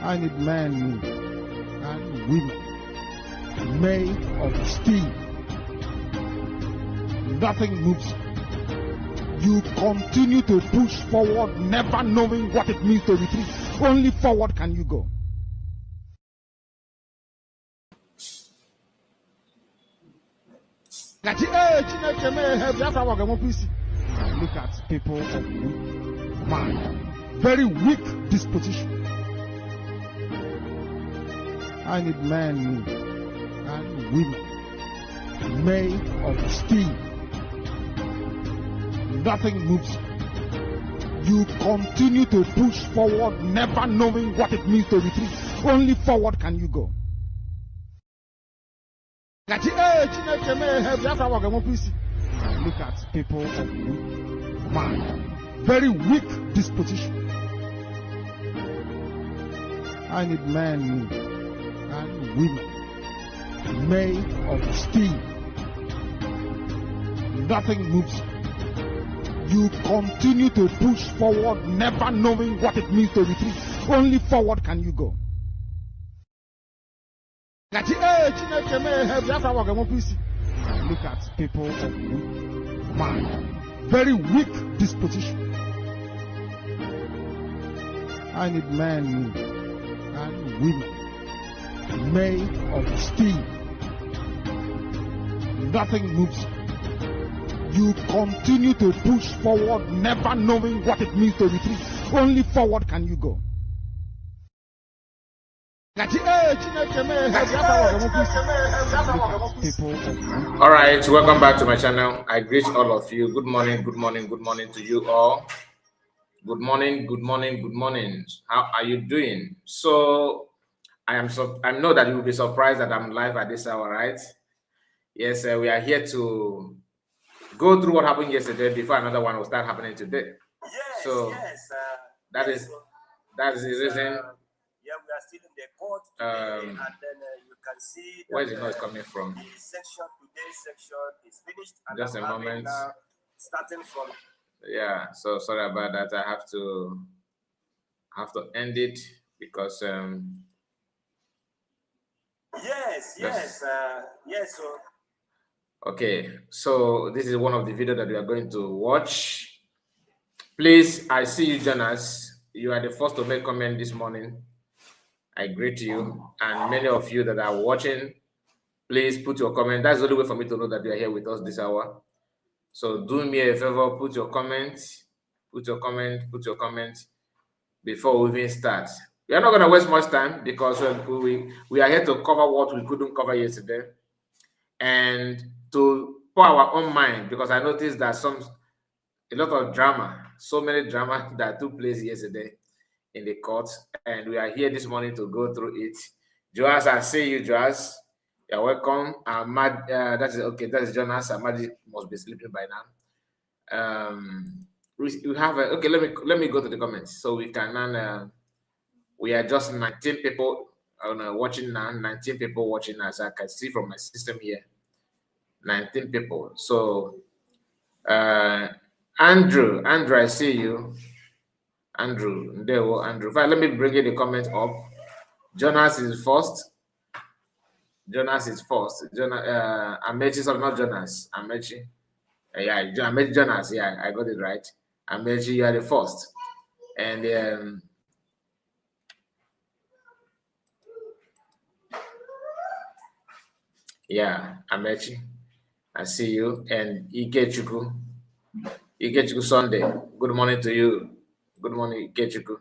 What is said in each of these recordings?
I need men and women made of steel. Nothing moves. You continue to push forward, never knowing what it means to retreat. Only forward can you go. Look at people of weak mind, very weak disposition. I need men and women made of steel. Nothing moves. You continue to push forward, never knowing what it means to retreat. Only forward can you go. Look at people of weak mind, very weak disposition. I need men and women made of steel. Nothing moves. You continue to push forward, never knowing what it means to retreat. Only forward can you go. Look at people of weak mind, very weak disposition. I need men and women made of steel. Nothing moves. You continue to push forward, never knowing what it means to retreat. Only forward can you go. All right, welcome back to my channel. I greet all of you. Good morning, good morning, good morning to you all. Good morning, good morning, good morning. How are you doing? So I know that you will be surprised that I'm live at this hour, right? Yes, we are here to go through what happened yesterday before another one will start happening today. Yes, so yes. that's the reason. Yeah, we are still in the court today, and then you can see that, where the noise coming from. Today's section is finished. And just a moment. Starting from. Yeah, so sorry about that. I have to end it because yes. So okay, so this is one of the videos that we are going to watch. Please, I see you, Jonas. You are the first to make comment this morning. I greet you, and many of you that are watching, please put your comment. That's the only way for me to know that you are here with us this hour. So do me a favor, put your comment before we even start. We are not going to waste much time because we are here to cover what we couldn't cover yesterday, and to pour our own mind, because I noticed that a lot of drama, so many drama that took place yesterday in the court, and we are here this morning to go through it. Joas, I see you, Joas. You're welcome. That is Jonas. Amadi must be sleeping by now. We have okay. Let me go to the comments so we can. We are just 19 people watching now. 19 people watching, as I can see from my system here. 19 people. So, Andrew, I see you. Andrew, there you go, Andrew. Fine, let me bring you the comment up. Jonas is first. Amechi, sorry, not Jonas. Amechi. Amechi Jonas. Yeah, I got it right. Amechi, you are the first. And yeah, Amechi, I see you. And Ikechukwu Sunday. Good morning to you. Good morning, Ikechukwu.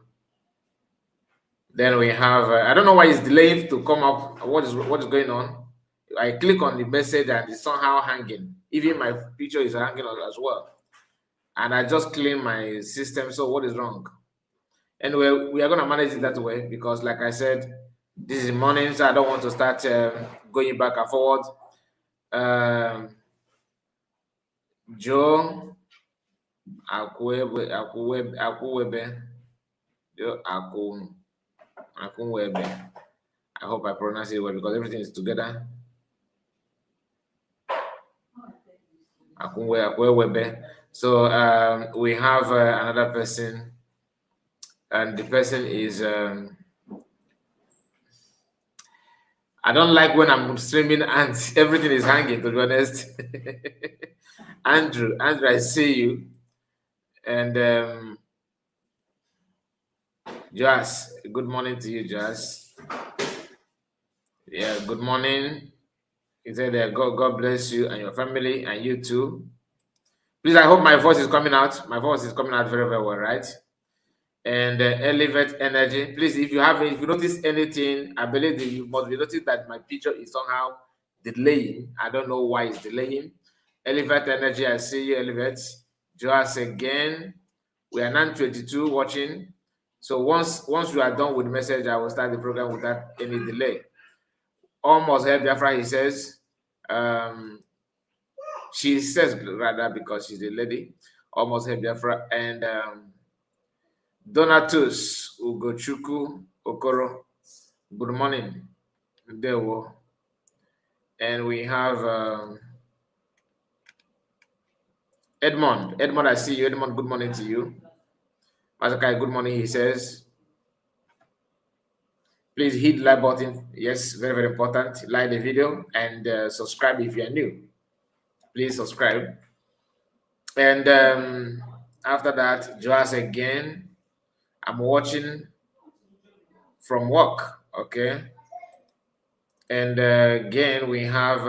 Then we have, I don't know why it's delayed to come up. What is going on? I click on the message and it's somehow hanging. Even my picture is hanging as well. And I just clean my system. So what is wrong? Anyway, we are going to manage it that way because, like I said, this is morning, so I don't want to start going back and forward. Joe Akuwebe. I hope I pronounce it well because everything is together. So we have another person, and the person is I don't like when I'm streaming and everything is hanging, to be honest. Andrew, I see you. And Jas, good morning to you, Jas. Yeah, good morning. He said, God bless you and your family and you too. Please, I hope my voice is coming out. My voice is coming out very, very well, right? And elevate energy. Please, if you notice anything, I believe that you must be noticing that my picture is somehow delaying. I don't know why it's delaying. Elevate energy, I see you, elevate. Joas again. We are 9:22 watching. So once we are done with the message, I will start the program without any delay. Almost help Biafra, he says. She says rather because she's a lady. Almost help Biafra. And Donatus Ugochukwu Okoro. Good morning. Dewo. And we have Edmond. Edmond, I see you. Edmond, good morning to you. Mazakai, good morning, he says. Please hit the like button. Yes, very, very important. Like the video and subscribe if you are new. Please subscribe. And after that, Joas again. I'm watching from work, okay? And again, we have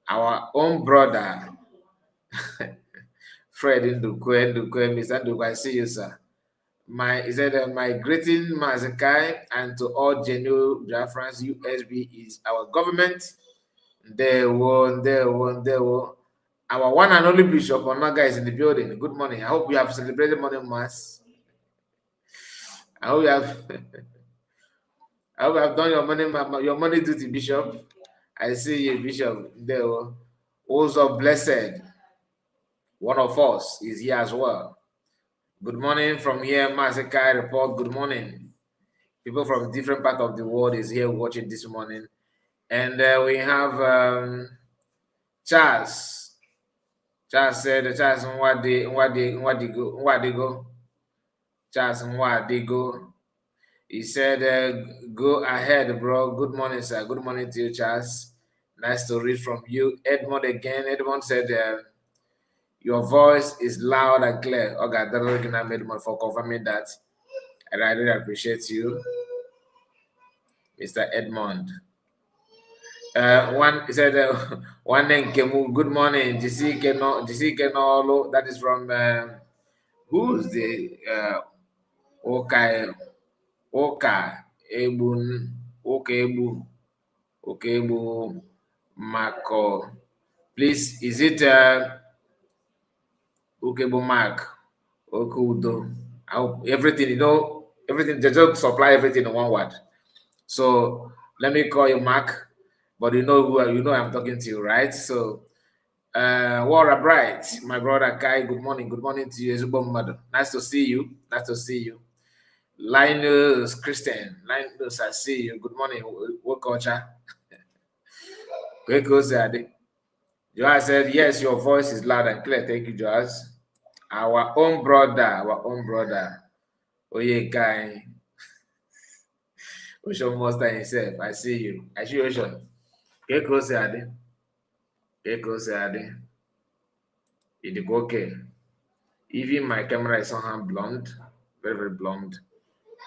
our own brother, Fred Ndukwe, Mr. Ndukwe, I see you, sir. My greeting, Mazakai, and to all genuine Biafrans, USB is our government. There were. Our one and only Bishop Onaga is in the building. Good morning. I hope you have celebrated morning mass. I hope you have done your money duty, Bishop. I see you, Bishop. There were. Also blessed. One of us is here as well. Good morning from here, Mazakai report. Good morning. People from different part of the world is here watching this morning. And we have Charles. Charles said, Charles Nwadigo. Charles Nwadigo. He said, go ahead, bro. Good morning, sir. Good morning to you, Charles. Nice to read from you. Edmond again. Edmond said, your voice is loud and clear. Okay, Edmond for confirming that. And I really appreciate you, Mr. Edmond. One said, one name Kemu, good morning. Jisi Kenolo. That is from who's the Oka Ebu Mako. Please, is it Okebu Mark Okudo? Everything, everything, they just supply everything in one word. So let me call you Mark, but you know I'm talking to you, right? So Wara Bright, my brother Kai, good morning to you. Nice to see you. Linus Christian, Linus, I see you. Good morning. What culture? Joaz said, yes, your voice is loud and clear. Thank you, Joaz. Our own brother. Oye Kai. Ocean Monster himself. I see you. I see you, Ocean. Okay. Even my camera is somehow blonde. Very, very blonde.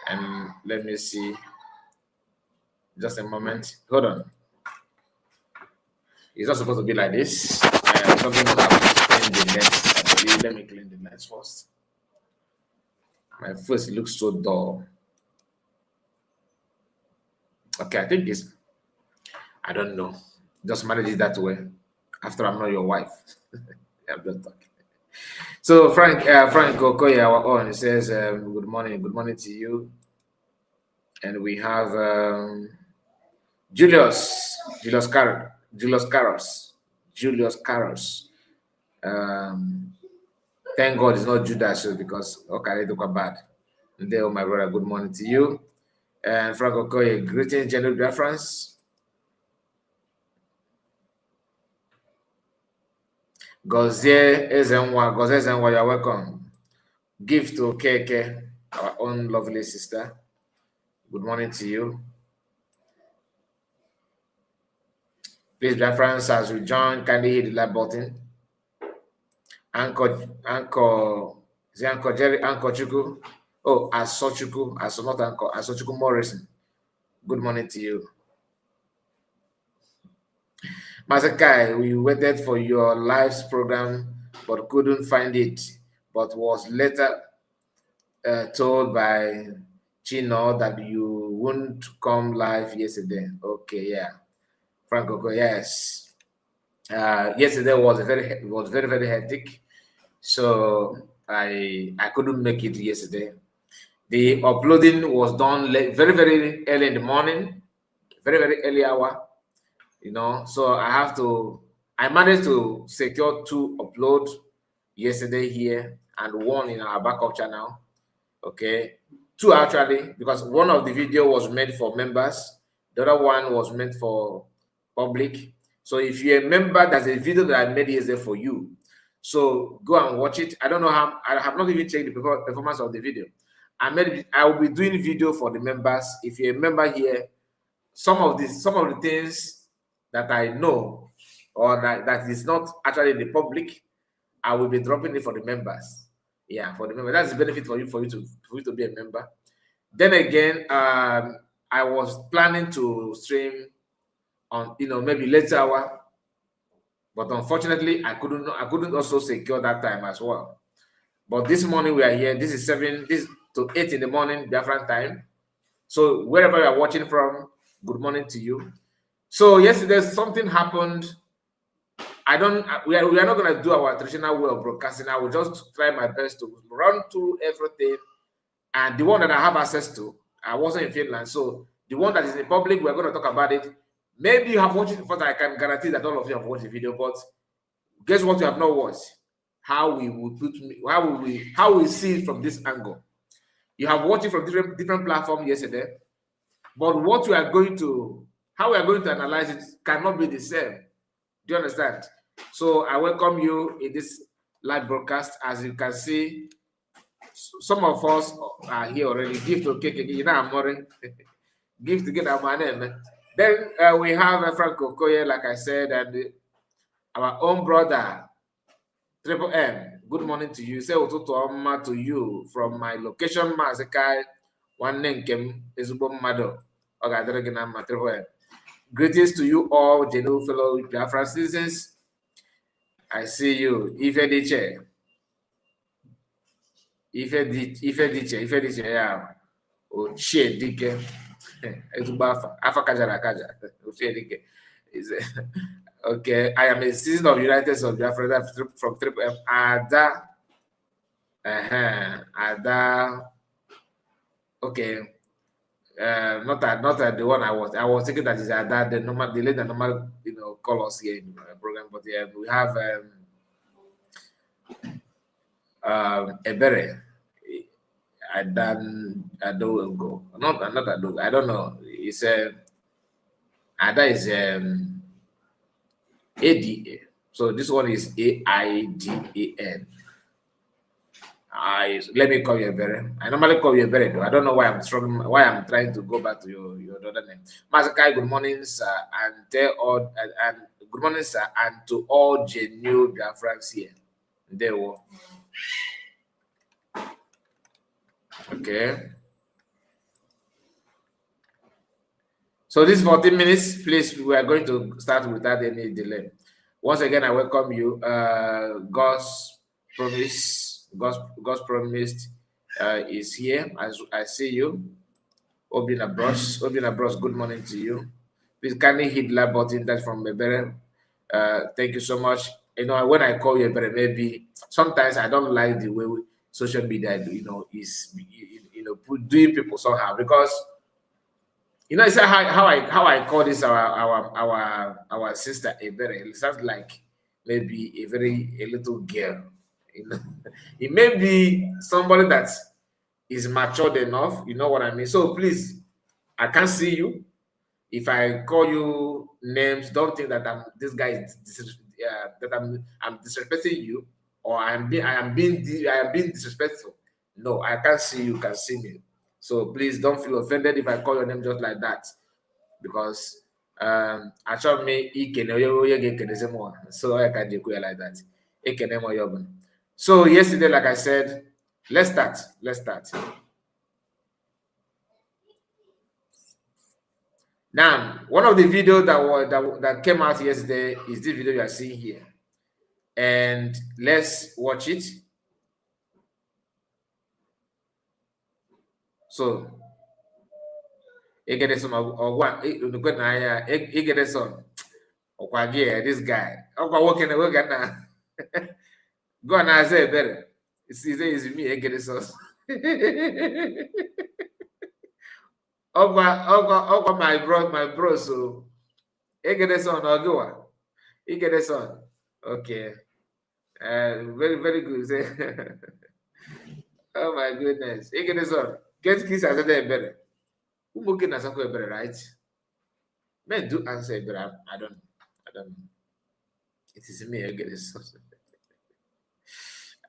And let me see. Just a moment. Hold on. It's not supposed to be like this. Something must have cleaned the lens. Let me clean the lens first. My face looks so dull. Okay, I think it's, I don't know. Just manage it that way. After I'm not your wife. I'm just talking. So Frank Okoye, our own, he says, good morning to you. And we have Julius Carros. Thank God it's not Judas because okay, they look bad. And there, my brother, good morning to you. And Frank Okoye, greetings, General Biafrans. Gozie Ezenwa, you're welcome. Gift to Keke, our own lovely sister. Good morning to you. Please, dear friends, as we join, kindly hit the like button. Is it Uncle Jerry, Uncle Chuku? Oh, Asochuku, not Uncle, Asochuku Morrison. Good morning to you. Masakai, we waited for your live program, but couldn't find it, but was later told by Chino that you wouldn't come live yesterday. Okay, yeah. Franco, yes. Yesterday was very hectic, so I couldn't make it yesterday. The uploading was done very early in the morning, very early hour, you know. So I managed to secure 2 uploads yesterday here and 1 in our backup channel. Okay, 2 actually, because one of the video was made for members, the other one was meant for public. So if you're a member, there's a video that I made yesterday for you. So go and watch it. I don't know how, I have not even checked the performance of the video. I will be doing video for the members. If you're a member here, some of the things that I know or that is not actually in the public, I will be dropping it for the members. Yeah, for the members. That's the benefit for you to be a member. Then again, I was planning to stream on maybe later hour, but unfortunately I couldn't also secure that time as well. But this morning we are here. This is 7 to 8 in the morning Biafran time. So wherever you are watching from, good morning to you. So yesterday something happened. We are not going to do our traditional way of broadcasting. I will just try my best to run through everything. And the one that I have access to, I wasn't in Finland. So the one that is in public, we're going to talk about it. Maybe you have watched it before. I can guarantee that all of you have watched the video. But guess what you have not watched? How we see it from this angle. You have watched it from different platforms yesterday. But how we are going to analyze it cannot be the same. Do you understand? So I welcome you in this live broadcast. As you can see, some of us are here already. Gift to cake, I'm more gift to get our name. Then we have Franco Koye, like I said, and our own brother, Triple M. Good morning to you. Say to you from my location, Mazakai. One name came is Mado. Triple M. Greetings to you all, Genu fellow Biafran citizens. I see you. Ife Diche, yeah. Ochie Dike. Afa Kaja. Ochie Dike. Okay, I am a citizen of United States of Biafra from Triple M. Ada. Ada. Okay. Not the one I was thinking that is that the lady that normal call us here in the program, but yeah, we have Ebere. I don't go. Not I don't know. It's Ada is ADA. So this one is AIDAN. Let me call you Ebere. I normally call you Ebere though. I don't know why I'm struggling, why I'm trying to go back to your other name. Masakai, good morning, sir, and good morning, sir, and to all genuine Biafrans here. There were. Okay. So this 14 minutes, please, we are going to start without any delay. Once again, I welcome you. God's promised is here. As I see you. Obina Bros, good morning to you. Please kindly hit the like button. That's from Ebere. Thank you so much. When I call you Ebere, maybe sometimes I don't like the way social media, is doing people somehow, because it's how I call this our sister Ebere. It sounds like maybe a little girl. It may be somebody that is matured enough, you know what I mean? So please, I can't see you. If I call you names, don't think that this guy is that I'm disrespecting you, or I am being disrespectful. No, I can't see you, can see me. So please don't feel offended if I call your name just like that, because Achọrọ m ikene onye ga-ekenezi m so I can do like that. Ekene m onye ọbụla. So yesterday, like I said, let's start. Now, one of the videos that came out yesterday is this video you are seeing here, and let's watch it. So, this guy, go and say better. It's me. I get it. My bro. So, I get it on. I'll go. You get it on. Okay. Very, very good. Oh my goodness. You get it on. Get kiss as a better. Who looking as a better, right? Men do answer, but I don't know. It is me. I get it.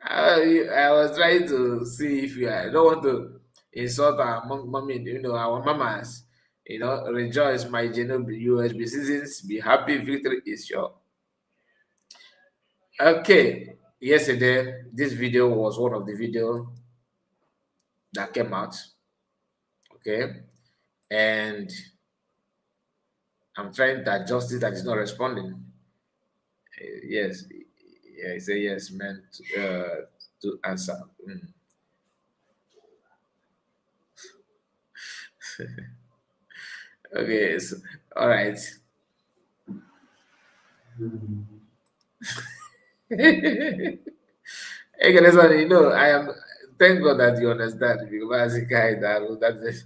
I was trying to see if I don't want to insult our mommy, our mamas. Rejoice, my USB citizens. Be happy, victory is sure. Okay, yesterday this video was one of the videos that came out. Okay, and I'm trying to adjust it that it's not responding. Yes, yeah, say yes, meant to answer. Okay, so, all right. Hey, guys, I am. Thank God that you understand because as a guy that's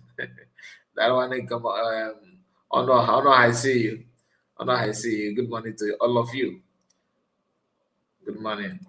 that one come. Oh no, I see you. Oh no, I see you. Good morning to all of you. Good morning.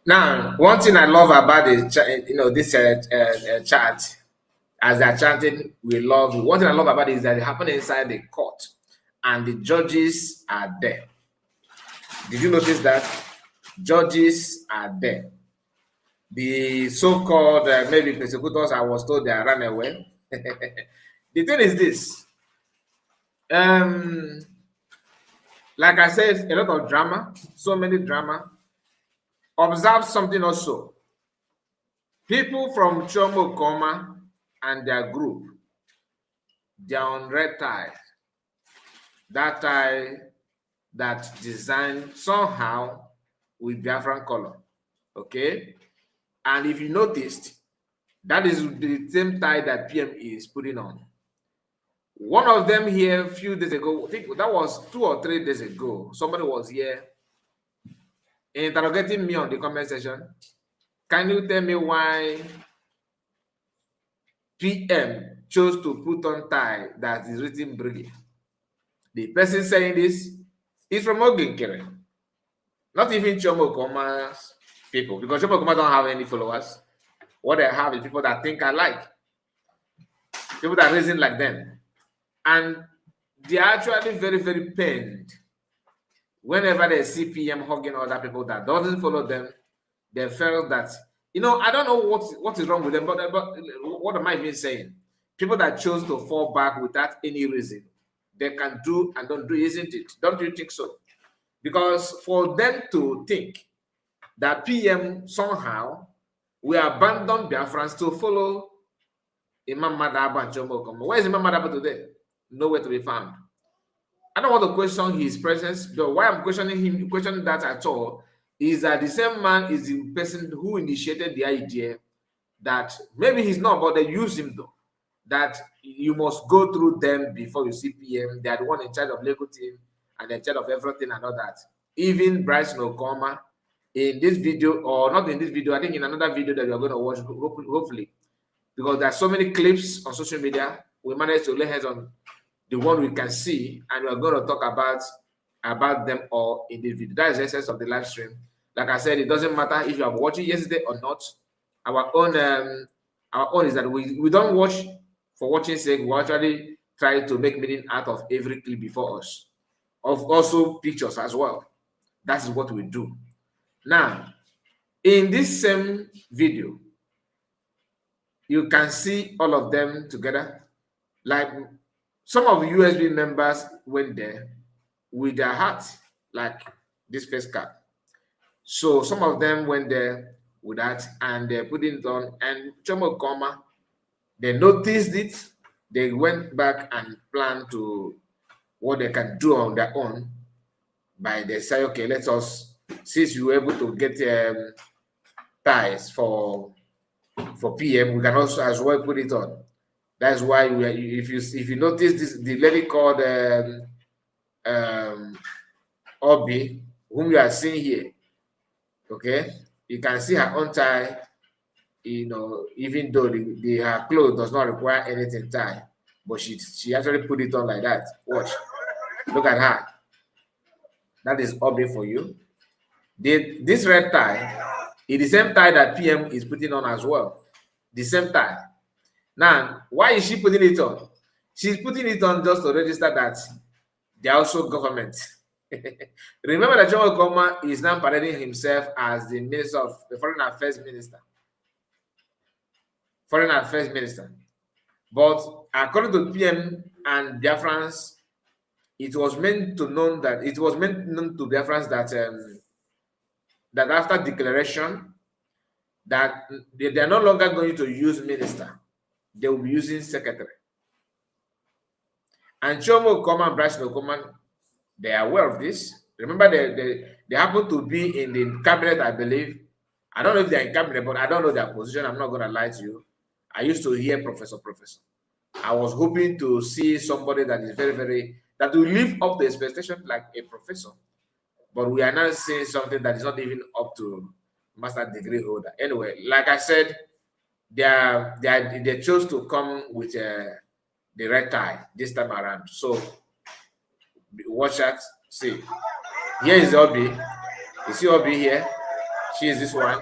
Now, one thing I love about this chat, as they're chanting, "We love you." One thing I love about it is that it happened inside the court, and the judges are there. Did you notice that? Judges are there. The so-called maybe persecutors, I was told they are run away. The thing is this. Like I said, a lot of drama, so many drama. Observe something also. People from Chomo Koma and their group, they are on red tie. That tie that designed somehow with Biafran color. Okay? And if you noticed, that is the same tie that PM is putting on. One of them here a few days ago, I think that was 2 or 3 days ago, somebody was here interrogating me on the comment section. Can you tell me why PM chose to put on tie that is written Brigade? The person saying this is from Oginkere. Not even Chomo Koma's people, because Chomo Koma don't have any followers. What they have is people that think alike, people that reason like them. And they are actually very, very pained whenever they see PM hugging other people that doesn't follow them. They felt that, I don't know what is wrong with them, but what am I even saying? People that chose to fall back without any reason, they can do and don't do, isn't it? Don't you think so? Because for them to think that PM somehow we abandon Biafrans to follow Imam Madaba and Jomo Okomo. Where is Imam Madaba today? Nowhere to be found. I don't want to question his presence, but why I'm questioning that at all, is that the same man is the person who initiated the idea that maybe he's not, but they use him though, that you must go through them before you see PM. They are the one in charge of legal team and in charge of everything and all that. Even Bryce Nokoma, in this video, or not in this video, I think in another video that you're going to watch, hopefully, because there are so many clips on social media, we managed to lay hands on the one we can see, and we're going to talk about them all in this video. That is the essence of the live stream. Like I said, it doesn't matter if you are watching yesterday or not. Our own is that we don't watch for watching sake. We actually try to make meaning out of every clip before us, of also pictures as well. That is what we do. Now, in this same video, you can see all of them together. Like some of the USB members went there with their hats, like this face cap. So some of them went there with that and they put it on. And Chomo Koma, they noticed it. They went back and planned to what they can do on their own. By they say, okay, let us, since you were able to get ties for PM, we can also as well put it on. That's why if you notice this, the lady called Obi, whom you are seeing here, okay, you can see her own tie, even though her clothes does not require anything tie, but she actually put it on like that. Watch, look at her. That is Obi for you. This red tie is the same tie that PM is putting on as well. The same tie. Now, why is she putting it on? She's putting it on just to register that they are also government. Remember that Jomo Koma is now parading himself as the Minister of the Foreign Affairs Minister. Foreign Affairs Minister. But according to PM and Biafrans, it was meant known to Biafrans that that after declaration that they are no longer going to use minister. They will be using secretary. And Chomo Koma and Bryce Nokoma, they are aware of this. Remember, they happen to be in the cabinet, I believe. I don't know if they're in cabinet, but I don't know their position. I'm not going to lie to you. I used to hear professor. I was hoping to see somebody that is that will live up to expectation like a professor. But we are now seeing something that is not even up to master degree holder. Anyway, like I said, they chose to come with the red tie this time around. So watch that. See, here is Obi. You see Obi here? She is this one.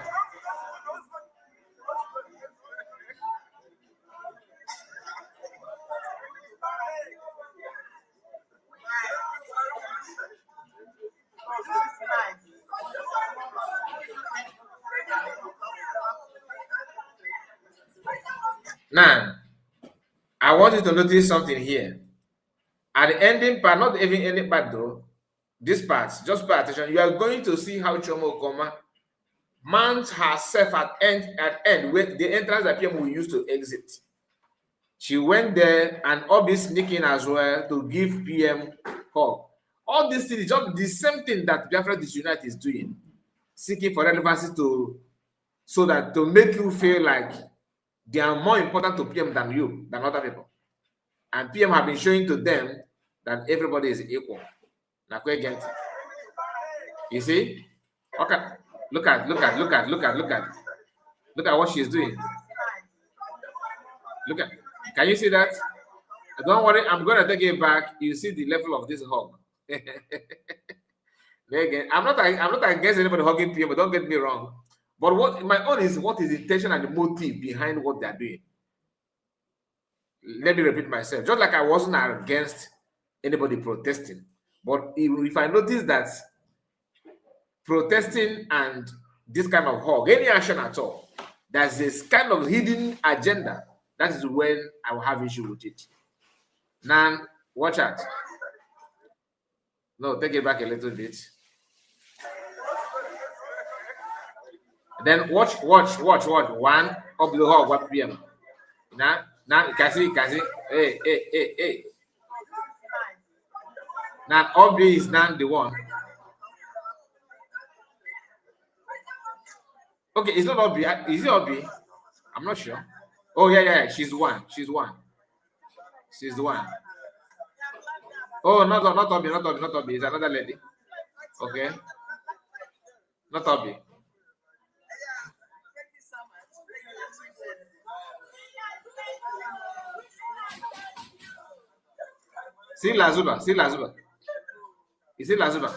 Now, I want you to notice something here. At the ending part, not even ending part though, this part, just pay attention. You are going to see how Chomo Koma mounts herself at end with the entrance that PM will use to exit. She went there and Obi sneaking as well to give PM hug. All these things is just the same thing that Biafra Disunite is doing, seeking for relevancy to make you feel like they are more important to PM than other people. And PM have been showing to them that everybody is equal. You see? Okay. Look at what she's doing. Look at, can you see that? Don't worry, I'm gonna take it back. You see the level of this hug. Again, I'm not against anybody hugging PM, but don't get me wrong. But what my own is, what is the intention and the motive behind what they're doing? Let me repeat myself. Just like I wasn't against anybody protesting, but if I notice that protesting and this kind of hug, any action at all, there's this kind of hidden agenda, that is when I will have issue with it. Now, watch out. No, take it back a little bit. Then watch. One up the hall, 1 p.m. Now, you can see. Hey. Now, Obi is now the one. Okay, it's not Obi. Is it Obi? I'm not sure. Oh, yeah. She's one. She's the one. Oh, not Obi. It's another lady. Okay. Not Obi. See Lazuba. You see Lazuba?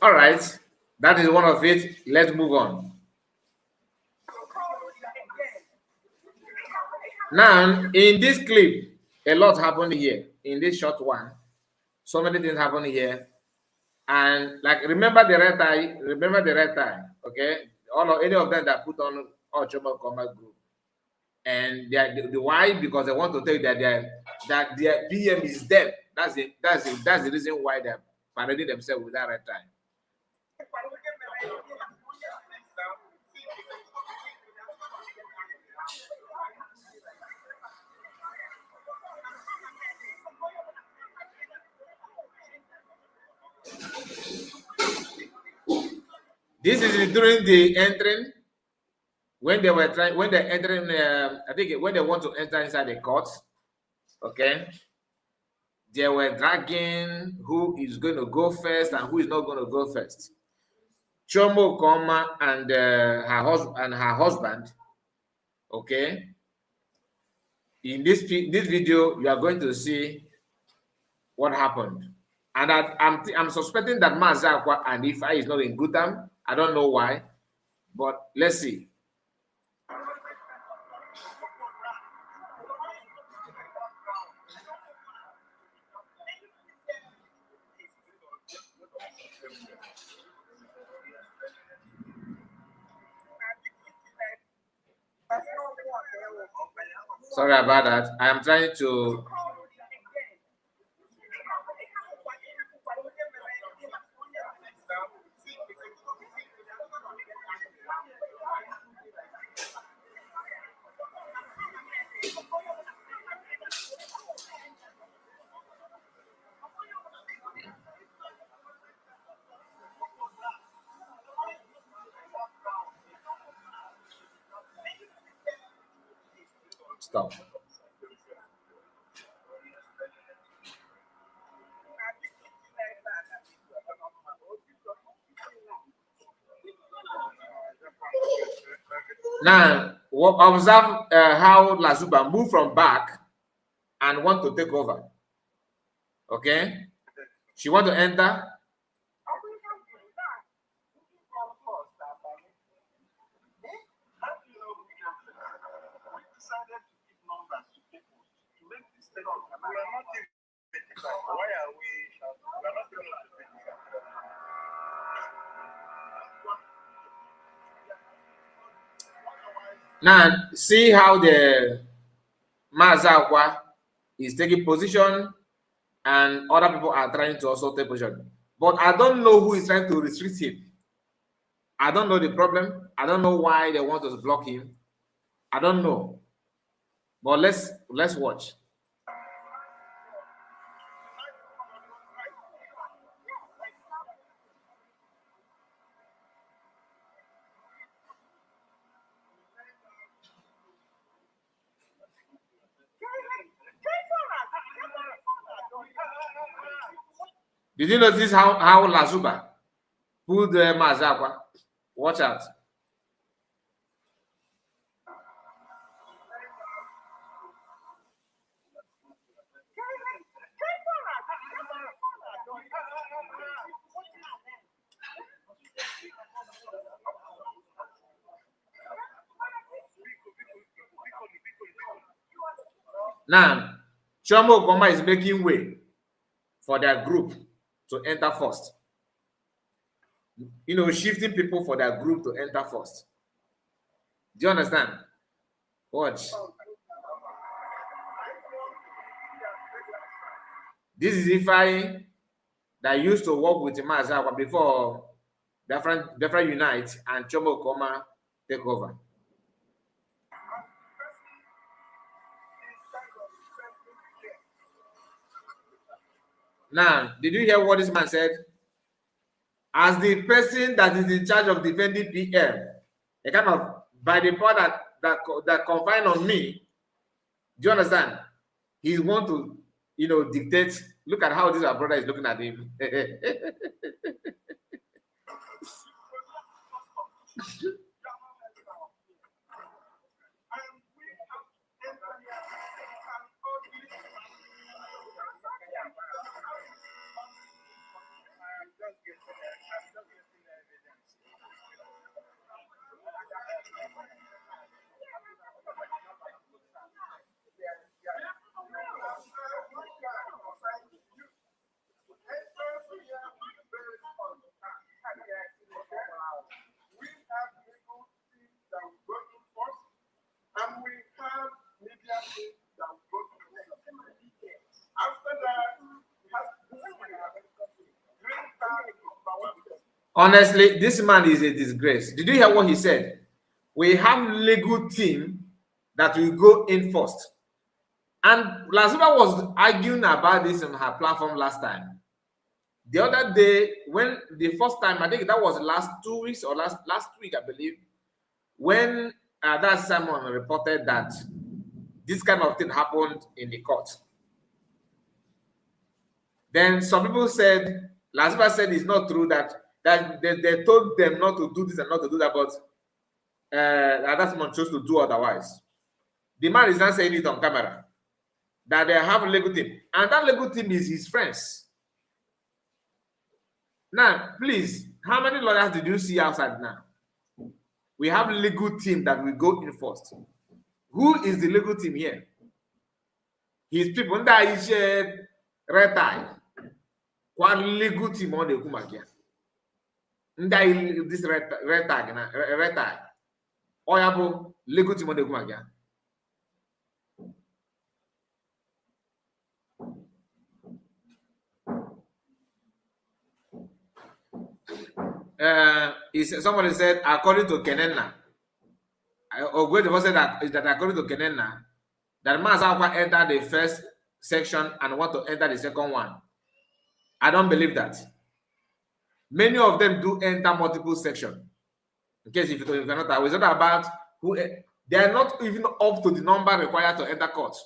All right, that is one of it. Let's move on. Now, in this clip, a lot happened here. In this short one, so many things happened here. And like, remember the red tie, okay? Any of them that put on Ochomo Combat Group. And the why? Because they want to tell you that their PM is dead. That's the reason why they're parading themselves with that red tie. This is during the entering, when they were trying, when they're entering, I think when they want to enter inside the court, okay, they were dragging who is going to go first and who is not going to go first. Chomo Koma and her husband, okay. In this video, you are going to see what happened, and I'm suspecting that Mazakwa and Ifa is not in good time. I don't know why, but let's see. Sorry about that. I am trying to. Stop. Now, observe how Lazuba moved from back and want to take over. Okay? She want to enter. Now, see how the Mazakwa is taking position and other people are trying to also take position. But I don't know who is trying to restrict him. I don't know the problem. I don't know why they want us to block him. I don't know. But let's watch. Did you notice how Lazuba pulled the Mazakwa? Watch out. Now, Chomo Goma is making way for their group to enter first. You know, shifting people for their group to enter first. Do you understand? Watch. This is Ifai that used to work with Mazawa before different unite and Chomo Goma take over. Now, did you hear what this man said? As the person that is in charge of defending PM, a kind of by the power that confine on me, do you understand? He want to, you know, dictate. Look at how this our brother is looking at him. Honestly, this man is a disgrace. Did you hear what he said? We have legal team that will go in first. And Lazuba was arguing about this on her platform last time. The other day, when the first time, I think that was last 2 weeks or last week, I believe, when that Simon reported that this kind of thing happened in the court. Then some people said, Lazuba said it's not true that they told them not to do this and not to do that, but that someone chose to do otherwise. The man is not saying it on camera that they have a legal team, and that legal team is his friends. Now, please, how many lawyers did you see outside now? We have a legal team that will go in first. Who is the legal team here? His people that is red tie. What legal team on the Kumakia? This red tie. Oyabo legal team on the Kumakia. Somebody said, according to Kenena, or going to say that according to Kenena, that Mazakwa entered the first section and want to enter the second one. I don't believe that. Many of them do enter multiple sections. In case if you cannot, it's not about who They are not even up to the number required to enter court.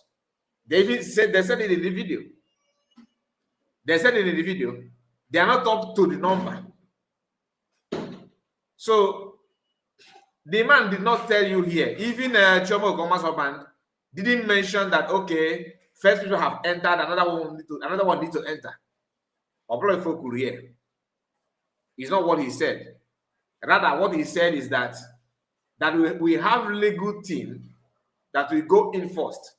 They said it in the video. They said it in the video. They are not up to the number. So the man did not tell you here. Even Chomo Goma's husband didn't mention that, okay, first people have entered, another one needs to enter. It's not what he said. Rather, what he said is that we have legal team that will go in first,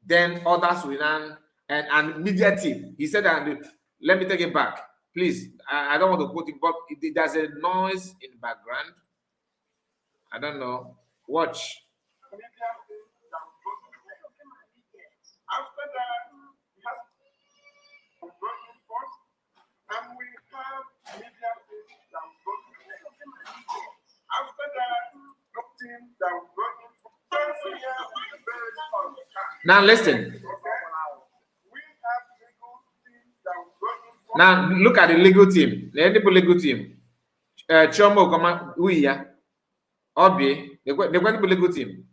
then others will run, and media team. He said that, let me take it back. Please, I don't want to quote it, but there's a noise in the background. I don't know. Watch. After that, we have broken first, and we have media team that will go to the next. After that, no team that will go in first. Now listen. Okay? We have legal team that will go in first. Now look at the legal team. The legal team. Chomo Koma Uya. Obi, the legal team.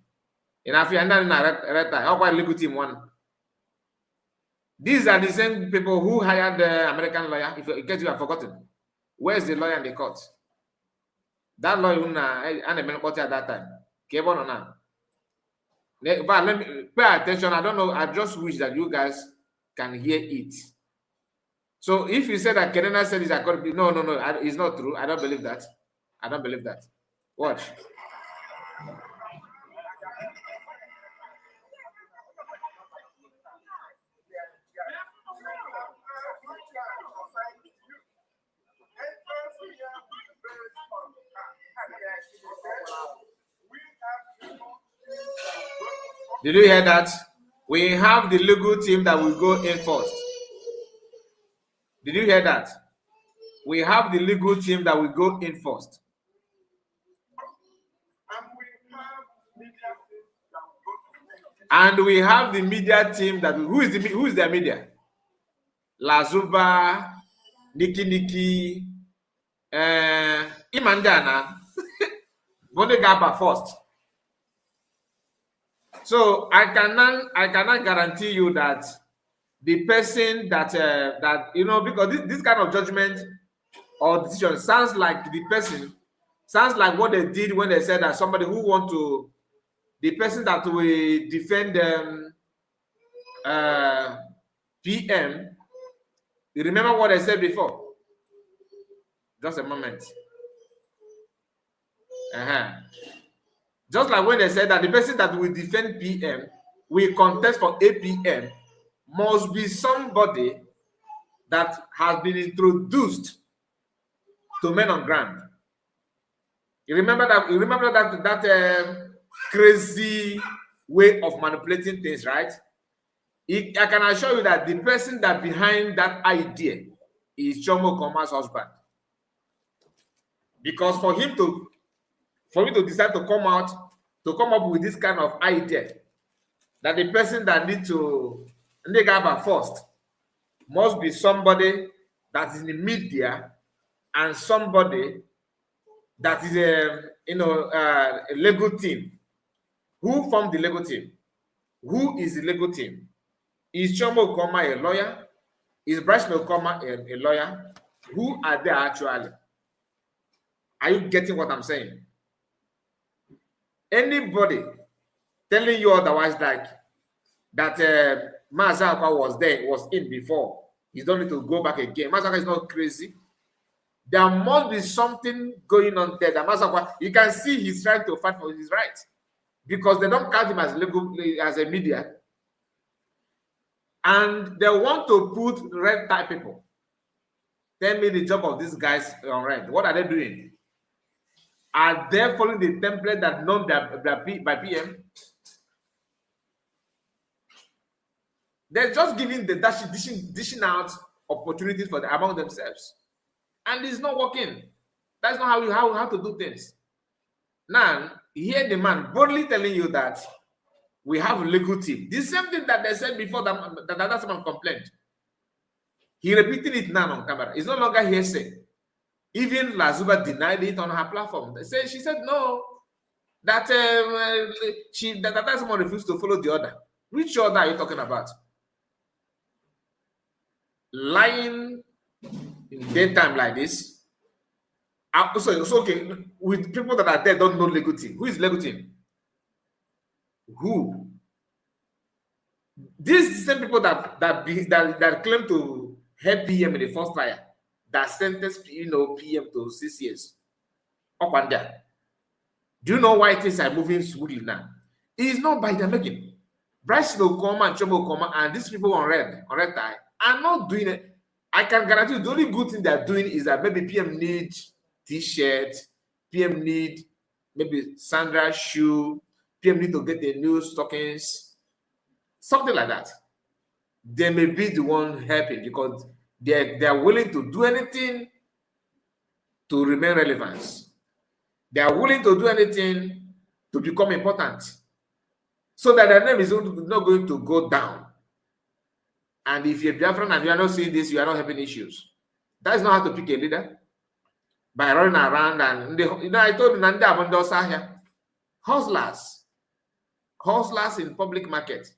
In Africa, and then how quite legal team one. These are the same people who hired the American lawyer. In case you have forgotten, where's the lawyer in the court? That lawyer, and the court at that time. Came on now. But let me pay attention. I don't know. I just wish that you guys can hear it. So if you say that Kenena said it's according, no, it's not true. I don't believe that. I don't believe that. Watch. Did you hear that? We have the legal team that will go in first. Did you hear that? We have the legal team that will go in first. And we have the media team that who is their media? Lazuba, Niki, Imandana, Bonegaba first. So I cannot guarantee you that the person that because this kind of judgment or decision sounds like what they did when they said that somebody who want to, the person that will defend PM. You remember what I said before? Just a moment. Just like when they said that the person that will defend PM will contest for APM must be somebody that has been introduced to men on ground. You remember that crazy way of manipulating things, right? I can assure you that the person that behind that idea is Chomo Koma's husband. Because for me to decide to come up with this kind of idea, that the person that needs to negaba first must be somebody that is in the media and somebody that is a legal team. Who formed the legal team? Who is the legal team? Is Chomo Okoma a lawyer? Is Bryce Okoma a lawyer? Who are they actually? Are you getting what I'm saying? Anybody telling you otherwise, like that Mazaka was in before, you don't need to go back again. Mazaka is not crazy. There must be something going on there. That Mazaka, you can see he's trying to fight for his rights because they don't count him as legal as a media, and they want to put red tie people. Tell me the job of these guys on red. What are they doing? Are they following the template that known by PM? They're just giving the dishing out opportunities for among themselves, and it's not working. That's not how to do things. Now, hear the man boldly telling you that we have a legal team. The same thing that they said before that someone complained. He repeated it now on camera. It's no longer hearsay. Even Lazuba denied it on her platform. She said, no, that that someone refused to follow the order. Which order are you talking about? Lying in daytime like this? So it's okay with people that are there don't know legal team. Who is legal team? Who? These same people that claim to help PM in the first trial, that sentenced PM to 6 years. Up and down. Do you know why things are moving smoothly now? It is not by their making. Bryce Okoma and Chomo Okoma and these people on red tie are not doing it. I can guarantee you the only good thing they're doing is that maybe PM need t-shirt, PM need maybe Sandra shoe, PM need to get the new stockings, something like that. They may be the one helping because they're willing to do anything to remain relevant. They are willing to do anything to become important, so that their name is not going to go down. And if you're Biafran and you are not seeing this, you are not having issues. That is not how to pick a leader. By running around and I told you Nanda Amondosa here, hustlers in public market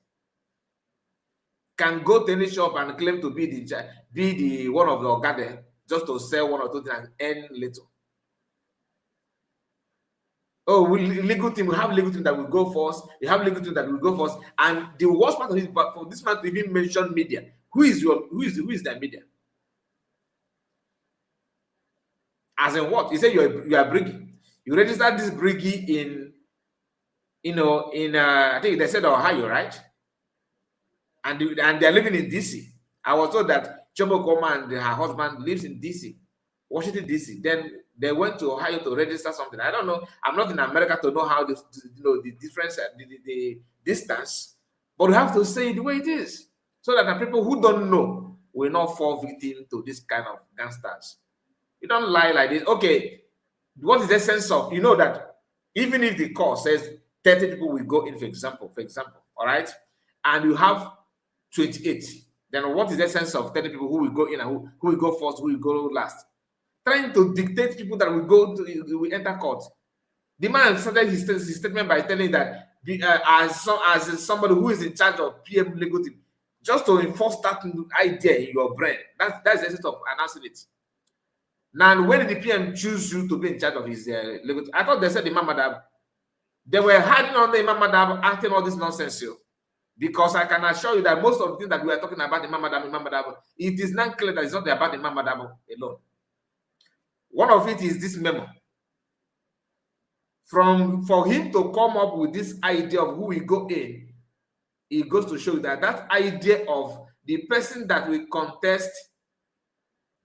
can go to any shop and claim to be the one of the organe just to sell one or two things and earn little. Oh, legal team, we have legal team that will go first. We have legal team that will go first. And the worst part of it, but for this man to even mention media, who is the media? As in what? He said you are briggy. You registered this briggy in I think they said Ohio, right? And they're living in DC. I was told that Chomo Koma and her husband lives in DC, Washington DC. Then they went to Ohio to register something. I don't know. I'm not in America to know how the difference, the distance. But we have to say it the way it is, so that the people who don't know will not fall victim to this kind of gangsters. You don't lie like this. Okay, what is the sense of, that even if the court says 30 people will go in, for example, all right, and you have 28, then what is the sense of 30 people who will go in and who will go first, who will go last? Trying to dictate people that will enter court. The man started his statement by telling that as somebody who is in charge of PM legal team, just to enforce that idea in your brain. That's the essence of announcing it. Now, when did the PM choose you to be in charge of his legal team? I thought they said the Imam Madab. They were hiding on the Imam Madab, acting all this nonsense here. Because I can assure you that most of the things that we are talking about Imam Madab, it is not clear that it's not about Imam Madab alone. One of it is this memo. For him to come up with this idea of who will go in, it goes to show that idea of the person that will contest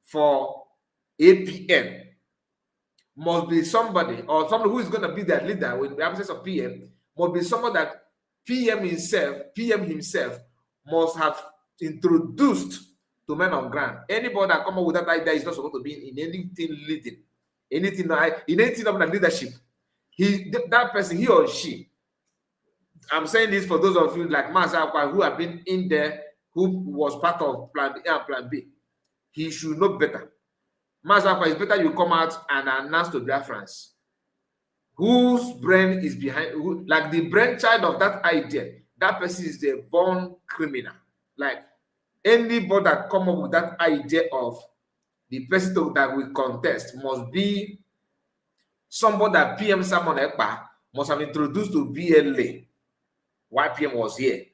for APM must be somebody who is going to be their leader with the absence of PM, must be someone that PM himself must have introduced to men on ground. Anybody that come up with that idea is not supposed to be in anything leading, anything of the leadership. That person, he or she. I'm saying this for those of you like Mazakwa who have been in there, who was part of Plan A and Plan B. He should know better. Mazakwa, it's better you come out and announce to Biafrans whose brain is behind, like the brainchild of that idea. That person is a born criminal. Like anybody that come up with that idea of the person that will contest must be somebody that PM Simon Ekpa must have introduced to BLA while PM was here.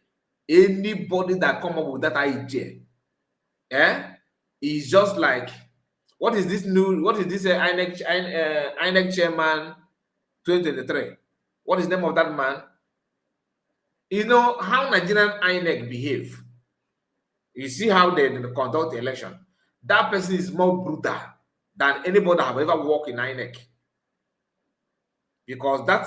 Anybody that come up with that idea, is just like, what is this INEC chairman 2023? What is the name of that man? You know how Nigerian INEC behave. You see how they conduct the election. That person is more brutal than anybody that have ever worked in INEC. Because that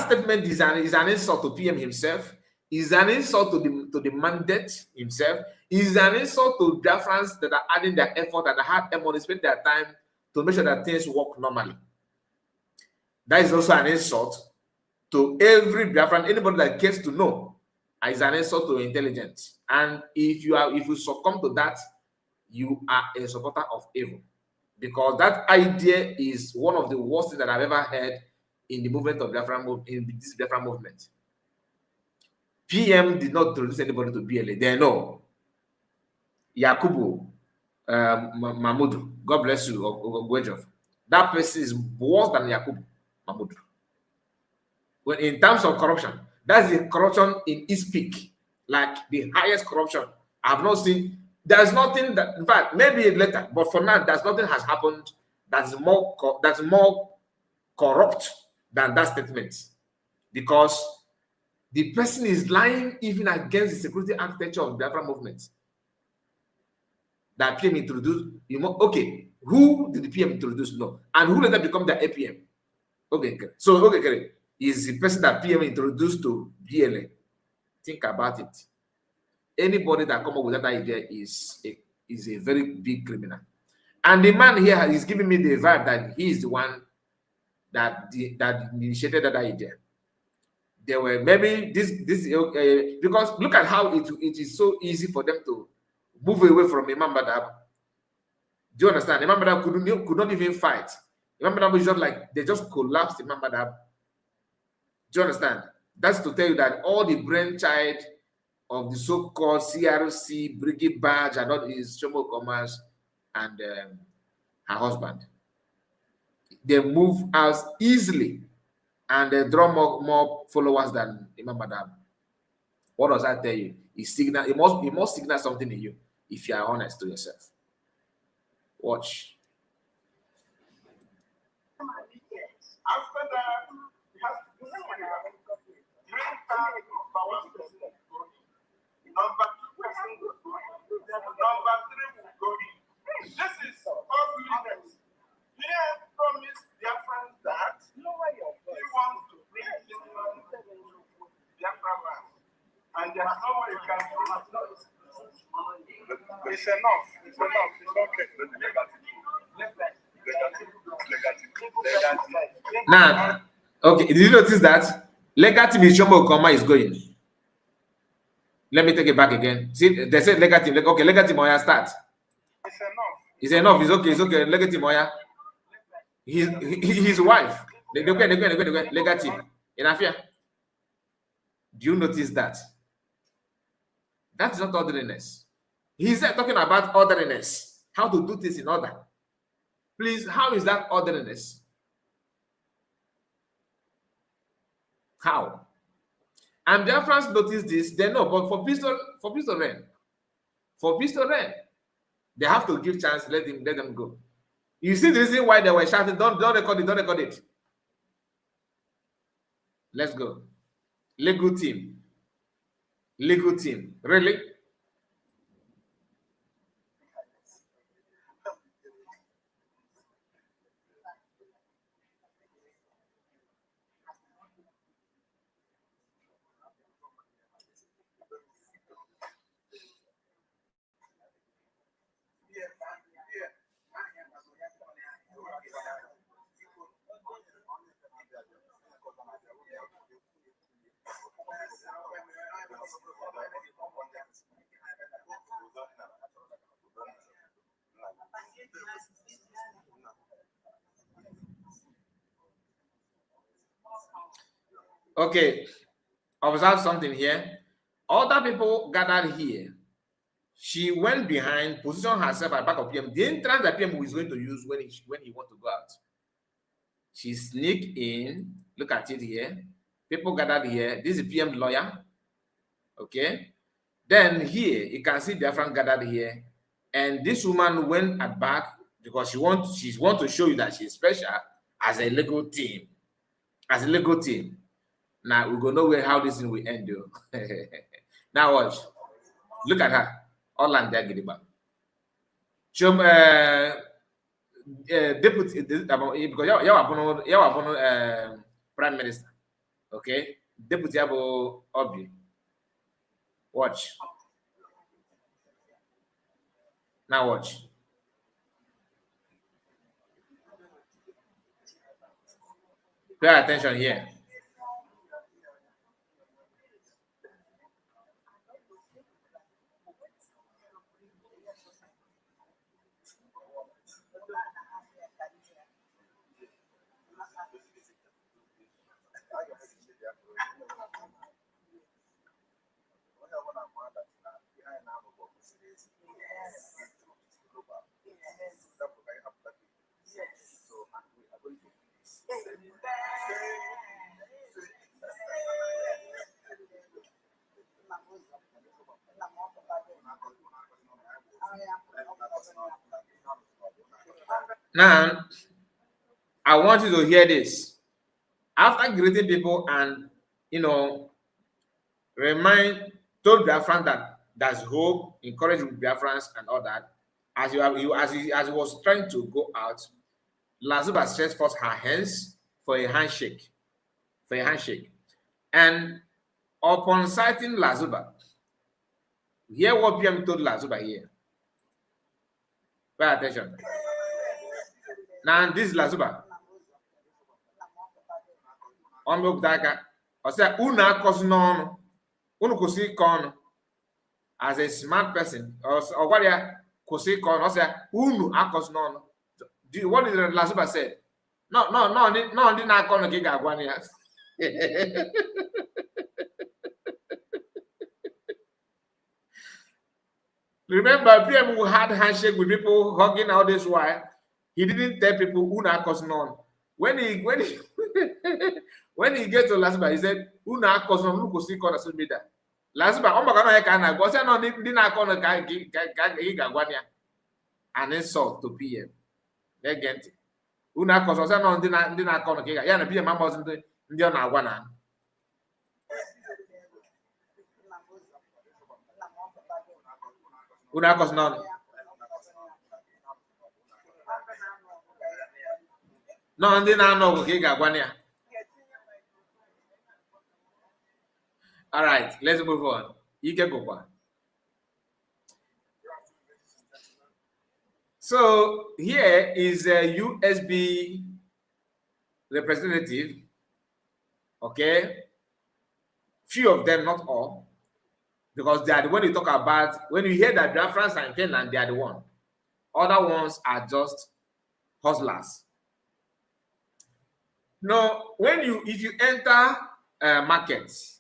statement is an insult to PM himself, is an insult to the mandate himself, is an insult to Biafrans that are adding their effort and have money, spend their time to make sure that things work normally. That is also an insult to every Biafran, anybody that gets to know, is an insult to intelligence. And if you succumb to that, you are a supporter of evil. Because that idea is one of the worst things that I've ever heard in the movement of Biafra in this Biafra movement. PM did not introduce anybody to BLA. They know. Yakubu Mahmoud, God bless you, Gwejov. That person is worse than Yakubu Mahmoud. When in terms of corruption, that's the corruption in its peak, like the highest corruption. I've not seen. There's nothing that, in fact, maybe later, but for now, there's nothing has happened that's more corrupt than that statement, because the person is lying even against the security architecture of the Biafra movement. That PM introduced, okay, who did the PM introduce? No. And who later become the APM? Okay, so okay, is the person that PM introduced to BLA. Think about it. Anybody that come up with that idea is a very big criminal. And the man here is giving me the vibe that he is the one that initiated that idea. There were maybe this because look at how it is so easy for them to move away from Imam Badab. Do you understand? Imam Badab could not even fight. Imam Badab was just like, they just collapsed Imam Badab. Do you understand? That's to tell you that all the brainchild of the so-called CRC, Brigade Badge, and all his Shomo Commerce and her husband, they move out easily and they draw more followers than Imam Badab. What does that tell you? It must signal something in you if you are honest to yourself. Watch. After that, we have to do number 2 person will go in. Number 3 will go in. This is ugliness. Here promised their friends that he wants to bring Islam to Biafra land. And there's no way you can do it. It's enough. It's okay. Now, okay, did you notice that legacy Shomo Koma is going? Let me take it back again. See, they said legacy. Okay, legacy Moya start. It's enough. It's enough. It's okay. Legacy Moya. His wife. Legacy. Enough here. Do you notice that? That's not orderliness. He's talking about orderliness. How to do things in order. Please, how is that orderliness? How? And their friends notice this, they know, but for pistol reign, they have to give chance, let them go. You see the reason why they were shouting, don't record it. Let's go. Legal team. Really? Okay, observe something here. Other people gathered here. She went behind, positioned herself at the back of PM. The entrance that PM was going to use when he want to go out. She sneaked in. Look at it here. People gathered here. This is PM lawyer. Okay. Then here, you can see the friend gathered here. And this woman went at back because she wants to show you that she's special as a legal team. Now we're gonna know how this thing will end, though. Now watch. Look at her. All and there, Gidiba. Deputy, because you are prime minister. Okay, deputy abo Obi. Watch. Now watch. Pay attention here. Now, I want you to hear this. After greeting people and, told Biafrans that there's hope, encouraging Biafrans and all that, as he was trying to go out, Lazuba stretched forth her hands for a handshake. And upon sighting Lazuba, hear what PM told Lazuba here. Pay attention. Now, this is Lazuba. As a smart person, or what what did Lazuba say? No, remember, PM who had handshake with people hugging all this while. He didn't tell people una cause none. When he when he gets to Lazuba, he said, una cause none, look see corner social media. Lazuba, oh my god, I go say no didn't corner guy an insult to PM. Again, una cause no didn't corner guy. Yeah, PM was in the on one. Una cause none. No, ndị na-anọ ka ị ga-agwa ya. All right, let's move on. Ike gụkwa. So here is a USB representative. Okay, few of them, not all, because they are the one you talk about. When you hear that Biafrans are in Finland, they are the one. Other ones are just hustlers. No, if you enter markets,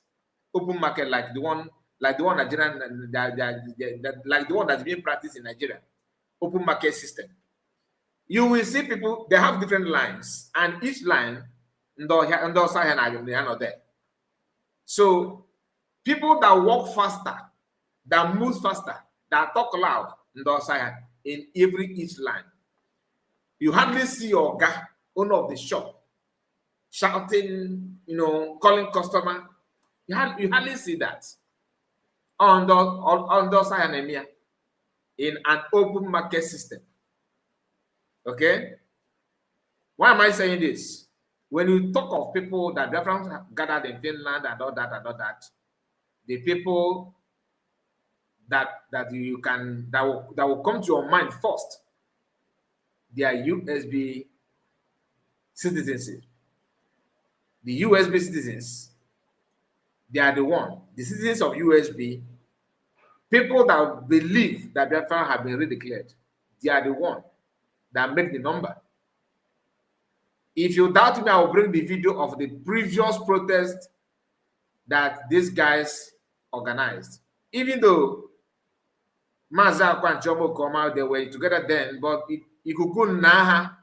open market like the one Nigerian, like the one that's being practiced in Nigeria, open market system, you will see people, they have different lines, and each line, there. So people that walk faster, that move faster, that talk loud, in each line. You hardly see your guy, owner of the shop, shouting, calling customer. You hardly see that on the side in an open market system. Okay? Why am I saying this? When you talk of people that Biafrans gathered in Finland and all that, the people that will come to your mind first, they are USB citizenship. The USB citizens, they are the citizens of USB, people that believe that Biafra have been redeclared, they are the one that make the number. If you doubt me, I will bring the video of the previous protest that these guys organized. Even though Mazakwa and Jomo Koma, they were together then, but Ikuku Naha,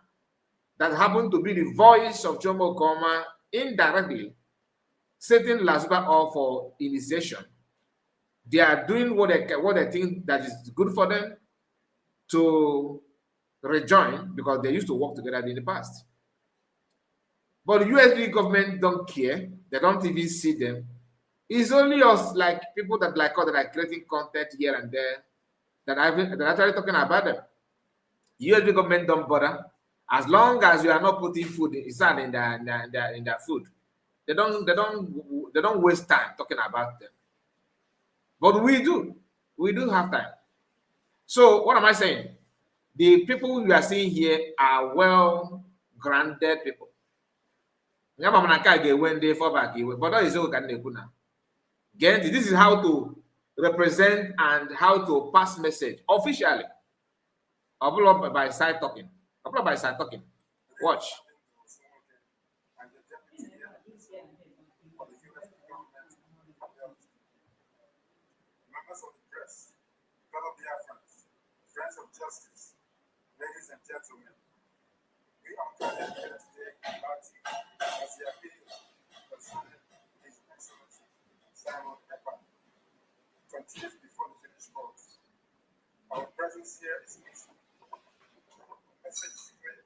that happened to be the voice of Jomo Koma, indirectly setting Lazuba up for initiation. They are doing what they think that is good for them to rejoin, because they used to work together in the past. But the USB government don't care. They don't even see them. It's only us, like people that like us, that are creating content here and there, that are actually talking about them. USB government don't bother. As long as you are not putting food inside in their food, they don't waste time talking about them. But we do have time. So what am I saying? The people you are seeing here are well-grounded people. But this is how to represent and how to pass message officially. Upload by side talking. Watch. of justice, ladies and gentlemen, we are gathered here today in Bati as the appeal concerning His Excellency Simon Ekpa continues before the Finnish courts. Our presence here is peaceful. The message is clear.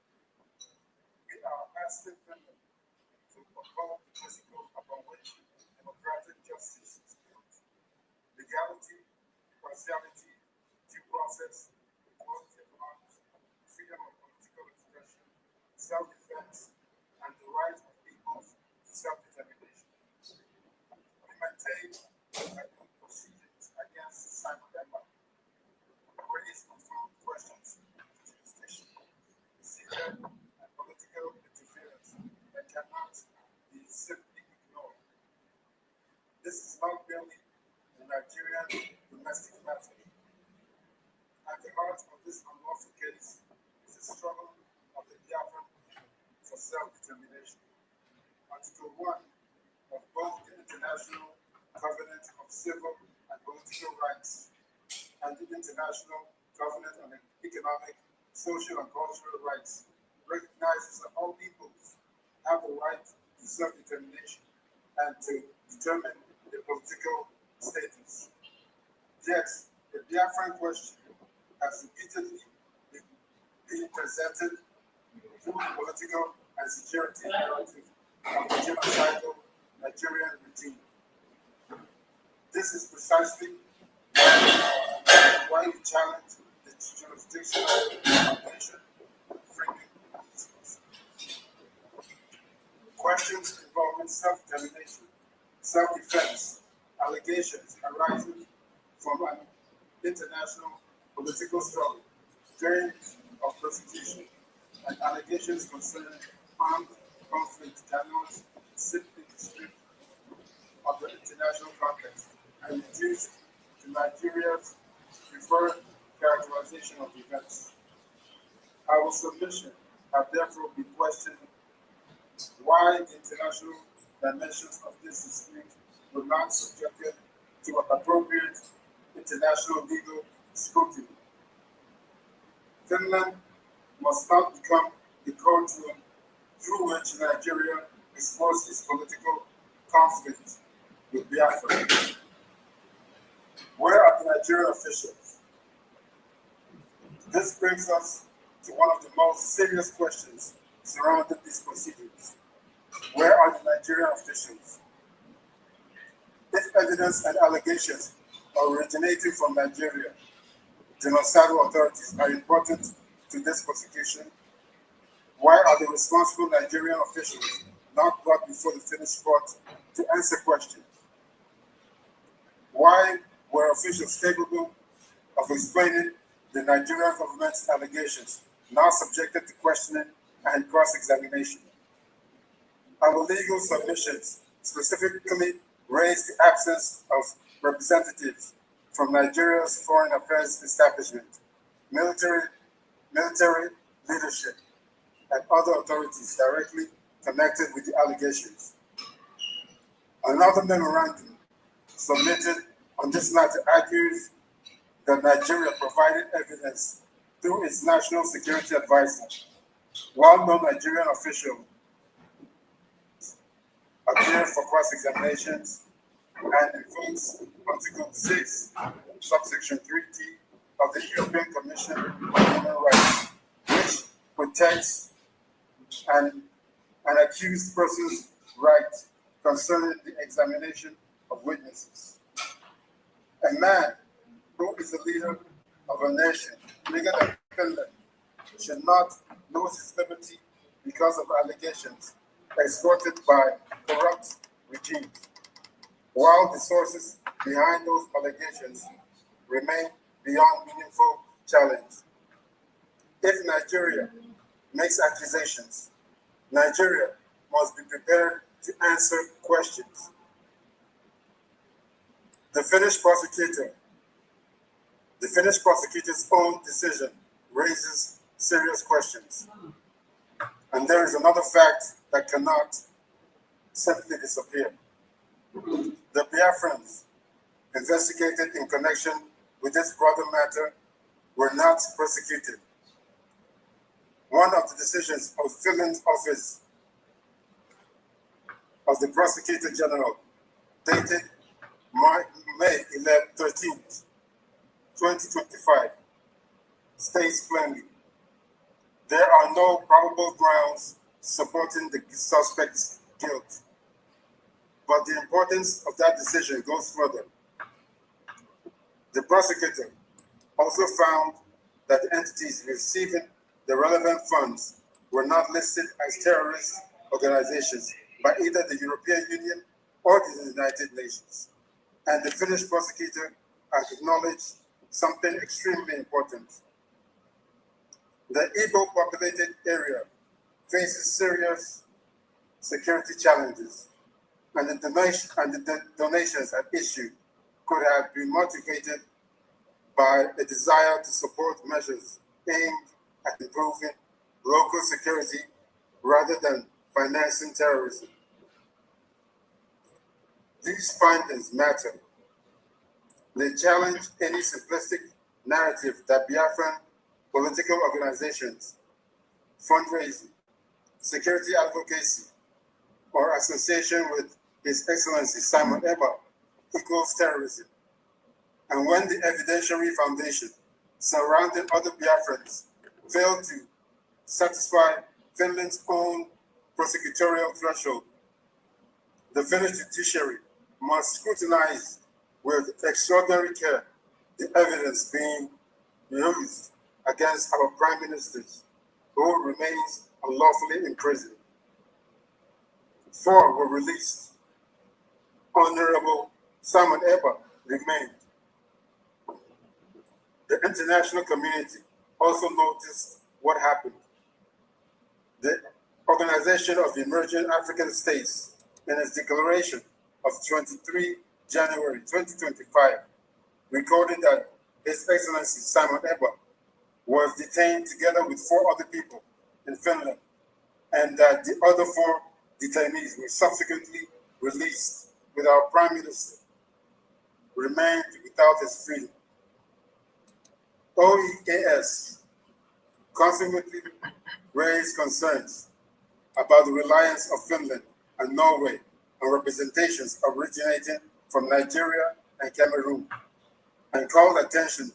We are asking Finland to uphold the principles upon which democratic justice is built: legality, impartiality, due process, equality of arms, freedom of political expression, self-defense, and the right of peoples to self-determination. We maintain new proceedings against Simon Ekpa, raise confirmed questions of jurisdiction, procedure, and political interference that cannot be simply ignored. This is not merely a Nigerian domestic matter. At the heart of this unlawful case is the struggle of the Biafran people for self-determination. Article 1 of both the International Covenant of Civil and Political Rights and the International Covenant on Economic, Social, and Cultural Rights recognizes that all peoples have the right to self-determination and to determine their political status. Yet, the Biafran question has repeatedly been presented through the political and security narrative of the genocidal Nigerian regime. This is precisely why we challenge the jurisdictional foundation of framing these proceedings. Questions involving self-determination, self-defense, allegations arising from an international political struggle, claims of persecution, and allegations concerning armed conflict cannot simply be stripped of the international context and reduced to Nigeria's preferred characterization of events. Our submission have therefore been questioned why the international dimensions of this dispute were not subjected to appropriate international legal scrutiny. Finland must not become the courtroom through which Nigeria explores its political conflict with Biafra. Where are the Nigerian officials? This brings us to one of the most serious questions surrounding these proceedings. Where are the Nigerian officials? If evidence and allegations originating from Nigeria, genocidal authorities are important to this prosecution, why are the responsible Nigerian officials not brought before the Finnish court to answer questions? Why were officials capable of explaining the Nigerian government's allegations now subjected to questioning and cross-examination? Our legal submissions specifically raised the absence of representatives from Nigeria's foreign affairs establishment, military leadership, and other authorities directly connected with the allegations. Another memorandum submitted on this matter argues that Nigeria provided evidence through its national security advisor, while no Nigerian official appeared for cross-examinations, and invokes Article 6, subsection 3D of the European Commission on Human Rights, which protects an accused person's right concerning the examination of witnesses. A man who is the leader of a nation bigger than Finland should not lose his liberty because of allegations extorted by corrupt regimes, while the sources behind those allegations remain beyond meaningful challenge. If Nigeria makes accusations, Nigeria must be prepared to answer questions. The Finnish prosecutor's own decision raises serious questions. And there is another fact that cannot simply disappear. The Biafrans investigated in connection with this broader matter were not prosecuted. One of the decisions of Finland's office of the Prosecutor General, dated May 13th, 2025, states plainly, there are no probable grounds supporting the suspect's guilt. But the importance of that decision goes further. The prosecutor also found that the entities receiving the relevant funds were not listed as terrorist organizations by either the European Union or the United Nations. And the Finnish prosecutor has acknowledged something extremely important. The Igbo populated area faces serious security challenges, and the donations at issue could have been motivated by a desire to support measures aimed at improving local security rather than financing terrorism. These findings matter. They challenge any simplistic narrative that Biafran political organizations, fundraising, security advocacy, or association with His Excellency Simon Ekpa equals terrorism. And when the evidentiary foundation surrounding other Biafrans failed to satisfy Finland's own prosecutorial threshold, the Finnish judiciary must scrutinize with extraordinary care the evidence being used against our prime ministers, who remains unlawfully in prison. 4 were released. Honorable Simon Ekpa remained. The international community also noticed what happened. The Organization of Emerging African States, in its declaration of 23 January 2025, recorded that His Excellency Simon Ekpa was detained together with 4 other people in Finland, and that the other 4 detainees were subsequently released with our Prime Minister remained without his freedom. OEAS consequently raised concerns about the reliance of Finland and Norway on representations originating from Nigeria and Cameroon, and called attention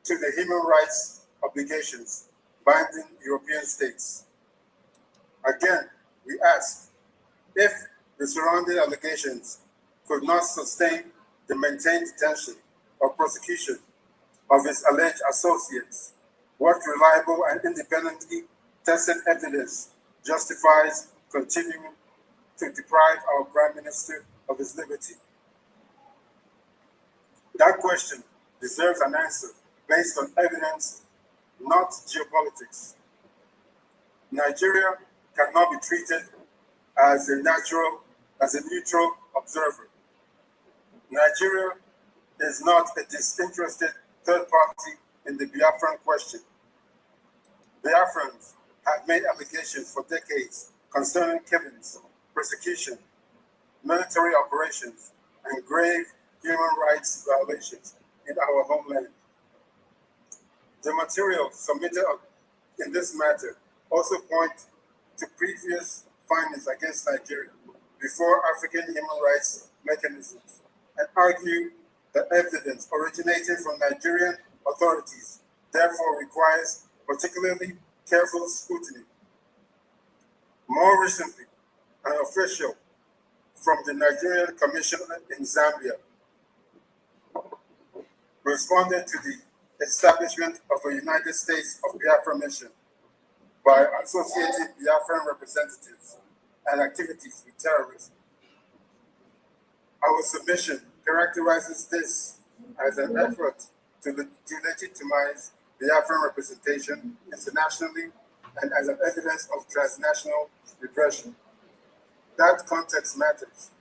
to the human rights obligations binding European states. Again, we ask if the surrounding allegations could not sustain the maintained detention or prosecution of its alleged associates, what reliable and independently tested evidence justifies continuing to deprive our Prime Minister of his liberty? That question deserves an answer based on evidence, not geopolitics. Nigeria cannot be treated as a neutral observer. Nigeria is not a disinterested third party in the Biafran question. Biafrans have made allegations for decades concerning killings, persecution, military operations, and grave human rights violations in our homeland. The materials submitted in this matter also point to previous findings against Nigeria before African human rights mechanisms, and argue that evidence originating from Nigerian authorities therefore requires particularly careful scrutiny. More recently, an official from the Nigerian Commission in Zambia responded to the establishment of a United States of Biafra mission by associating Biafran representatives and activities with terrorism. Our submission characterizes this as an effort to delegitimize Biafran representation internationally and as an evidence of transnational repression. That context matters.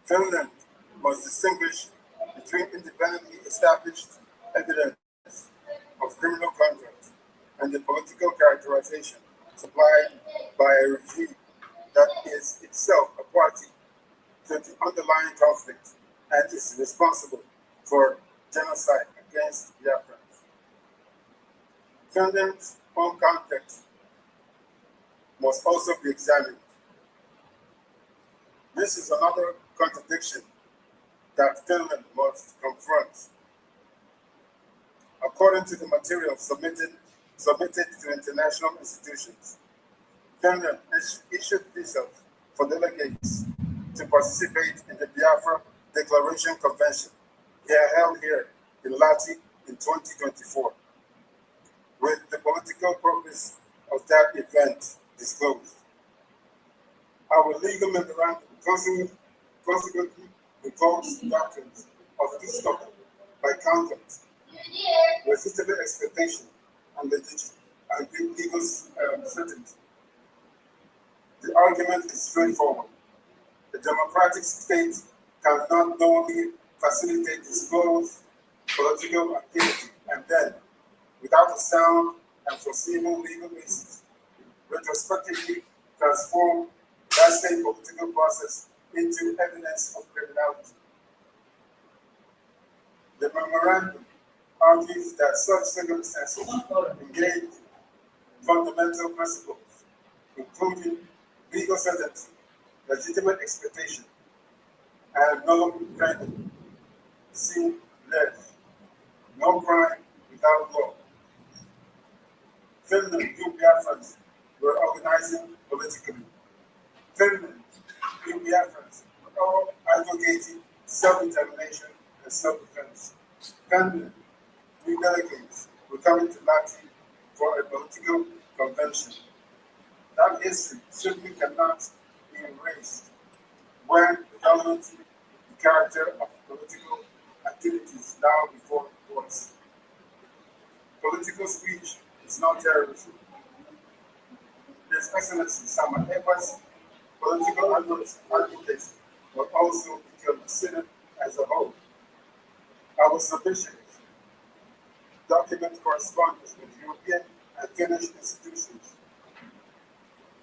Finland must distinguish between independently established evidence of criminal conduct and the political characterization supplied by a regime that is itself a party to the underlying conflict and is responsible for genocide against Biafrans. Finland's home context must also be examined. This is another contradiction that Finland must confront. According to the material submitted to international institutions, Finland issued visas for delegates to participate in the Biafra Declaration Convention held here in Lahti in 2024, with the political purpose of that event disclosed. Our legal memorandum consequently invokes doctrines of this topic by context, legitimate expectation, and legal certainty. The argument is straightforward. The democratic state cannot only facilitate disclosed political activity and then, without a sound and foreseeable legal basis, retrospectively transform that same political process into evidence of criminality. The memorandum argues that such circumstances engage fundamental principles, including legal certainty, legitimate expectation, and non-crime. See less. No crime without law. Finland, new Biafrans were organizing politically. Finland, new Biafrans were all advocating self-determination and self-defense. Finland, new delegates were coming to Lahti for a political convention. That history simply cannot be erased when evaluating the character of political activities now before the courts. Political speech is not terrorism. His Excellency Sama Ekpa's political advocacy will also be considered as a whole. Our submissions document correspondence with European and Finnish institutions,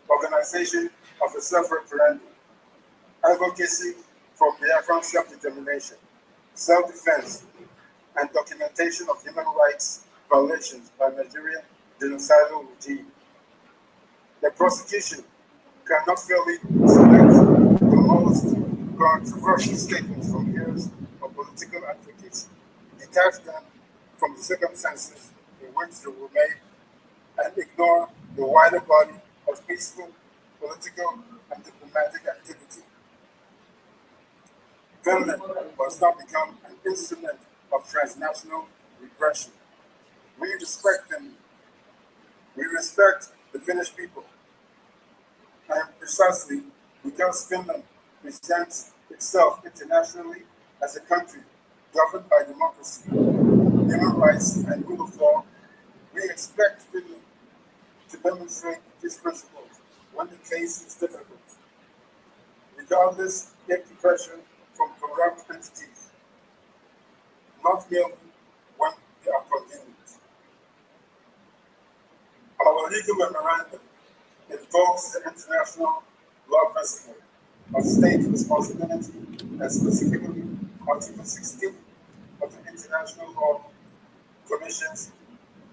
organization of a self-referendum, advocacy for Biafran self-determination, self-defense, and documentation of human rights violations by Nigerian genocidal regime. The prosecution cannot fairly select the most controversial statements from years of political advocacy, detach them from the circumstances in which they were made, and ignore the wider body of peaceful, political, and diplomatic activity. Finland must not become an instrument of transnational repression. We respect them. We respect the Finnish people. And precisely because Finland presents itself internationally as a country governed by democracy, human rights, and rule of law, we expect Finland to demonstrate these principles when the case is difficult, regardless if the pressure from corrupt entities, not merely when they are convenient. Our legal memorandum invokes the international law principle of state responsibility, and specifically Article 16 of the International Law Commission's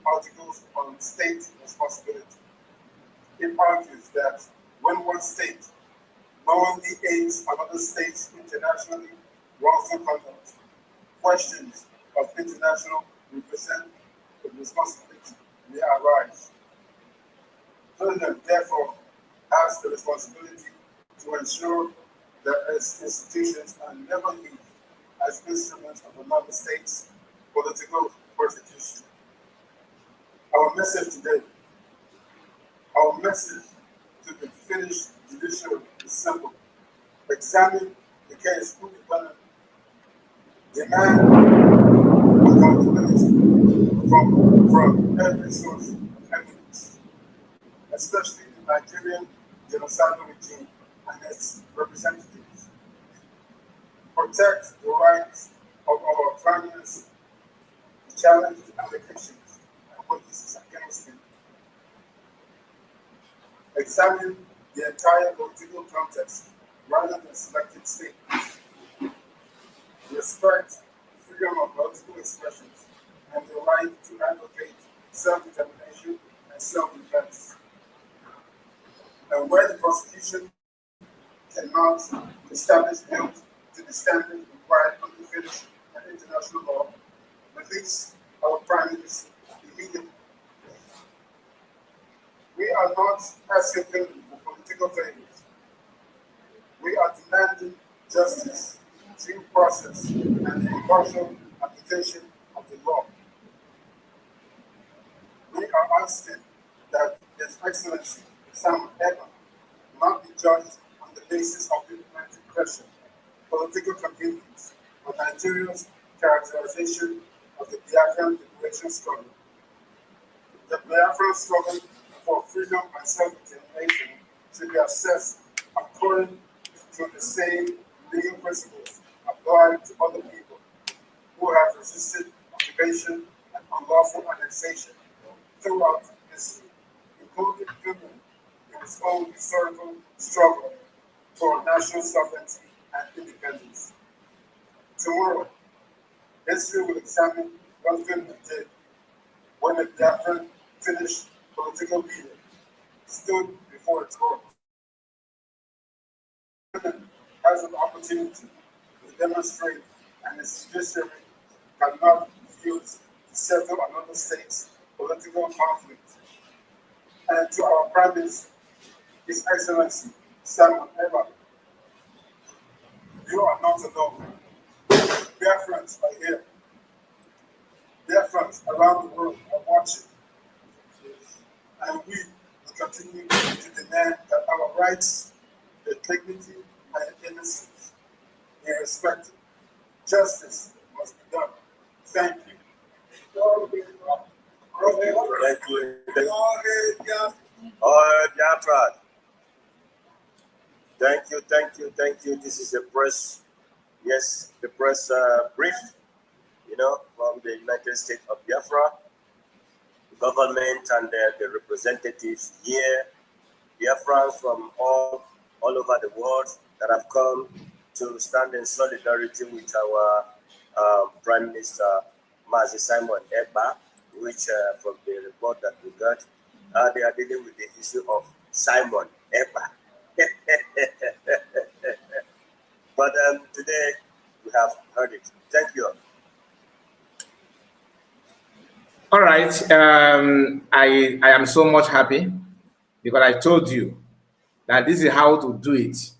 articles on state responsibility. It argues that when one state knowingly aids another state's internationally wrongful conduct, questions of international responsibility may arise. Finland, therefore, has the responsibility to ensure that its institutions are never used as instruments of another state's political persecution. Our message today, our message to the Finnish judiciary is simple. Examine the case independently. Demand accountability from every source of evidence, especially the Nigerian genocidal regime and its representatives. Protect the rights of our families to challenge the allegations and witnesses against him. Examine the entire political context rather than selected statements. Respect freedom of political expressions and the right to advocate self-determination and self-defense. And where the prosecution cannot establish guilt to the standard required under Finnish and international law, release our Prime Minister immediately. We are not asking Finland for political favors. We are demanding justice, due process, and the impartial application of the law. We are asking that His Excellency Sam Ekpa not be judged on the basis of diplomatic pressure, political convenience, or Nigeria's characterization of the Biafran liberation struggle. The Biafran struggle for freedom and self-determination should be assessed according to the same legal principles applied to other people who have resisted occupation and unlawful annexation throughout history, including Finland in its own historical struggle for national sovereignty and independence. Tomorrow, history will examine what Finland did when a Biafran Finnish political leader stood before its court. Finland has an opportunity to demonstrate, and its judiciary cannot refuse to settle another state's political conflict. And to our Prime Minister, His Excellency Simon Ekpa, you are not alone. Biafrans are here. Biafrans around the world are watching. And we will continue to demand that our rights, their dignity, and innocence be respected. Justice must be done. Thank you. Thank you. All Biafra. Thank you. This is a press, yes, the press brief, from the United States of Biafra, the government and the representatives here, Biafrans from all over the world that have come to stand in solidarity with our Prime Minister, Mazi Simon Ekpa, which from the report that we got, they are dealing with the issue of Simon Ekpa. But today we have heard it. Thank you. All right. I am so much happy because I told you that this is how to do it.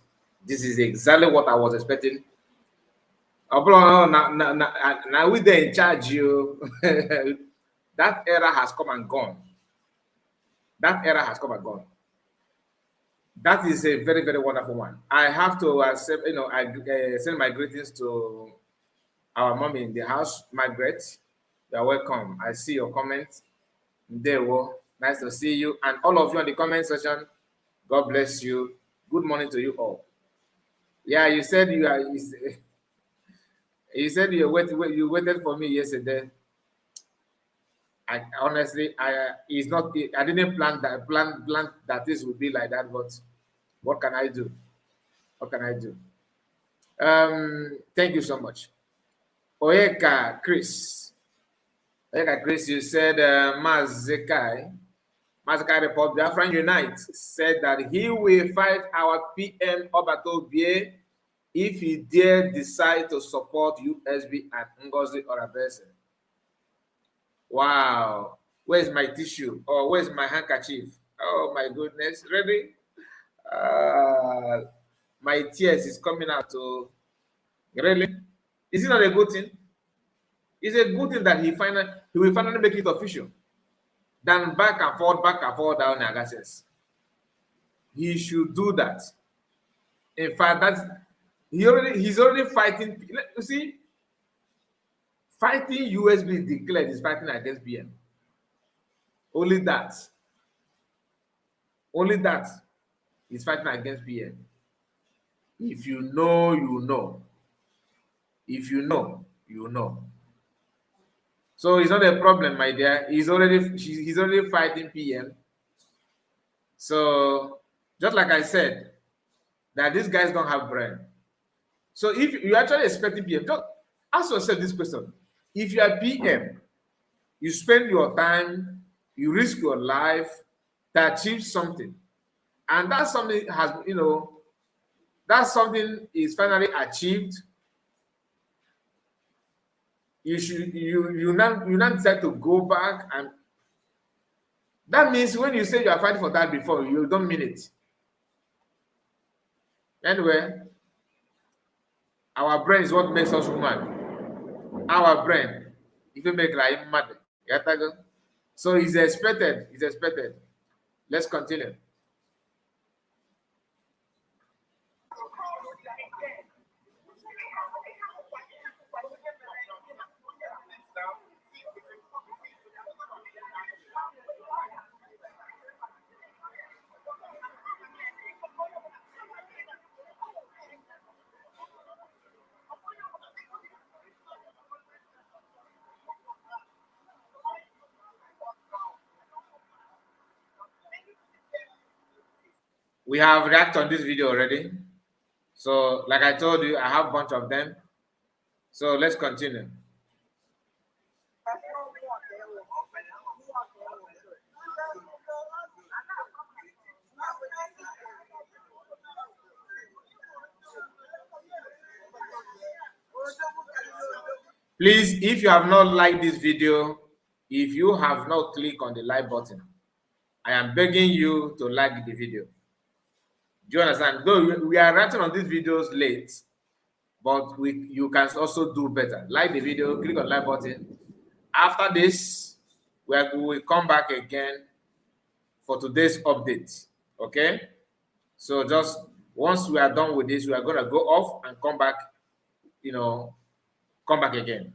This is exactly what I was expecting. Now we there in charge, you. That era has come and gone. That era has come and gone. That is a very, very wonderful one. I have to accept, I send my greetings to our mom in the house, Margaret. You are welcome. I see your comments. There, nice to see you. And all of you in the comment section, God bless you. Good morning to you all. Yeah, you said you said you waited for me yesterday. I honestly, I didn't plan that this would be like that, but what can I do? What can I do? Thank you so much. Oyeka Chris, you said Mazekai report Biafran Unite said that he will fight our PM Obato Bie if he dare decide to support USB and Ngozi Orabese. Wow, where's my tissue? Or where's my handkerchief? Oh my goodness, really? My tears is coming out. Oh, really? Is it not a good thing? It's a good thing that he will finally make it official. Than back and forth down Agassiz. He should do that. In fact, he's already fighting. You see, fighting USB declared is fighting against BM. Only that is fighting against BM. If you know, you know. If you know, you know. So it's not a problem, my dear. He's already fighting PM. So just like I said, that these guys don't have brain. So if you actually expecting PM, just ask yourself this question: if you are PM You spend your time, you risk your life to achieve something. And that something has, that something is finally achieved. You not decide to go back, and that means when you say you are fighting for that before, you don't mean it. Anyway, our brain is what makes us human. Our brain, if you make like mad, so it's expected. It's expected. Let's continue. We have reacted on this video already. So, like I told you, I have a bunch of them. So let's continue. Please, if you have not liked this video, if you have not clicked on the like button, I am begging you to like the video. Do you understand? Though we are writing on these videos late, but you can also do better. Like the video, click on like button. After this, we will come back again for today's update. Okay? So just once we are done with this, we are gonna go off and come back, come back again.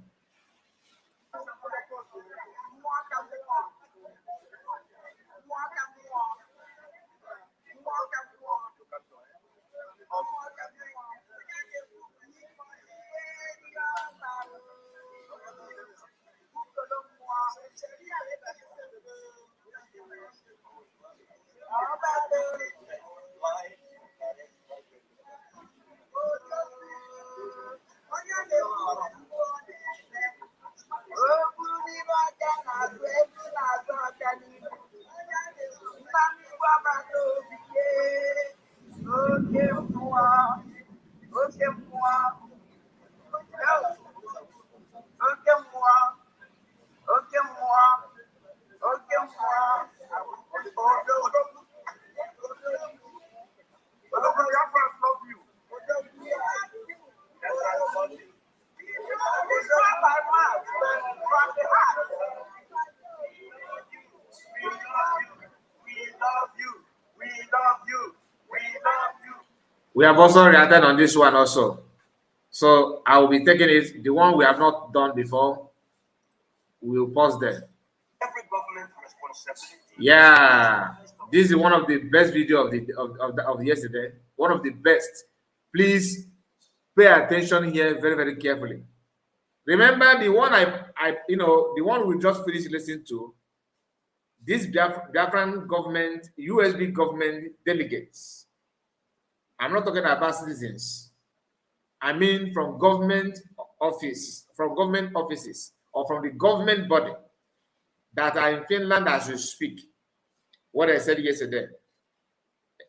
We have also reacted on this one also. So I will be taking it. The one we have not done before, we will pause there. Every government responsibility. Yeah, this is one of the best video of yesterday. One of the best. Please pay attention here very, very carefully. Remember the one the one we just finished listening to. This Biafran government, USB government delegates. I'm not talking about citizens. I mean from government offices, or from the government body that are in Finland as we speak. What I said yesterday.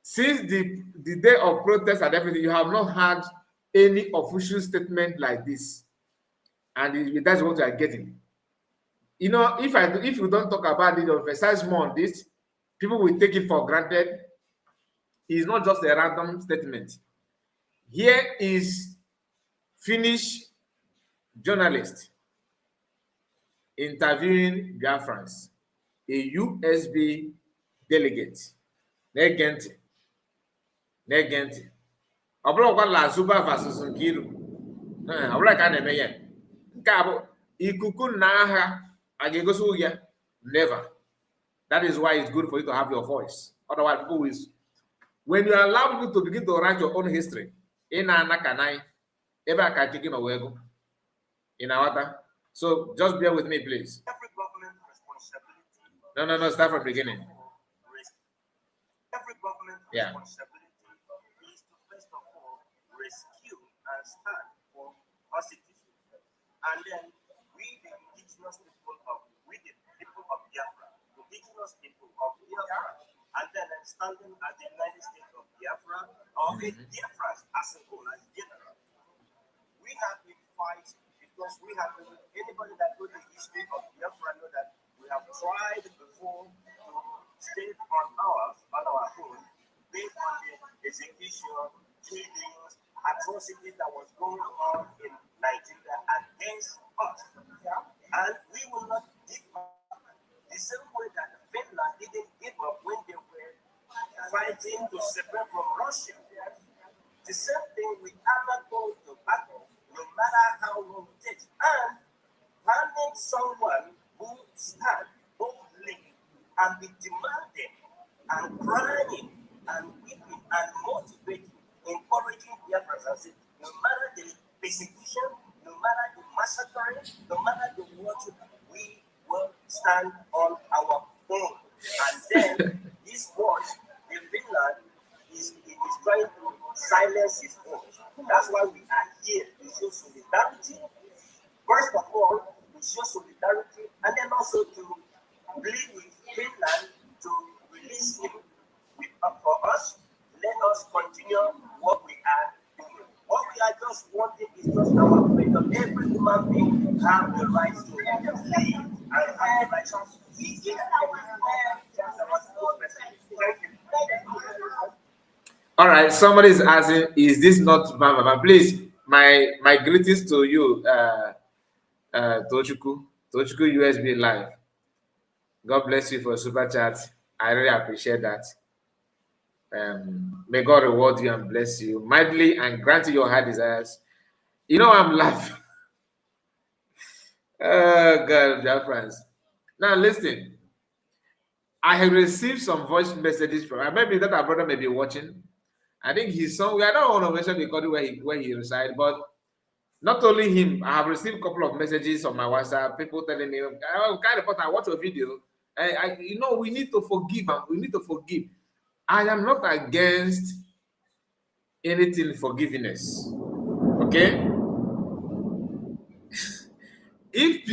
Since the day of protest and everything, you have not had any official statement like this. And that's what you are getting. If you don't talk about it or emphasize more on this, people will take it for granted. It's not just a random statement. Here is Finnish journalist interviewing Biafrans, a USB delegate. Negenti. Ọ bụrụkwa la Zuba versus Nkiru. Ọ bụrụ ka a na-eme ya. Nke a bụ ikuku na agha a ga-egosi ya? Never. That is why it's good for you to have your voice. Otherwise, people will. When you allow people to begin to write your own history, in Anakanai, ebe aka kicking away go. In Awata. So just bear with me, please. Every government responsibility. No, start from the beginning. Every government Yeah. responsibility is to first of all rescue and stand for our citizens. And then we, the indigenous people of we the indigenous people of Biafra, and then standing at the United States of Biafra, or the Biafras as a whole, as general. We have been fighting because we have been, anybody that knows the history of Biafra know that we have tried before to stay on our own, based on the execution, killings, atrocities that was going on in Nigeria against us. And we will not give up. The same way that Finland didn't give up when they were fighting to separate from Russia. The same thing, we are not going to battle, no matter how long it takes. And finding someone who stands boldly and be demanding and crying and weeping and motivating, encouraging Biafrans and say, no matter the persecution, no matter the massacring, no matter the watching, we will stand on our own. And then this voice in Finland is trying to silence his voice. That's why we are here to show solidarity. First of all, to show solidarity, and then also to plead with Finland to release him for us. Let us continue what we are doing. What we are just wanting is just our freedom. Every human being have the right to live and have the right to speak. All right, somebody is asking, is this not Bamba? Please, my greetings to you, Tochukwu USB Live. God bless you for super chat. I really appreciate that. May God reward you and bless you mightily and grant you your heart desires. You know, I'm laughing. Oh, God, dear friends. Now, listen. I have received some voice messages from, maybe that our brother may be watching. I think he's somewhere. I don't want to mention the country where he resides, but not only him, I have received a couple of messages on my WhatsApp, people telling me, oh, kind of, I watch a video. You know, we need to forgive. We need to forgive. I am not against anything forgiveness. Okay? If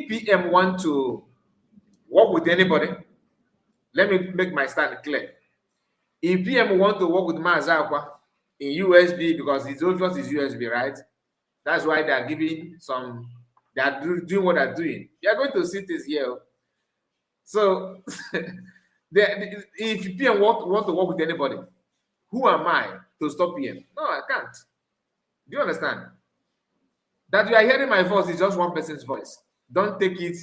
PM want to work with anybody, let me make my stand clear. If PM want to work with Mazakwa in USB, because his obvious is USB, right? That's why they are giving some, they are doing what they're doing. You are going to see this here. So, if PM want to work with anybody, who am I to stop PM? No, I can't. Do you understand? That you are hearing my voice is just one person's voice. Don't take it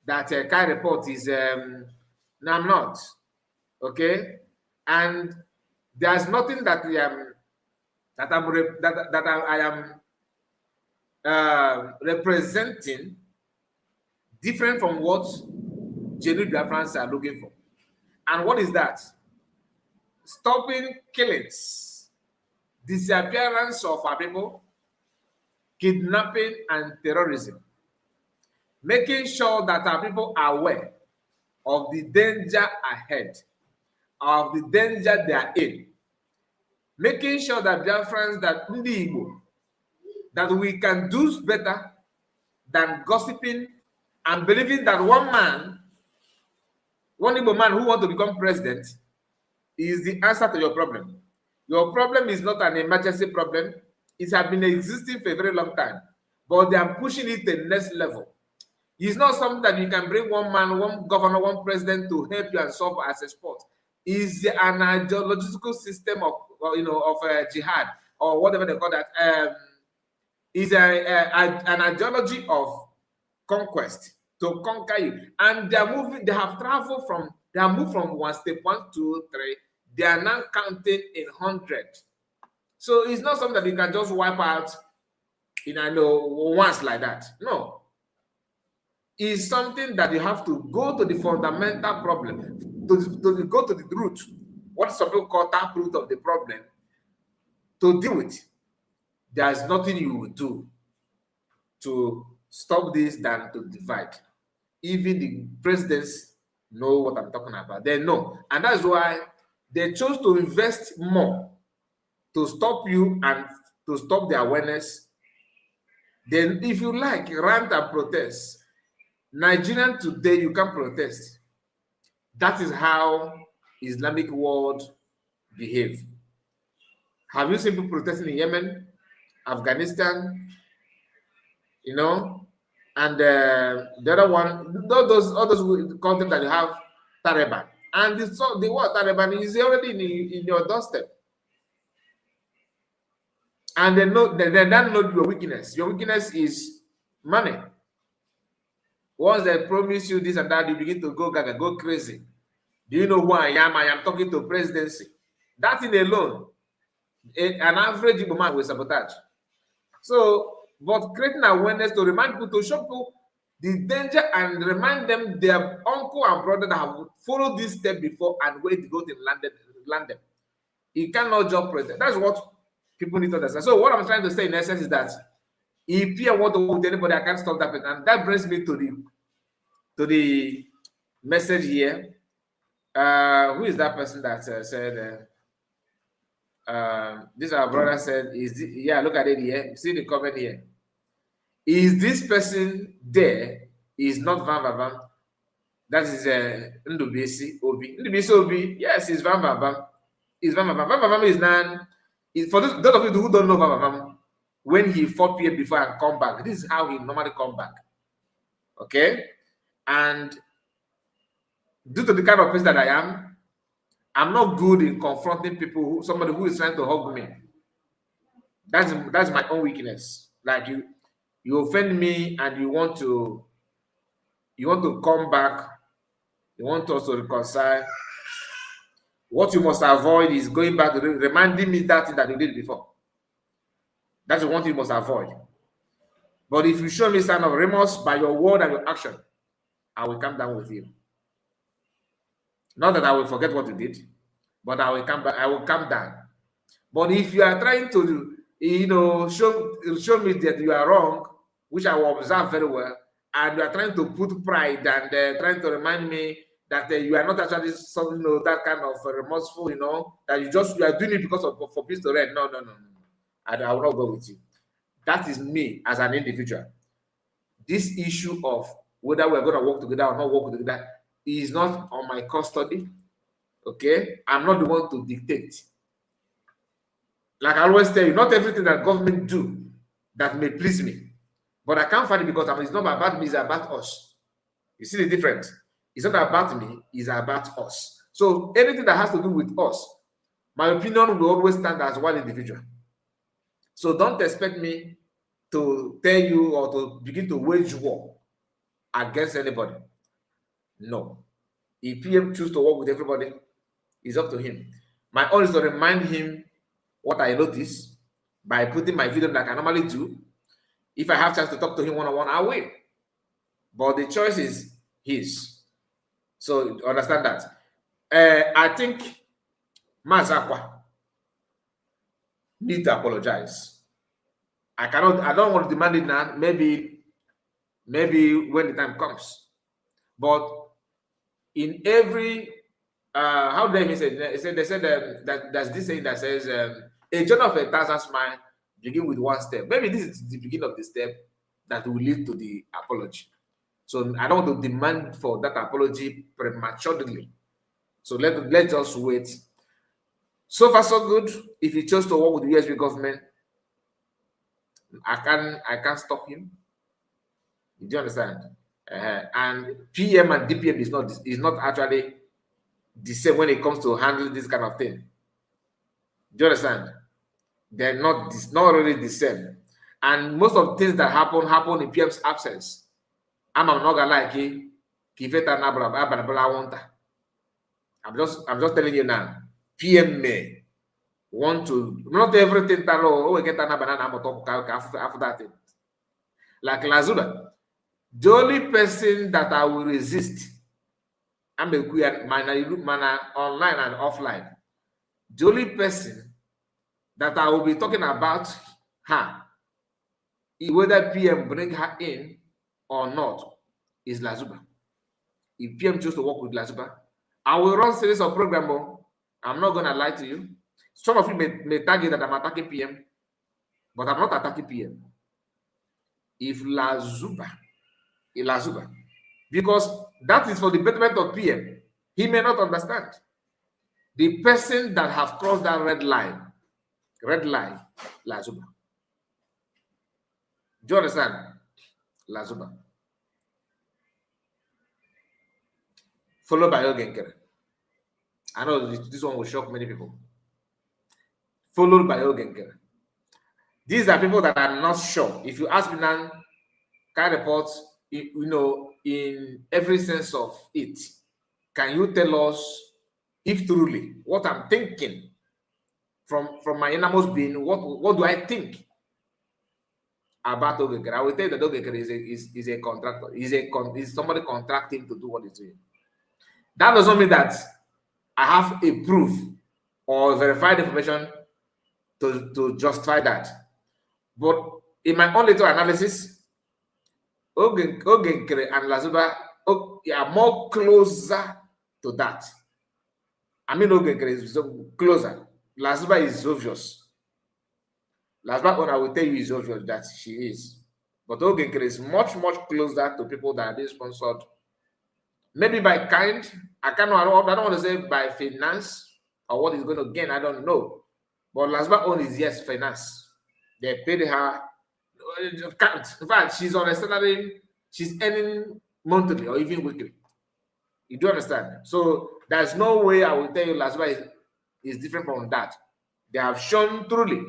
that Kai report is, no, I'm not. Okay? And there's nothing that I am representing different from what genuine Biafrans are looking for. And what is that? Stopping killings, disappearance of our people, kidnapping and terrorism. Making sure that our people are aware of the danger ahead, of the danger they are in. Making sure that Biafrans, that that we can do better than gossiping and believing that one Igbo man who wants to become president is the answer to your problem. Your problem is not an emergency problem. It has been existing for a very long time, but they are pushing it to the next level. It's not something that you can bring one man, one governor, one president to help you and solve as a sport. It's an ideological system of, jihad or whatever they call that. It's an ideology of conquest to conquer you, and they are moving. They have traveled from. They have moved from one step 1, 2, 3. They are now counting in 100. So it's not something that you can just wipe out, once like that. No. Is something that you have to go to the fundamental problem, to go to the root, what some people call tap root of the problem, to deal with. There's nothing you will do to stop this than to divide. Even the presidents know what I'm talking about. They know. And that's why they chose to invest more to stop you and to stop the awareness. Then, if you like, rant and protest. Nigerian today, you can protest. That is how Islamic world behave. Have you seen people protesting in Yemen, Afghanistan, you know, and the other one, all those countries that you have Taliban, and the word Taliban is already in your doorstep, and they don't know your weakness. Your weakness is money. Once they promise you this and that, you begin to go gaga, go crazy. Do you know who I am? I am talking to presidency. That thing alone, an average Igbo man will sabotage. So, but creating awareness to remind people, to show people the danger and remind them their uncle and brother that have followed this step before and where the goat land them. You cannot jump protect. That's what people need to understand. So what I'm trying to say in essence is that if you want to work with anybody, I can't stop that. And that brings me to the message here. Who is that person that said this our brother said yeah, look at it here. See the comment here. Is this person there? Is not Van Vavam. That is Ndubisi Obi. Ndubisi Obi, yes, it's Van Vavam. Is Van Vavam. Van Vavam is nan. For those of you who don't know Van Vavam, when he fought PA before and come back, this is how he normally come back. Okay? And due to the kind of person that I am, I'm not good in confronting people, somebody who is trying to hug me. That's my own weakness. Like you offend me and you want to come back, you want us to reconcile. What you must avoid is going back to reminding me that thing that you did before. That's the one thing you must avoid. But if you show me sign of remorse by your word and your action, I will come down with you. Not that I will forget what you did, but I will come back, I will come down. But if you are trying to, show me that you are wrong, which I will observe very well, and you are trying to put pride and trying to remind me that you are not actually something, that kind of remorseful, that you are doing it because of for peace to reign. No. I will not go with you. That is me as an individual. This issue of whether we're going to work together or not work together is not on my custody. Okay, I'm not the one to dictate. Like I always tell you, not everything that government do that may please me, but I can't find it because it's not about me, it's about us. You see the difference? It's not about me, it's about us. So anything that has to do with us, my opinion will always stand as one individual. So don't expect me to tell you or to begin to wage war against anybody. No. If PM chooses to work with everybody, it's up to him. My own is to remind him what I notice by putting my video like I normally do. If I have chance to talk to him one-on-one, I will. But the choice is his. So understand that. I think Mazakwa need to apologize. I don't want to demand it now. Maybe when the time comes. But in every how do they say it? They said that there's this saying that says a journey of 1,000 miles begin with one step. Maybe this is the beginning of the step that will lead to the apology. So I don't want to demand for that apology prematurely. So let's just wait. So far, so good. If he chose to work with the USB government, I can't stop him. Do you understand? And PM and DPM is not actually the same when it comes to handling this kind of thing. Do you understand? They're not really the same. And most of the things that happen in PM's absence. I'm not gonna like it. I'm just telling you now. PM may want to not everything that we get an banana after that thing. Like Lazuba, the only person that I will resist, I'm a queer man online and offline. The only person that I will be talking about her, whether PM bring her in or not, is Lazuba. If PM choose to work with Lazuba, I will run series of programs. I'm not gonna lie to you. Some of you may target that I'm attacking PM, but I'm not attacking PM. If Lazuba because that is for the betterment of PM. He may not understand. The person that has crossed that red line, Lazuba. Do you understand? Lazuba. Followed by Ogenkere. I know this one will shock many people. Followed by Ogenkere. These are people that are not sure. If you ask me now, can reports, you know, in every sense of it, can you tell us if truly what I'm thinking from my innermost being, what do I think about Ogenkere? I will tell you that Ogenkere is a contractor. Is somebody contracting to do what he's doing. That doesn't mean that I have a proof or verified information to justify that. But in my own little analysis, Ogenkere and Lazuba are more closer to that. I mean, Ogenkere is closer. Lazuba is obvious. Lazuba, I will tell you, is obvious that she is. But Ogenkere is much, much closer to people that are being sponsored. Maybe by kind. I don't want to say by finance or what is going to gain. I don't know. But Lazuba own is yes, finance. They paid her. In fact, she's on a salary. She's earning monthly or even weekly. You do understand? So there's no way I will tell you Lazuba is different from that. They have shown truly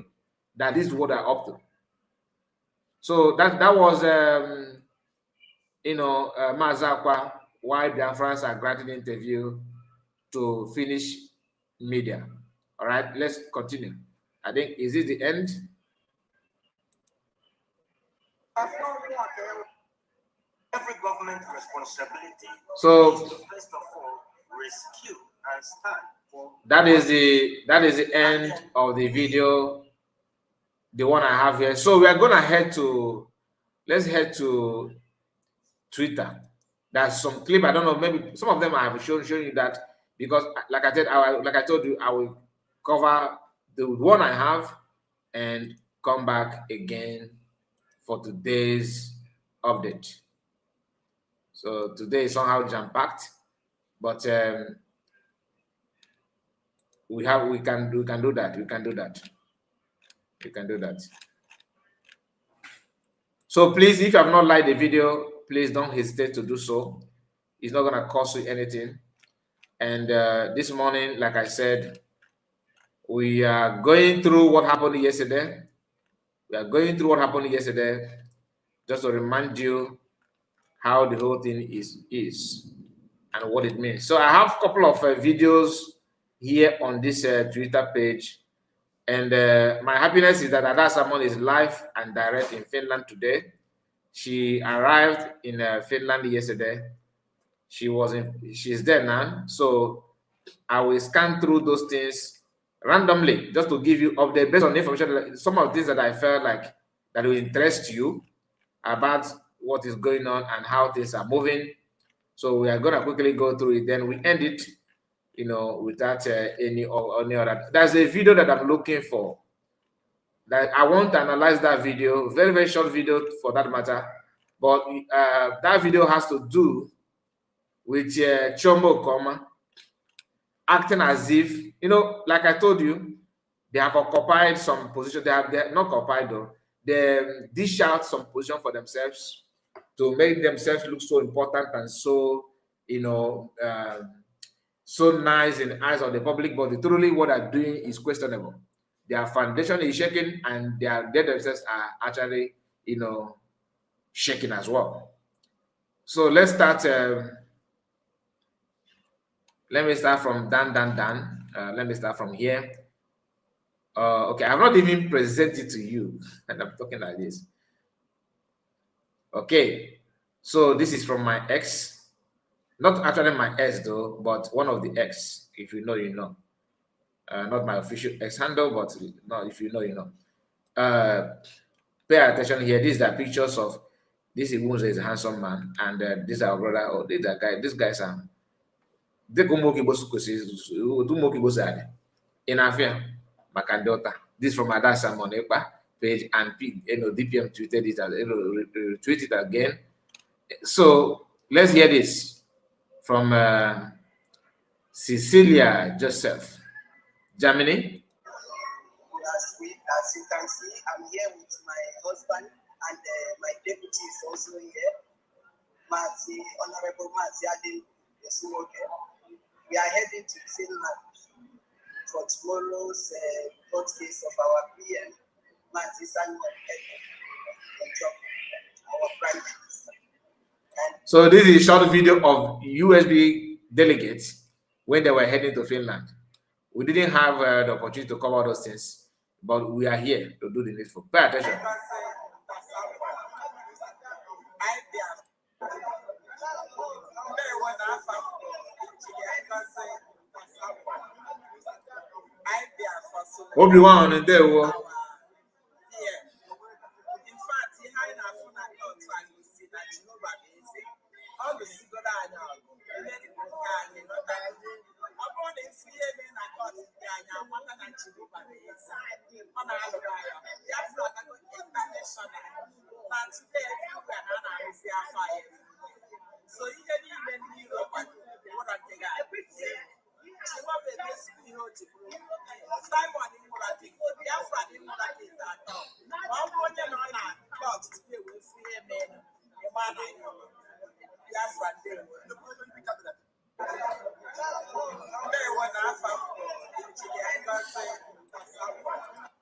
that this is what they're up to. So that was Mazakwa, why Biafrans are granting interview to Finnish media. All right, let's continue. I think, is it the end? Every government responsibility. So First of all, rescue and stand for. That is the end of the video, the one I have here. So we are gonna let's head to Twitter. There's some clip. I don't know. Maybe some of them I have shown you that, because like I told you, I will cover the one I have and come back again for today's update. So today is somehow jam-packed, but we can do that. So please, if you have not liked the video, please don't hesitate to do so. It's not going to cost you anything. And this morning, like I said, we are going through what happened yesterday. Just to remind you how the whole thing is and what it means. So I have a couple of videos here on this Twitter page, and my happiness is that Ada Salmon is live and direct in Finland today. She arrived in Finland yesterday. She's there now. So I will scan through those things randomly just to give you update based on the information, some of the things that I felt like that will interest you about what is going on and how things are moving. So we are going to quickly go through it. Then we end it, without any other. There's a video that I'm looking for. That I want to analyze that video, very, very short video for that matter. But that video has to do with Chombo Koma acting as if, like I told you, they have occupied some position. They have not occupied though. They dish out some position for themselves to make themselves look so important and so, so nice in the eyes of the public. But truly what they're doing is questionable. Their foundation is shaking, and they themselves are actually, shaking as well. So let's start. Let me start from Dan. Let me start from here. Okay, I've not even presented to you, and I'm talking like this. Okay, so this is from my ex. Not actually my ex though, but one of the ex. If you know, you know. Not my official ex handle, but no, if you know, you know. Pay attention here. These are pictures of this. Iwunzo is a handsome man, and this is our brother. Oh, this that guy. This guy's in Afia, Makandota. This from Ada Salmon Ekpa page, and DPM tweeted it, retweeted it again. So Let's hear this from Cecilia Joseph, Germany. As you can see, I'm here with my husband, and my deputy is also here. Honorable Mazi Adin Yesuwoke. We are heading to Finland for tomorrow's court case of our PM, Mazi Simon Ekpa, our prime minister. So this is a short video of USB delegates when they were heading to Finland. We didn't have the opportunity to cover those things, but we are here to do the needful. Pay attention. Obi-Wan and there were.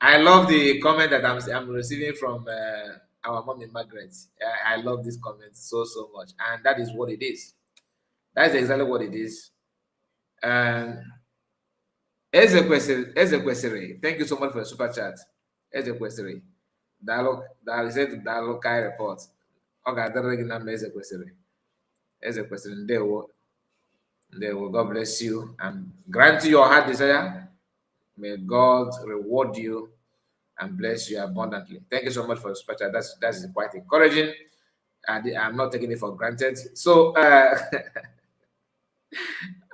I love the comment that I'm receiving from our mommy Margaret. I love this comment so much, and that is what it is. That's exactly what it is. Ezekwesiri, thank you so much for the super chat. Ezekwesiri, dialogue report. Ezekwesiri, they will. God bless you and grant you your heart desire. May God reward you and bless you abundantly. Thank you so much for the super chat. That's quite encouraging, and I'm not taking it for granted. So,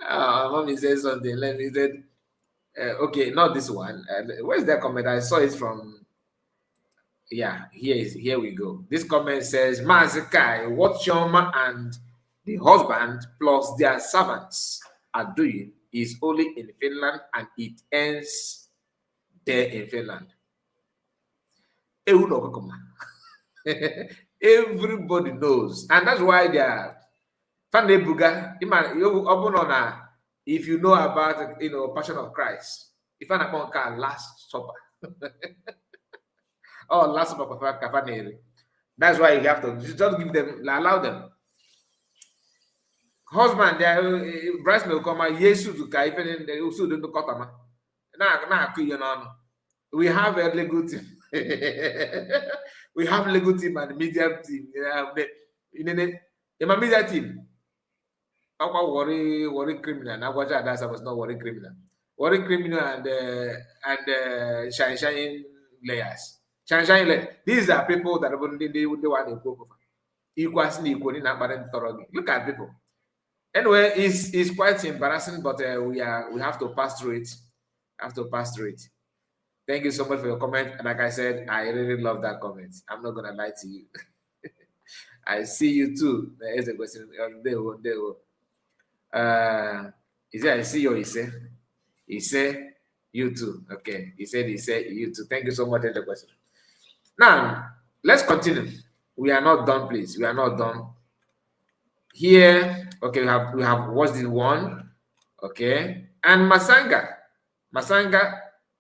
mommy says something. Let me say, okay, not this one. Where's that comment? I saw it from. Yeah, here we go. This comment says, Mazikai, what Shoma and the husband plus their servants are doing is only in Finland, and it ends there in Finland. Everybody knows, and that's why they are. If you know about Passion of Christ, if I'm about Last Supper, or Last Supper, that's why you have to just give them, allow them. Husband, breast milk come Yesu to kai even they also don't kotama. We have a legal team. We have legal team and media team. In my media team, I worry criminal. Now what I was not worry criminal. Worry criminal and shine layers. Shine. These are people that they want to go over. Look at people. Anyway, it's quite embarrassing, but we have to pass through it. Thank you so much for your comment. And like I said, I really love that comment. I'm not gonna lie to you. I see you too. There is a question. Is it I see you? He said you too. Okay. He said you too. Thank you so much for the question. Now let's continue. We are not done, please. We are not done. Here, okay, we have watched this one, okay, and Masanga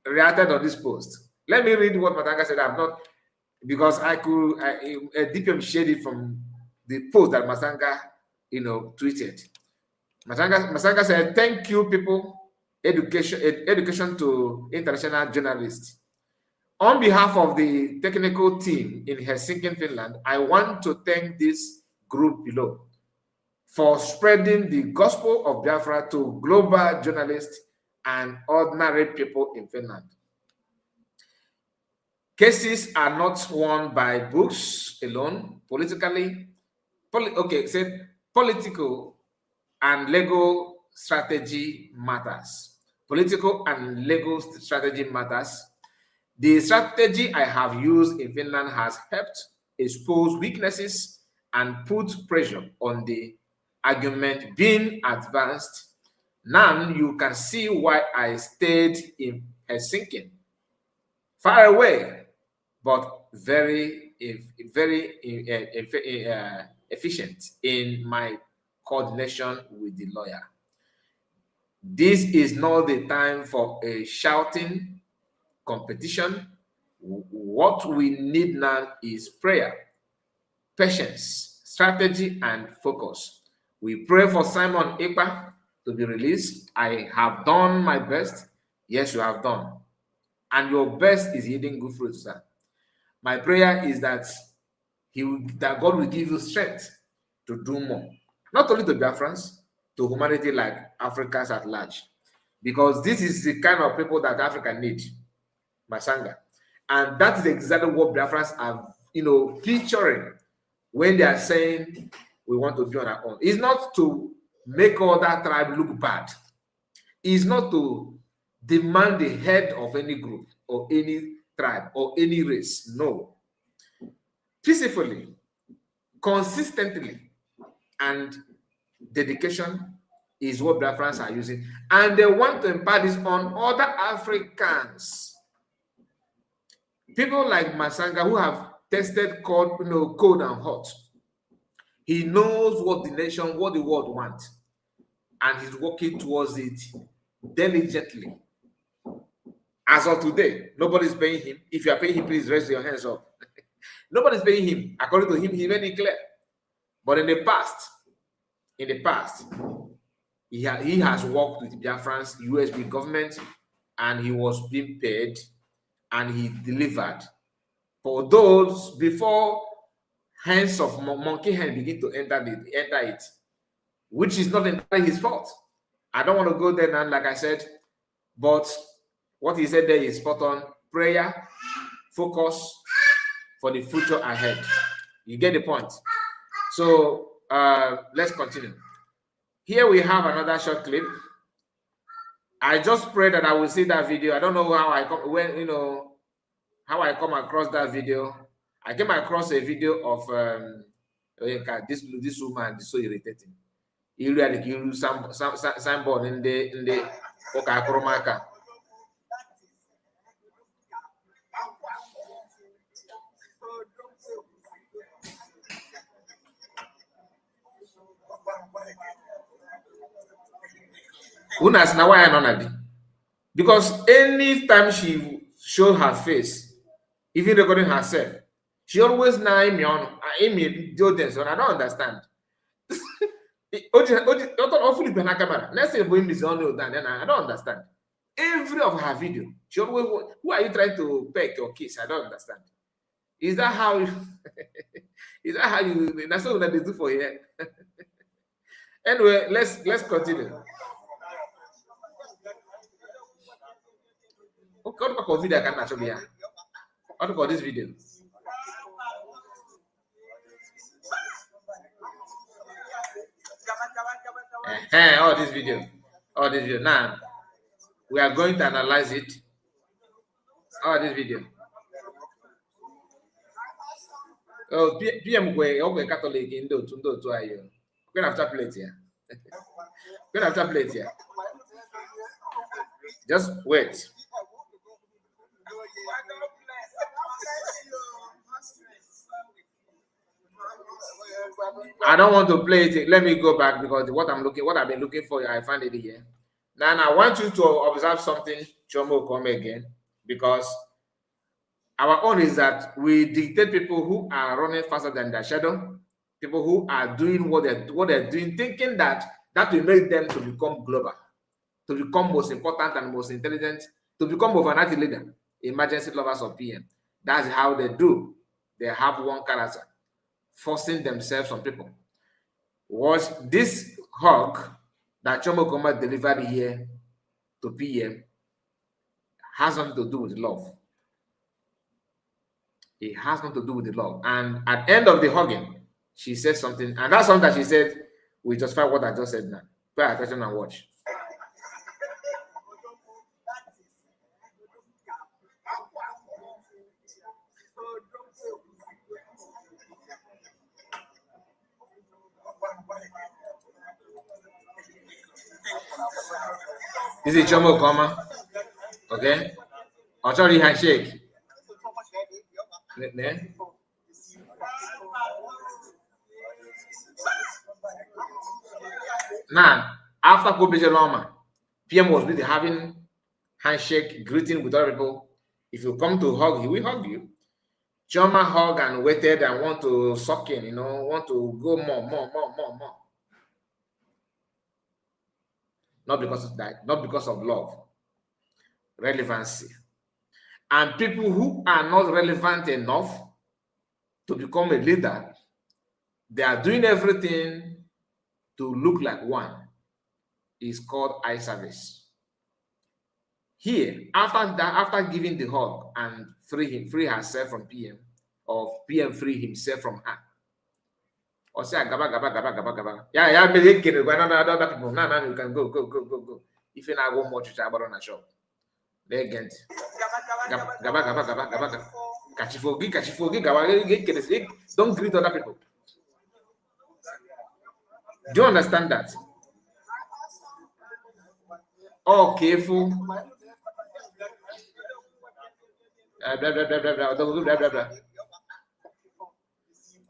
reacted on this post. Let me read what Masanga said. I'm not, because I DPM shared it from the post that Masanga, tweeted. Masanga said, "Thank you, people. Education to international journalists. On behalf of the technical team in Helsinki, Finland, I want to thank this group below for spreading the gospel of Biafra to global journalists and ordinary people in Finland. Cases are not won by books alone. Political and legal strategy matters. Political and legal strategy matters. The strategy I have used in Finland has helped expose weaknesses and put pressure on the argument being advanced, now you can see why I stayed in Helsinki, far away, but very efficient in my coordination with the lawyer. This is not the time for a shouting competition. What we need now is prayer, patience, strategy, and focus. We pray for Simon Ekpa to be released. I have done my best. Yes, you have done. And your best is yielding good fruit, sir. My prayer is that that God will give you strength to do more. Not only to Biafrans, to humanity like Africans at large. Because this is the kind of people that Africa needs, Masanga. And that is exactly what Biafrans are, featuring when they are saying we want to be on our own. It's not to make all that tribe look bad. It's not to demand the head of any group or any tribe or any race. No. Peacefully, consistently, and dedication is what Biafrans are using. And they want to impart this on other Africans. People like Masanga who have tested cold and hot. He knows what the nation, what the world wants, and he's working towards it diligently. As of today, nobody's paying him. If you are paying him, please raise your hands up. Nobody's paying him. According to him, he's very clear. But in the past, he has worked with Biafran's USB government, and he was being paid, and he delivered. For those before hands of monkey hand begin to enter it, which is not entirely his fault. I don't want to go there now, like I said, but what he said there is spot on. Prayer, focus for the future ahead. You get the point. So let's continue. Here we have another short clip. I just pray that I will see that video. I don't know how I come across that video. I came across a video of this woman is so irritating. You really give some signboard in the Oka. Unas na why I because anytime she showed her face, even recording herself, she always name me on Jodens, and I don't understand. Let's say I don't understand. Every of her video, she always, who are you trying to peck or kiss? I don't understand. Is that how you that's what they do for here? Anyway, let's continue. Okay, what about video I can actually hear? What about this video? All this video. Now we are going to analyze it. All this video. Oh, PM Catholic in do to ayo. We're gonna have tablet here. We're gonna have tablet here. Just wait. I don't want to play it. Let me go back because what I've been looking for, I find it here. Now I want you to observe something. Chomo come again, because our own is that we dictate people who are running faster than their shadow, people who are doing what they're doing, thinking that will make them to become global, to become most important and most intelligent, to become overnight leader, emergency lovers of PM. That's how they do. They have one character, forcing themselves on people. Was this hug that Chomo Goma delivered here to PM has nothing to do with love. It has nothing to do with the love. And at the end of the hugging, she said something, and that something that she said will justify what I just said now. Pay attention and watch. This is Chomo Koma. Okay? Or sorry, handshake. Now, after Kobe Loma, PM was busy having handshake, greeting with other people. If you come to hug, he will hug you. Choma hug and waited and want to suck in, want to go more. Not because of that, not because of love, relevancy. And people who are not relevant enough to become a leader, they are doing everything to look like one. It's called eye service. Here, after giving the hug and free herself from PM, or PM free himself from her. Or say gaba. Yeah, make it go other people. Now you can go. If you now go more to about on a shop. They get gaba. Kachifogi, gaba. Don't greet other people. Do you understand that? Oh, careful. Blah.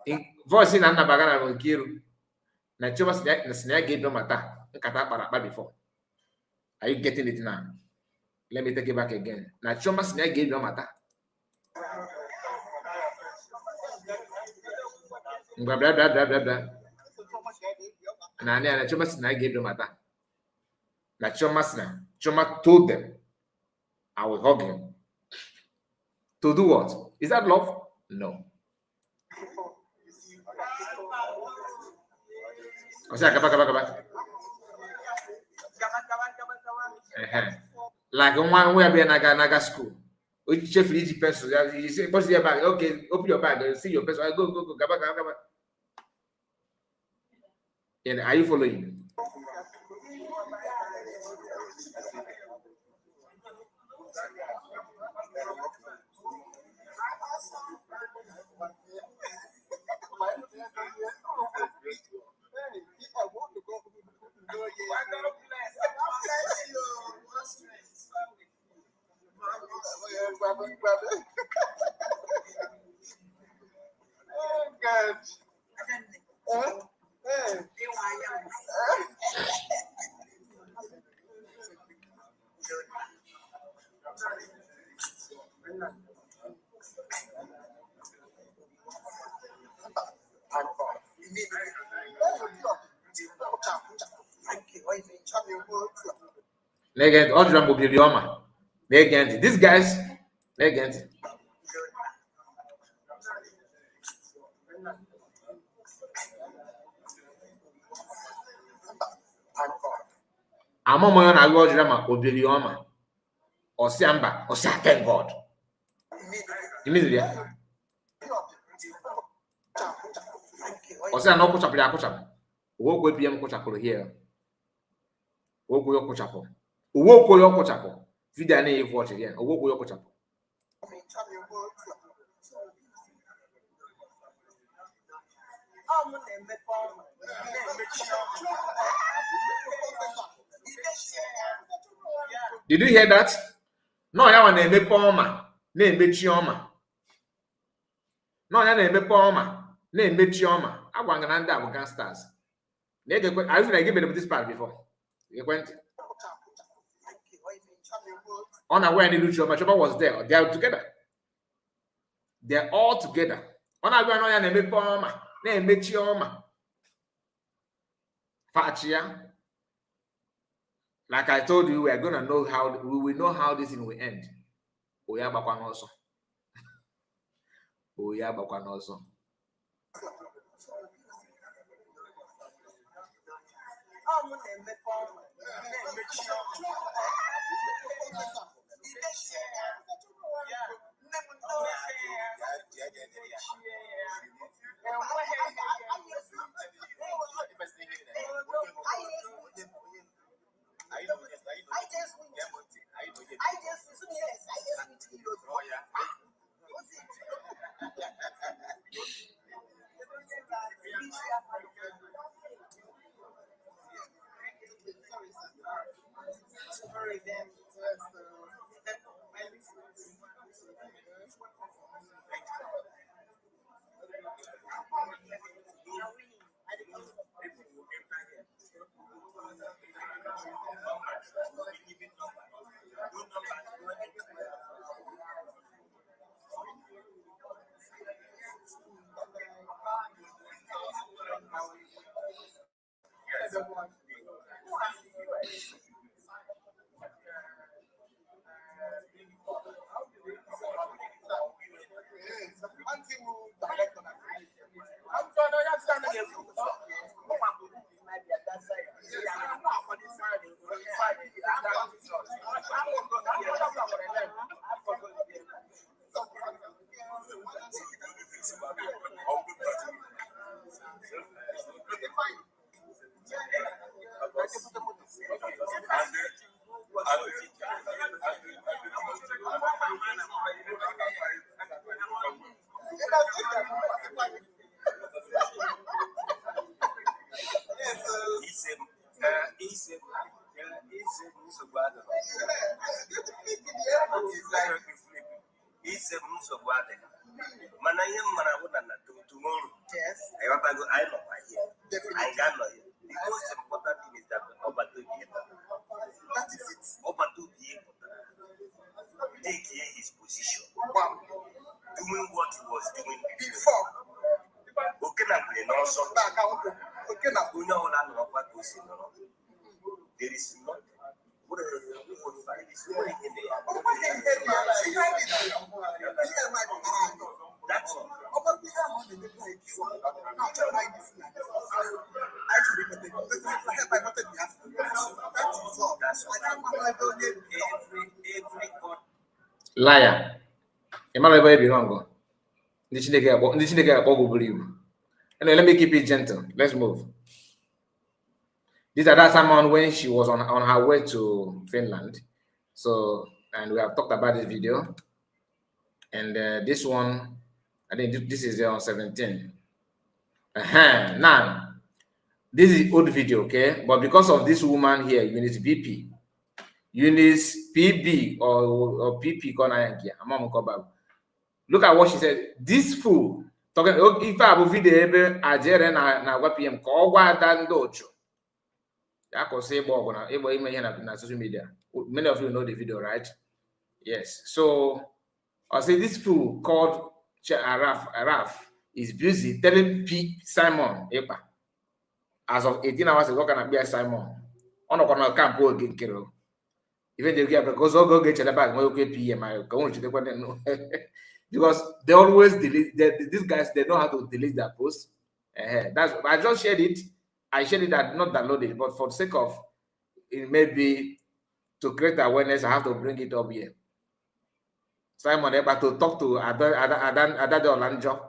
In voice in Anna Bagana will kill. Na choma snake gave no matter. Before. Are you getting it now? Let me take it back again. Na choma snake gave no matter. Blah. Na choma snake gave no matter. Na choma told them, I will hug him. To do what? Is that love? No. Gaba. Like one way be naga school. Chef easy pencil. You say, push your bag. Okay, open your bag. See your pencil. Go. Gaba. And are you following? Legend, Odram will be the Oma. Legend, these guys, legend. Amomoyo na go Odram obili Oma. Osiamba, Osia, thank God. Immediately. Osia no kuchapụ. Uwo PM kuchapụ here. Uwo yo kuchapụ. Uwo yo kuchapụ. Video na you watch again. Uwo yo kuchapụ. Did you hear that? No, ya na-emepe ọma, na-emechi ọma. No, ya na-emepe ọma, na-emechi ọma. Agwa ngana ndị bụ gangsters. I think I gave them this part before. You went. Unaware any Choma was there. They are together. They're all together. Unaware no ya na-emepe ọma, na-emechi ọma. Fachia. Like I told you, we are gonna know we will know how this thing will end. Oya bakwan also. His position, doing what he was doing before. There is not. That's all. Liar. Anyway, let me keep it gentle. Let's move. This is that someone when she was on her way to Finland. So, and we have talked about this video. And this one, I think this is on 17. Now, this is old video, okay? But because of this woman here, Eunice BP, Eunice PB or PP, look at what she said. This fool talking. If I have video, I dare na PM call na social media. Many of you know the video, right? Yes. So I say this fool called Araf is busy telling Simon Ekpa as of 18 hours ago can be Simon. On a camp again, Kiro. Even they get because all go get back PM because they always delete these guys, they know how to delete their posts. That's I just shared it. I shared it that not downloaded, but for the sake of it may be to create awareness, I have to bring it up here. Simon Ekpa to talk to Adade Olanjo,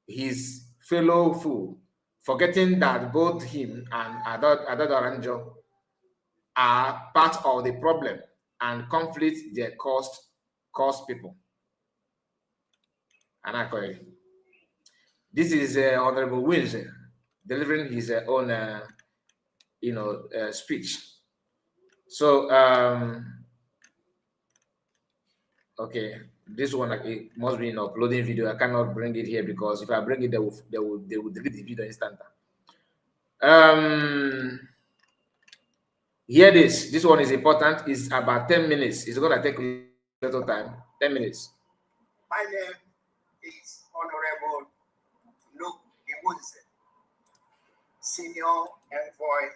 his fellow fool, forgetting that both him and Adade Olanjo are part of the problem and conflict they cause people. And I call it. This is Honorable Wills delivering his own, speech. So, okay, this one it must be an uploading video. I cannot bring it here because if I bring it, they will delete the video instantly. Hear this. This one is important. It's about 10 minutes. It's going to take a little time. 10 minutes. My name is Honorable Luke Iwunse, Senior Envoy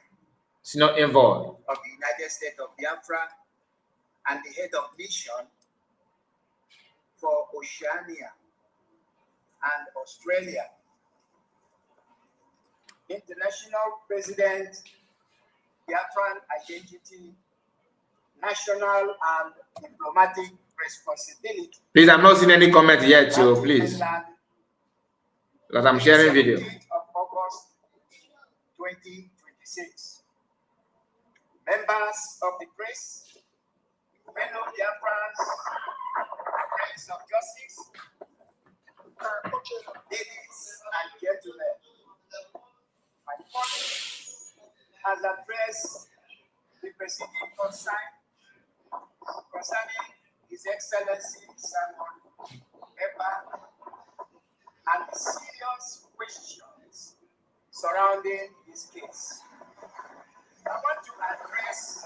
of the United States of Biafra and the head of mission for Oceania and Australia. International President, Biafran Identity, National and Diplomatic Responsibility. Please, I'm not seeing any comment yet, so please. Because I'm sharing video. Of August 2026. Members of the press, fellow Biafrans, friends of justice, ladies and gentlemen, my colleague has addressed the preceding concern concerning His Excellency Simon Ekpa and the serious questions surrounding his case. I want to address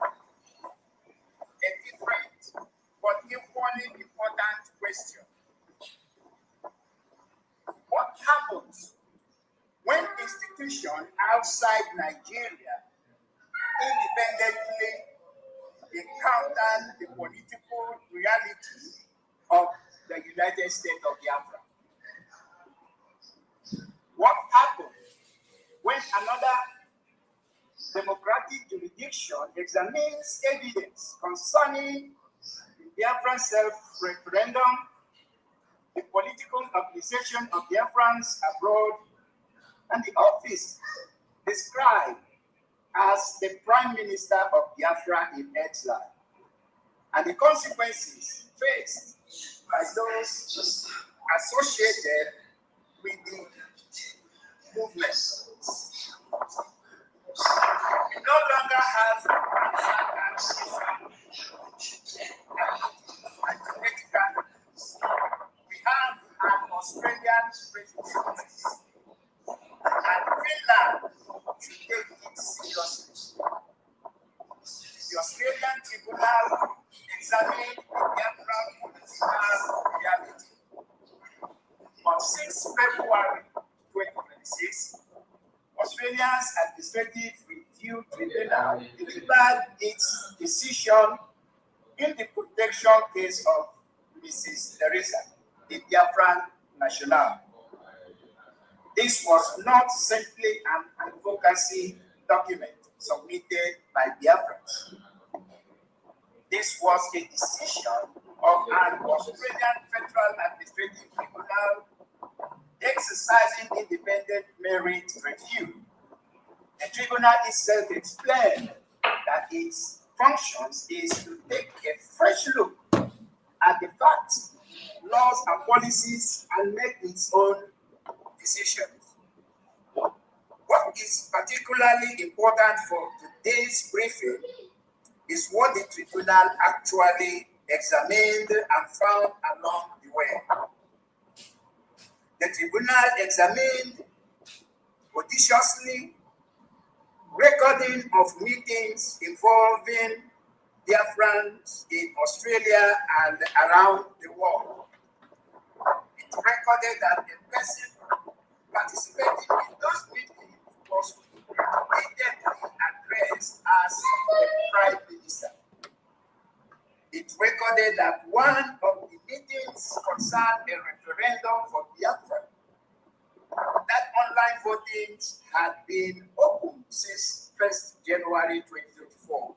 a different but equally important question. What happens when institutions outside Nigeria independently encounter the political reality of the United States of Biafra? What happens when another democratic jurisdiction examines evidence concerning the Biafran self-referendum, the political mobilization of Biafrans abroad, and the office described as the Prime Minister of Biafra in exile, and the consequences faced by those associated with the movement? We no longer have we have an Australian president, and Finland should take it seriously. The Australian tribunal examined the Biafran political reality. On 6 February 2026, Australia's Administrative Review Tribunal delivered its decision in the protection case of Mrs. Teresa, the Biafran national. This was not simply an advocacy document submitted by Biafrans. This was a decision of an Australian Federal Administrative Tribunal exercising independent merit review. The tribunal itself explained that its functions is to take a fresh look at the facts, laws, and policies and make its own decisions. What is particularly important for today's briefing is what the tribunal actually examined and found along the way. The tribunal examined judiciously recording of meetings involving Biafrans in Australia and around the world. It recorded that the person participating in those meetings was repeatedly addressed as the Prime Minister. It recorded that one of the meetings concerned a referendum for Biafra. That online voting had been open since 1st January 2024,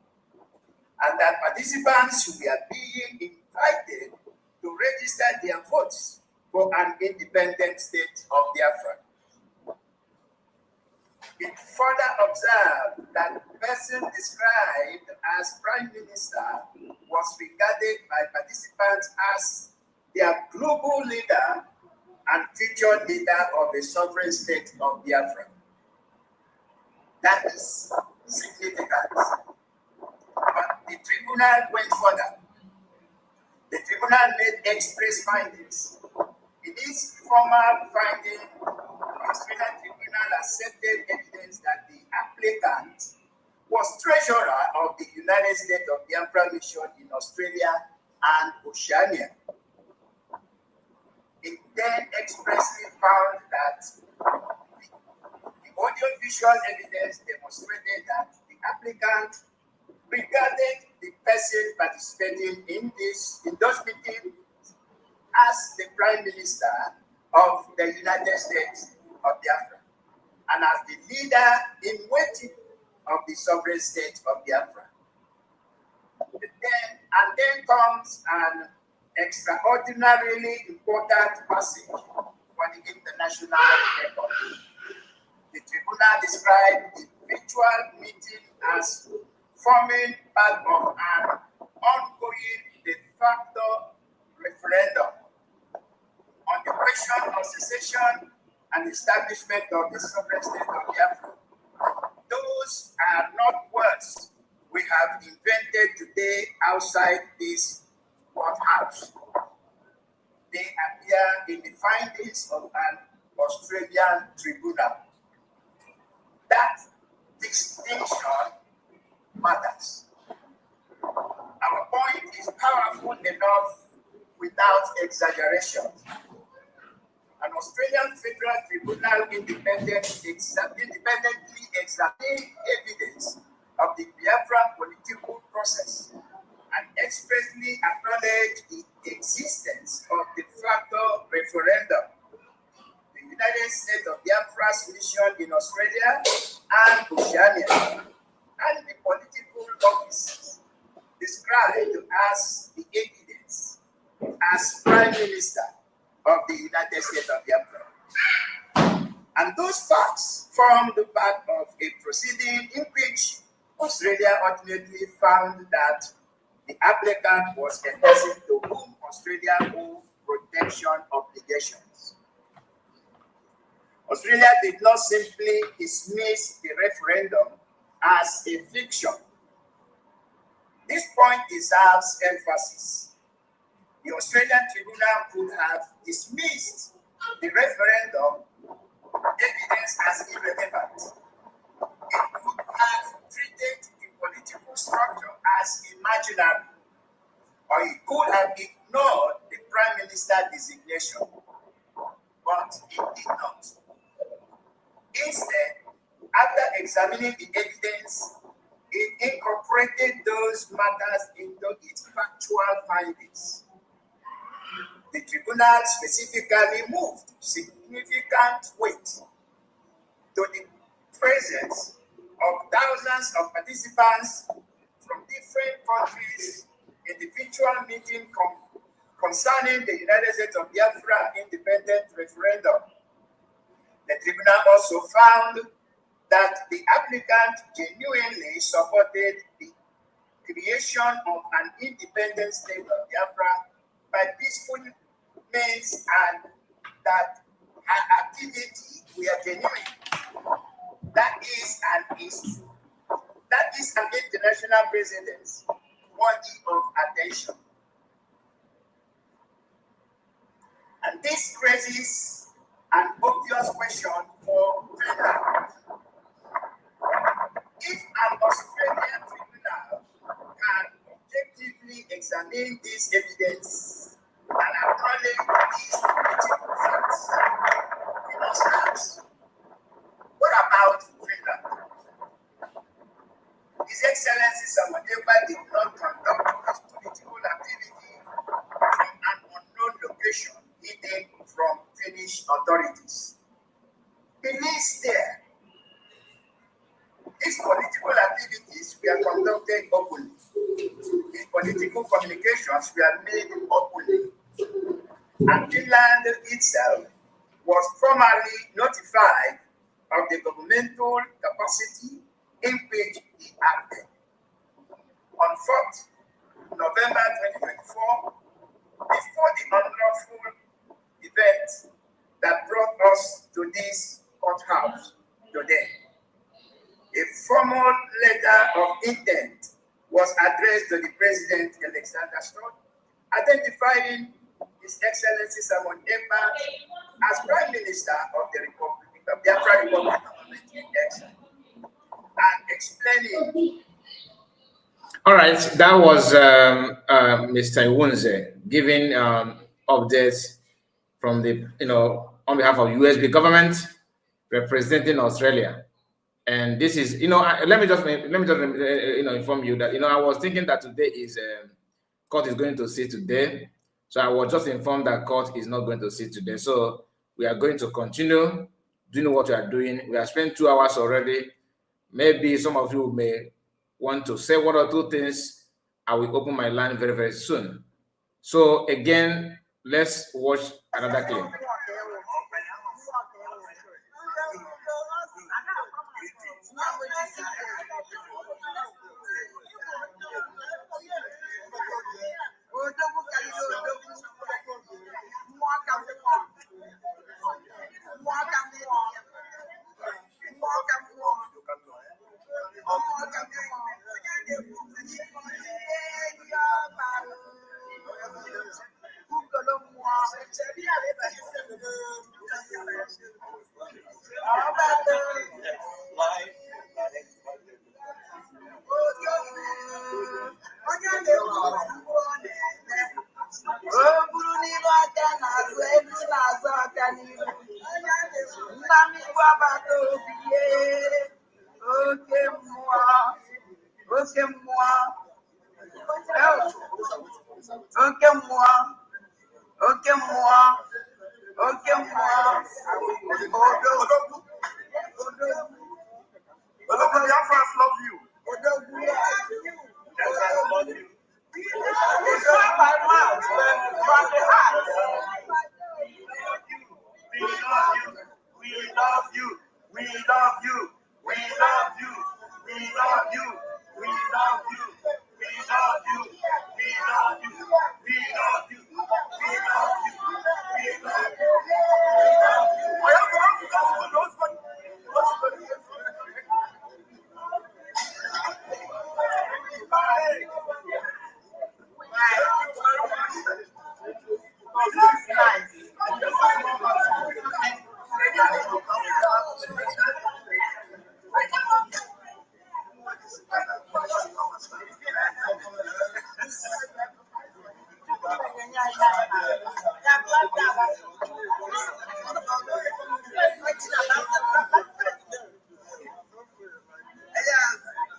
and that participants were being invited to register their votes for an independent state of Biafra. It further observed that the person described as Prime Minister was regarded by participants as their global leader and future leader of the sovereign state of Biafra. That is significant. But the tribunal went further. The tribunal made express findings. In its formal finding, the Australian tribunal accepted evidence that the applicant was treasurer of the United States of Biafra mission in Australia and Oceania. It then expressly found that the audio-visual evidence demonstrated that the applicant regarded the person participating in those meetings as the Prime Minister of the United States of Biafra and as the leader in waiting of the sovereign state of Biafra. Then comes an extraordinarily important passage for the international record. The tribunal described the virtual meeting as forming part of an ongoing de facto referendum on the question of secession and establishment of the sovereign state of Biafra. Those are not words we have invented today outside this courthouse. They appear in the findings of an Australian tribunal. That distinction matters. Our point is powerful enough without exaggeration. An Australian federal tribunal independently examining evidence of the Biafran political process and expressly acknowledge the existence of de facto referendum. The United States of Biafra's mission in Australia and Oceania, and the political officers described as the evidence as Prime Minister of the United States of Biafra. And those facts formed part of a proceeding in which Australia ultimately found that the applicant was a person to whom Australia owed protection obligations. Australia did not simply dismiss the referendum as a fiction. This point deserves emphasis. The Australian tribunal could have dismissed the referendum evidence as irrelevant. It could have treated the political structure as imaginary, or it could have ignored the Prime Minister designation, but it did not. Instead, after examining the evidence, it incorporated those matters into its factual findings. The tribunal specifically moved significant weight to the presence of thousands of participants from different countries in the virtual meeting concerning the United States of Biafra independent referendum. The tribunal also found that the applicant genuinely supported the creation of an independent state of Biafra by peaceful means, and that her activity were genuine. That is an international precedent worthy of attention. And this raises an obvious question for Finland. If an Australian tribunal can objectively examine this evidence and acknowledge these political facts, we must ask, what about Finland? His Excellency Samadeva did not conduct his political activity from an unknown location hidden from Finnish authorities. He lives there. His political activities were conducted openly. His political communications were made openly. And Finland itself was formally notified of the governmental capacity in which he acted. On 4th November 2024, before the unlawful event that brought us to this courthouse today, a formal letter of intent was addressed to the President Alexander Stubb, identifying His Excellency Simon Ekpa as Prime Minister of the Republic of the Biafra Republic of Exile, and explaining. All right, that was Mr. Iwunze giving updates from the, on behalf of USB government representing Australia. And this is, let me just inform you that, I was thinking that today is court is going to sit today. So I was just informed that court is not going to sit today. So we are going to continue doing what we are doing. We have spent 2 hours already. Maybe some of you may want to say 1 or 2 things. I will open my line very, very soon. So again, let's watch another clip. Biafrans love you. Yes, I love you. It's not by mouth, but from the heart. We love you. We love you. We love you. We love you. We love you. We love you. We love you. We love you. We love you. We love you. We love you. I have to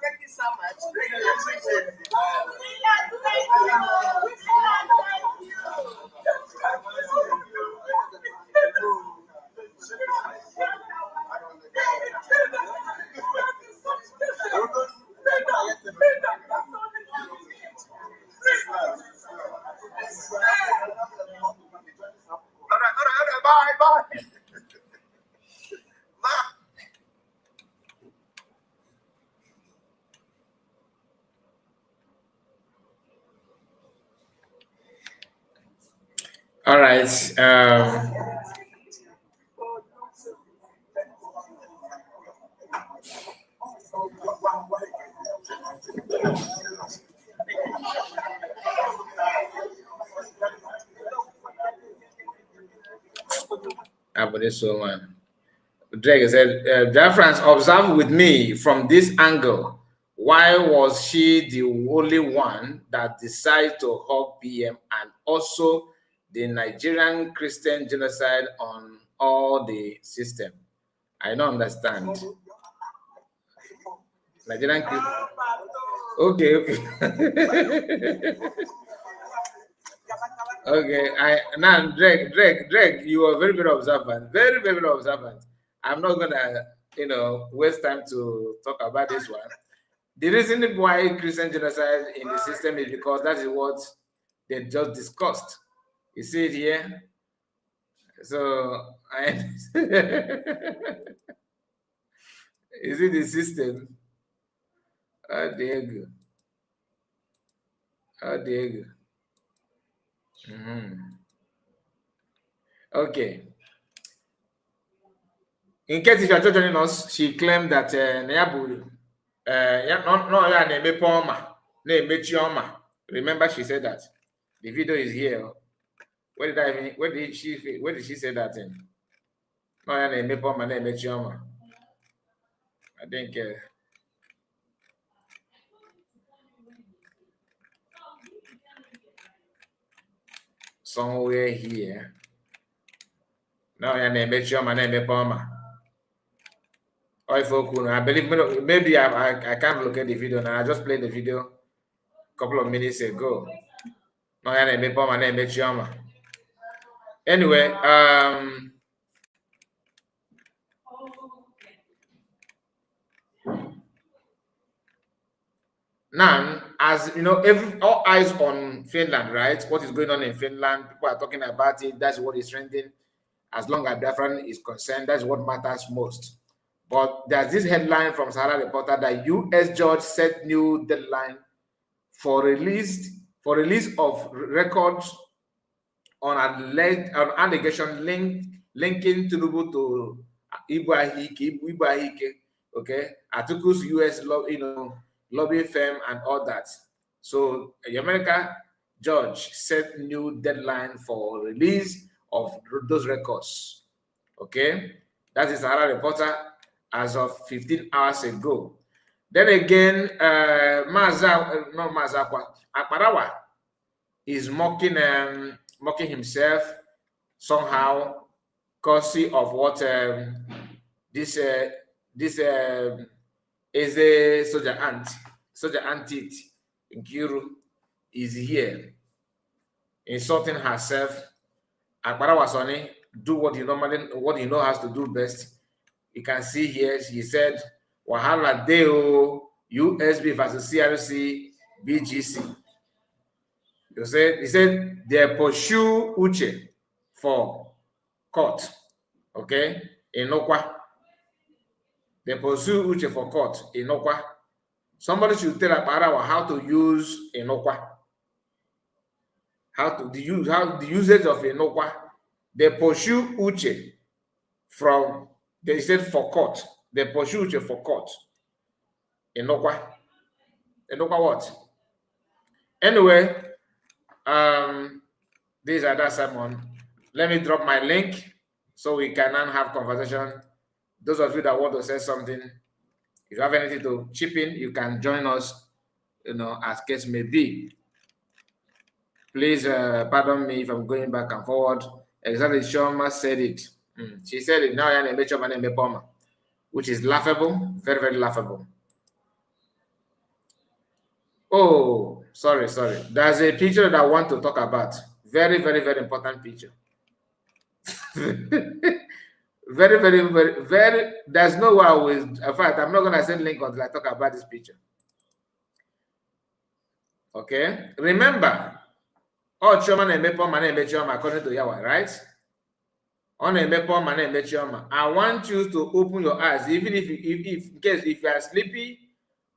Thank you so much. Really appreciate it. All right, bye. All right. This one. Drake said, Biafrans, observe with me from this angle. Why was she the only one that decided to hug PM and also the Nigerian Christian genocide on all the system? I don't understand. Nigerian Christian. Okay. Okay, now Drake, you are very observant, very observant. I'm not gonna, waste time to talk about this one. The reason why Christian genocide in the system is because that is what they just discussed. You see it here. So is it the system? Oh, there you go. Okay. In case if you are just joining us, she claimed that remember she said that. The video is here. Where did she say that in? I think somewhere here. No, I believe maybe I can't locate the video now. I just played the video a couple of minutes ago. Anyway, now, as you know, all eyes on Finland, right? What is going on in Finland? People are talking about it. That's what is trending. As long as Biafran is concerned, that's what matters most. But there's this headline from Sahara Reporter that U.S. judge set new deadline for release of records on allegation linking Tinubu to Ibuahike, okay, Atuku's U.S. lobby firm and all that. So the American judge set new deadline for release of those records. Okay, that is Sahara Reporter as of 15 hours ago. Then again, Akparawa is mocking himself somehow, courtesy of what this is a soldier ant Nkiru is here insulting herself. Akparawa Sonny do what he knows to do best. You can see here she said Wahala Deo USB versus CRC BGC. He said they pursue Uche for court. Okay, in Okwa. They pursue Uche for court in Okwa. Somebody should tell Akparawa how to use Enokwa. How the usage of Enokwa. They pursue Uche from, they said for court. They pursue Uche for court. Enokwa. Enokwa what? Anyway, this is Ada Simon. Let me drop my link so we can now have conversation. Those of you that want to say something, if you have anything to chip in, you can join us, as case may be. Please pardon me if I'm going back and forward. Exactly, Shoma said it. She said it now, which is laughable, very, very laughable. Oh, sorry. There's a picture that I want to talk about. Very, very, very important picture. Very, very, very, very. There's no way I will. In fact, I'm not going to send link until I talk about this picture. Okay. Remember, all Choma and Mepoma according to Yahweh, right? On a Mepoma and Mechoma. I want you to open your eyes, even if in case if you are sleepy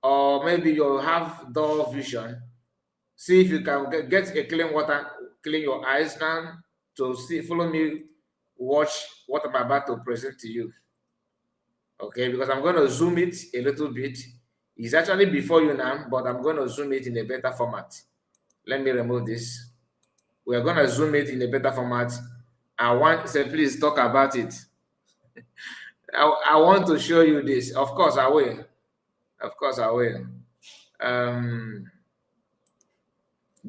or maybe you have dull vision. See if you can get a clean water, clean your eyes now to see. Follow me. Watch what I'm about to present to you. Okay, because I'm going to zoom it a little bit. It's actually before you now, but I'm going to zoom it in a better format. Let me remove this. We are going to zoom it in a better format. I want to say, please talk about it. I want to show you this. Of course, I will. Of course, I will.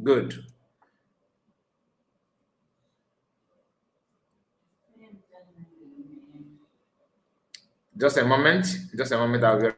Good. Just a moment. I'll be.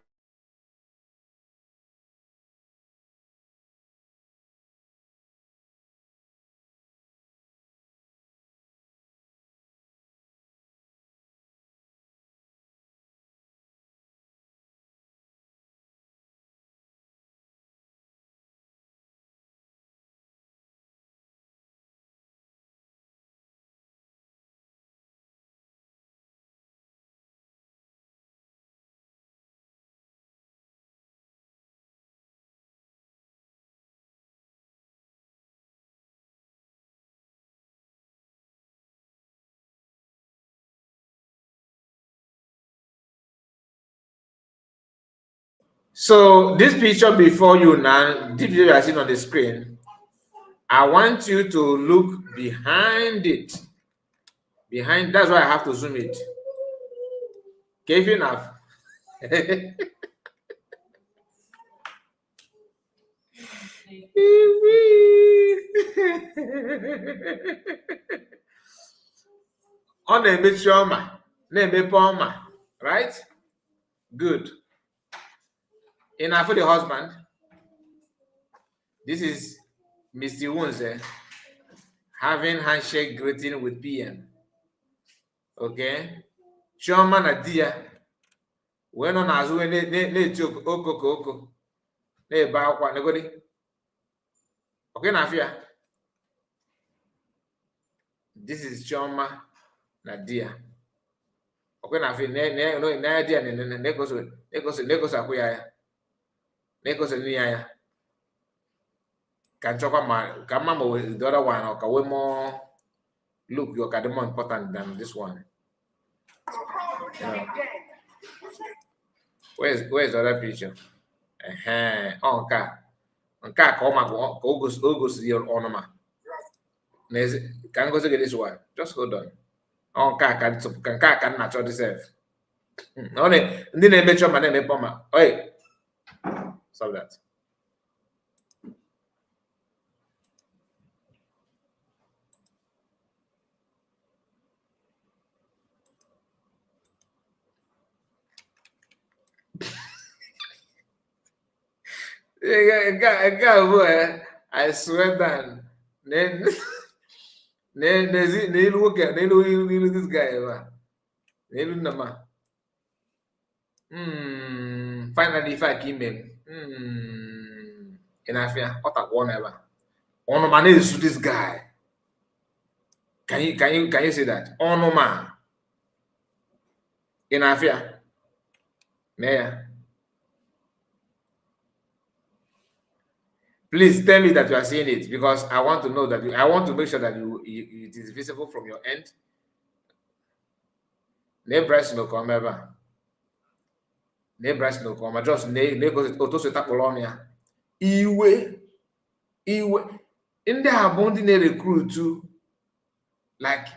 So this picture before you now, this picture you are seeing on the screen, I want you to look behind it. Behind, that's why I have to zoom it. Okay, enough. On a Chioma, right? Good. Enough for the husband. This is Mr. Wunze having handshake greeting with PM. Okay. Chioma na dia. When on as we ne joke oko. Ne ba kwa negodi. Okay, na fear. This is Chioma na dia. Okay, na fear na dia ne goso akuya. Ne goso ni ya. Can chop with the other one, or we more look your card more important than this one. Where's the other picture? Oh, okay, August your ornament. Can go to get this one. Just hold on. Oh, can natural deserve. Only didn't mention my name, Poma. Oi, Solve that. I swear that this guy. Finally, if I came in, I fear what I want ever. On my name is this guy. Can you say that? Oh no man. In Afia. Yeah. Please tell me that you are seeing it, because I want to know that I want to make sure that it is visible from your end. Nebras no come ever. Nebras no come. Just go to Polonia. Iwe. In there bonding a recruit too, like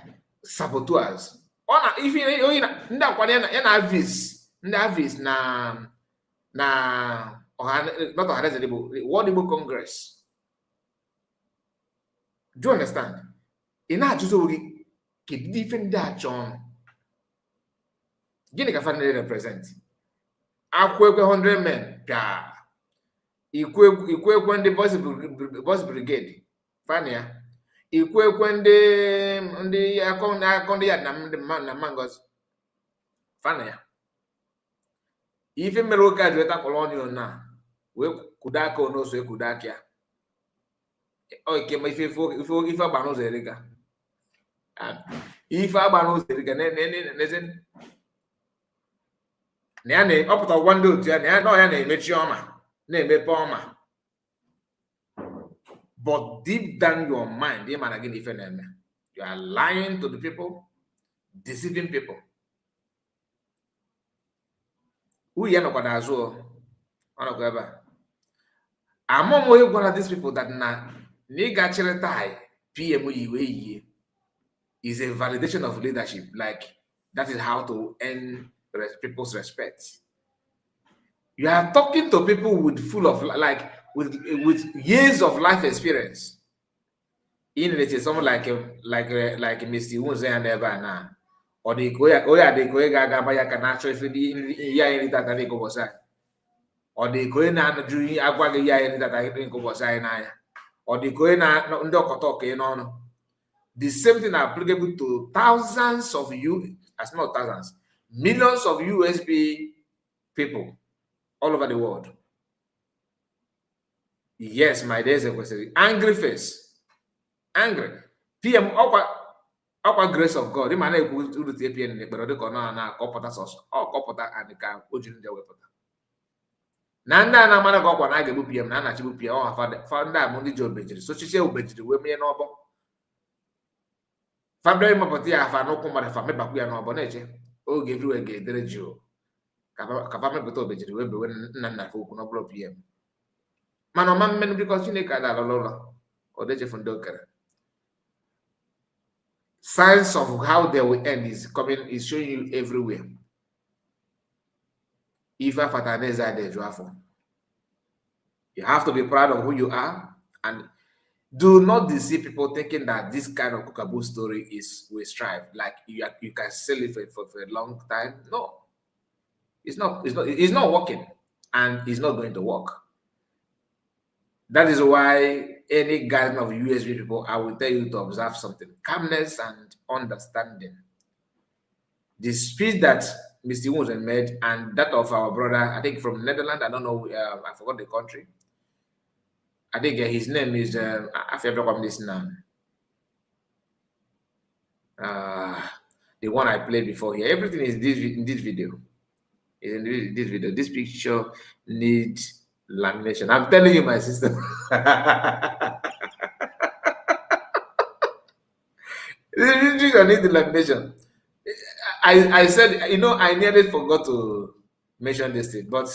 saboteurs. If you na not World Igbo Congress. Do you understand? In a just keep different that John. Guinea can represent. Akwe 100 men. Yeah. Ikwe the boss brigade. Fania. Ikwe the akon ya na mangos. Fania. Even Meroka Dreta Colonial na we Kudako no so Kudakia. Oh, came if Abanos Erica. If Abanos Erica, then Nane up to one do to no name Mechioma, name Palma. But deep down your mind, they man again if you are lying to the people, deceiving people. Who you know what as well? Among one of these people that na nigga tie PM is a validation of leadership. Like that is how to earn people's respect. You are talking to people with full of with years of life experience. In it is someone like Mr. Wunze and ever now. Or the Gaga Canacho if the that I go was or the Goena during Aguaga that I think was I or the Goena Ndokotoke no. The same thing applicable to thousands of as not thousands, millions of USB people all over the world. Yes, my days are question. Angry face. Angry. PM Upper grace of God. The man who do the TPN, but the corner and copota sauce or copota and the car, Ojin the weapon. Nanda na mana go kwa na gebu PM na na chibu PM o founder Mundi Joe Bejiri. So she say obejiri we me no obo. Founder mo poti afa no kuma fa me baku ya no obo na eche. O ge everywhere ge dere jo. Kapa me beto obejiri we be we na fa oku no bro PM. Man o man men because you ka da lo. O de je fundo kere. Signs of how they will end is showing you everywhere. Ifa Fataneza de Joafo. You have to be proud of who you are and do not deceive people thinking that this kind of cookaboo story will strive. Like you can sell it for a long time. No, it's not working and it's not going to work. That is why any gathering of USB people, I will tell you to observe something: calmness and understanding. The speech that Mr. Wunze made and that of our brother, I think from Netherlands, I don't know, I forgot the country. I think his name is, I forgot this now. The one I played before here. Everything is in this video. This picture needs lamination. I'm telling you, my sister. This picture needs the lamination. I said, I nearly forgot to mention this thing, but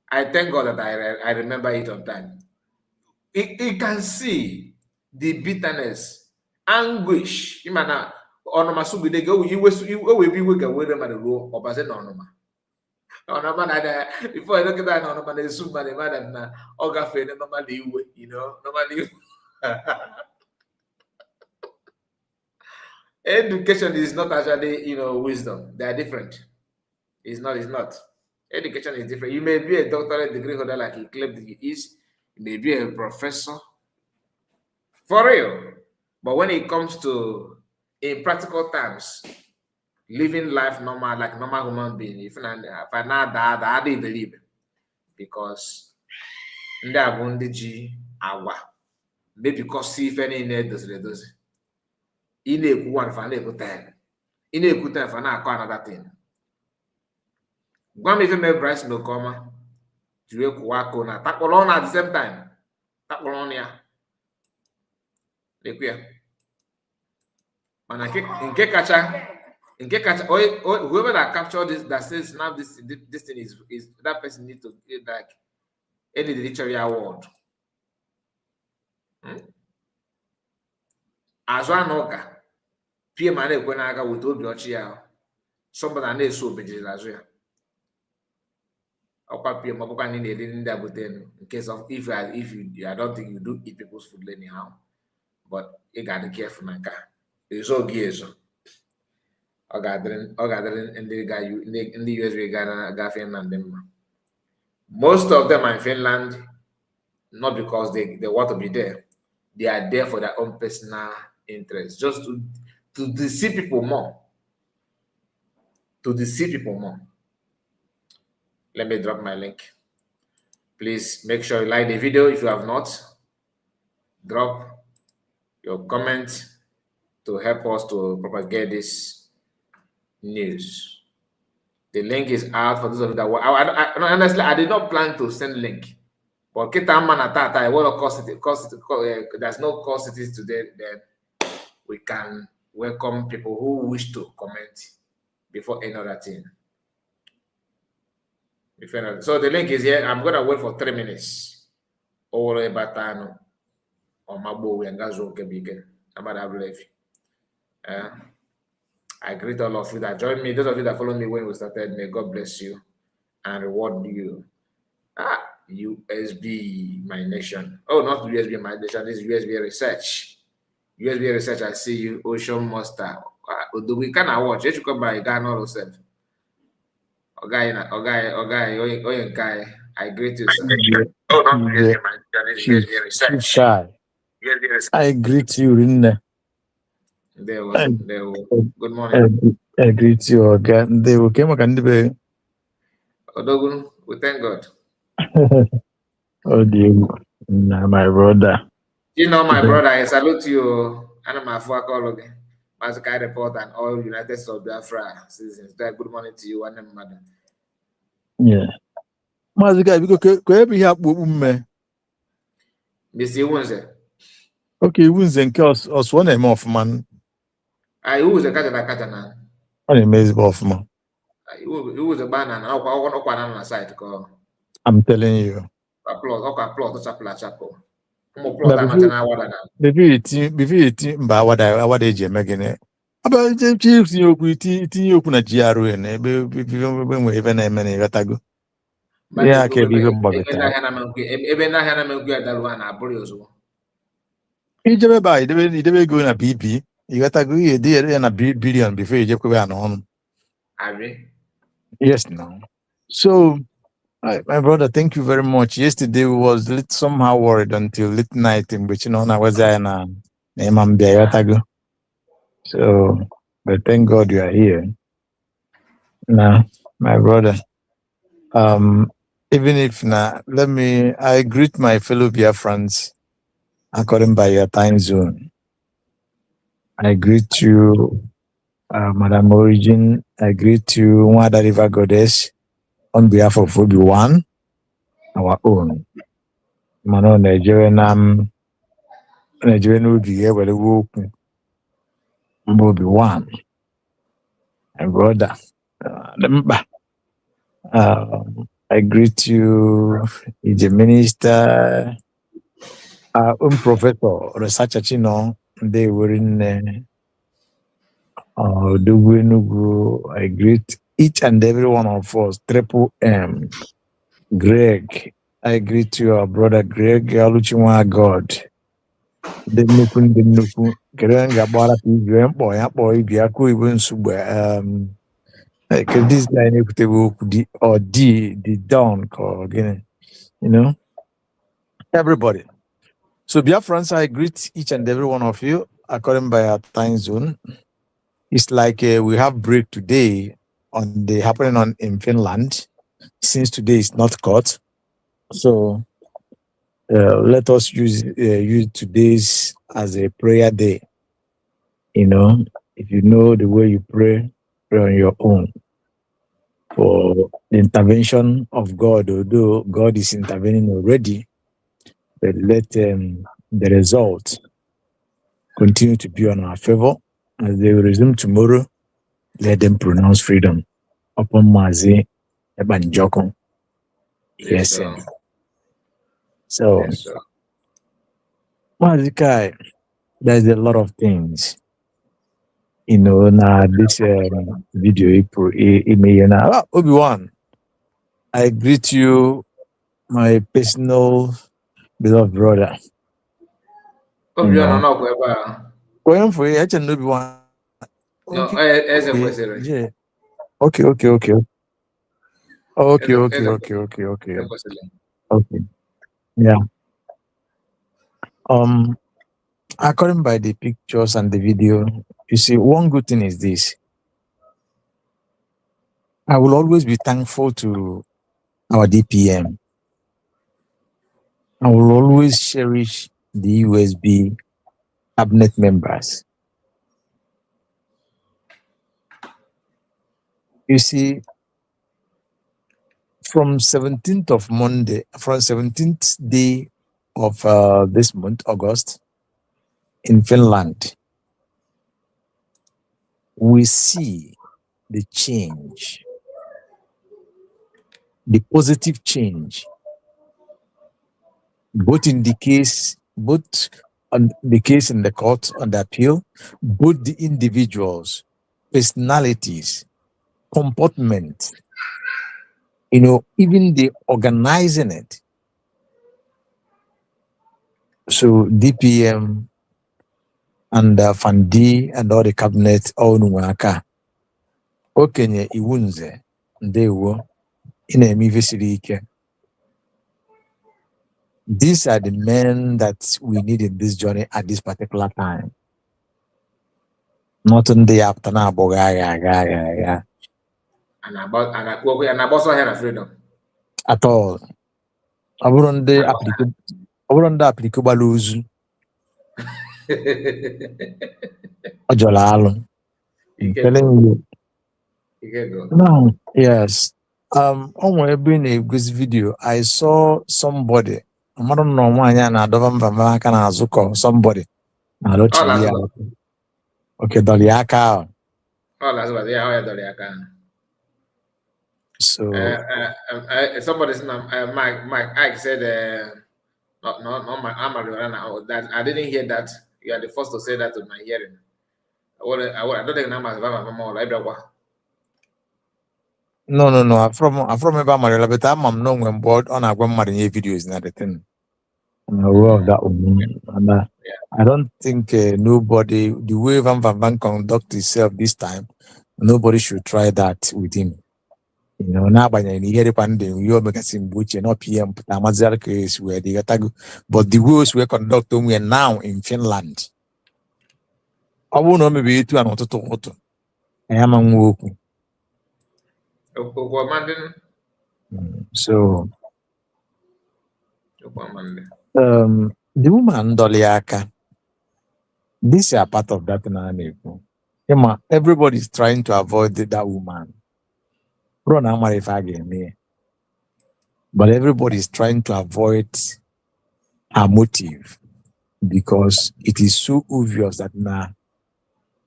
I thank God that I remember it on time. It can see the bitterness, anguish. Onoma sugide go you will be wigga with them at the row or bazen onoma. Before I look at that, no man, they assume that the man that Ogafe normally, you know, normally. Education is not actually, you know, wisdom. They are different. It's not. Education is different. You may be a doctorate degree holder like he claimed he is. You may be a professor. For real. But when it comes to, in practical terms, living life normal, like normal human being, if I not that, I didn't believe it. Because ndị a bụ ndị ji agwa mebikọsi ife niile edoziri edozi. Ị na-ekwu one fa na-ekwu 10. Ị na-ekwu 10 fa na-akọ another thing. Gwa m ife mee Bryce N'Okoma jiri ekwuwa aka na takpọrọ ọnụ at the same time. Takpọrọ ọnụ ya. Lekwu ya. Mana nke kacha whoever that captured this, that says now this thing is that person needs to get like any literary award. Azụ anọga pie ma na-ekwe n'aka weta obi ọchị ya somebody na-eso obejiri azụ ya ọkwa pie ma ọkwa ndị na-eri ndị abụtenu in case of if you I don't think you do eat people's food anyhow, but you gotta be careful na nka ezo gị ezo ọ ga-adịrị ndị US ga Finland mma. Most of them are in Finland not because they want to be there. They are there for their own personal interest, just to deceive people more. To deceive people more. Let me drop my link. Please make sure you like the video if you have not. Drop your comment to help us to propagate this news. The link is out for those of you that want. Honestly, I did not plan to send link. But there's no cost it is today, then we can welcome people who wish to comment before any other thing. So the link is here. I'm gonna wait for 3 minutes. I greet all of you that joined me. Those of you that followed me when we started, may God bless you and reward you. USB, my nation. Oh, not USB, my nation. This is USB research. USB research. I see you. Ocean Monster. We cannot watch. You should come by Ghana yourself. Okay. I greet you, sir. Oh, not USB, my nation. This is USB research. I greet you, Rinne. There was. Good morning. I greet you again. They will come again. Odogun, we thank God. Oh dear, my brother. You know, my brother, I salute you. I'm a Fuakologi, Mazukai report and all United States of Biafra citizens. Good morning to you, and madam. Yeah. Mazukai, because could be up with me. Mr. Wunze. Okay, Wunze, us one name of man. I was a Katana. One name is of man. I was a banana, on the side. I'm telling you. Applause, chapel. Before you think about what age you're making, about the chiefs you open a GRU and even a many ratago. Yeah, I can't be even bothered. You never buy, you never go in a BP. You got to go here and a billion before you just go on. Yes, no. So, my brother, thank you very much. Yesterday we was somehow worried until late night, in which I was there and so, but thank God you are here. Now, my brother, even if I greet my fellow Biafrans according by your time zone. I greet you, Madam Origin. I greet you, Wada River Goddess. On behalf of Obi-Wan, our own. Mano Nigerian would be able to walk Obi-Wan. And brother, I greet you, the minister, professor, researcher, they were in Duguenugu. I greet each and every one of us, Triple M, Greg. I greet you, our brother Greg, Aluchima God. The Nukun, Keranga Bara, boy, Biaku, even Suba, like this guy, or the Dawn, again, you know, everybody. So, Biafrans, I greet each and every one of you according by our time zone. It's like we have break today on the happening on in Finland, since today is not court. So let us use today's as a prayer day. You know, if you know the way you pray, pray on your own for the intervention of God. Although God is intervening already, but let the result continue to be on our favor. As they will resume tomorrow, let them pronounce freedom upon Mazi Ebanjoko. Yes, sir. So, Yes, sir. Mazi Kai, there's a lot of things. You know, now this video, Obi-Wan, I greet you, my personal beloved brother. You know, going for it, I can Obi-Wan. No, as a question. Yeah. Okay. Okay. Yeah. According by the pictures and the video, you see, one good thing is this. I will always be thankful to our DPM. I will always cherish the USB cabinet members. You see, from 17th day of this month, August, in Finland, we see the change, the positive change, both on the case in the court on the appeal, both the individuals, personalities, comportment, you know, even the organizing it. So DPM and Fandi and all the cabinet all nwaka. Okenye iwunze ndewo ina-eme ife siri ike. These are the men that we need in this journey at this particular time. Not in the after now, And about freedom. at all. I wouldn't applicable lose. I'm telling you. No, yes. On being a good video, I saw somebody. I don't know why I don't somebody. Okay, Doliaka. Oh, that's what. Yeah, Doliaka. So somebody's name, Mike Ike said, no, I'm that I didn't hear that. You are the first to say that to my hearing. I don't think I'm no. I'm from Mariola, but I'm not on board on our videos and everything. I'm aware of that one. And I don't think nobody, the way Van conduct himself this time, nobody should try that with him. You know, now by the year pandemic, you are making which not PM, case where they attack, but the rules were conducted we are now in Finland. I won't know maybe two and auto. I am on work. So the woman Doliaka, these are part of that narrative. Everybody is trying to avoid that woman. But everybody is trying to avoid her motive because it is so obvious that now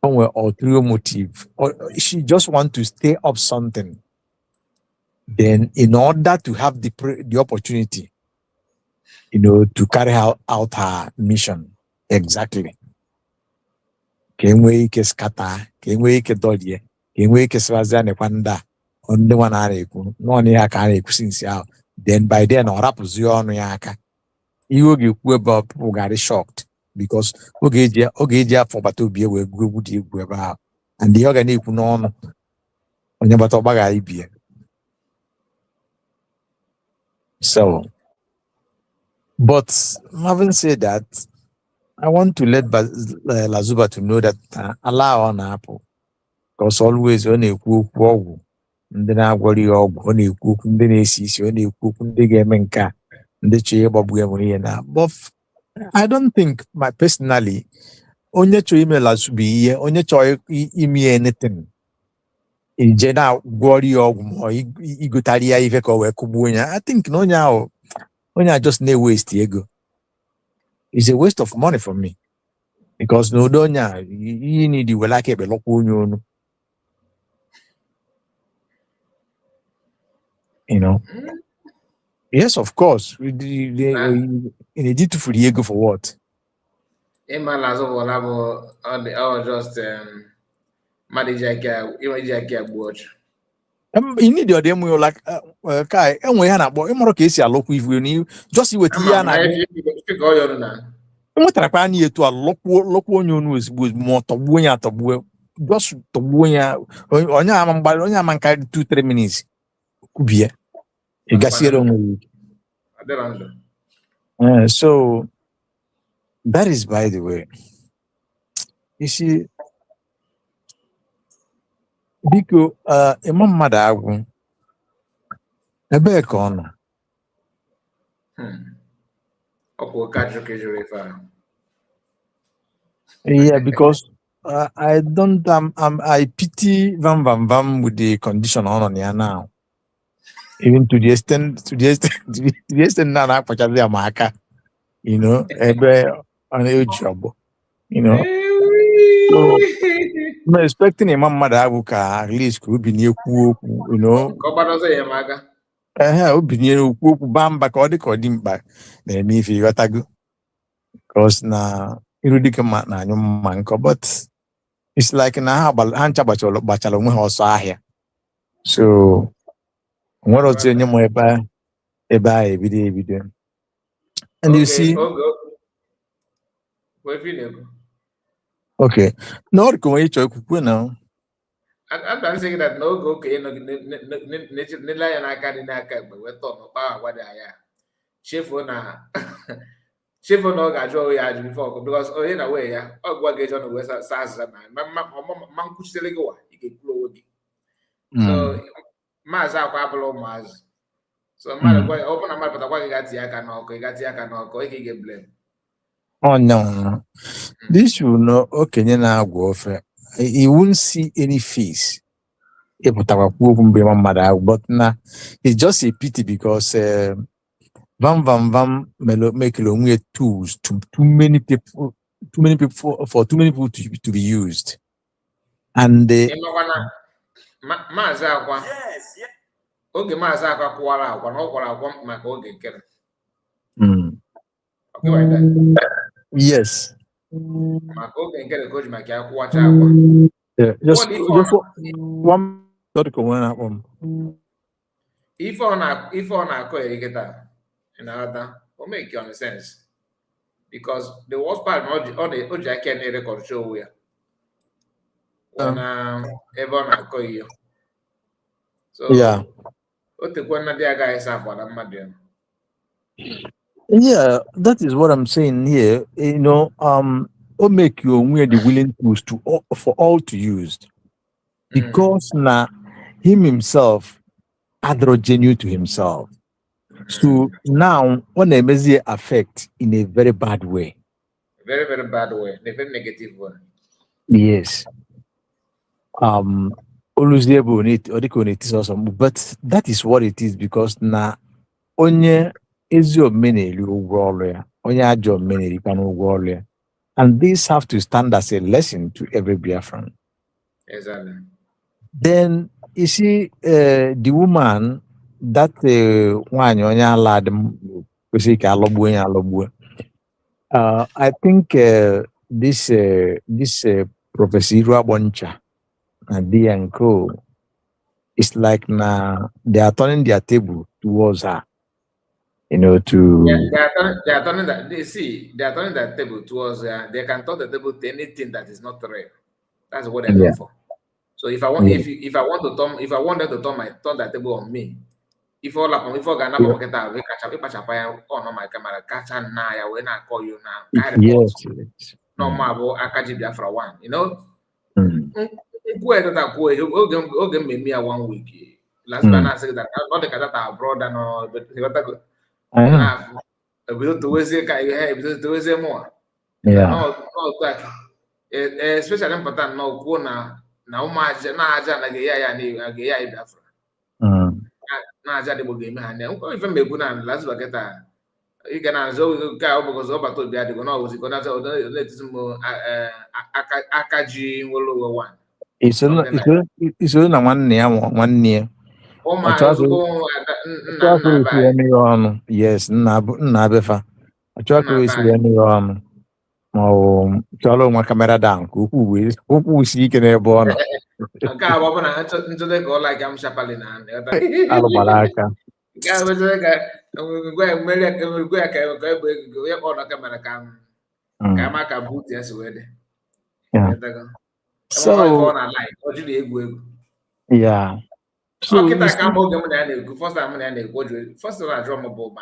somewhere ulterior motive, or she just want to stay up something. Then, in order to have the opportunity, you know, to carry out her mission exactly. Kenwe ike skata, kenwe ike dodie, kenwe ike swazane kwanda. on the one areku, no one ya can since out. Then by then or rapụzi ọnụ ya aka. Ihe oge ekwu ebe people got shocked because oge eji afọ gbata obi wee gụọ egwu dị egwu ebe ahụ. And the organ ekwu n'ọnụ onye gbata ọgbaga ibie. So, but having said that, I want to let Lazuba to know that allow on Apple. Because always when you cook woggle, and then I worry when you cook, and then you see when you cook, and they get menka, and the chair now. But I don't think personally, onye cho email Lazubi, onye cho email anything. In general, worry or igutaria if I think no now, onya just no waste ego. It's a waste of money for me. Because no donya, you need to like a local. You know, yes, of course. In a due for the ego for what? Just manager watch. You need your demo like Kai, and we had a boy, more case, I look with you, just see what you are. What I can to a local union was more to win out of just to win out on your man 2-3 minutes. Could be a Gassier. So that is by the way. You see, because Imam Madagu a back on. Yeah, because I don't I pity Vam with the condition on here now. Even to the extent now actually Amaka, you know, on a job, you know. So I'm expecting a mama that at least could be near you know. Be near bam back or the coding back. Then if you got a good because now you really come out now, manco, but it's like now Hancha Bachalom also here. So what was your name about every day? And you see, okay, no, go now. I'm saying that no go okay no nila ya n'aka dị n'aka egbe wee tọ n'ọkpa agwa dị anya chefuo na ọ ga-ajụ onwe ya ajụ bifo because onye na wee ya ọ gwa gị jọ na wee saa azịza na ma nkwuchitere gị wa ị ga-ekwuru onwe gị so maazị akwa abụla ụmụazị so mmadụ gwa ọ bụ na mmadụ pụtakwa gị ga-tinye aka n'ọkụ ị ga-tinye aka n'ọkụ ị ga-blame. Oh no. This will know okay na-agwa ofe. He won't see any face. But now it's just a pity because Vam make tools to too many people for too many people to be used. And Maazị Akwa oge Maazị Akwa kwụwara akwa na ọ kwara akwa maka oge nkere. Yes. Maka oge nkere ka o ji maka ya kwụwacha akwa. Just one If on a co-educator in another, will make you understand. Because the worst part on the OJ can record show where when everyone are call you. So yeah. What the one other guys have what I'm doing. Yeah, that is what I'm saying here. You know, what make you wear the willing tools for all to use. Because now him himself androgynous to himself. So now on a measure affect in a very bad way. Very, very bad way, a very negative way. Yes. Always able need or awesome, but that is what it is because now onye is your many onye job many can and these have to stand as a lesson to every Biafran. Exactly. Then you see the woman that one lad I think this prophecy Raboncha and D and Co it's like now they are turning their table towards her. You know, Yeah, to they are turning that. They are turning that table towards. They can turn the table to anything that is not real. That's what they're yeah, going for. So if I want, yeah, if I want to turn that table on me, if all up, if I gonna yeah. market out, we catch up, if I on my camera, catch and now, when I call you now, carry report. Yes, yes. No more, I catch you for one. You know, Mm, oge mmemme ya 1 week last mm. bana say that not the kata brother no but he got go I know. enough ebido to weze ka ihe ebido to weze mo Yeah. no tak especially important no kwuo na ụmụ aja na aja na ge ya ge ya Biafra Mm. na aja dị gbo ga eme ha ne nko ife megbu na last baketa ị ga na zo ka obogozo ọbata obi adịgo na ozi ko na zo let's mo aka ji nwolo 1 something like Iso na nwanne ya nwanne ya. ụmụ Ọ chọọ ozugbo nna ka nna be esi eme ya ọnụ. Yes, nna abefa. Ọ chọọ ka nna be esi eme ya ọnụ. Ma ọ chọrọ nwa kamera down ka okwu si ike n'ebe ọ nọ. nke a bụ na ntụde ka ụlọ aka m shapali na Alụgbara aka. nke a wezere ka gwe ya ka egbe ego ya kpọrọ kamera ka ama ka buut ya si wee dị ife ọ na-ala ọ jiri egwu egwu Yeah. So kịta ka m oge m na ya na-ekwu fọst m na ya na-ekwu fọst na ajụ m bụ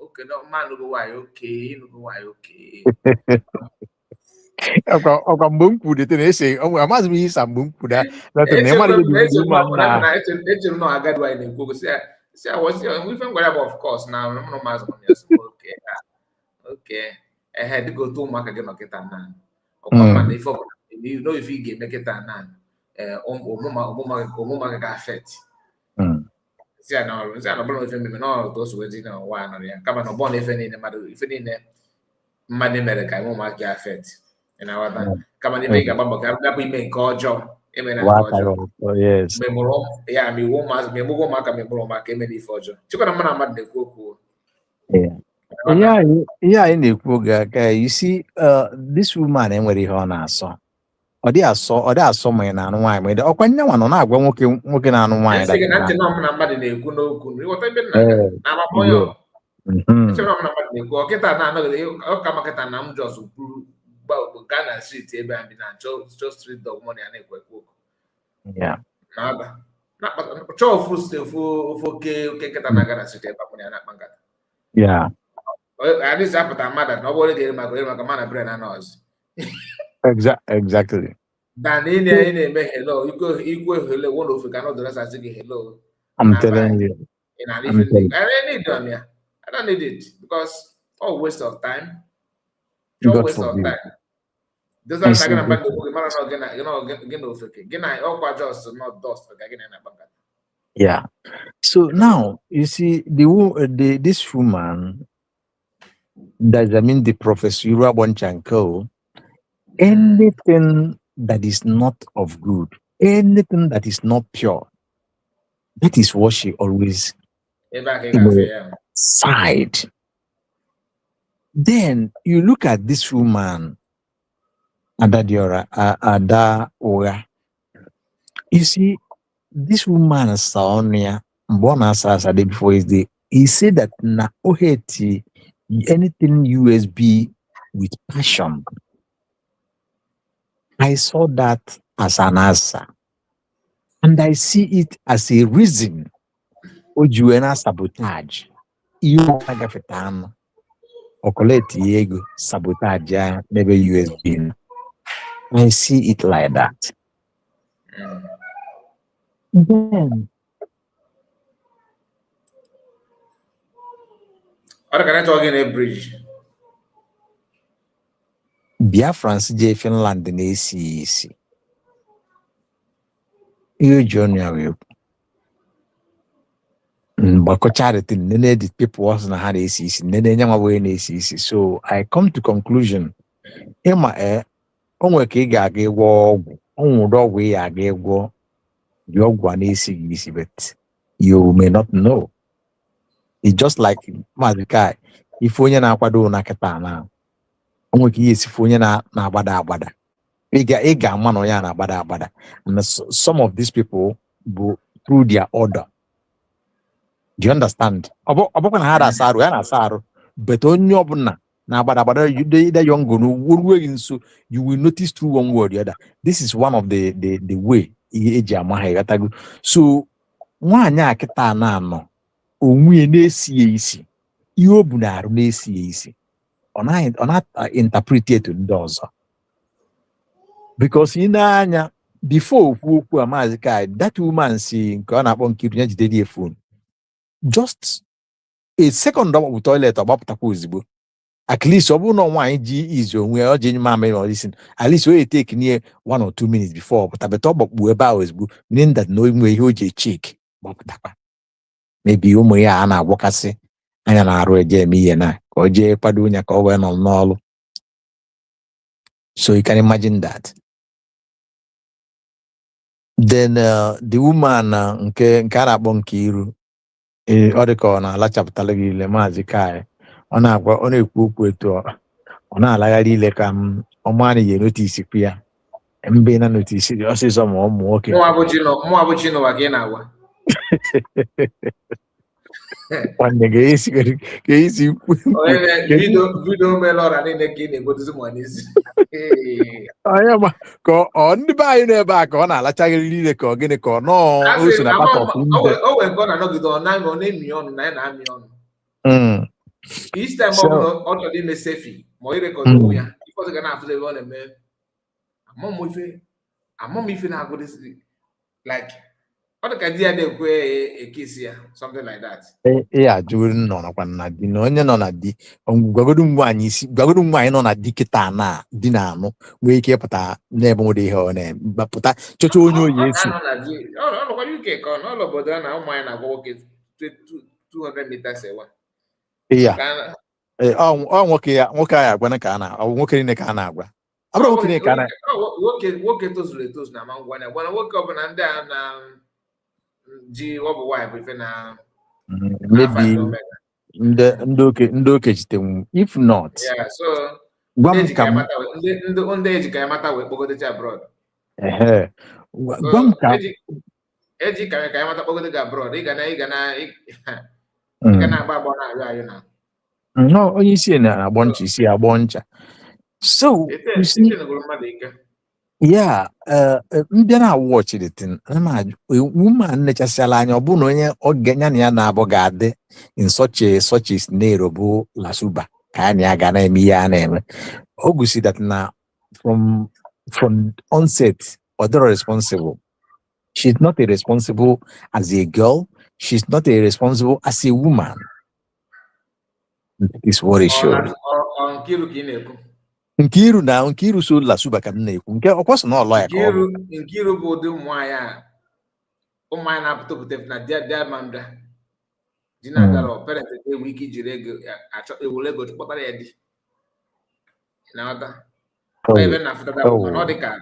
oke mmanụ go wayo oke ịnụgo wayo oke ọkwa mgbe m kwudete na-ese amaghịzi m ihe ịsa mgbe m kwuda echere na agadi nwanyị na-ekwu ogo si ife ngwara bụ of course na mụrụ mazụ m ya sị oke ehe dịka otu ụmụaka gị nọ kịta na ọkwa mma na ife ọbụla ife ị ga-eme kịta na ọmụma gị ga-afet si ya na ọbụla ife mmemme na ọrụ osu wezi na ụwa anọrọ ya kama na ọbụla na ife niile mmadụ mere ka ụmụaka gị afet kama na ife ị ga-agba mbọ ka abụ ime nke ọjọọ eme na nke ọjọọ megbugo ụmụaka megburu ụmụaka eme na ife ọjọọ chịkwa na mmadụ na mmadụ na-ekwu okwu ihe anyị na-ekwu oge aka isi this woman enwere ihe ọ na-asọ ọ dị asọ ma ị na-anụ nwaanyị ma ị dị ọkwa nye nwa nọ na-agwa nwoke na-anụ nwaanyị na ntị na mmadụ na-ekwu n'okwu ịghọta ebe na-agbakọ ya echere na mmadụ na-ekwu ọkịta na-anọgide ọka makịta na m jọs kwuru gaa na street ebe a bi na chọ street dog money a na-ekwu ekwu okwu na-aba chọọ ofu oke nkịta na-aga na street ebe a money a na-akpa nkata adịghị apụta mmadụ na ọ bụrụ ga-ere maka mana bren na nọọsụ exactly than ị na-eme hello ikwe hello one of can not dress as hello I'm telling you I don't need it because all waste of time waste of time those are not gonna back not dust yeah. So now you see this woman the Professor Bonchanko, anything that is not of good, anything that is not pure, that is what she always side. Then you look at this woman, Ada Oga. You see, this woman Sonia Bona Sasa before is he said that na oheti anything USB with passion. I saw that as an answer, and I see it as a reason. Ojuena sabotage. You agafetan or collect ego sabotage maybe USB. I see it like that. Then what can I talk in a bridge? Biafrans J Finland in ACEC. You journey but charity nene the people was na had ACEC nene nyama we in ACEC. So I come to conclusion. Emma onwe ka ị ga-aga ịgwọ ọgwụ ọnwụrụ ọgwụ ị ga-aga ịgwọ the ọgwụ a na-esighị isi but you may not know. It's just like Mazika, if onye na-akwado na kịta na onwe ka ihe esifu onye na-agbada agbada ị ga-ama na onye na-agbada agbada. And some of these people bụ through their order. Do you understand? But on your the young go so you will notice through one word or the other. This is one of the way. So one kita na no onwe na-esi esi ihe o bu na arụ na-esi esi ọ na-interpret it ndị ọzọ because ị na-anya before okwu a maazị Kai, that woman si nke ọ na-akpọ Nkiru ya jide die phone just a second ọ toilet ọ gbapụtakwa ozigbo. At least ọ bụrụ na nwaanyị ji izu onwe ọ ji mamịrị ọ listen, at least o take near 1 or 2 minutes before but ọ gbakpu ebe ahụ ozigbo, meaning that no nwe ihe o ji check gbapụtakwa. Maybe ụmụ ya a na-agwọkasị anya na-arụ eje eme ihe na ka o jee kwado onye ka ọ wee nọ n'ọrụ. So you can imagine that. Then the woman nke a na-akpọ Nkiru ọ dị ka ọ na-alachapụtala gị ile maazị Kai, ọ na-ekwu okwu etu ọ na-alagharị ile ka ọma na ihe notisi kwa ya mbe na notisi dị ọsịsọ ma ụmụ nwoke mụ abụchi n'ụwa ka ị na-agwa nwanne ga-esi vidio mere ọra niile ka ị na-egodozi mụ n'isi onye ma ka ọ ndị be anyị n'ebe a ka ọ na-alachaghịrị ile ka ọ gịnị ka ọ nọọ o so na part of nde o wee nke ọ na-anọgide ọ na-emi ọnụ na ya na-amị ọnụ each time ọ bụla ọ chọrọ ime sefi ma ọ irekọta onwe ya ịfọdụ ga na-afụzi ebe ọ na-eme amamife na-agụdịzi like ọ dị ka di ya na-ekwe ekesi ya something like that. Ajụrụ nọ nakwa na di na onye nọ na di gwagodu nwaanyị nọ na di kịta na di na anụ nwee ike ịpụta n'ebe nwere ihe ọ na-pụta chọcha onye oyi esi ọnọkwa UK ka ọ n'ụlọ obodo a na ụmụ anyị na-agwa nwoke 200 meters ewa ọ nwoke anyị agwana ka a na nwoke niile ka a na-agwa abụrụ nwoke niile ka a na nwoke tozuru etozu na ama ngwa gwana nwoke ọbụla ndị a na ji ọ bụ wife ife na maybe ndị oke jitenwu if not gwa m ka ndị eji ka ya mata wee kpọgotecha abroad gwa m ka eji ka ya mata kpọgotecha abroad ị ga na-agba agbọ na-ayọ ayọ na onye isi na-agbọ ncha isi agbọ ncha so yeah mbịa na watch the thing woman nechasiala anya ọ bụ na onye ogenya na ya na-abụ ga-adị in such a scenario bụ lasuba ka ya na ya ga na-eme ihe a na-eme o gosi that na from onset ọ dịrọ responsible. She's not a responsible as a girl, she's not a responsible as a woman. That is what it shows. Nkiru so lasuba ka m na-ekwu nke ọkwọsọ na ọlọ ya ka ọ bụ Nkiru bụ ụdị ụmụnwaanyị na-apụtapụta na diamanda di na-agara parent enwe ike ijiri ego achọ ewere ego kpọtara ya di na-ata ebe na-afụtata ọ dị ka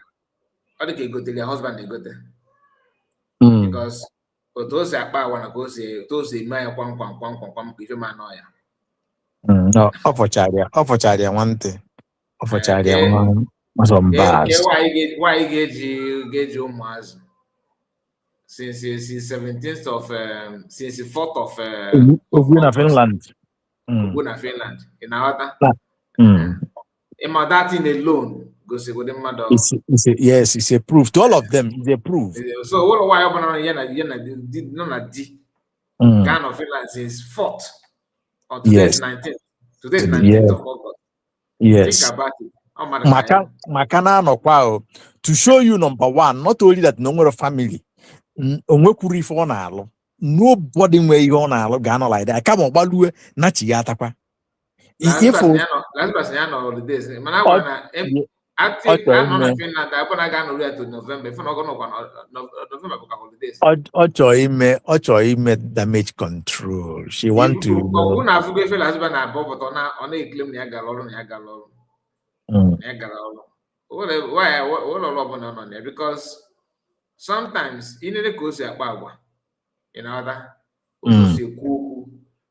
egotere ya husband egote because otu o si akpa agwa na ka otu o si eme ya kwam ka ife ma anọ ya ọ fọchara ya nwantị why ga-eji ụmụazụ since 17th of since 4th of Ogbu na Finland ị na-aghọta ịma that in alone gosigodi mmadụ yes it's a proof to all of them, it's a proof. So ụlọ nwaanyị ọbụla ya na di gaa na Finland since 4th or today's 19th of August. Yes. Think about it. Maka na anọkwa to show you number one, not only that no nwere family, onwekwuru ife ọ na-alụ, nobody nwe ihe ọ na-alụ ga-anọ like that. Kama ọgbalue na chi ya atakwa. Last person ya nọ holidays. Mana agwa na anọ na Finland, abụ na ga nọ to November. Ife na ọgọ nọkwa November bụ ka holidays. Ọ chọọ ime damage control. She want to. Ọ na afụgo ife last na abụ but ọ na-eklem na ya gara ọrụ na ya gara ọrụ. Ya gara ọrụ. Ụlọ ọbụla nọ na because sometimes ị na-ele ka o si akpa agwa. Ị na-aghọta? O si ekwu okwu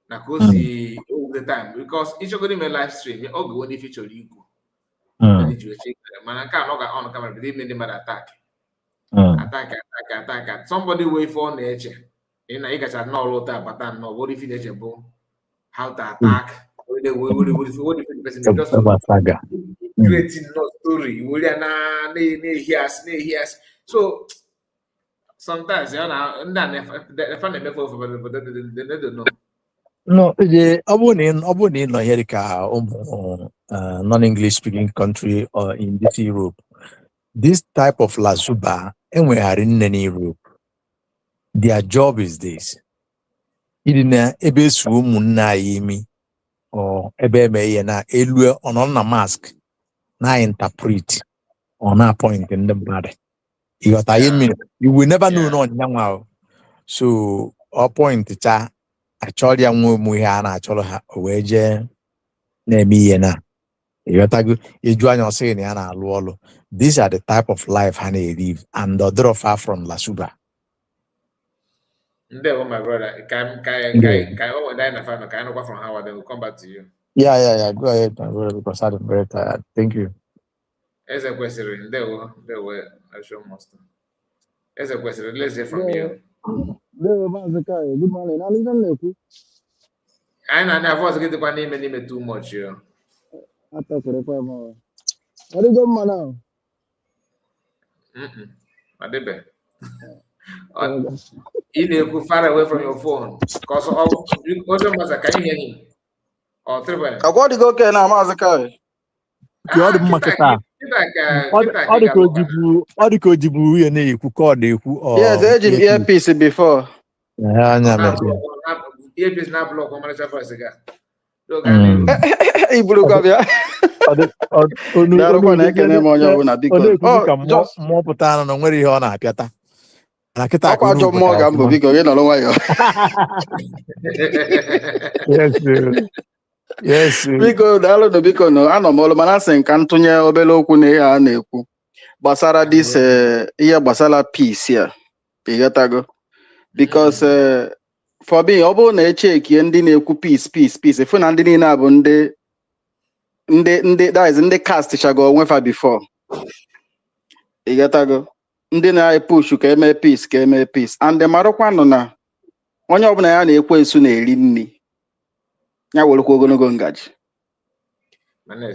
na ka o si all the time because ịchọgoro ime live stream ọ ga-enwe n'ife chọrọ ikwu. Mana nke a ọ ga-on camera bido ime ndị mmadụ attack. Attack. Somebody wait for nature. You know, you guys are not all that, but I'm not. What if nature how to attack? What the person just creating no story. So sometimes, you know, they find a method but they don't know. No, no here ka non-English speaking country or in this Europe. This type of lazuba, and we are in Europe. Their job is this. Idina ebe su munna yimi or ebe me na elue on a mask na interpret or na point in the body. You will never know no nyangwa. So our point cha actually anwo mu ya na acholo ha weje na emi ye na. You tagu eju anya say na na alu olu. These are the type of life han live and the other far from Lasuba. Oh my brother, can from Howard, then we'll come back to you. Yeah. Go ahead, my brother, because I'm very tired. Thank you. As a question, there were I show most. As a question, let's hear from you. Good morning. I never get the name too much. I thought for the more. What is going on now? You go far away from your phone. Because can you hear him? Or What go okay now, Mazakai? Yes, I had earpiece before. Earpiece now block on manager for a cigar. He blew up, yeah. Yes. Biko dalo no biko no ano mo mana sen kan tunye obele okwu na ihe a na-ekwu gbasara this ihe gbasara peace ya. Igatago because for me ọ bụrụ na echeki ndị na-ekwu peace ifu na ndị niile abụ ndị that is ndị cast chago onwefa before. Igatago ndị na-push ka eme peace and marụkwa nọ na onye ọbụla ya na-ekwe nsu na-eri nri ya welukwa ogologo ngaji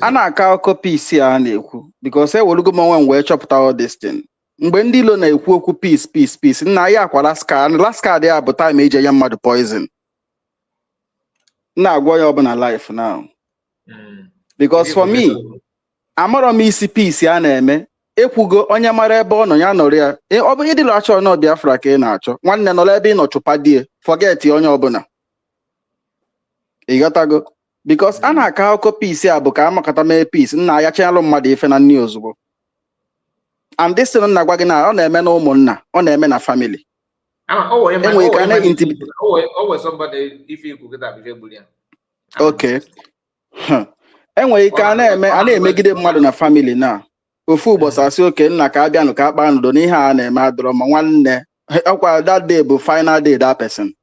a na-aka akụkọ peace a na-ekwu because ewelugo m onwe m wee chọpụta all this thing mgbe ndị ilo na-ekwu okwu peace nna ya akwa last card ya bụ time eji enye mmadụ poison na-agwọ ya ọbụla life now because for me amarọ m isi peace a na-eme ekwugo onye mara ebe ọ nọ ya nọrọ ya ọ bụ ịdịlụ achọ na Biafra ka ị na-achọ nwanne nọrọ ebe ị nọ chụpa die forget onye ọbụla. Igatago because a na-aka akụkọ peace a bụ ka amakọta mee peace nna ya chenalụ mmadụ ife na nni ozugbo and this thing nna gwa gị na ọ na-eme na ụmụnna ọ na-eme na family enwere ka na-intimidate enwere ike a na-emegide mmadụ na family na ofu ụbọchị asị oke nna ka abịanụ ka akpa n'udo n'ihe a na-eme adọrọ ma nwanne ọkwa that day bụ final day that person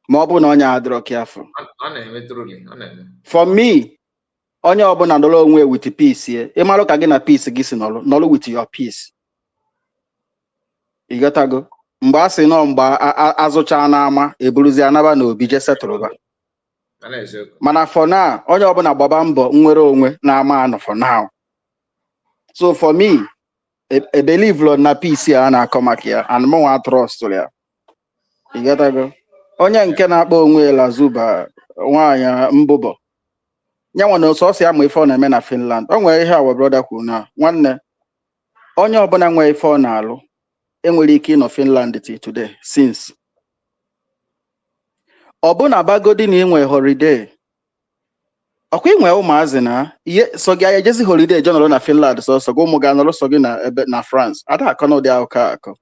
ma ọ bụ na onye adọrọ careful. For me onye ọbụla nọrọ onwe with peace ịmarụ ka gị na peace gị si nọrọ with your peace. Igatago mgbe a sị nọ mgbe azụcha n'ama eburuzi anaba na obi je setụlụba mana for now onye ọbụla gbaba mbọ nwere onwe na-ama anọ for now. So for me I believe Lord na peace a na-akọ maka ya and mo wa trust ya. Igatago onye nke na-akpọ onwe Lazuba nwaanyị mbụbọ nyanwa na ọsọsọ ya ma ife ọ na-eme na Finland o nwere ihe our brother kwuru na nwanne onye ọbụla nwere ife ọ na-alụ enwere ike ịnọ Finland till today since ọbụna bagodi na inwe holiday ọkwa inwe ụmụazị na ihe so gị ejezi holiday jonọrọ na Finland sọsọ gị ụmụ ga nọrọ so gị na ebe na France ada akọ na ụdị akọ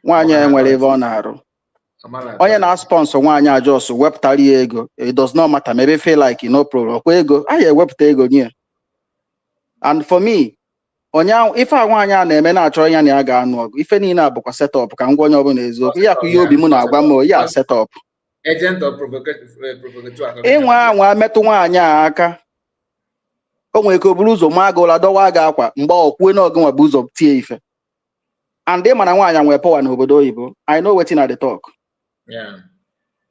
nwaanyị enwere ebe ọ na-arụ onye na-sponsor nwaanyị ajọsụ wepụtara ya ego it does not matter maybe feel like no problem ọkwa ego a ya ewepụta ego nye and for me onye ife a nwaanyị a na-eme na-achọ ya na ya ga-anụ ọgụ ife niile a bụkwa setọp ka ngwa onye ọbụla eziokwu ya akụ ihe obi m na-agwa m ya setọp ịnwe anwa metụ nwaanyị a aka o nwere ike o buru ụzọ ma agụla dọwa gị akwa mgbe ọkwue na ọgụ nwa bụ ụzọ tie ife and they man and we power n'obodo oyibo. I know wetin I dey talk. Yeah.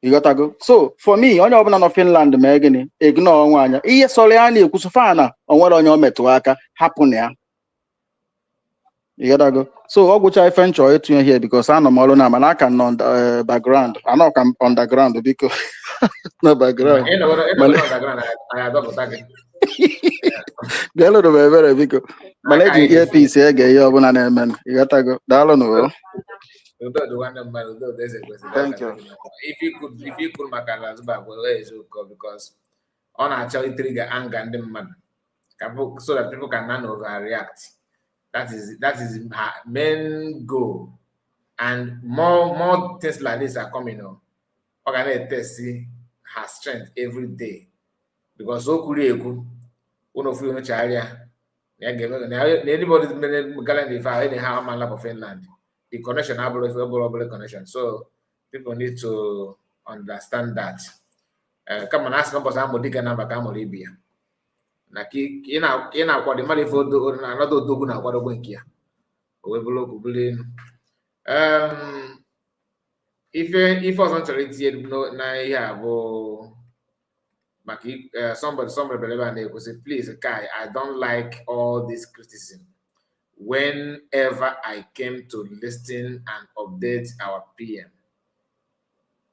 You gotta go. So for me, onye ọbụla no Finland mee gịnị, ignore nwanya. Ihe sọrọ ya na-ekwu sofa na onwere onye o metụ aka, hapụ na ya. You gotta go. So ọ gwụcha ife nchọ etinye here because anọ m ọrụ na mana aka nọ background. Anọ ka m underground biko. No background. Bịalụ bụ ebere biko. Mana eji earpiece ege ihe ọbụla na-eme. You gotta go. Daalụ nụ. Thank you. If you could because on actually trigger anger and the so that people can not overreact. That is her main goal. And more things like this are coming on. Organize her strength every day. Because so could you one of you anybody if I anyhow man lap of Finland. The connection connection. So people need to understand that. Come on, ask numbers I'm diga number come Libya. Naki ina kwa the money for another dogu na kwa dogu nkia. Owebolo kubulin. If I was actually no na ya bo Maki somebody believe and they could say, please, Kai, I don't like all this criticism. Whenever I came to listen and update our PM,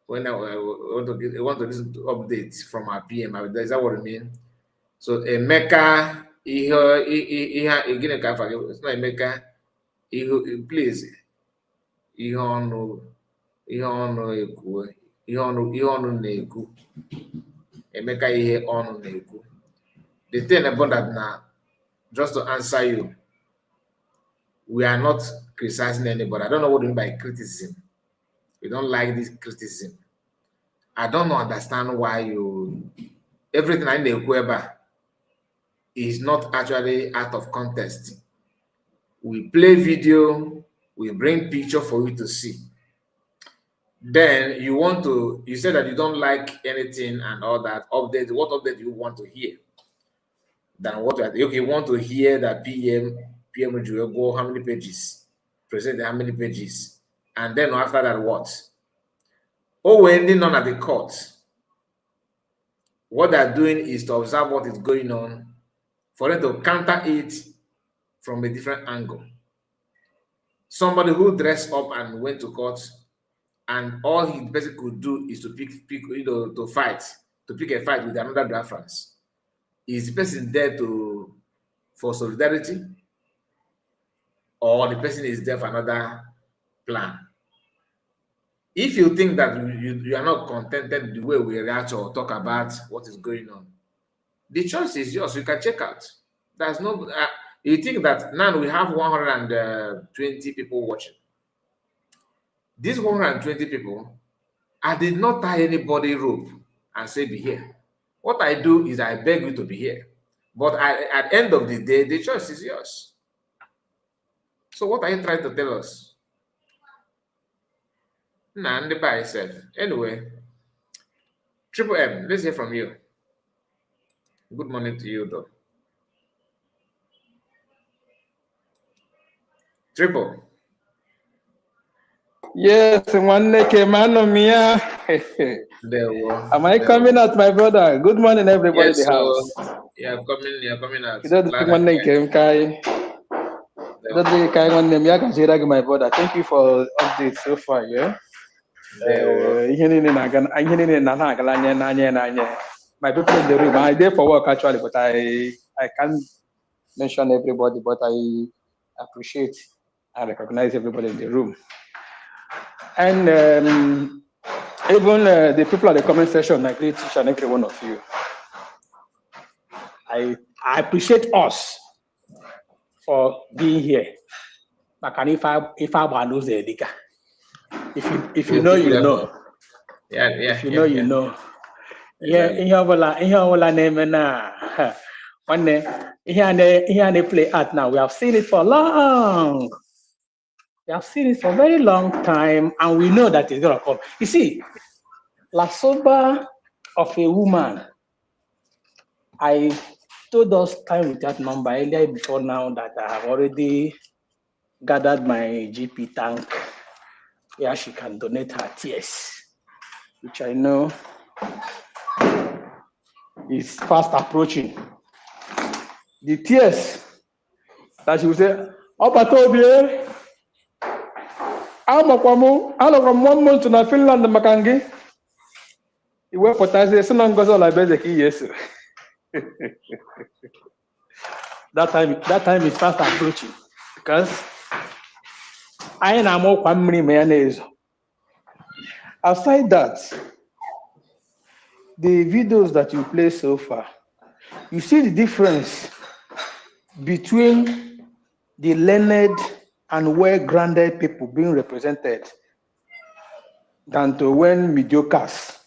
when I want to listen to updates from our PM, is that what I mean? So a Mecca, it's not a Mecca, please, Emeka ihe ọnụ na-ekwu. The thing about that now, just to answer you, we are not criticizing anybody. I don't know what you mean by criticism. We don't like this criticism. I don't understand why everything I know is not actually out of context. We play video, we bring picture for you to see. Then you said that you don't like anything and all that update. What update do you want to hear? Then what you want to hear that PM will go how many pages? Present how many pages? And then after that, what? Oh, we're ending on at the court. What they're doing is to observe what is going on for them to counter it from a different angle. Somebody who dressed up and went to court, and all he basically could do is to pick a fight with another reference. Is the person there for solidarity, or the person is there for another plan? If you think that you are not contented the way we react or talk about what is going on, the choice is yours. You can check out. There's no. You think that now we have 120 people watching. These 120 people, I did not tie anybody rope and say be here. What I do is I beg you to be here. But at the end of the day, the choice is yours. So what are you trying to tell us? Nah, and by itself. Anyway, Triple M, let's hear from you. Good morning to you, though. Triple. Yes, one man Mia. Am I coming out, my brother? Good morning, everybody Yes, in the house. You're coming out. My brother. Thank you for updates so far, yeah. My people in the room, I there for work actually, but I can't mention everybody, but I appreciate and recognize everybody in the room. And even the people at the comment section, I greet each and every one of you. I appreciate us for being here. But if I lose the liquor, if you know, you know. Yeah. If you know, you know. Yeah, in your name now. One day, here they play art now. We have seen it for long. We have seen it for a very long time, and we know that it's gonna come. You see, La Soba of a woman. I told us time with that number earlier before now that I have already gathered my GP tank where she can donate her tears, which I know is fast approaching. The tears that she will say, "Oh, but I'm 1 month to Finland, Makangi." You work for Tazes, and goes all I bet yes. That time is fast approaching because I am more family mayonnaise. Aside that, the videos that you play so far, you see the difference between the learned and well-grounded people being represented than to when mediocres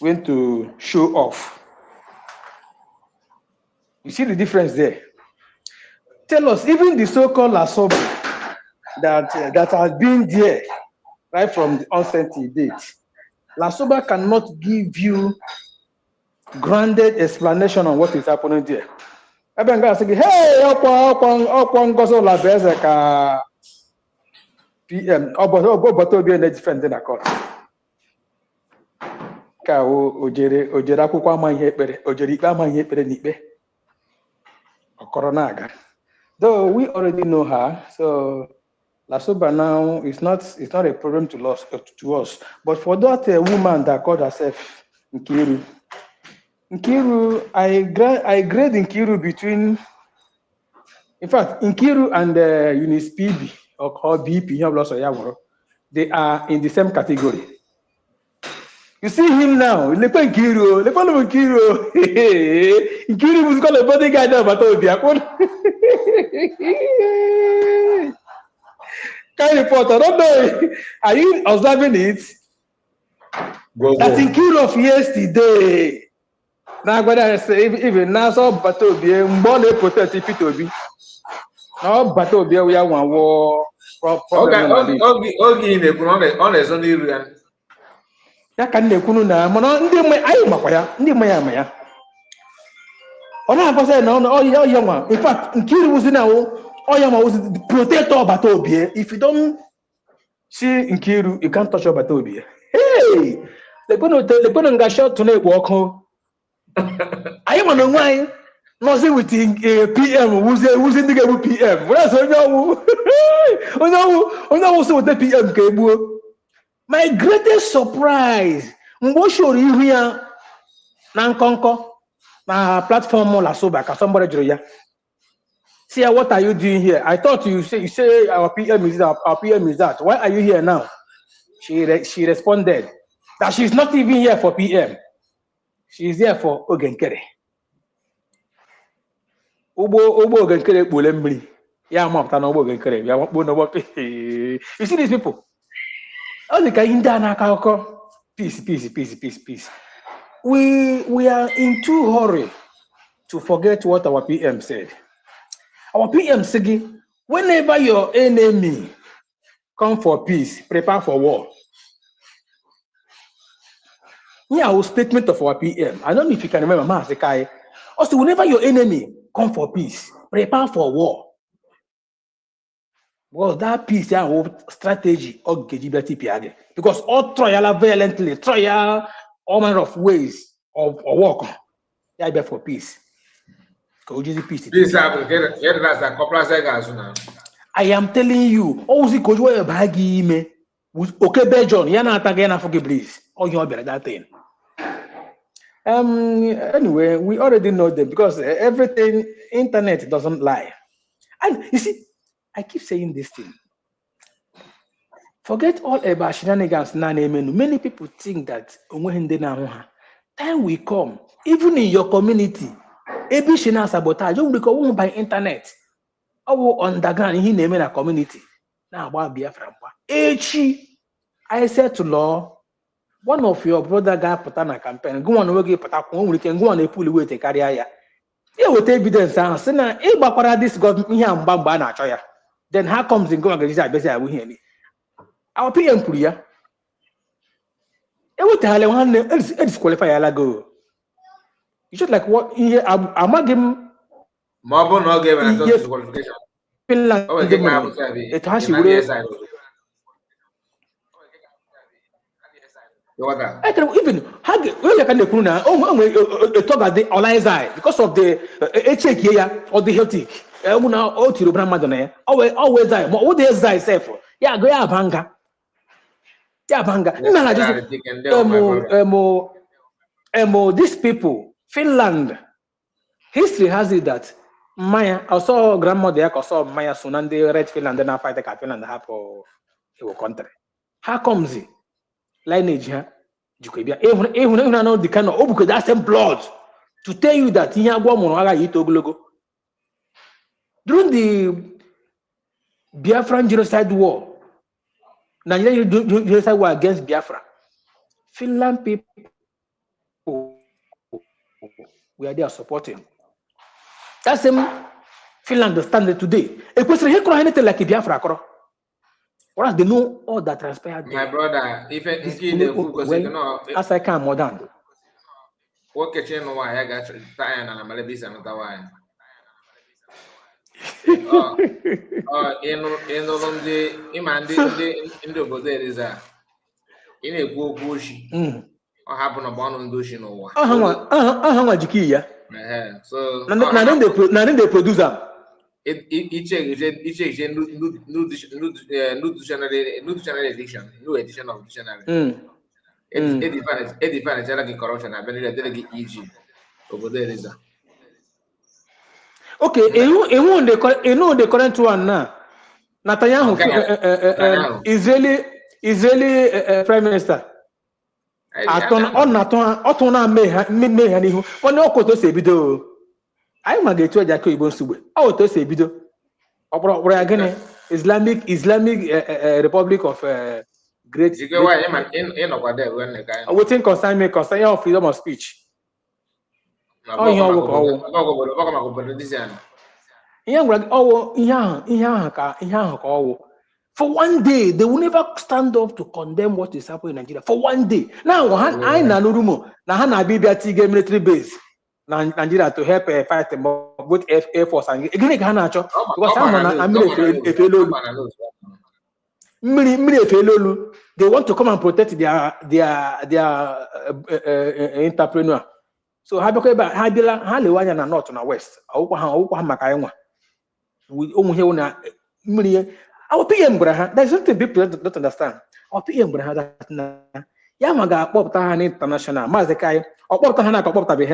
went to show off. You see the difference there. Tell us, even the so-called Asobi that has been there right from the onset to date, Lasoba cannot give you grounded explanation on what is happening there. I've been going to say, hey, PM, but be a defending a court. Ojere akwụkwọ amaghị ekpere, ojere ikpe amaghị ekpere n'ikpe. Okoronaga. Though we already know her, so Lasoba now is not a problem to us. But for that woman that called herself Nkiru, I grade Nkiru between, in fact, Nkiru and Eunice PB or BP, they are in the same category. You see him now, Nkiru. Nkiru was called a bodyguard of Batobia. Kind report, I don't know. Are you observing it? That Nkiru of yesterday. Now, what I say, even now, so Batobia, more protect P2B. No, Batobia, we are one war. Okay, on his only real. Can they kunu na mono ndi mai ayi makwaya ndi maya ona say no yama. In fact, Nkiru was now yama was the protector of Batobie. If you don't see Nkiru, you can't touch your Batobie. Hey, they're gonna get shot to walk home. I want to know why nothing with PM who's in the game with PM. Where's also the PM cable. My greatest surprise, Mbosho here, Nankonko, na platform Lasoba, somebody drew. See, what are you doing here? I thought you say our PM is that, our PM is that. Why are you here now? She responded that she's not even here for PM. She's here for Ogenkere. Obo Ogenkere Bulembri. Yeah, I'm up to Ogenkere. You see these people? Peace. We are in too hurry to forget what our PM said. Our PM said, whenever your enemy come for peace, prepare for war. Here our statement of our PM. I don't know if you can remember, Mahasekai. Also, whenever your enemy come for peace, prepare for war. Well, that peace strategy of GGBT because all trial violently, trial all manner of ways of work. Yeah, be for peace. Peace. I am telling you, all the coach were baggy me with okay Belgium, yana again for please. Oh, you better that thing. Anyway, we already know them because everything internet doesn't lie. And you see, I keep saying this thing. Forget all about shenanigans. Many people think that time will come, even in your community, every shena sabotage you will become by internet. Or underground in a community. Now about Biafra. I said to law, one of your brother guy put on a campaign, go on work we can go on a pull away to carry. Here with evidence and say now this government here and bamba choya. Then how comes in go against that we hear me? Our PM Puria. It would tell one disqualify Alago. You should like what here I'm not giving Marble no give an disqualification. Finland. It has to be. I can even have you can talk at the online because of the check here or the healthy. Always die. But what is die self? Yeah, go ya banga. Yeah, banga. These people, Finland, history has it that Maya, I saw grandmother, I saw Maya Sunande, Red Finland, then I fight the Finland half of your country. How comes it? Lineage here. Even know the kind of because that's same blood to tell you that during the Biafran genocide war, Nigerian genocide war against Biafra, Finland people were there supporting. That's same Finland standard today. A question here anything like Biafra. Whereas they know all that transpired. My brother, if as I can modern. What can know why I got tired and I'm Malabis and Tawai? In the Bodé is a in a go bushy or happen upon on Dushin or so now then they produce them. Each new edition of dictionary. It's different corruption. I've been delegate EG over there is okay, you know the current one now. Netanyahu, Israeli Prime Minister. Atona me when no koto se bido. I ma get to Jacob Ibon Sube. Oh, to se bido. Again, Islamic Republic of Great. Waiting concern your freedom of speech. For one day, they will never stand up to condemn what is happening in Nigeria. For one day. Now, I know na Bibia military base Nigeria to help fight both Air Force and because they want to come and protect their entrepreneur. So Habila na north na west. Our PM there's something people don't understand. Our PM that Yamaga Poptahan International, Mazekai, or Poptahan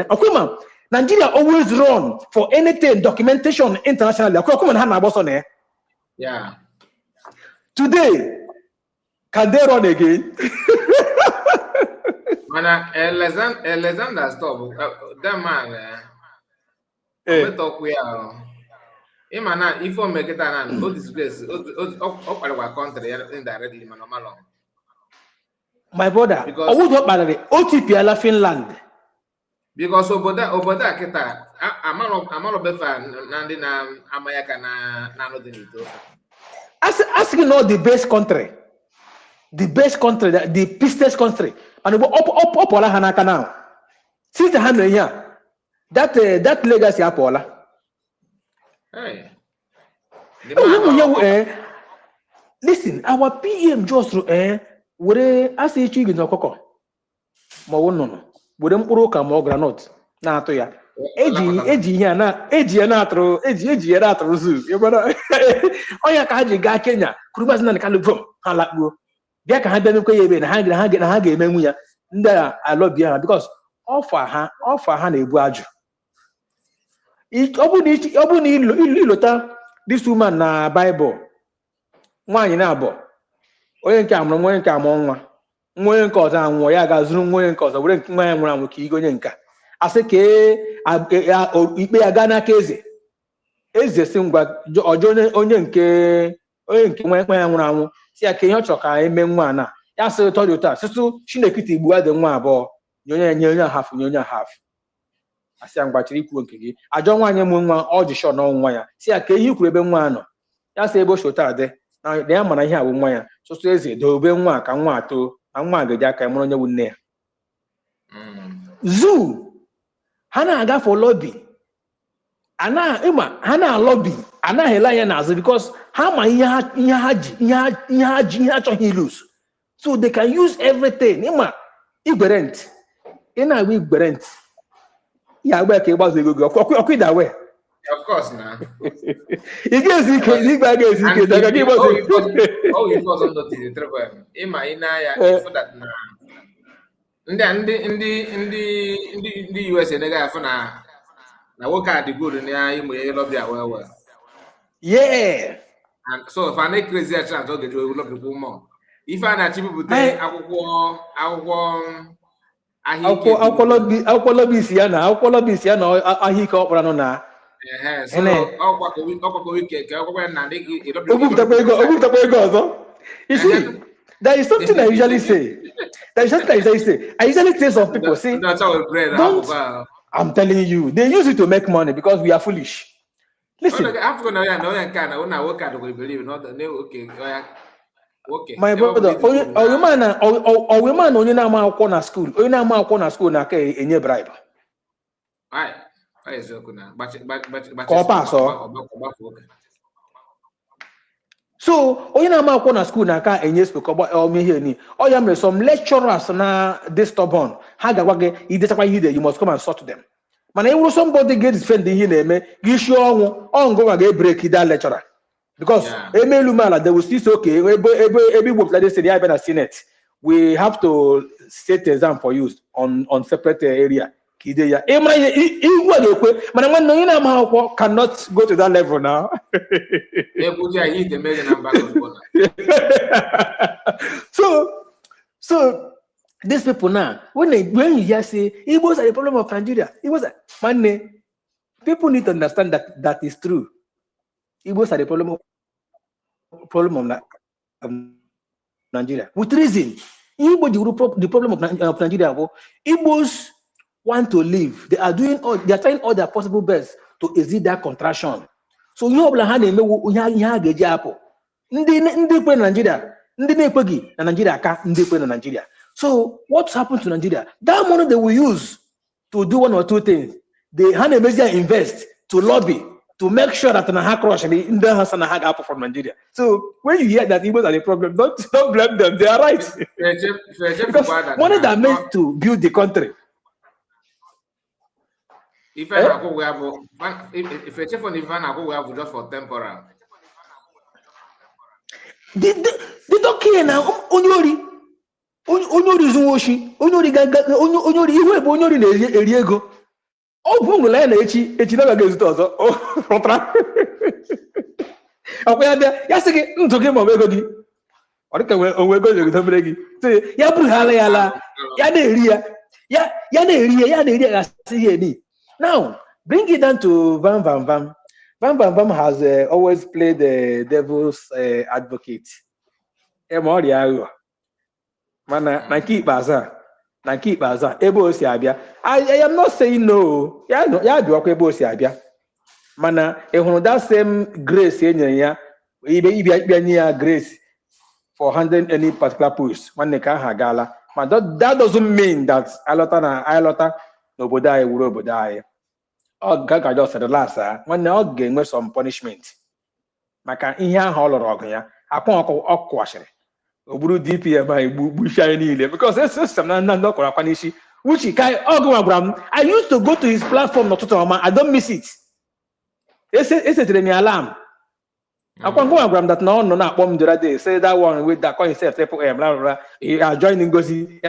Okuma. Nigeria always run for anything documentation internationally. Yeah. Today, can they run again? Alexander, stop. That man, we talk we are. Imana, if we make it an all disgrace, all our country indirectly, Manomalo. My brother, because I would not matter OTP Finland. Because Oboda Kita, Amalo Befa, Nandina, Amayaka, Nanodinito. Asking all the best country, the business country, and up Hanaka now. Since the 100 years, that legacy Apola. Hey. Listen, our PM just would as a chicken or cocoa. Mono, wouldn't broke a more granite. Now to ya. Eji zoo. You brother. Oh, ya kaji ga Kenya. Kurubas na kalubo. Halakbo. Bia ka hande nuko yebe na hage memuya. Nda I love you because offer her na ebu aju. Obuni ilota this woman na Bible. Nwanyi na abo. Onye nke amụrụ nwe nke amụ nwa nke ọzọ anwụ ya ga-azụrụ nwe nke ọzọ were nwa ya nwụrụ anwụ ka igonye nka asị ka ikpe ya gaa n'aka eze si ngwa ọjọọ onye nke nwa ya nwụrụ anwụ si ya ka ihe ọ chọrọ ka eme nwa na ya sị ụtọ dị ụtọ a sịtụ Chineke igbu adị nwa abụọ nye onye ahafụ asị ya mgbachiri ikwu nke gị ajọ nwaanyị mụ nwa ọ ji shọ n'ọnwụ nwa ya si ya ka ihe ikwuru ebe nwa nọ ya sị ebe o shota adị na ya mara ihe abụ nwa ya sụsụ eze dobe nwa ka nwa atoo na nwa agaji aka mụrụ onye wu nne ya zoo ha na-aga for lobby ana ima hana lobby ana hela ya na because how ma ihe achọghị lose, so they can use everything. Ima igberent ina we igberent ya gba ka igbazo ego okwi da we. Of course now. Igezi ke igba gezi ke daga ki igbazo. Oh, it was on the trouble. Ima ina ya for that na. Ndị USA na ga afọ na work at the good na imo ye lobby well. Yeah. And so if I make crazy chance okay do lobby more. If I na chibu bute akwụkwọ akwụkwọ lobby si ya na ahike ọkpara no na. So ọkwa week ka ọkwa na ndị obutakwa ego ọzọ. You see, there is something I usually say. I usually say some people say, I'm telling you, they use it to make money because we are foolish. Listen. My brother, or man only na ma akwụkwọ na school, onye na ma akwụkwọ na school na ka enye bribe. So, onye na ma akwụkwọ na school na ka enye spekọba ihe ni. O ya mere some lecturers na this stubborn, ha gagwa gị idechakwa ihe you must come and sort them. Mana even somebody get defend ihe na-eme, gị shi ọnwụ, ọngụ ga break that lecturer. Because emelu mala they will still say okay, ebe wopla dey say dey na Senate. We have to set exam for you on separate area. Kide ya. Igwe ga-ekwe, mana nwanne onye na ma akwụkwọ cannot go to that level now. So these people now, when you hear say Igbos are the problem of Nigeria, Igbos are, man, people need to understand that is true. Igbos are the problem of Nigeria. With reason, the problem of Nigeria. Igbos want to live. They are trying all their possible best to exit that contraction. So you have Nigeria. So what's happened to Nigeria? That money they will use to do one or two things. They invest to lobby to make sure that Naha crush in the house and Naha from Nigeria. So when you hear that Igbos are the problem, don't blame them. They are right. Because money that meant to build the country. If I go, we have if a chef on the van, I go, we have just for temporal. They don't care now. Onyori zuoshi. Onyori iwe bo onyori na eriego. O bungu la na echi na ga gezuto ozo. O rotra. Akwa ya sị gị ntuke ma ego gị. Ọ dịka onwe ego gị dobere gị. Say ya buru hala ya la. Ya na eri ya. Ya na eri ya gasị ihe ni. Now, bring it down to Van Van Van. Van Van Van has always played the devil's advocate. Mana na keep baza. Ebo si abia. I am not saying no. Ya do akwa ebo si abia. Mana that same grace ya ibe grace for handling any particular post. One ka ha gala. But that doesn't mean that alota n'obodo anyị wuru obodo anyị. Ọ ga-aga said last nwanne ọ ga-enwe some punishment maka ihe ahụ ọ lụrụ ọgụ ya akwa ọkụ kwashịrị o buru DPM anyị gbuchi anyị niile because system na ndị ọkọrọ akwa n'isi uchi ka ọgụ nwa gwara m I used to go to his platform n'ụtụtụ ọma I don't miss it. Esetere m ya alarm akwa ngwa gwara m that na ọ nọ na-akpọ m the other day say that one with that call himself triple M blah blah blah you are joining Ngozi.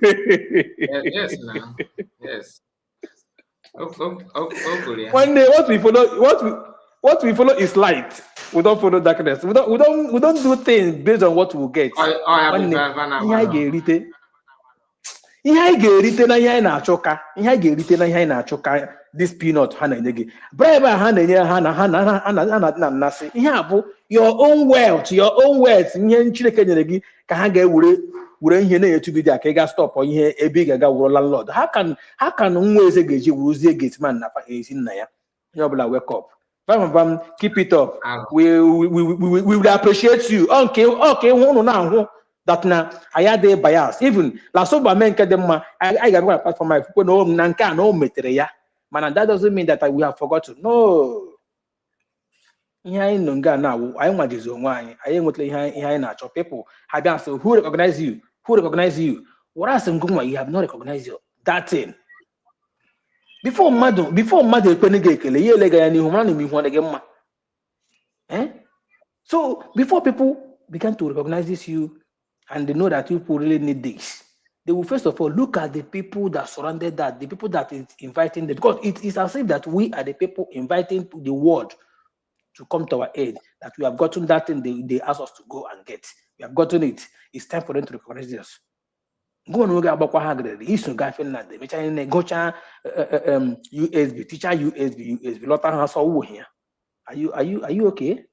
Yes, now. Yes. One day, what we follow is light. We don't follow darkness. We don't do things based on what we get. This peanut bribe your own wealth were ihe na-etu bidia ka ị ga stop ihe ebe ị ga-aga wụrụ landlord. How can nwa eze ga-eji wuzie gateman na ezi nna ya onye ọbụla wake up bam keep it up. We will appreciate you. Okay hụ na ahụ that na aya dey bias even la soba men nke dị mma I ga-agwa platform my na nke a na o metere ya Man, that doesn't mean that we have forgotten. No. People have asked, who recognize you? Who recognize you? What else you have not recognized you? That thing. Before mother, so before people began to recognize this you and they know that people really need this, they will first of all look at the people that surrounded that, the people that is inviting them, because it is as if that we are the people inviting the world to come to our aid, that we have gotten that thing they asked us to go and get. We have gotten it. It's time for them to recognize us. Go on, Finland, USB, teacher USB, lot of us all here. Are you okay?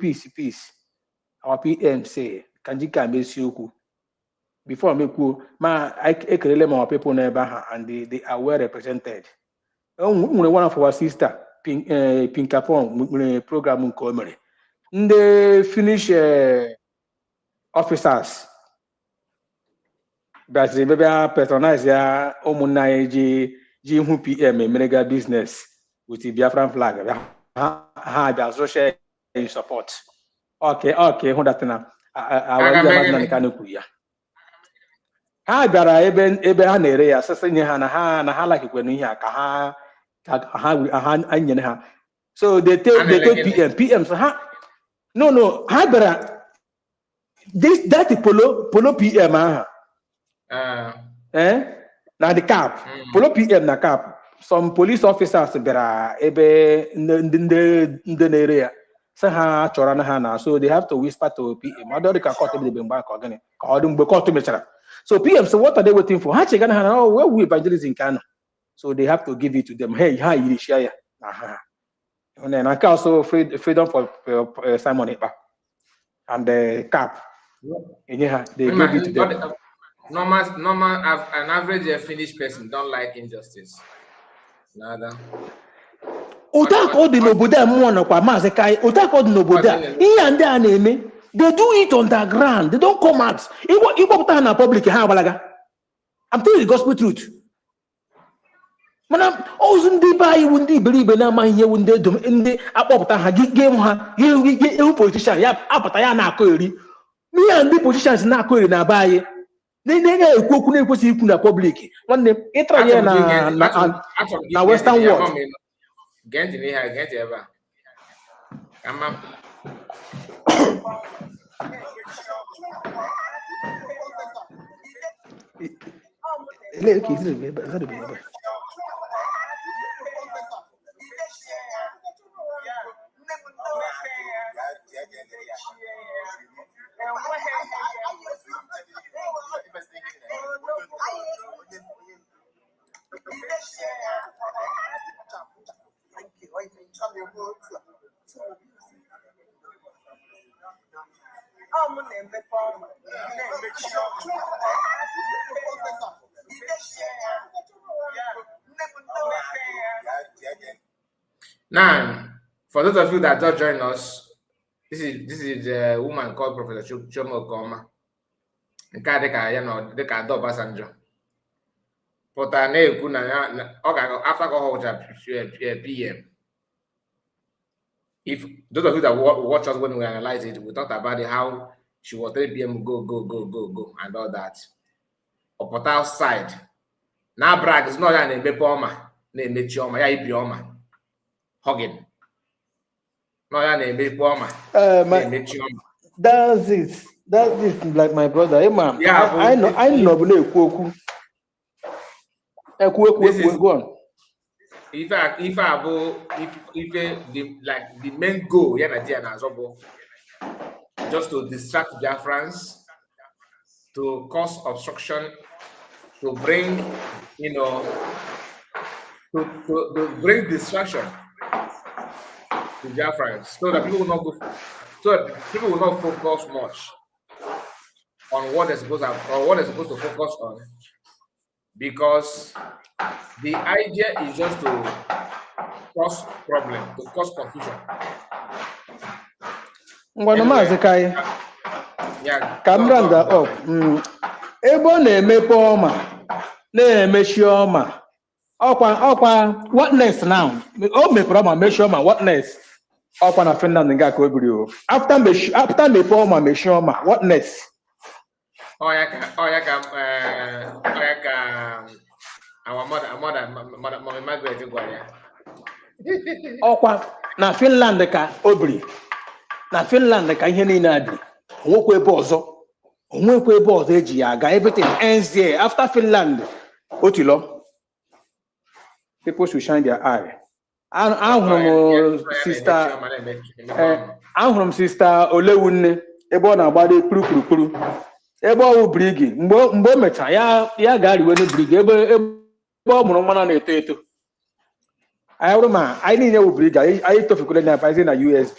Peace. Our PM say, Kanjika Mesioku. Before I make I ekelele my people never and they are well represented. One of our sister, Pinkapon program in the Finnish officers. But they patronize ya Omunai G PM mega business with the Biafran flag. They also share in support. Okay, hold that now. I ha bịara ebe ha na-ere ya sịsị nye ha na ha like kwenu ihe a ka ha anyere ha. So they take PM so ha no ha bịara that polo PM aha na the cap polo PM na cap. Some police officers bịara ebe ndị na-ere ya sị ha chọrọ na ha na, so they have to whisper to PM ọ dị ka court ebe mgbe ka ọgịnị ka ọ dị mgbe court mechara. So PM, so what are they waiting for? Where we evangelists in Ghana? So they have to give it to them. Hey, hi, you share. And then I can also freedom for Simon Ekpa and the cap. And yeah, they give it to them. Normal, an average Finnish person don't like injustice. Nada. They do it on the ground. They don't come out. In public, I'm telling you the gospel truth. Manam, undi buy, undi believe in my here, undi do in the game politician. Apataya na query. Me and the politicians na query na buy. They na public. One name, na Western world. Get ever. Come on. Now, for those of you that don't join us, this is a woman called Professor Chomo Goma. After PM. If those of you that watch us when we analyze it, we talked about it, how she was 3 PM go and all that. Up outside. Now brag is not an Ebepoma, name Chioma, ya Ibioma. Hugging. No, ya name Ebepoma. That's it, like my brother. Hey, man. Yeah, I know. Go on. If the main goal, just to distract Biafrans, to cause obstruction, to bring, to bring distraction to Biafrans, so that people will not focus much on what they're supposed to focus on, because the idea is just to cause problem, to cause confusion. Yeah. Camera up. Ebo na-emepe ọma. na-emechi ọma ọkwa what next now o mepere ọma mechie ọma what next ọkwa na Finland nga ka o biri o after mepe ọma mechie ọma what next ya ka our mother Mommy Margaret gwara ya ọkwa na Finland ka o biri na Finland ka ihe niile adị onwekwa ebe ọzọ eji ya aga everything ends there after Finland otilo people should shine their eye. Ahụrụ m sista Olewunne ebe ọ na-agbado kpurukpuru ebe ọ bụ brigi mgbe o mechara ya ga-ariwe na brigi ebe ọ mụrụ nwa na-eto eto anyị hụrụ ma anyị niile wụ brigi anyị tofukwere na apazi na USD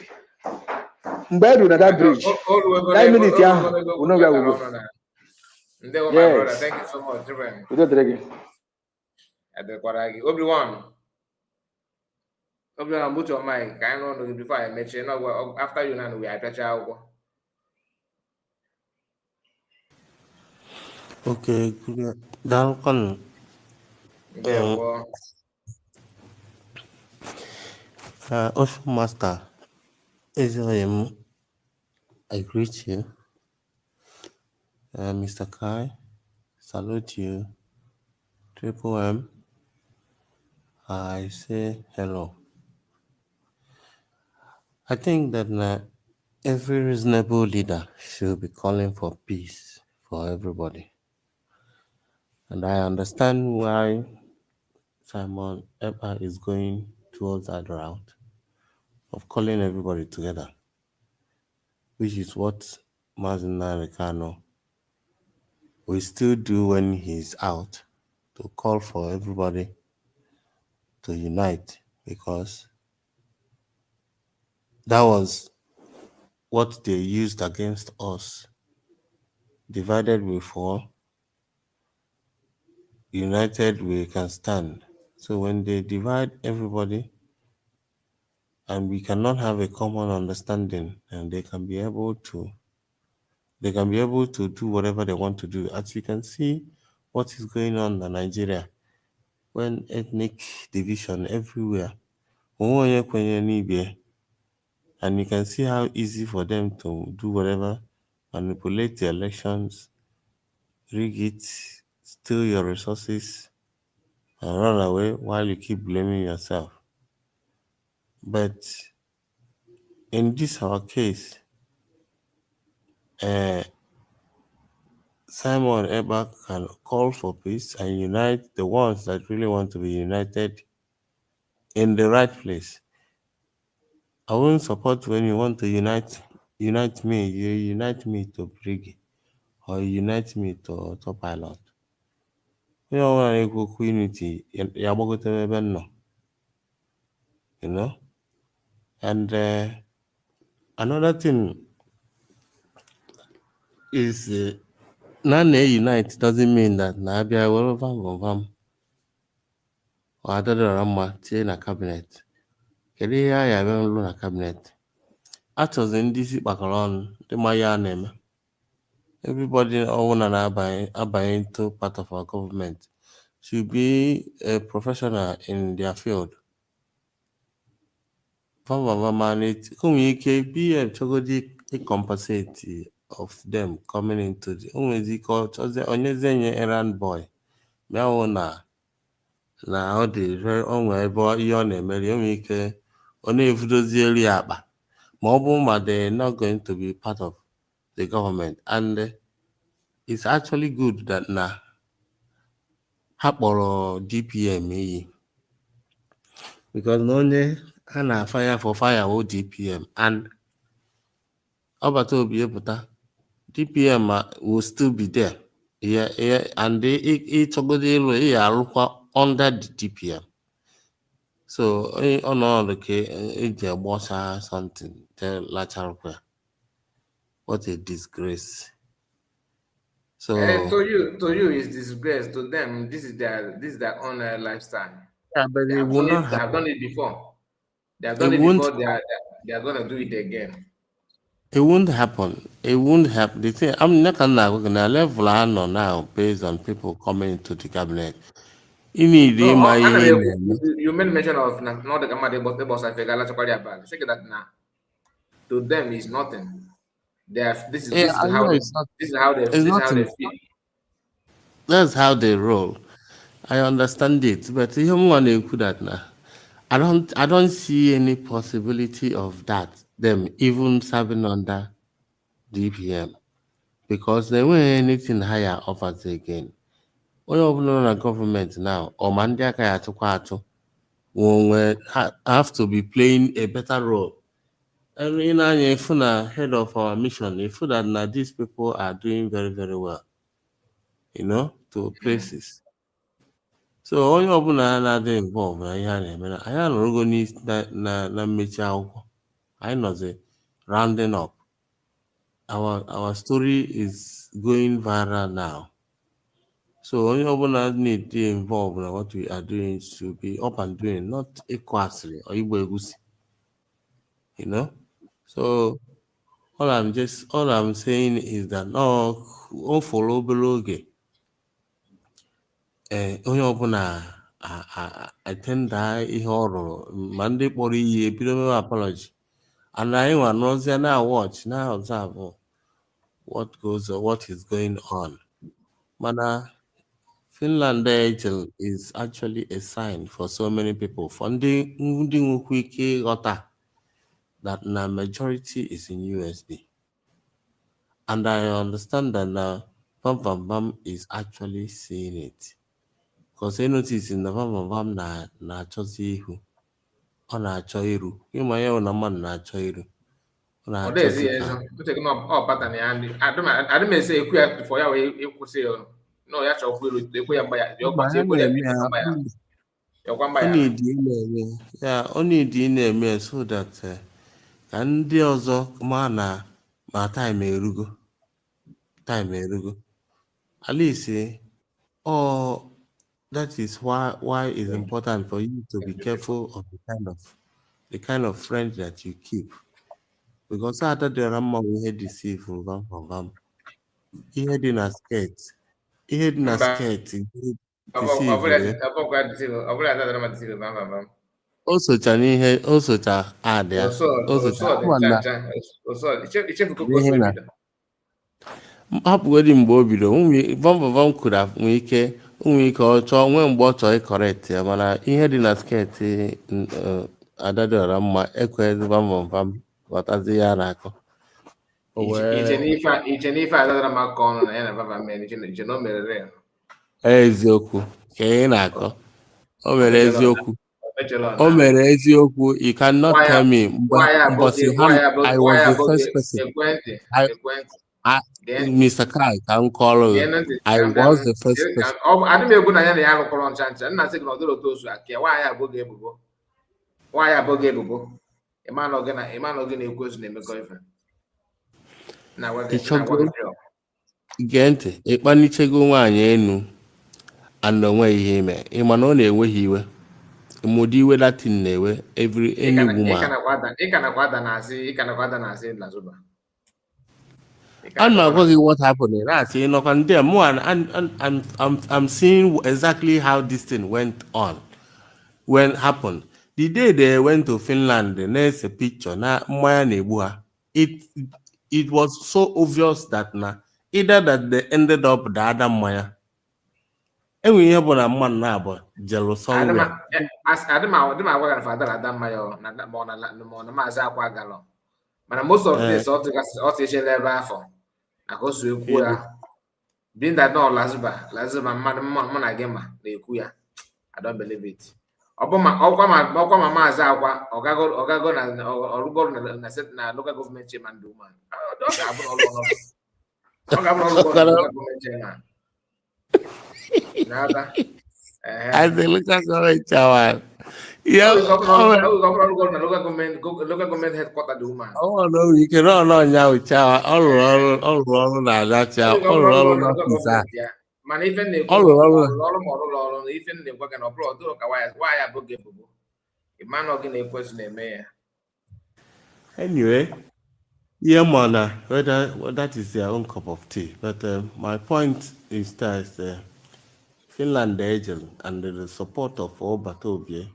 mgbe e ruru na that bridge 9 minutes ahụ unoga wugo yes thank you so much udo dịrị gị Obi-Wan, put your mic. I don't know before I mention. No, after you know, we are touch out. Okay, Dalcon. Ocean Master, I greet you. Mr. Kai, salute you. Triple M, I say hello. I think that every reasonable leader should be calling for peace for everybody. And I understand why Simon Ekpa is going towards that route of calling everybody together, which is what Mazin Narikano will still do when he's out, to call for everybody to unite, because that was what they used against us. Divided we fall, united we can stand. So when they divide everybody and we cannot have a common understanding, and they can be able to do whatever they want to do. As you can see what is going on in Nigeria, when ethnic division everywhere, and you can see how easy for them to do whatever, manipulate the elections, rig it, steal your resources, and run away while you keep blaming yourself. But in this our case, Simon Ekpa can call for peace and unite the ones that really want to be united in the right place. I won't support when you want to unite me. You unite me to Briggy, or you unite me to Pilot. You know, when I go unity, you know. And another thing is, unite doesn't mean that Nabia will vam or other na cabinet. Kedu ihe anyị abịa nlụ na cabinet? Achọzi ndị isi kpakọrọ ọnụ, ndị ma ya na-eme. Everybody ọwụna na-abanye into part of our government should be a professional in their field. Nwere ike be chọgodi compensate of them coming into the onyezenye errand boy meanwụ na ọ dị onwe ebe ihe ọ na-emeri, o nwere ike ọ na-evudozi elu ya akpa, ma ọ bụ ma they're not going to be part of the government. And it's actually good that ha kpọrọ DPM iyi, because na onye ha na-afanya for fire o DPM, and ọbata obi epụta DPM will still be there. And ịchọgodo ịlụ ya arụkwa under the DPM. So ọnọdụ ka eji agbọsa something lacharụkwa. What a disgrace. So to you is disgrace. To them, this is their own lifestyle. Yeah, but they have done it before. They have done it before. They are going to do it again. It won't happen. It won't happen. The thing I'm not gonna level I know now based on people coming into the cabinet. You need No, my you made mention of not the gamma the boss I figure about. Say that now to them is nothing. They have this yeah, is I how know it's not it's this is not how in, they feel. that's how they roll. I understand it, but you want to put that now. I don't see any possibility of that, them even serving under DPM because they weren't anything higher offers again. Onye ọbụla nọ na government now, or ma ndị aka ya atụkwa atụ, have to be playing a better role. And in if na head of our mission, if that now these people are doing very, very well, to places. So onye ọbụla na-adị involved na ihe a na-eme na anyị anọrọgo na mmechi akwụkwọ. Anyị nọzi rounding up. Our story is going viral now. So onye ọbụla need to involved in what we are doing should be up and doing, not equally or igbo egusi. So all I'm saying is that no follow below oge. Onye ọbụla attend ihe ọ rụrụ ma ndị kpọrọ iyi ebido mewe apology. And I was now watch now observe what is going on. Mana Finland is actually a sign for so many people. Funding that the majority is in USB. And I understand that now Bam is actually seeing it. Because I notice in the Bam na chozi ihu. Ọ na-achọ iru. Ịma ya na mmadụ na-achọ iru. Ọ na-achọzi ka. Pattern ya ndị. Adị m ese ekwu ya for ya wee ịkwụsị ya. No, ya chọrọ kwuru ekwu ya mgba ya. Ọ need ị na-eme so that ka ndị ọzọ ma na ma time erugo. At least that is why it's important for you to be careful of the kind of friends that you keep. Because after the Rama we had deceive from he had in a skirt. O socha n'ihe o socha adị ya hapụgodi mgbe o bido vam kwuru nwee ike ọ chọọ nwee mgbe ọ chọọ ịkọrekt ya mana ihe dị na sketi adadịọra mma ekweghị vam ghọtazi ya na-akọ eziokwu ka ị na-akọ o mere eziokwu you cannot tell me mbọsị I was the first person Mr. Kai ka m kọrọ I was the first person adị m egwu na ya na ya rụkọrọ ncha nna sị gị na ọ dịrị otu osu aka nwaanyị abụghị ebubo ịma na oge na-ekwu ozu na-emekọ ife gee ntị ịkpanichego nwaanyị enu ana onwe ihe ime ịma na ọ na-enweghị iwe ụmụdị iwe Latin na-ewe any woman I'm not going what happened. That's I'm seeing exactly how this thing went on. When happened. The day they went to Finland, the next picture, it was so obvious that either that they ended up the other Maya. And we have a man now, jealous. Mana most of this level afọ akosu ekwu ya being that no Lazuba mmadụ na gị ma na-ekwu ya I don't believe it ọkwa ma maazị akwa ọgago na ọrụgọrụ na local government chairman dị woman ọ ga-abụ ọrụ government chairman nada as the local government chairman local government headquarters dị woman no you cannot know now chawa ọrụ na that ya ọrụ n'ọfịs a mana ife na-ekwu ọrụ na ife na-ekwu ka na ọbụla ọdụrụ ka nwaanyị abụghị ebubo ịmanụ gị na-ekwesị na-eme ya anyway Yeah, man. Whether that is their own cup of tea. But my point is that Finland agent and the support of Obatobie,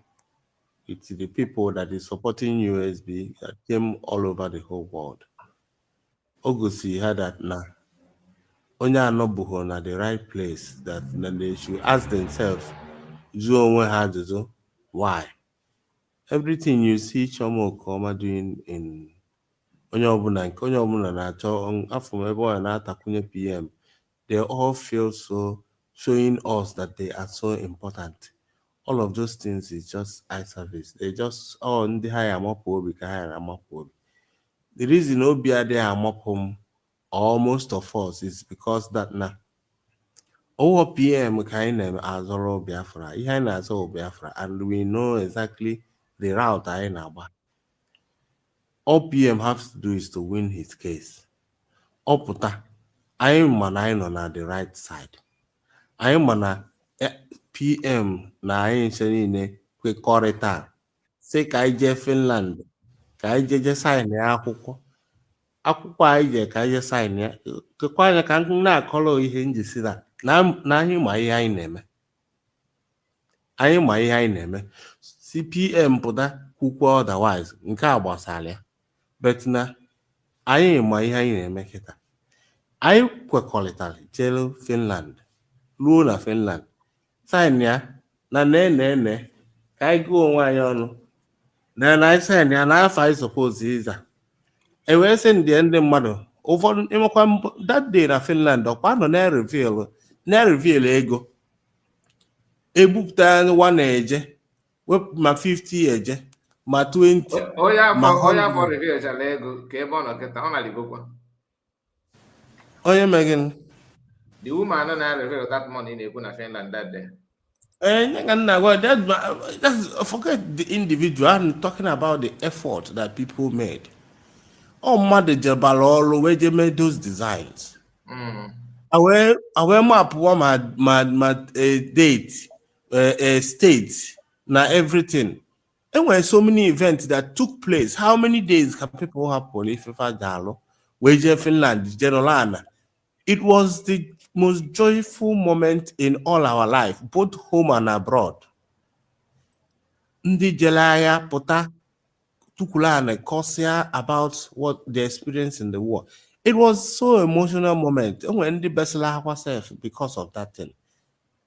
it's the people that is supporting USB that came all over the whole world. Ogusi had that now. Onye anọbụghị na the right place that they should ask themselves, jụọ onwe ha ajụjụ, why? Everything you see Chioma Okoma doing in onye ọbụla na-achọ afọ ebe ọ na-atakwunye PM, they all feel so, showing us that they are so important. All of those things is just eye service. They just ndị ha ya amapụ obi ka ha ya amapụ obi. The reason obi adịghị amapụ m or most of us is because that na our PM ka anyị na-azọrọ Biafra, ihe anyị na-azọ Biafra, and we know exactly the route anyị na-agba. All PM has to do is to win his case. Ọpụta, anyị ma na anyị nọ na the right side. Anyị ma na PM na anyị nche niile kwekọrịta sị ka anyị jee Finland, ka anyị jeje saịn ya akwụkwọ anyị je ka anyị jee saịn ya, kekwa anya ka m na-akọrọ ihe njisi na anyị ma ihe anyị na-eme. Anyị ma ihe anyị na-eme. CPM pụta kwukwa otherwise, nke a gbasara ya. But na anyị ma ihe anyị na-eme kịta. Anyị kwekọrịtara jelu Finland, ruo na Finland, saịn ya na nene ka anyị gụọ onwe anyị ọnụ na anyị saịn ya na afọ anyị suppose ịza. Ewee sị ndị mmadụ ụfọdụ ịmakwa that day na Finland ọkwa nọ na-reveal ego ebupụta nwa na-eje wepụ ma 50 eje ma 20 ma 100. Onye megin the woman na reveal that money na-ekwu na Finland that day. Forget the individual. I'm talking about the effort that people made. Mmadụ jebara ọrụ wee made those designs. Awe map ma date, state, na everything. And when so many events that took place, how many days can people happen if we Finland, General? It was the most joyful moment in all our life, both home and abroad. Ndi Jelaya Pota Tukulane Kosia about what they experienced in the war. It was so emotional moment. And when the Besla herself because of that thing.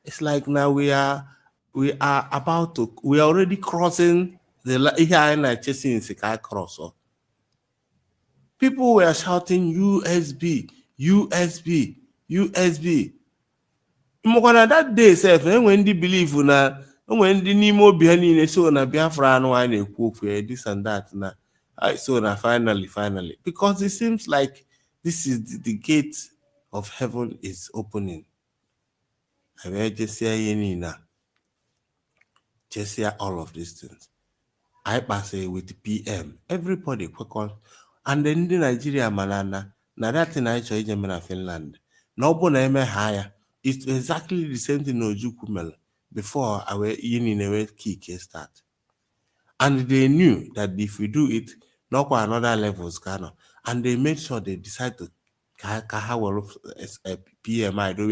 It's like now we are already crossing the chasing Sikai cross. People were shouting USB, USB, USB. That day, when they believe when the Nemo Bianine so na Biafra no one this and that I saw na finally. Because it seems like this is the gate of heaven is opening. I will just say all of these things. I pass with the PM. Everybody quick on. And then the Nigeria manana. Now that thing I show you in Finland. No one higher. It's exactly the same thing Ojukumel before our union kick start. And they knew that if we do it, no another levels can. And they made sure they decide to PMI do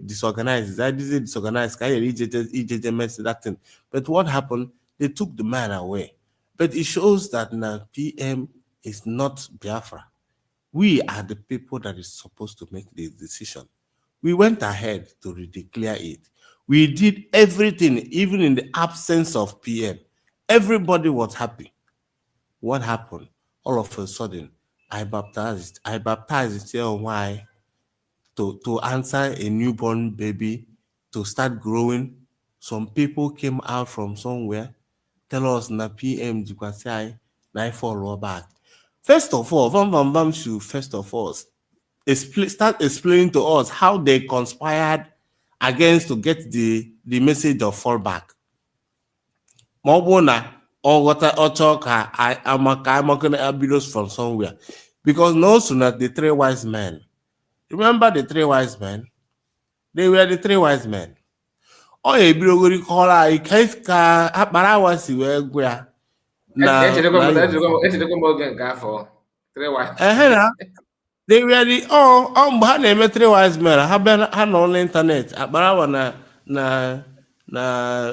disorganized that thing. But what happened? They took the man away. But it shows that now PM is not Biafra. We are the people that is supposed to make the decision. We went ahead to declare it. We did everything, even in the absence of PM. Everybody was happy. What happened? All of a sudden, I baptized why to answer a newborn baby, to start growing. Some people came out from somewhere, tell us na PM na follow back. First of all, Vam should start explaining to us how they conspired against to get the message of fallback. From somewhere. Because no sooner the three wise men. Remember the three wise men? They were the three wise men. na they were the mgbe ha na-eme three wise men ha bịa ha nọ n'ịntanetị akparawa na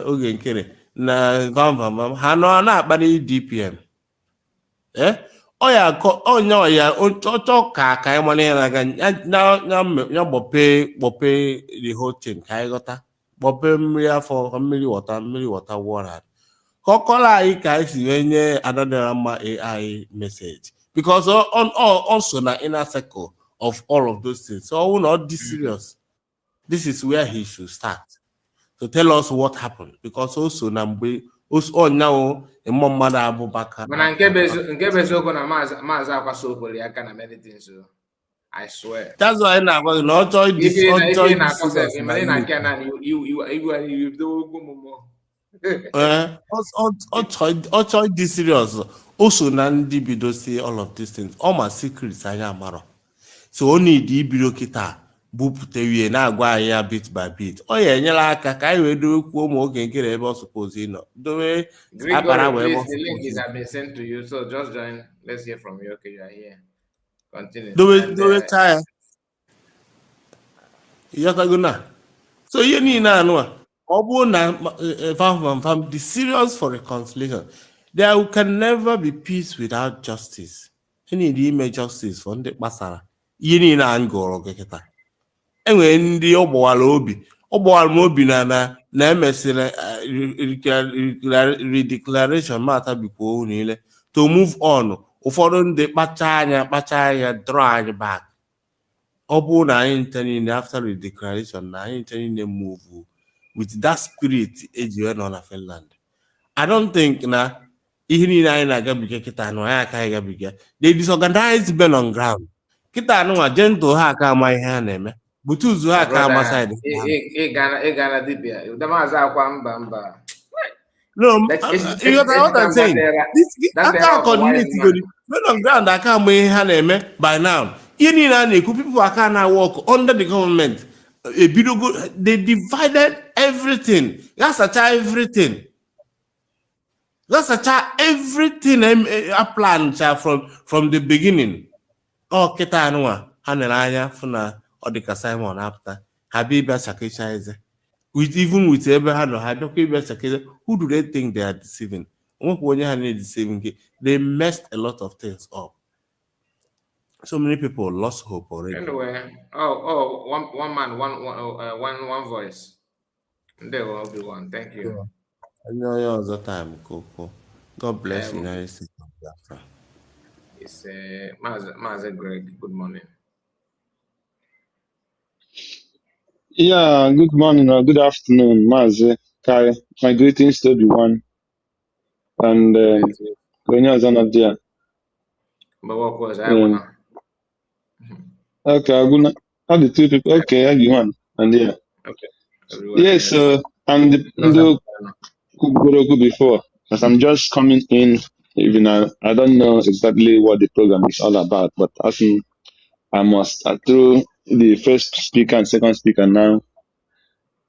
oge nkere na vam ha nọ na-akparị DPM ọya ọchọ ka anyị mara ihe na-aga ya gbọpe the whole thing ka anyị ghọta gbọpe mmiri afọ mmiri wọta wọra ka ọ kọrọ anyị ka anyị si wee nye adadara mma AI message because also na inner circle of all of those things. So we're not this serious. This is where he should start. So tell us what happened because also Nambe also now a mom mother Abu Bakar. I swear. That's why I will not join this. Also this serious. Also Nandi Bido say all of these things. All my secrets I am maro. So only the Bido kita bupute na agwa ya bit by bit. Oh yeah, nyela aka ka we do kwuo mo oge nke ebe suppose no. Do we apara we the link is have been sent to you. So just join. Let's hear from you. Okay, you are here. Continue. Do we tire? Yata guna. So you need na anwa. Obu na fam the serious for reconciliation. There can never be peace without justice. Any the image justice for the basara. Yini na angoro geketa. Enwe ndị ọgbọwala obi na emesịrị redeclaration mata bikwa niile to move on. Ụfọdụ ndị kpacha anya draw anyị back. Ọ bụ na anyị ntenine after redeclaration na anyị ntenine move with that spirit eji nọ na Finland. I don't think na ihe niile anyị na-agabiga kịta nụ anyị aka anyị gabiga. They disorganized men on ground. Kịta nụnwa gentle ha aka ama ihe ha na-eme. Butuzu ha aka ama side. Gana dibia. Udamaza akwa mba. No, you know what I'm saying? This aka community men on ground aka ama ihe ha na-eme by now. Ihe niile a na-ekwu people aka na work under the government. They divided everything. That's everything. That's everything I planned from the beginning. Oh, kita anwa hanelanya funa odika Simon after Habiba Sakisha even with Abraham Habiba, who do they think they are deceiving? They messed a lot of things up. So many people lost hope already. Anyway, one man, one voice. There will be one. Thank you. I know your other time, Coco. God bless United States of Biafra. It's Maze Greg. Good morning. Yeah, good morning or good afternoon, Maze Kai. My greetings to everyone. And Gonia's on up there. But what was I wanna? Okay, I'm gonna have the two people. Okay, everyone. And yeah. Okay. Yes, and the Kuguroku before, because I'm just coming in. Even I don't know exactly what the program is all about, but I think I must through the first speaker and second speaker now,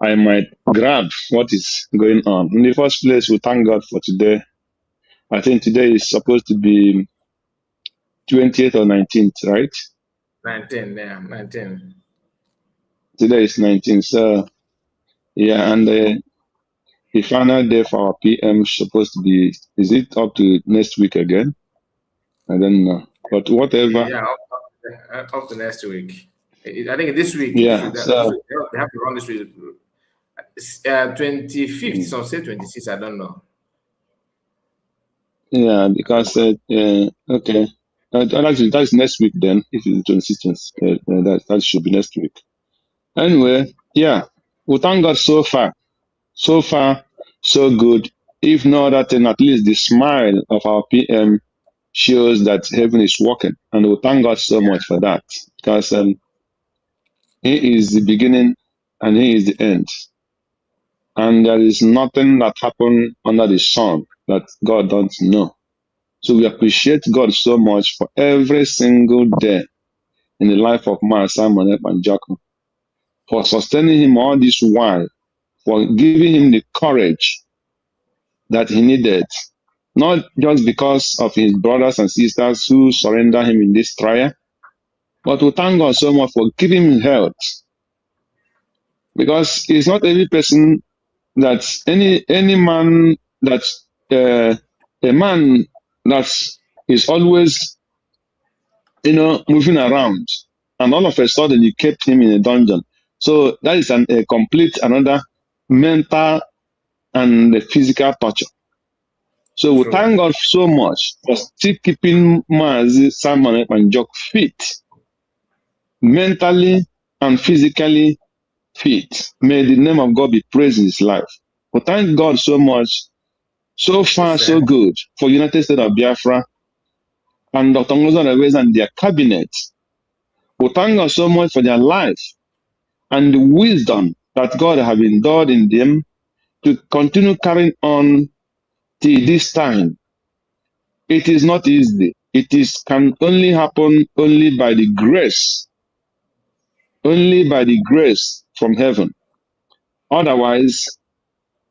I might grab what is going on. In the first place, we thank God for today. I think today is supposed to be 20th or 19th, right? 19, yeah, 19. Today is 19, so yeah, and the final day for our PM is supposed to be, is it up to next week again? I don't know, but whatever. Yeah, up to next week. I think this week. Yeah, so they have to run this week. 25th, some say 26th, I don't know. Yeah, because okay, actually that's next week then. If it's 26th, that should be next week. Anyway, yeah, we thank God so far, so good. If no other thing, at least the smile of our PM shows that heaven is working, and we thank God so much for that, because He is the beginning and He is the end, and there is nothing that happened under the sun that God don't know. So we appreciate God so much for every single day in the life of man Simon Ekpa and Jacob, for sustaining him all this while, for giving him the courage that he needed not just because of his brothers and sisters who surrender him in this trial, but we thank God so much for giving him health. Because it's not every person that any man that a man that is always moving around, and all of a sudden you kept him in a dungeon. So that is a complete another mental and physical torture. So we thank God so much for still keeping Mazi Simon and Jock fit, mentally and physically fit. May the name of God be praised in his life. We thank God so much. So far, so good for United States of Biafra and Dr. Ngozi and their cabinet. We thank God so much for their life and the wisdom that God has endowed in them to continue carrying on till this time. It is not easy. Can only happen only by the grace from heaven. Otherwise,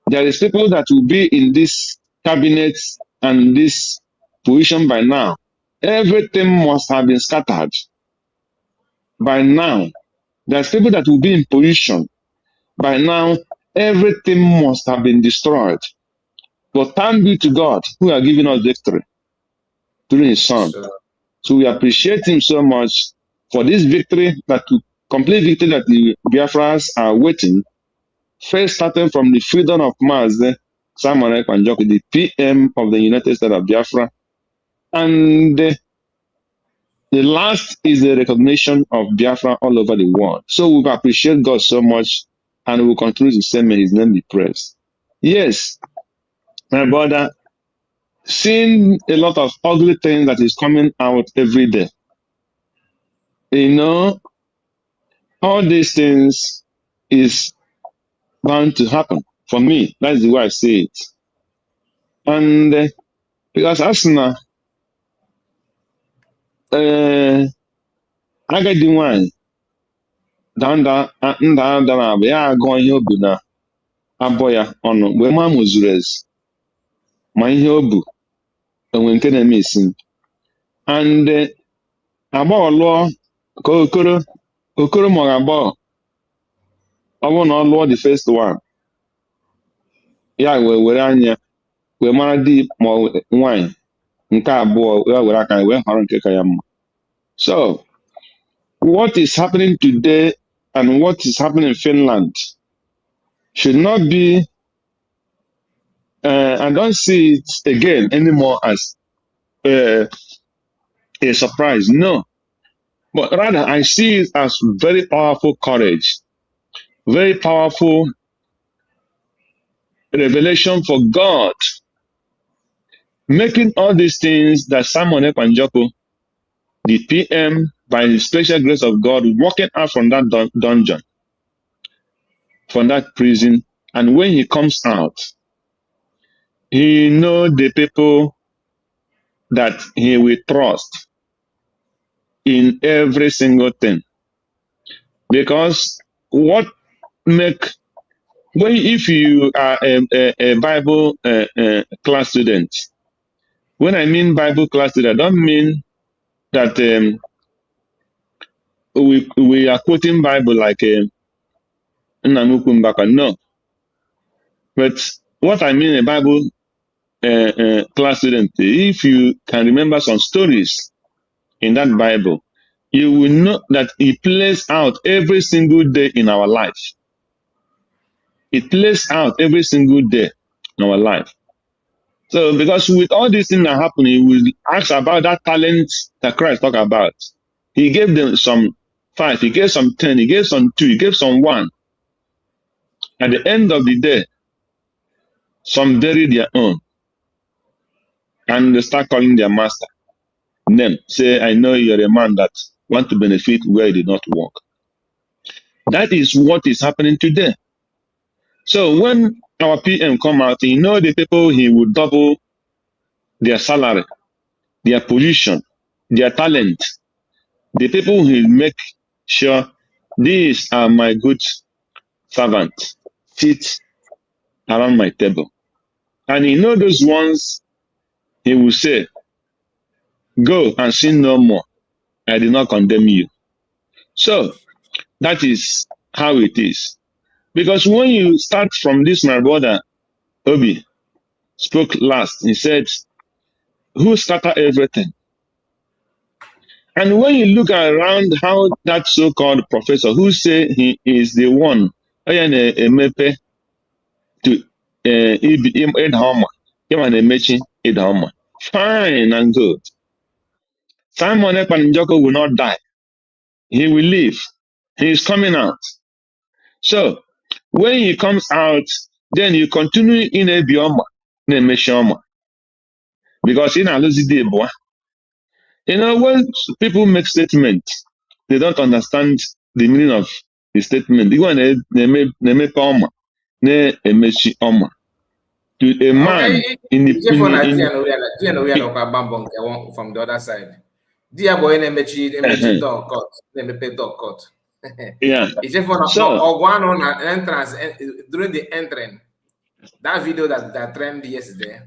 there is people that will be in this cabinet and this position by now. Everything must have been scattered by now. There's people that will be in position by now. Everything must have been destroyed. But thank be to God who has given us victory through his son. So we appreciate him so much for this victory, complete victory that the Biafras are waiting. First starting from the freedom of Mazi Simon Ekpa Njoku, the PM of the United States of Biafra. And the last is the recognition of Biafra all over the world. So we appreciate God so much, and we will continue to say, may his name be praised. Yes, my brother, seeing a lot of ugly things that is coming out every day. All these things is bound to happen. For me, that's the way I see it. And because Asuna, agadi nwanyị nda dara abụ ya agụọ ihe obu na abọ ya ọnụ mgbe ma mụzuru ezi ma ihe o bu enwe nke na-eme isi. And agbọghọ lụọ ka okoro ma ọ ga-agbọghọ ọ bụrụ na ọ lụọ the first one ya were anya wee mara di ma nwanyị nke abụọ ya were aka wee họrọ nke ka ya mma. So what is happening today and what is happening in Finland should not be, I don't see it again anymore as a surprise. No. But rather, I see it as very powerful courage, very powerful revelation for God, making all these things that Simon Ekpa Njoku, the PM, by the special grace of God, walking out from that dungeon, from that prison, and when he comes out, he knows the people that he will trust in every single thing. Because if you are a Bible class student, when I mean Bible class student, I don't mean that we are quoting Bible like Nnamuku Mbaka. No. But what I mean a Bible class student, if you can remember some stories in that Bible, you will know that it plays out every single day in our life. It plays out every single day in our life. So, because with all these things that are happening, we ask about that talent that Christ talked about. He gave them some 5, he gave some 10, he gave some 2, he gave some 1. At the end of the day, some bury their own. And they start calling their master. Name, say, I know you're a man that want to benefit where he did not work. That is what is happening today. So when our PM come out, he know the people he will double their salary, their position, their talent. The people who make sure these are my good servants, sit around my table. And he know those ones he will say, go and sin no more. I did not condemn you. So that is how it is. Because when you start from this, my brother Obi spoke last, he said, who scatter everything? And when you look around how that so-called professor who say he is the one to Edhama, fine and good. Simon Ekpa will not die. He will live. He is coming out. So when he comes out, then you continue in a bioma, because in a boy. You know, when people make statements, they don't understand the meaning of the statement. You want to make to a man Okay, in the just one in idea, no, we are not bambong from the other side. Dear boy, emechi dog cut, emepe dog cut. yeah. It's just one So or one on an entrance during the entering. That video that trended yesterday.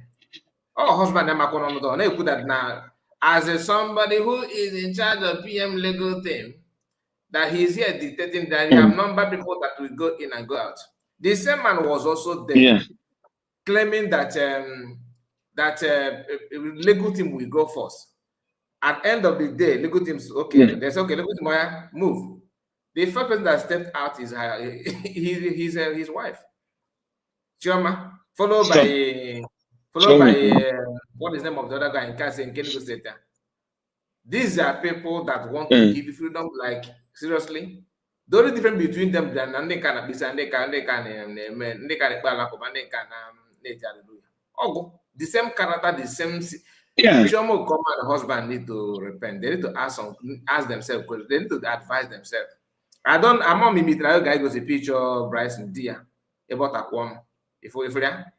Oh, husband and Makonomodo, they put that now as somebody who is in charge of PM legal team, that he's here dictating that he have number people that will go in and go out. The same man was also there, yeah. claiming that legal team will go first. At the end of the day, legal team's okay. Yeah. They say, okay, legal team move. The first person that stepped out is his wife, Chioma, followed So by what is the name of the other guy in Kasi in Kenigo State. These are people that want to give you freedom. Like seriously, the only difference between them than they can be they can the same character, the same. yeah. Chomo come and the husband need to repent. They need to ask themselves. They need to advise themselves. I'm not me try guy goes a picture of Bryson Dia about a quam. If that.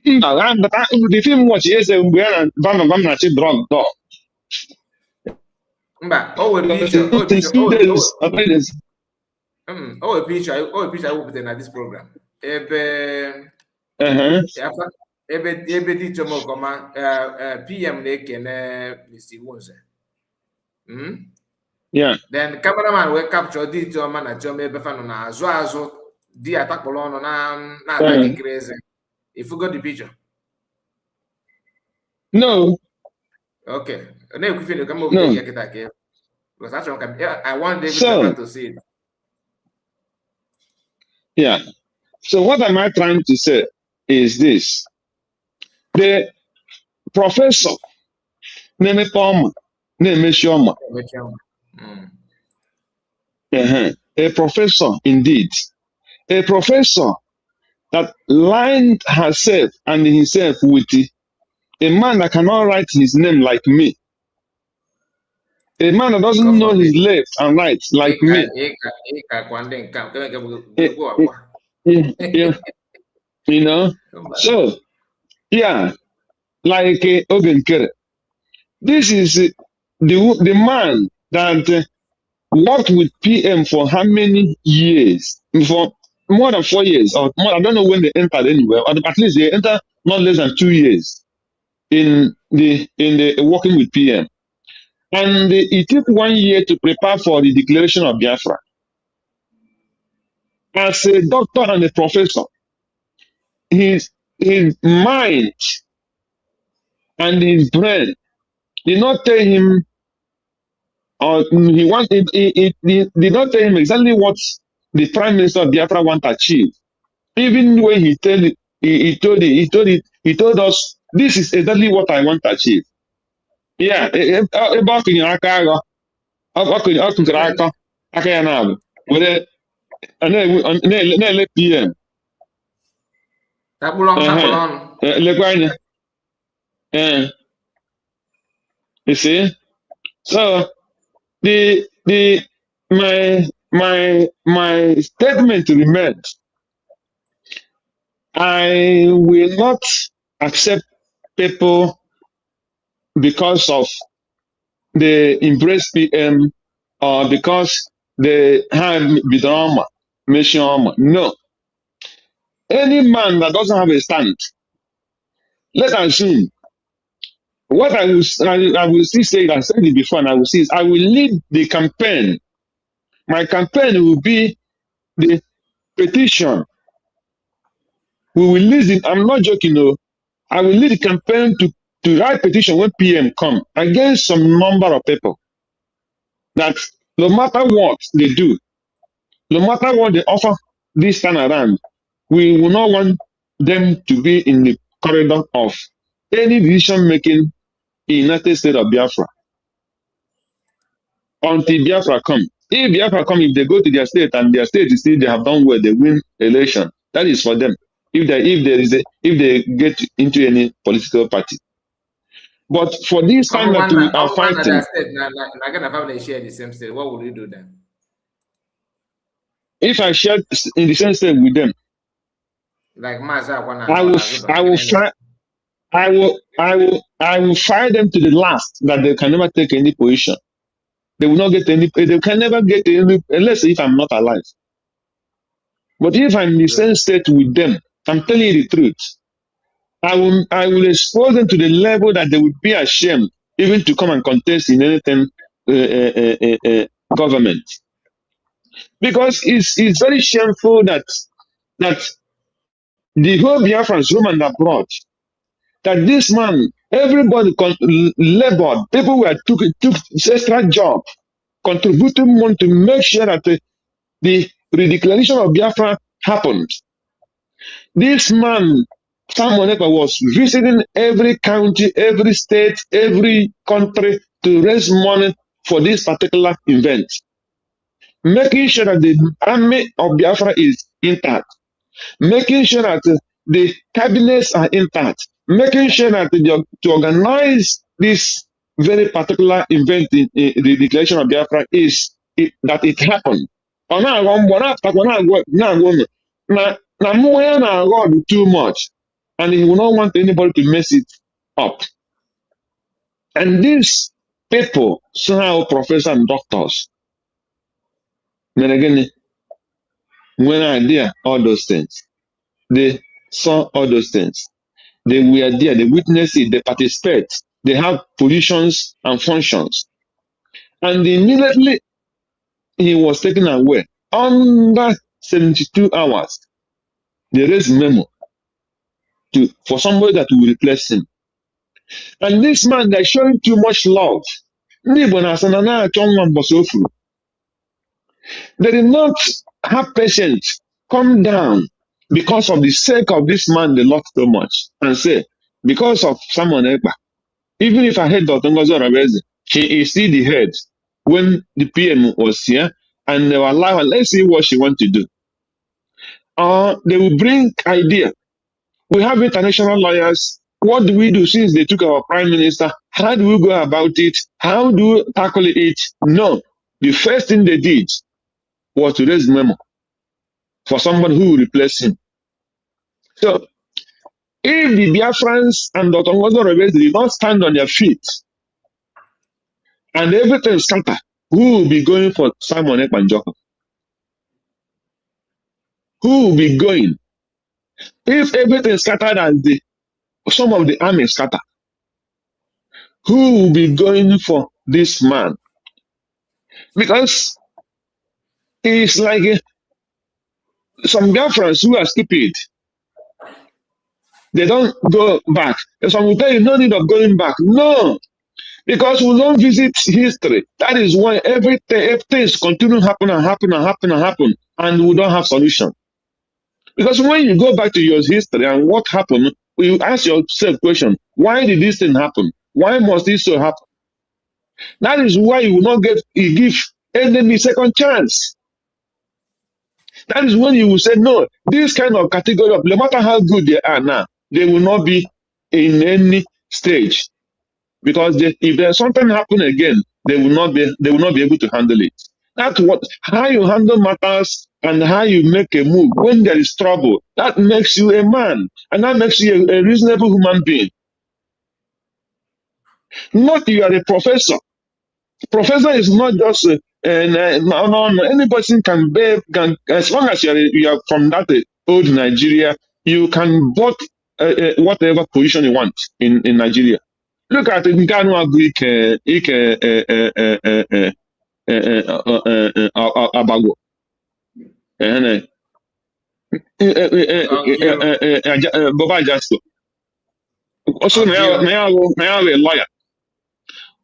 The film watch is a drug dog. Mba, oh a picture, Oh, a picture I will put in this program. Ebe di chomo koma PM na-ekene Mr. Wonse. Yeah. Then cameraman will capture di choma na choma ebe fa no na azụ di atakpolo ọnụ na like crazy. If you got the picture. No. Okay. No. Because I want David to see it. Yeah. So what am I trying to say is this. The professor, Neme Palmer, Neme Shoma. A professor indeed. A professor that lined herself and himself with a man that cannot write his name like me. A man that doesn't know his left and right like me. Yeah. You know? So, yeah, like Ogenkere. This is the man that worked with PM for how many years? For more than 4 years, or more, I don't know when they entered anywhere, or at least they entered not less than 2 years in the working with PM. And it took 1 year to prepare for the declaration of Biafra. As a doctor and a professor, his mind and his brain did not tell him, or it did not tell him exactly what the Prime Minister of Biafra want to achieve. Even when he told us, this is exactly what I want to achieve. Yeah, PM. You see? So my statement remains. I will not accept people because of they embrace PM or because they have Bidroma, mission. No. Any man that doesn't have a stand let's assume what I will still say, I said it before, and I will say is I will lead the campaign. My campaign will be the petition. We will lead it. I'm not joking, no. I will lead the campaign to write petition when PM come against some number of people that no matter what they do, no matter what they offer this time around, we will not want them to be in the corridor of any decision making in the United States of Biafra until Biafra come. If Biafra come, if they go to their state and their state is still they have done well, they win election. That is for them. If they get into any political party. But for this time that we are fighting, share the same state, what will you do then? if I share in the same state with them, like I will fight them to the last that they can never take any position. They will not get any. They can never get any unless if I'm not alive. But if I'm in the same state with them, I'm telling you the truth. I will expose them to the level that they would be ashamed even to come and contest in anything government. Because it's very shameful that the whole Biafrans roam and abroad. That this man, everybody labored, people were took extra job, contributing money to make sure that the redeclaration of Biafra happened. This man, Samuel Ekpa, was visiting every county, every state, every country to raise money for this particular event, making sure that the army of Biafra is intact, making sure that the cabinets are intact, making sure that to organize this very particular event in the declaration of Biafra that it happened. Too much, and he will not want anybody to mess it up. And these people, somehow professors and doctors, when I did all those things, they saw all those things. They were there, they witnessed it, they participate, they have positions and functions. And immediately he was taken away. Under 72 hours, they raised memo for somebody that will replace him. And this man, they're showing too much love. They did not have patience, come down because of the sake of this man they love so much and say, because of someone Ekpa, even if I hate Dr. Ngozi Oraveze, she is still the head when the PM was here and they were alive, and let's see what she wants to do. They will bring idea. We have international lawyers. What do we do since they took our prime minister? How do we go about it? How do we tackle it? No. The first thing they did was to raise memo for someone who will replace him. So, if the Biafrans and Dr. Ngozi Oraveze did not stand on their feet and everything scattered, who will be going for Simon Ekpa? Who will be going? If everything scattered and some of the army scattered, who will be going for this man? Because it's like some Biafrans who are stupid. They don't go back. And some will tell you no need of going back. No, because we don't visit history. That is why everything continue happen and happen and happen and happen, and we don't have solution. Because when you go back to your history and what happened, you ask yourself question: why did this thing happen? Why must this so happen? That is why you will not give enemy second chance. That is when you will say, no, this kind of category of, no matter how good they are now, they will not be in any stage. Because if there's something happen again, they will not be able to handle it. That's how you handle matters and how you make a move when there is trouble. That makes you a man, and that makes you a reasonable human being. Not you are a professor. Professor is not just no. Any person can bear, as long as you are from that old Nigeria, you can vote whatever position you want in Nigeria. Look at the Ghana Greek Abago. Baba Jasto. Also, now a lawyer.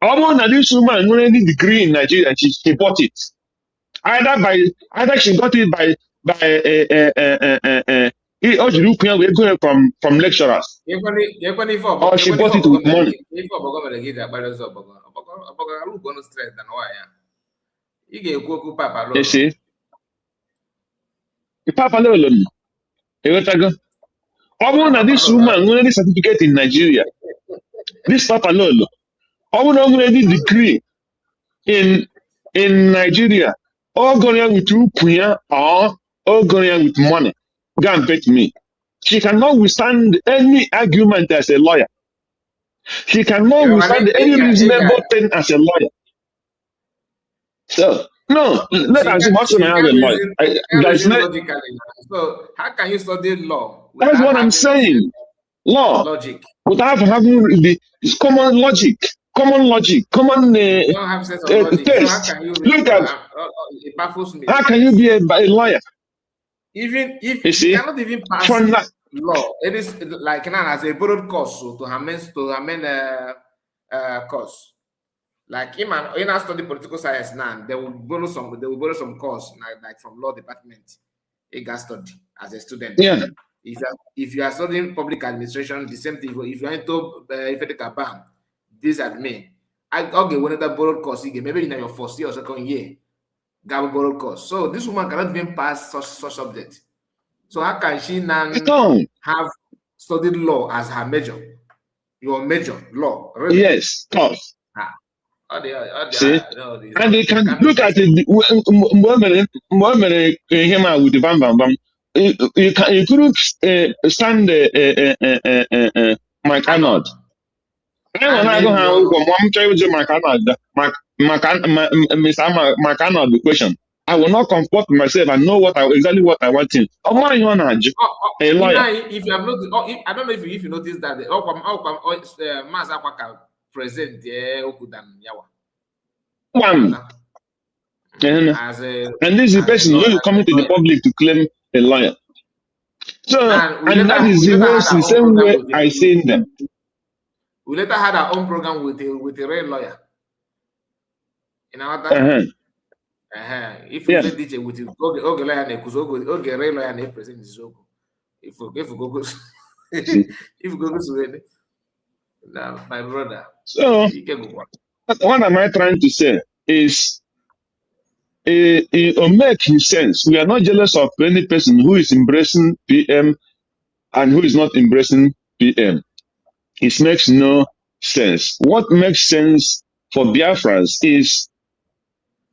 Almost this woman already degree in Nigeria and she bought it. Either she got it by from lecturers. Or she bought it with money. You see? The Papa Lolo. Almost this woman already certificate in Nigeria. This Papa Lolo. Almost already degree in Nigeria. All going with you or all going with money. Go and bet me. She cannot withstand any argument as a lawyer. She cannot withstand any reasonable thing as a lawyer. So, no, let us also have a lawyer. So, how can you study law? That's what I'm saying. Law. Logic. Without having it's common logic. Common logic. Common you don't have sense of logic. test. So how can you look at it baffles me. How can you be a lawyer? Even if you cannot even pass law, it is like now as a borrowed course so to amend course. Like in a study political science now, they will borrow some course like from law department. It got study as a student. Yeah. If you are studying public administration, the same thing. If you are into BAM, this at me. Okay, when that borrowed course, maybe in your first year or second year, got borrowed course. So this woman cannot even pass such subject. So how can she now have studied law as her major? Your major law, really? Yes, tough. See, and they can look at it. Him out with the bam bam bam. You couldn't stand Mike Arnold. I don't have one child with Mike Arnold the question. I will not comfort myself and know exactly what I want in. A lawyer. If you have noticed, I don't know if you noticed that Mass Akwaka present Okudan Yawa. One. And this is the person who is coming to the public to claim a lawyer. So, and that is the same way I seen them. We later had our own program with a real lawyer. In our time. If you say DJ with you, okay, lawyer ne kuzogo, okay, real lawyer ne present Zogo. If you go to now, my brother. So, what am I trying to say is, it makes sense. We are not jealous of any person who is embracing PM and who is not embracing PM. It makes no sense. What makes sense for Biafrans is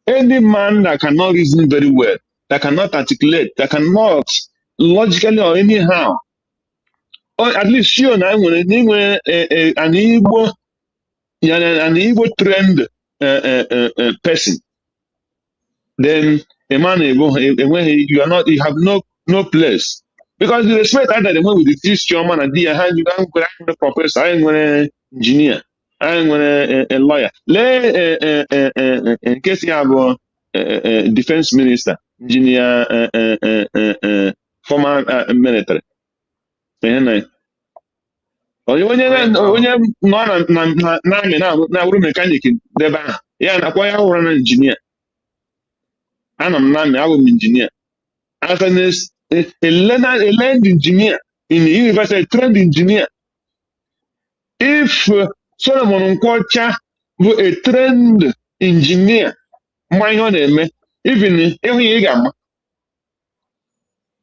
any man that cannot reason very well, that cannot articulate, that cannot logically or anyhow, or at least you and I will an Igbo trend person, then a man you have no place. Because the respect either the one with the teach chairman and the hand you don't go the professor, I ain't gonna engineer, I ain't gonna a lawyer. In case you have a defense minister, engineer, former military. Or you when you now mechanic deba, yeah, and acquire an engineer. And I'm not an engineer. As a learned engineer in the university, a trained engineer. If Solomon Nkocha were a trained engineer, my name, even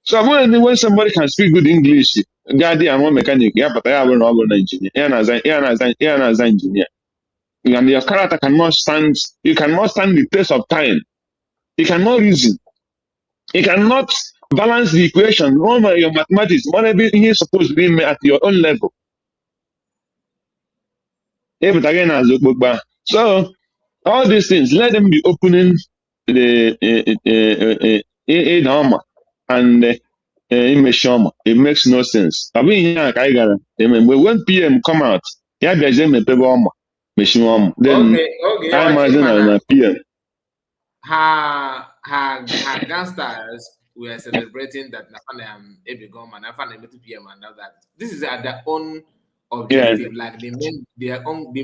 so when somebody can speak good English, Gadi and one mechanic, yeah, but I have an engineer, as an engineer. And your character cannot stand, you cannot stand the test of time. You cannot reason. You cannot balance the equation. Normally, your mathematics, whatever he is supposed to be at your own level. So, all these things, let them be opening the normal. And it makes no sense. I mean, when PM come out, then I imagine PM. Her gangsters were celebrating that Ebigom and PM and all that. This is at their own objective, like the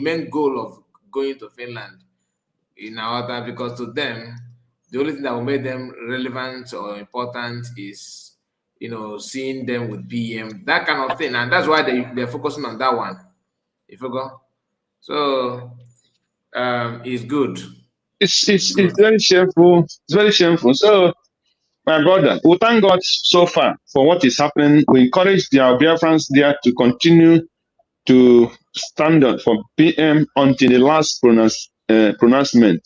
main goal of going to Finland in order, because to them the only thing that will make them relevant or important is seeing them with PM, that kind of thing, and that's why they're focusing on that one. If you go, so it's good. It's very shameful. It's very shameful. So, my brother, we thank God so far for what is happening. We encourage our Biafrans there to continue to stand up for PM until the last pronouncement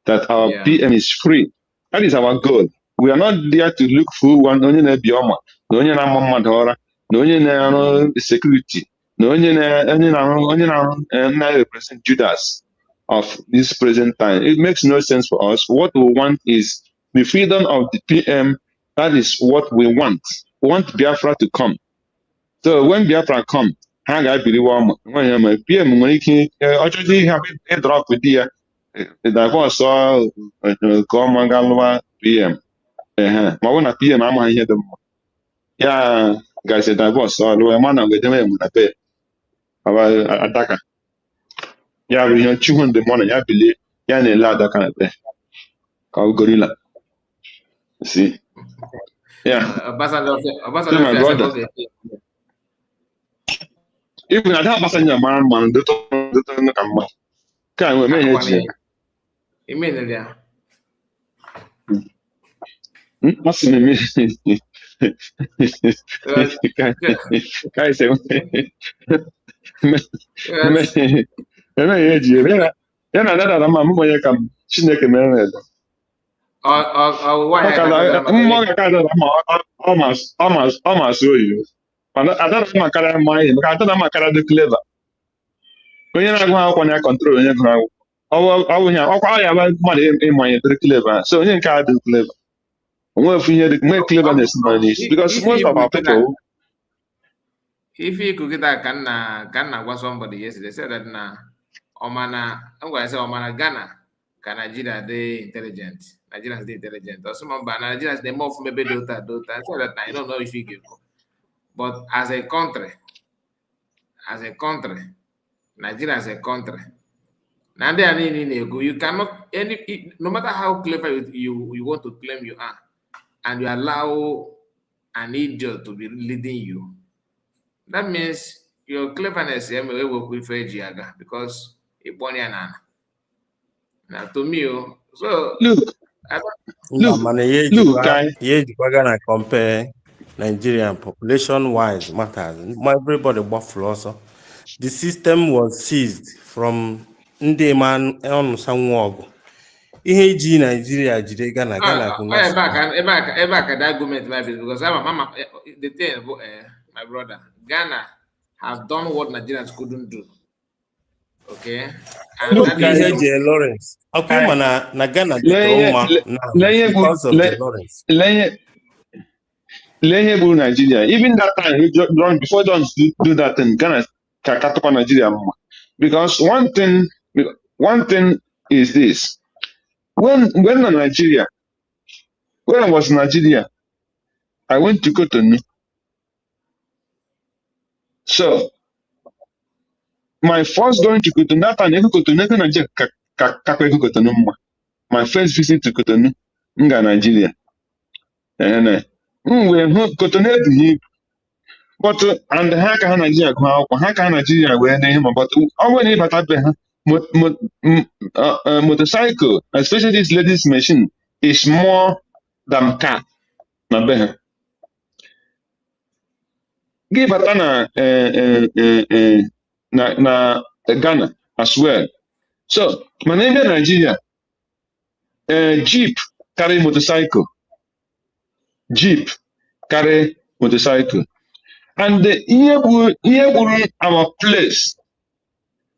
that our PM is free. That is our goal. We are not there to look for one only na bioma, no only na mamadora, no only na security, no only na represent Judas of this present time. It makes no sense for us. What we want is the freedom of the PM. That is what we want. We want Biafra to come. So when Biafra come, ha ga-abiri ma PM nwere ike ọchọchị ihe ịdrọp di ya divọs ka ọma ga lụwa PM ma ọ bụ na PM amaghị ihe dị mma ya gazi divọs lụwa ma na ngedeme na be adaka ya bụ ihe chukwu ndị mmadụ ya bilie ya na-ele adaka na be ka ọ gorila si ya my brother. Even at that passenger man, the come. Can we make it? Immediately. What's the name? Can say? Another mamma, you come. Chineke man. Almost show you. I don't know my cara mind, I don't know my cara de clever. When you're not going to control your ground, I have money in my clever, so you can't do clever. Well, if you make cleverness because most of our people. If you could get that Ghana was somebody yesterday said that now, Omana, I'm going to say Omana Ghana, can Nigeria they intelligent, Nigerians they intelligent, or some of Nigerians they more maybe Dota, so that I don't know if you give. But as a country, Nigeria as a country, you cannot no matter how clever you want to claim you are, and you allow an idiot to be leading you. That means your cleverness will prefer Giaga because it's bonny and now to me, so look, guys, compare Nigerian population-wise matters. Everybody buffalo also. The system was seized from Ndeman on Sanwogo. Ihe Nigeria jide Ghana back that argument maybe because mama the thing my brother Ghana have done what Nigerians couldn't do. Okay. And look, Lawrence. Okay, na Ghana because of the Lawrence. Nigeria. Even that time, before don't do that thing, Ghana can Nigeria more. Because one thing is this: when I was in Nigeria, I went to Cotonou. So my first going to Cotonou, that time my first visit to Cotonou, Nigeria, and Cotonou. But and how can Nigeria go? How can Nigeria wear name? But already, motorcycle, especially this ladies' machine, is more than car. Give na Ghana as well. So my name is Nigeria. Jeep carry motorcycle. Jeep carry motorcycle. And here our place.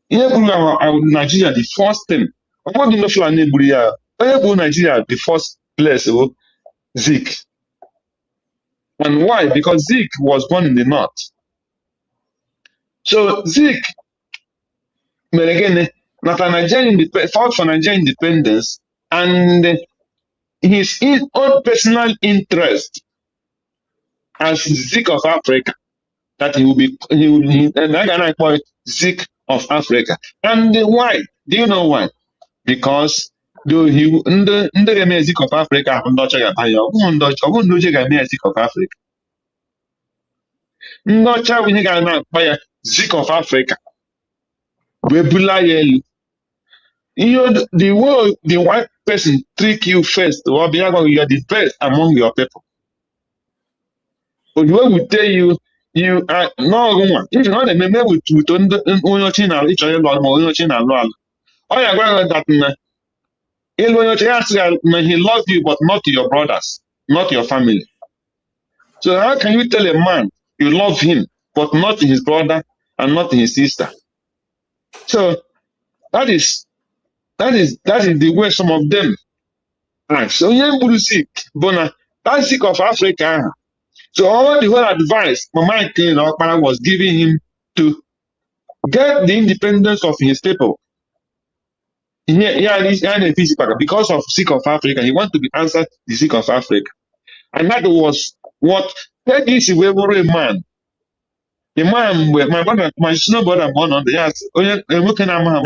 Here our Nigeria, the first thing. I want to know Nigeria, the first place, Zik. And why? Because Zeke was born in the north. So Zeke, again, fought for Nigerian independence, and his own personal interest as Zeke of Africa, that he will be, and I can call it Zeke of Africa. And why? Do you know why? Because though he the Zeke of Africa, Zeke of Africa. Ndocha we na-akpa ya Zeke of Africa. Webula yelu. The way the white person trick you first, or you are the best among your people. But the way we tell you, you are no one. If you're not a member with onye china, each other onye china law. Oh, you're going that he loves you, but not your brothers, not your family. So how can you tell a man you love him, but not his brother and not his sister? So that is the way some of them act. So Sick, Bona, that's sick of Africa. So all the whole advice Mama King was giving him to get the independence of his people. Because of sick of Africa, he wanted to be answered the sick of Africa. And that was what this is where a man. The man where my brother, my snow brother born on the yes, looking at my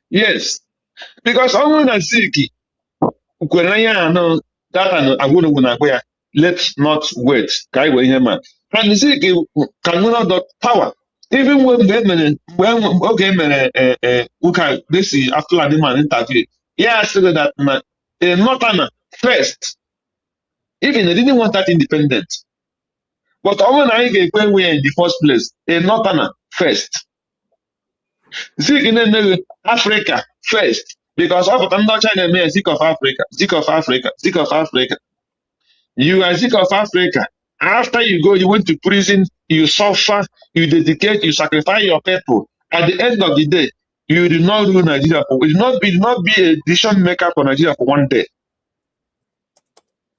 yes. Because only na sick let's not wait. And sick cannot power. Even when this is after the man interview, yeah, I said that not first. Even they didn't want that independent. But when we are in the first place, a northerner first. Zeke in Africa first. Because of China means Zeke of Africa, Zeke of Africa, Zeke of Africa. You are Zeke of Africa. After you go, you went to prison, you suffer, you dedicate, you sacrifice your people. At the end of the day, you did not rule Nigeria for will not be a decision maker for Nigeria for one day.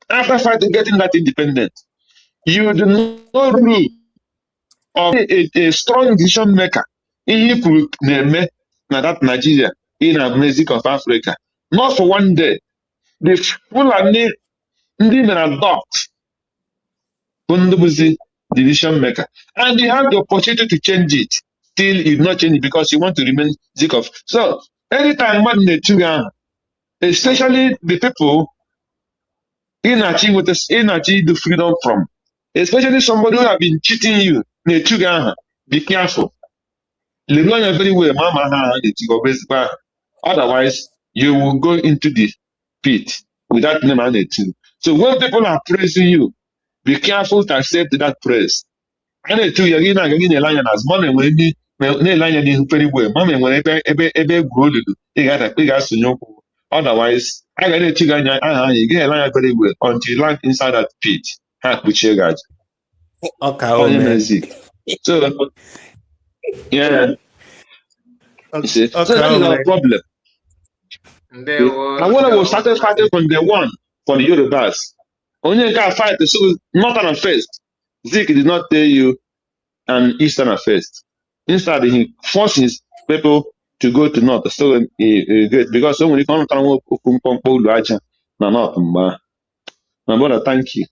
After fighting getting that independent, you do not rule or a strong decision maker in that Nigeria in a music of Africa. Not for one day. The Fulani adopt the decision maker. And you have the opportunity to change it. Still, you not change it because you want to remain sick of. So, anytime man especially the people achieve the freedom from, especially somebody who have been cheating you, be careful. Very well, otherwise, you will go into the pit without name and a two. So when people are praising you, be careful to accept that praise. And a two, you're going to lion as money when you lion very well. Mommy, when ebe grow, you got to know. Otherwise, I got to you get a lion very well until you land inside that pit. Which you got. Okay, so, yeah. So that is our problem. And when we started fighting from the one for the Yorubas, only got fight so northern first. Zeke did not tell you an eastern first. Instead, he forced his people to go to north. So because so when you come to north, my brother, thank you.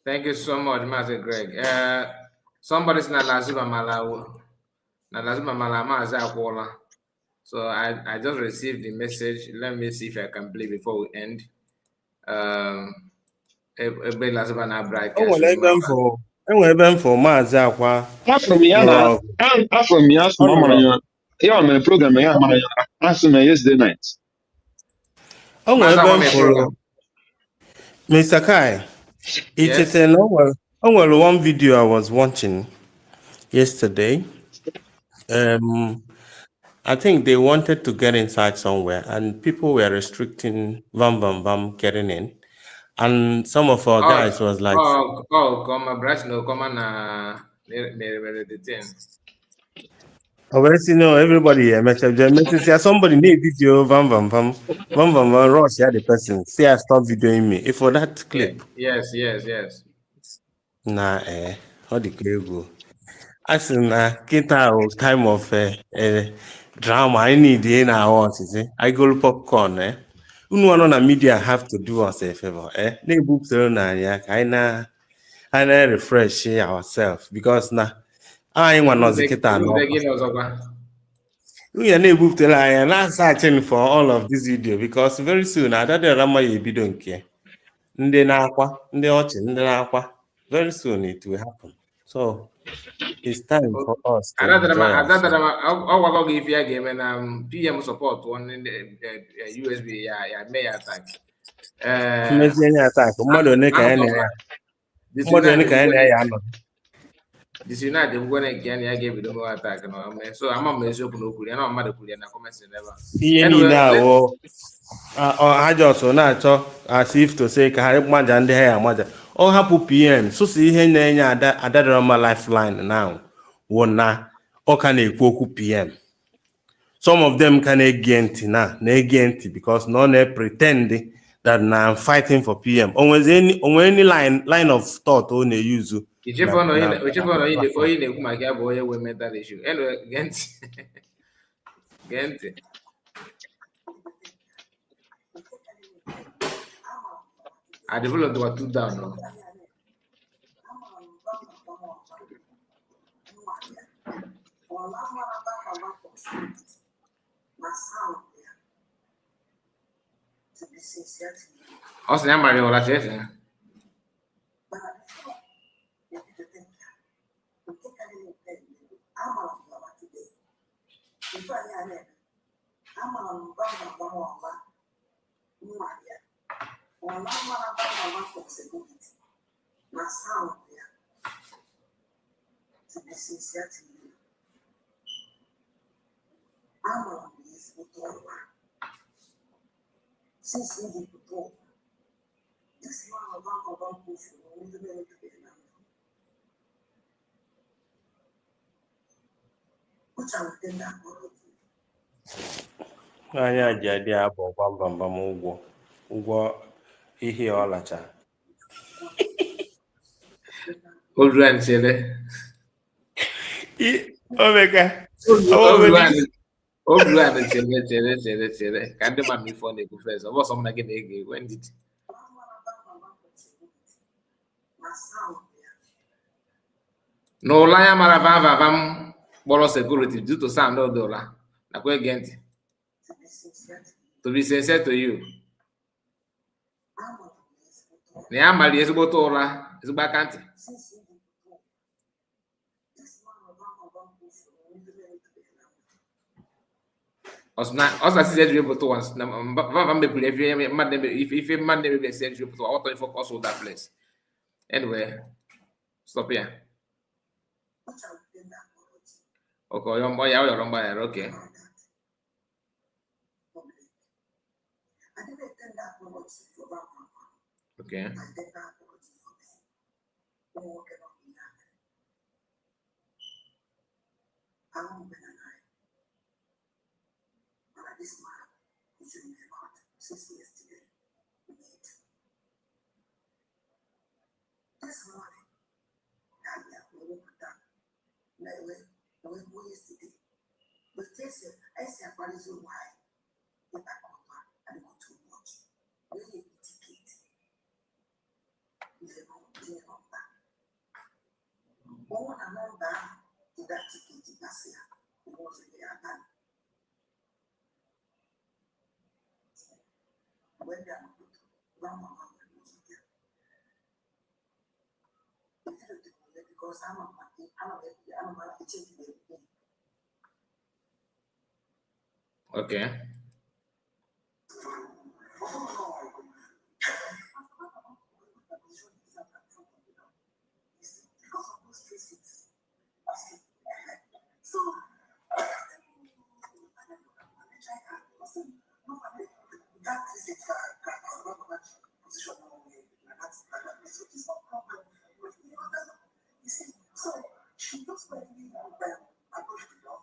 Thank you so much, Master Greg. Somebody's not Lazuba Malawi. Lazima Malama Zakwola. So I just received the message. Let me see if I can play before we end. Lazima na broadcast. Enwere for Maazị Akwa. Afọ m ya program ya mara ya asụ m yesterday night. Mr. Kai, yes. One video I was watching yesterday. I think they wanted to get inside somewhere, and people were restricting Vam getting in. And some of our guys was like, come on, brush no, come on, the thing. Obviously, no, everybody here, say somebody need video, vam, rush, the person. Say, I stop videoing me. If for that clip. Yes. Nah, how the clip go? I said, nah, kita time of drama. I need in our see. I go popcorn, One on a media have to do us a favor, They book ya, kinda refresh ourselves because I ain't one of the kita no. We are able to lie and not searching for all of this video because very soon I don't know you don't care. Very soon it will happen. So it's time for us to enjoy ourselves. If you game and PM support one in the USB, may attack. Attack. This United going again, I gave it no attack. So I'm a measure no good. I'm not mad at comments never. Anyway, I just na-achọ as if to say ka ha maja ndị ha ya amaja ọ hapụ PM sụsụ ihe na-enye Adadirama lifeline now wụ na ọ ka na-ekwu okwu PM. Some of them ka na-ege ntị na-ege ntị because na ọ na-pretend that na I'm fighting for PM. Onwere any line of thought ọ na-use na-ekwu maka ya bụ onye nwe mental issue. Anyway, gee ntị. I developed what two down now. Also, I'm married all that. To be sincere to you, since you did before, this one of our proof, we need to be which I would tell that anya ji adị abụ gbambambam ụgwọ ihe ọlacha Old chere omeka old chere ka ndị mmadụ ife ọ na-ekwu first. Ọ bụ ọsọ m na gị na-ege when did n'ụlọ anya mara vam kpọrọ security due to sound of the ụla nakwa ege ntị to be sincere to you na ya mara ezigbote ụra ezigbo aka ntị ọsọ ejiri pụta once na mba mepụrụ ife mmadụ na-emebi esi ejiri pụta ọtọ ife ọsọ that place. Anyway, stop here. Okay, your mgbaghara, okay. Okay. this man is in my heart since yesterday. This morning, we put that. We go yesterday. But I say, what is why? If I come back, I don't too much. We need to ticket. They come back. One and back to that ticket in Asia. It was a year done. When they are put, because I'm a change the game. Okay. So, that is it. Position. That's no problem. You see, so she just went in and approached the door.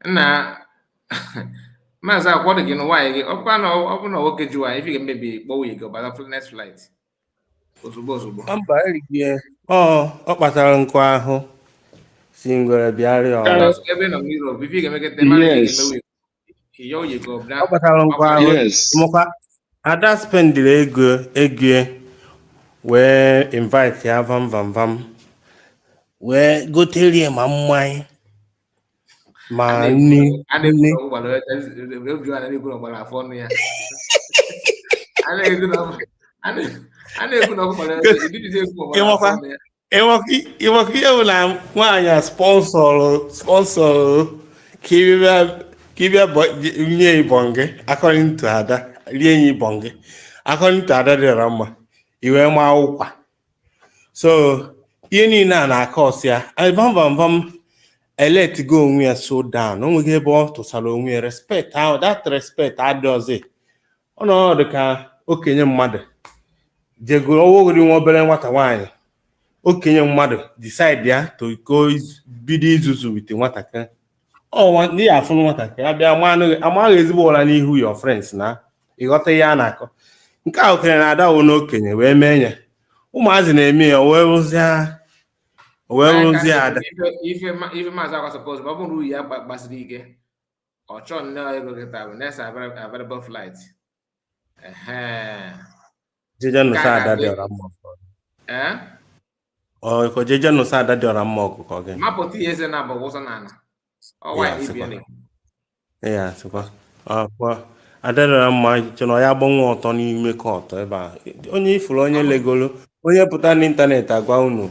na maazị akwado gị n'ụwa gị ọkwa na ọ bụ na nwoke ji nwaanyị ife ga-emebi kpọwa ego bata next flight ozugbo mba erigie ọ kpatara nkụ ahụ si ngwere bịarịa ọrụ ebe nọ n'Europe ife ga-emekọta mara ihe ga-emewe ihe oyi go ọ kpatara nkụ ahụ mụkwa ada spendiri ego wee invite ya vam wee goterie ma mmanya ma nni a na-ekwu na ọgbara ịnwekwa ihe bụ na nwaanyị sponsọrụ ka ịbịa nye ibonge according to ada rie nye ibonge according to ada dịra mma iwe ma ụkwa so ihe niile a na-aka ọsịa vam let go onwe ya so down o nweghị ebe ọ tụsara onwe ya respect ahụ that respect adịghịzi ọnọdụ ka okenye mmadụ jegoro ọwụgịrị nwa obere nwata nwaanyị okenye mmadụ decide ya to go bido izuzu wite nwatakịrị ndị ya afụ nwatakịrị abịa amaghị ezigbo ụra n'ihu your friends na ịghọta ihe a na-akọ nke a okenye na-adawo n'okenye wee mee ya ụmụazị na-eme ya wee rụzie ada ife maazị akwa suppose ma ọ bụrụ uru ya gbasiri ike ọ chọọ nnọọ ego kịta bụ next available flight jeje nụsa ada dị ọra mma jeje nụsa ada dị ọra mma ọkụkọ gị mapụta ihe eze na-abụ ụsọ n'ala ya sịkwa ada dị ọra mma chọrọ ya gbanwe ọtọ n'ime kọtọ ebe a onye ifuru onye legolo onye pụta n'ịntanetị agwa unu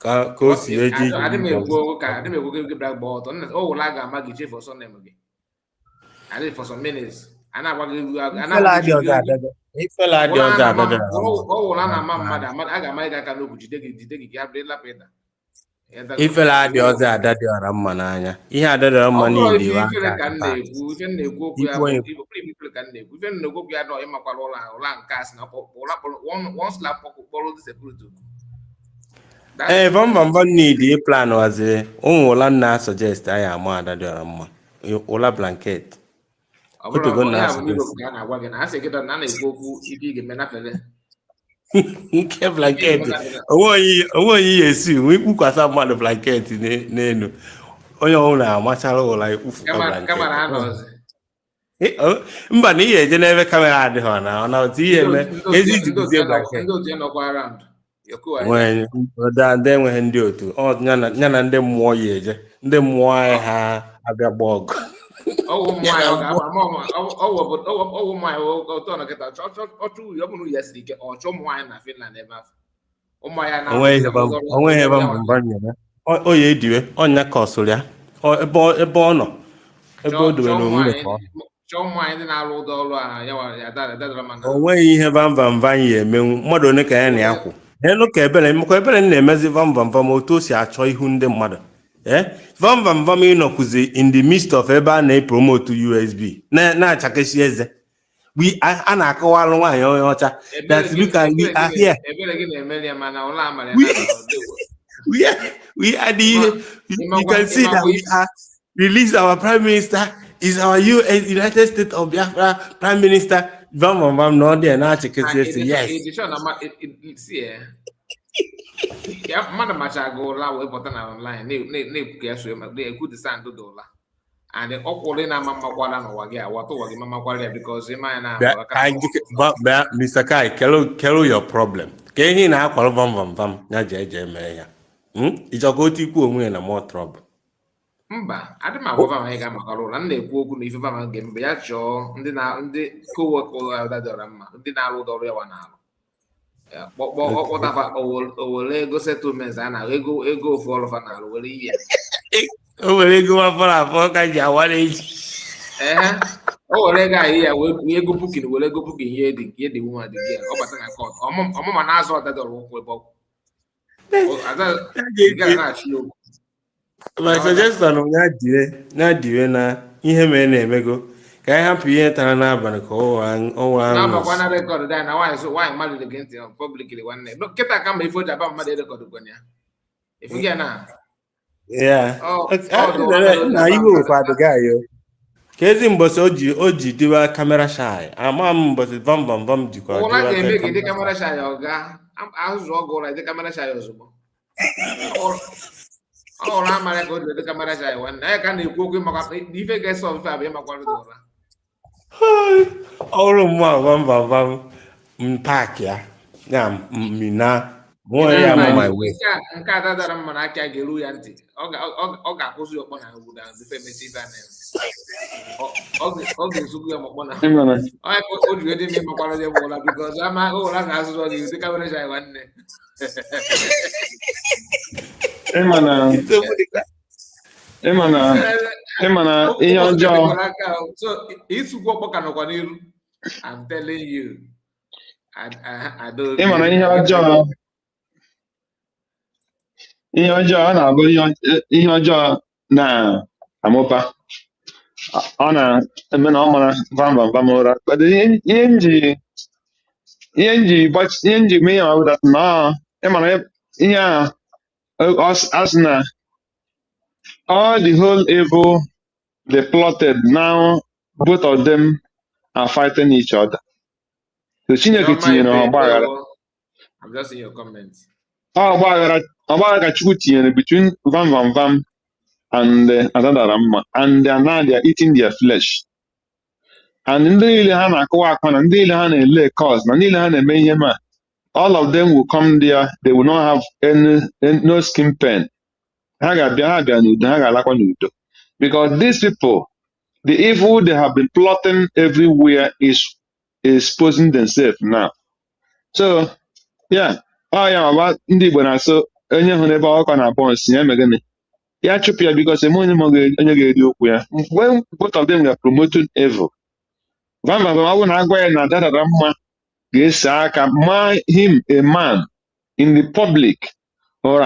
ka o si eji adị m ekwu gị bịa gba ọtọ o wụla a ga-ama gị chefu ọsọ nem gị adị for some minutes a na-agwa gị ọ wụla na-ama mmadụ a ga-ama gị aka n'okwu jide gị ka bụrụ ịlapụ ịda ifele adị ọzọ ada dị ọra mma n'anya ihe ada dị ọra mma niile ife na-ekwu okwu ya ife na-ekwu okwu ya nọ ịmakwara ụla nke asị na one slap kpọrọ dị sekuriti vam need plan waziri ụmụ ụla nna suggest anyị ama ada dị ọra mma ụla blanket nke blanket onwe onye ya esi nwe ikpukwasa mmadụ blanket n'elu onye ọbụla amachara ụla ikpufu mba na ihe eje n'ebe kamera adịghị na otu ihe eme ezi ijizie blanket ndị enweghị ndị otu ya na ndị mmụọ ya eje ndị mmụọ anyị ha abịa gba ọgụ ọwụ mmanya ụtọ na kịta ọchụ uri ọ bụrụ ya siri ike ọchụ ụmụ nwaanyị na Finland ebe afọ ụmụanya onweghị ebe mba nyere o ya ediwe ọnya ka ọsụrụ ya ebe ọ nọ ebe o dobe n'onwe ka ọ chọọ ụmụ nwaanyị ndị na-alụ ụdọ ọrụ a ya dadara mana o nweghị ihe vamvamvam ya emenwu mmadụ one ka ya na ya kwụ elu ka ebere na-emezi vamvamvam otu o si achọ ihu ndị mmadụ vamvamvam ịnọkwuzi in the midst of ebe a na-epromote USB na-achakesi eze a na-akọwalụ nwaanyị onye ọcha that look at we are here we are the you can see that we are released our prime minister is our United States of Biafra prime minister vamvamvam na ọ dị na-achakesi eze yes ya mmadụ macha gị ụla wee pụta na online na-ekwu ka ya so ekwu dịsa ndụ dị ụla and ọkwụrụ na-ama mmakwara n'ụwa gị awata ụwa gị mamakwara ya because ịma na Mr. Kai kelu your problem ka ihe na-akwalụ vamvamvam ya ji eje mee ya ịchọka otu ikwu onwe ya na more trouble mba adị m agwa vama anyị ga-amakara ụla m na-ekwu okwu na ife vama ga mgbe ya chọọ ndị co-work ụlọ dịọra mma ndị na-arụ ụdọ ọrụ ya wa na-alụ kpọtafa owere ego settlements a na ego ofu ọlụfa na alụ were ihe o were ego wafọrọ afọ ka ji awara eji o were ego ahụ ya wee ego bukin were ego bukin ihe dị nwa dị gị ọ bata na kọt ọmụma na-azụ ọdadọrọ ụkwụ ebe ọkwụ my suggestion ya dire na ihe mere na-emego ka anyị hapụ ihe tara n'abalị ka ọnwa na-abakwa na rekọdụ dị na nwaanyị mmadụ dị gị ntị publikli nwanne kịta ka mma ife o ji aba mmadụ erekọdụ gwana ya ifu gị na Yeah. The Na iwe kwa the guy yo. Kezi mbosi oji diwa camera shy. Ama mbosi vam jikwa Ola diwa ga-eme gị dị camera kamera shy. shy ọga azụ ọgụ ụlọ dị kamera shy ozugbo. Ọ hụrụ amara ka o dị kamera shy nwanne anyị ka na-ekwu okwu maka ife ga-eso mfe abụ ịmakwara dị ụra. Ọrụ mma vam park ya. Ya mina. Mo ya mo my way. Nke a dadara mma na aka ga-eru ya ntị. Ọ ga-akwụsị ọkpọ na obodo ahụ bifo emesi ife a na-eme. Ọ ga-ezugbu ya mọkpọ na o ji ede ime makwara dị bụ ụla bikọz ama ụra ga-azụzụ gị dị kamera shy nwanne. Ịmana ihe ọjọọ. So ịtụkwu ọkpọ ka nọkwa n'iru. I'm telling you. Ịmana ihe ọjọọ. Ihe ọjọọ na-abụ ihe ọjọọ na-amụpa. Ọ na-eme na ọ mara vam ụra. Ihe nji mee ya ọbụla na ịmara ihe a asị na all the whole evil they plotted now both of them are fighting each other. So Chineke tinyere ha ọgbaghara. I'm just in your comments. Ọgbaghara ka Chukwu tinyere between vam and Adadarama, and now they are eating their flesh. And ndị niile ha na-akụwa akwa na ndị niile ha na-ele cause na ndị niile ha na-eme ihe ma all of them will come there, they will not have no skin pain. Ha ga-abịa n'udo, ha ga-alakwa n'udo. Because these people, the evil they have been plotting everywhere is exposing themselves now. So, yeah, ya ndị Igbo na-asụ onye hụrụ ebe ọkọ na-abọ nsị ya megịnị ya chụpụ ya because eme onye ga-eri okwu ya. When both of them were promoting evil, ọ bụ na agwa ya na dadara mma ga-ese aka ma him a man in the public or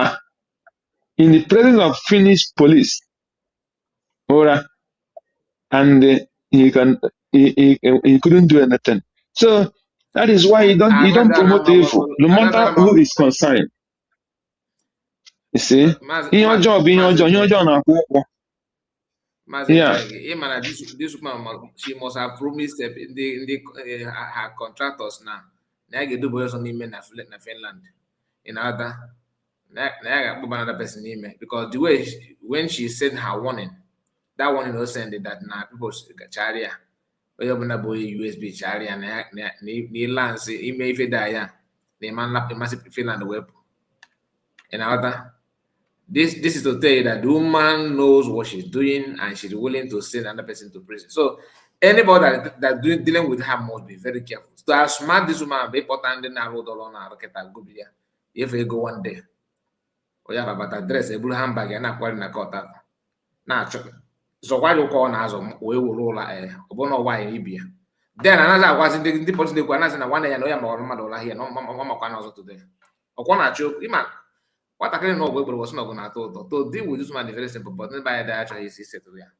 in the presence of Finnish police, and he couldn't do anything. So that is why you don't promote evil, no matter who is concerned. You see, ihe ọjọọ bụ ihe ọjọọ na-akwụ ụgwọ. This woman, she must have promised her contractors now. Na ga do boys on ime na Finland. In other, na ga put another person ime because the way when she sent her warning, that warning was sending that now people charia. We open up USB charia na lance ime ife da ya. The man lap massive Finland web. In other, this is to tell you that the woman knows what she's doing and she's willing to send another person to prison. So anybody that dealing with her must be very careful. So how smart this woman be important in our road along our rocket at Gubia. If we go one day, we have about address a blue handbag and a quality court. Now, so why you call us we will roll why Libya. Then another was in the person the Guanas and one day I know I'm here, no Mamma today. Or one I choke, what I can know was not going to deal with this man is very simple, but not by the actual is set there.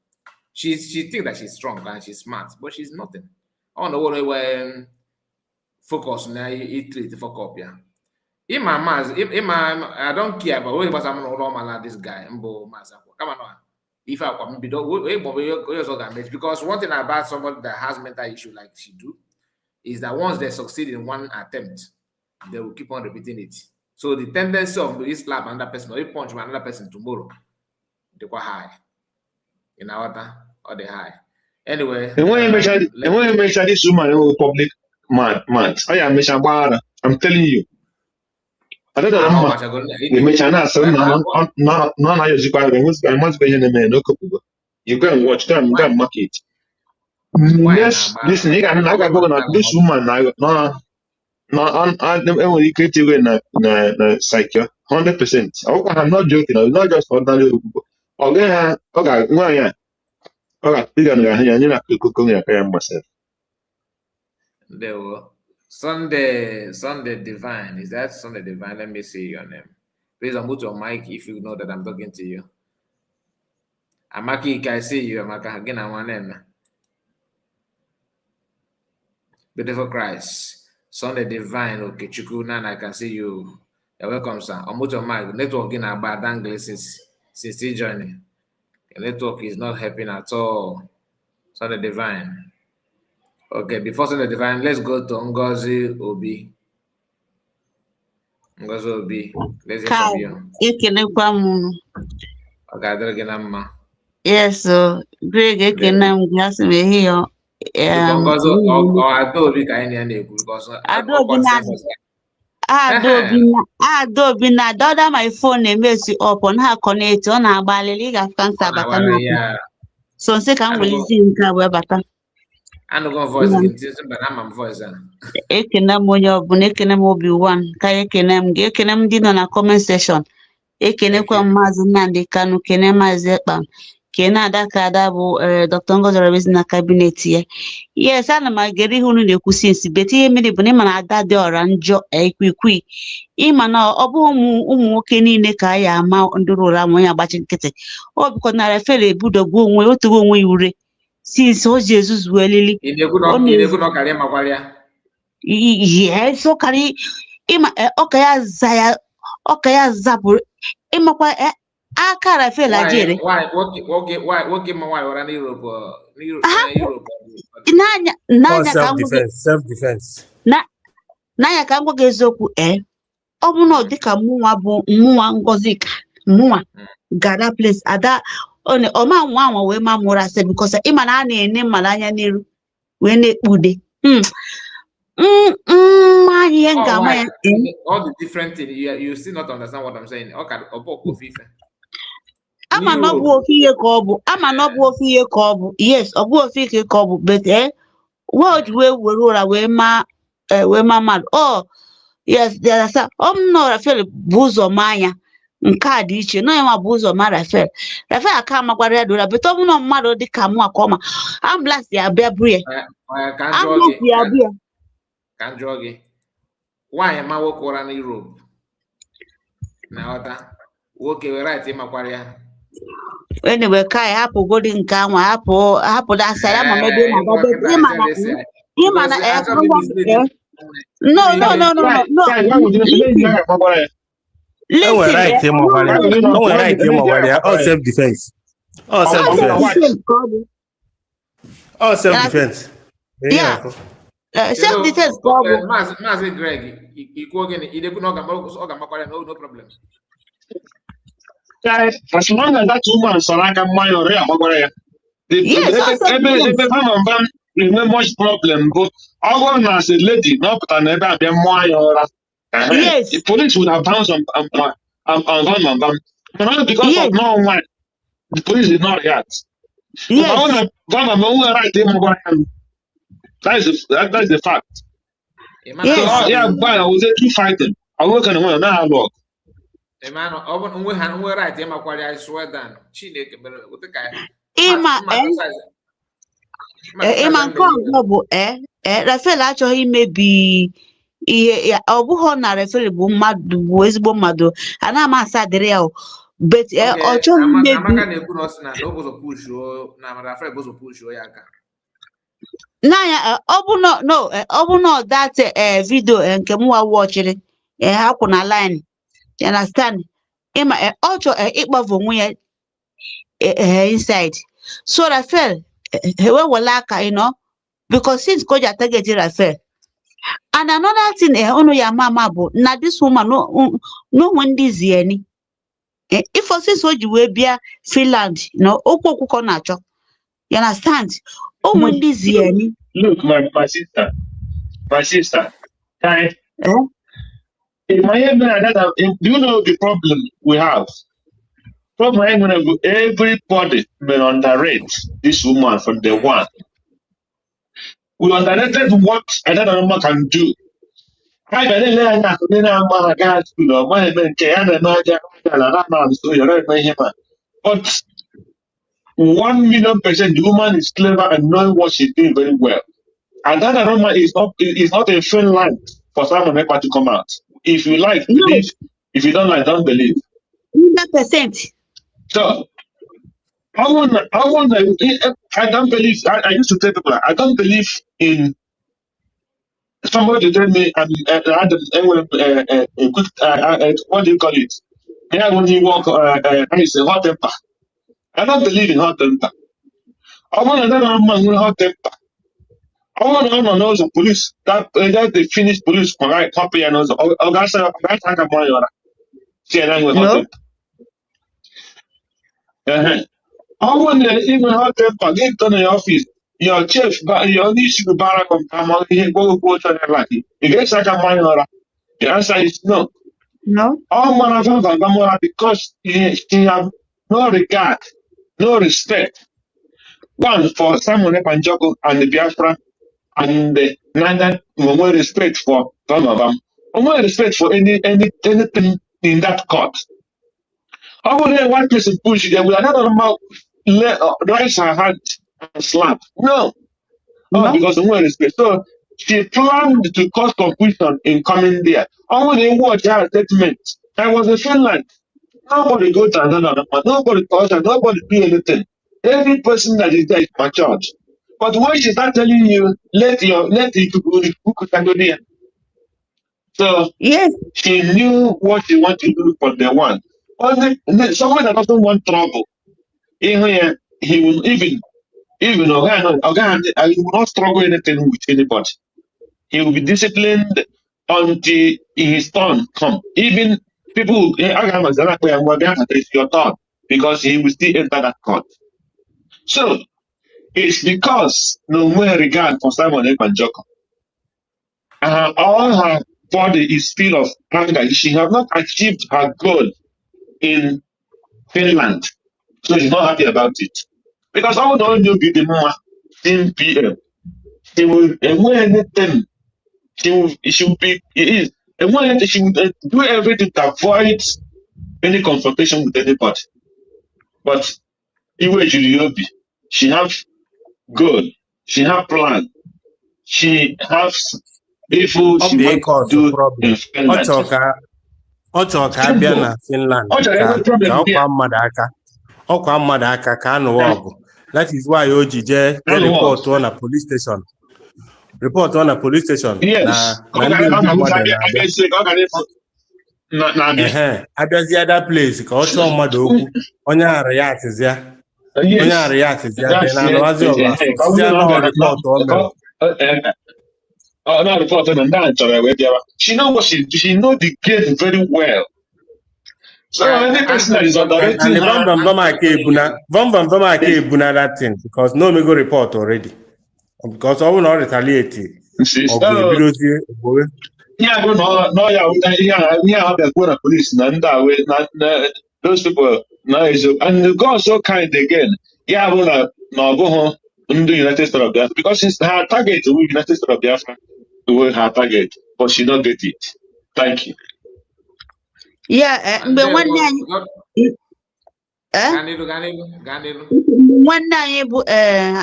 She thinks that she's strong and she's smart, but she's nothing. I don't know what we focus now. It treat the fuck up, yeah. I don't care about what was normal this guy. Come on, if I come because one thing about somebody that has mental issue like she do is that once they succeed in one attempt, they will keep on repeating it. So the tendency of this slap another person or you punch another person tomorrow, they quite high. In our or the high. Anyway. And when you mention this woman in public man. I am Meshambara. I'm telling you. I don't know. You mention that so no use I must be in the man, no couple. You go and watch them, go and mark it. Yes, listen, I got go on this woman no enwere ike itinye na psycho 100%. I'm not joking. I'm not just ordinary. Nwaanyị a ọ ga-apịga na ahụ ya nye na akụkọ ya aka ya myself. There were Sunday Divine. Is that Sunday Divine? Let me see your name. Please unmute your mic if you know that I'm talking to you. Amaki, can I see you? Amaka, again, I want name. Beautiful Christ. Sunday Divine, okay, Chukuna, I can see you. You're welcome, sir. Unmute your mic. Network in about Anglicans. since joining. The network is not helping at all. Sunday Divine. Okay, before Sunday Divine, let's go to Ngozi Obi. Ngozi Obi, let's hear from you. Okay, yes, Greg Ekenam Gasmehi. Ngozi or Adobe because Adobe na dọda my phone na-emesi up on ha connect ọ na-agbalị ga cancer bata na so nse ka m welizi nke a wee bata ekene m onye ọbụla ekene m Obi1 ka ekene m ga-ekene m ndị nọ na comment section ekenekwa Maazị Nnamdi Kanu kene Maazị Ekpa kene Ada bụ Dr. Ngozi Orobezi na kabinet ya yes ana m agere ihe unu na-ekwusi nsi bete ihe mmiri bụ na ịma na Ada dị ọra njọ ikwikwi ịma na ọ bụ ụmụ nwoke niile ka a ya ama ndị rụrụ ama onye agbachi nkịtị ọ bụkọ na refere ebudogbu onwe otugo onwe ya ure since o ji ezuzu elili yes ọka ya zapụrụ ịmakwa aka refere ajere n'anya ka m gwa gị eziokwu ọ bụ na dịka mụnwa bụ mụnwa Ngozika mụnwa gara place Ada ọma nwa anwa wee ma mụrụ asị because ịma na a na-ene mmadụ anya n'iru wee na-ekpude ihe ga-ama ya all the different thing you still not understand what I'm saying. ama na ọ bụ ofe ihe ka ọ bụ ama na ọ bụ ofe ihe ka ọ bụ yes ọ bụ ofe ihe ka ọ bụ but word wee were ụra wee ma mmadụ yes there are no Rafael bụ ụzọ ma anya nke a dị iche na ya bụ ụzọ ma Rafael aka makwara ya dora but ọ bụ na mmadụ dị ka mụ akọma ambulance ya bịa buru ya ambulance ya bịa ka njọ gị nwaanyị ma nwoke ụra na Europe na ọta nwoke were right ịmakwara ya anyway ka ya hapụ godi nke anwa hapụ dasa ya ma mebe na ịmana no self-defense. Yeah. Self-defense problem. Maazị Greg, ikwu oge na idekwu na ọ ga-amakwara no problem. As long as that woman Saraka Mayor ya. Ebe Mamba is much problem, but all as a lady, not never be more. Yes. The police would have bounced on Mamba. Because of no one, the police did not react. Yes. That's the fact. Yes. Yeah, but I was keep fighting. I work on one now. Look. Emmanuel, we right. I swear down. Rafael achọghị imebi ihe ọ bụghị na Rafael bụ mmadụ bụ ezigbo mmadụ ana m asa dịrị ya but ọ chọghị imebi n'anya ọ bụ na that video nke m watchiri ha kwụ na line you understand ọ chọrọ ịkpọfu onwe ya inside so Rafael wela aka because since koja target Rafael and another thing unu ya mama bụ na this woman no one this any if for since o ji wee bịa Finland okwu ọkụkọ na-achọ you understand o one this any look my sister in my head, do you know the problem we have? Everybody may underrate this woman from the one. We underrated what another woman can do. But 1,000,000% the woman is clever and knowing what she's doing very well. And that aroma is not a thin line for someone to come out. If you like, believe. If you don't like, don't believe. 100%. So I don't believe. I used to tell people I don't believe in somebody to tell me what do you call it? Yeah, when you walk, I say hot temper. I don't believe in hot temper. I want another man with hot temper. I want to know the police that the Finnish police correct copy and also that's a money on see and with hot No. temper. I want even hot temper get to the office. Your chief, but your niece to barak on Tamil, he go to the lucky. You get such a money on the answer is no. No. All man of Gamora because she have no regard, no respect. One for Simon Epanjoko and the Biafra and the Nanda, no respect for some of them. No respect for anything in that court. I would let one person push it, with another mouth raise her hand and slap. No. Oh, because no respect. So she planned to cause confusion in coming there. I want to watch her statement. I was in Finland. Nobody go to another man. Nobody touch her. Nobody do anything. Every person that is there is matured. But when she start telling you, let the cook go there. So yes, she knew what she wanted to do for the one. Someone that doesn't want trouble, he will even he will not struggle anything with anybody. He will be disciplined until his turn come. Even people, it's your turn because he will still enter that court. So it's because no more regard for Simon Ekpanjoko. All her body is full of anger. She has not achieved her goal in Finland. So she's not happy about it. Because I would only be the more in PM. She will anything. She will be she will do everything to avoid any confrontation with anybody. But she have goal, she have plan, she has evil she wants to do in Finland. Ọ chọrọ ka a bịa na Finland ka ọkwa mmadụ aka ka anụwa ọgụ. That is why o ji jee report on a police station. Report on a police station. Yes. Abịazi other place ka ọ chọọ mmadụ okwu. Onye ara ya atịzịa. Onye ara ya atịzịa. Then anụwazi ọgụ asụsịa na report o mere. Not report on that. She know what she know the game very well. So any person that is underrating her, that thing because no me go report already. Because I will not retaliate. Police those people and God so kind again. No in the United States of Biafra because it's her target with the United States of Biafra to her target, but she don't get it. Thank you. Yeah, but one night,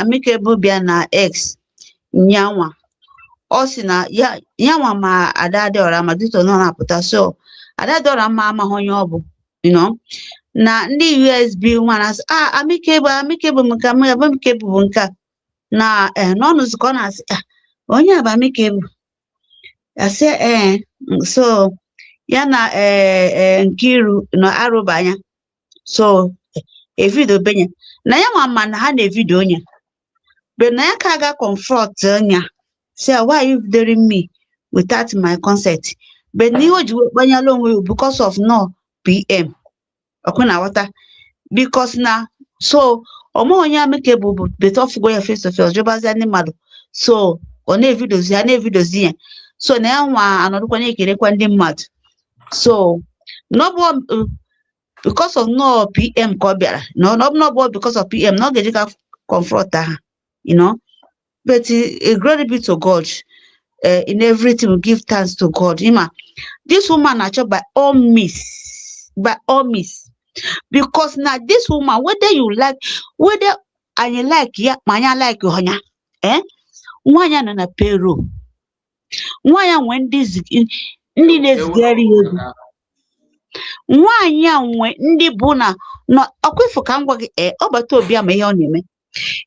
amicable Biana X Nyawa. Osina, Yawa ma adadora madito non aputa so adadora mama honyobu, you know. Na ndị USB one as amicable nka na nonu zikona as onye aba amicable. I say so yana Nkiru no arubanya so a video benya na ya man ha na video nya but na ya kaga confront nya say why are you videoing me without my consent but ni oji banya long because of no PM okuna water because na so omo onye amicable but of go your face to face jobazi animal so on a videos ya so na ya nwa anodukwa na ekerekwa ndị mmadụ. So no because of no PM kobiara. No because of PM, no get confront her, you know. But a glory be to God. In everything we give thanks to God. Ima, this woman actually by all means. Because now this woman, whether you like manya like you honya, Wanya na payroll. Wanya when this ndị na-ezigara ego nwaanyị a nwe ndị bụ na ọkwefu ka ngwa gị ọbata obi ama ihe ọ na-eme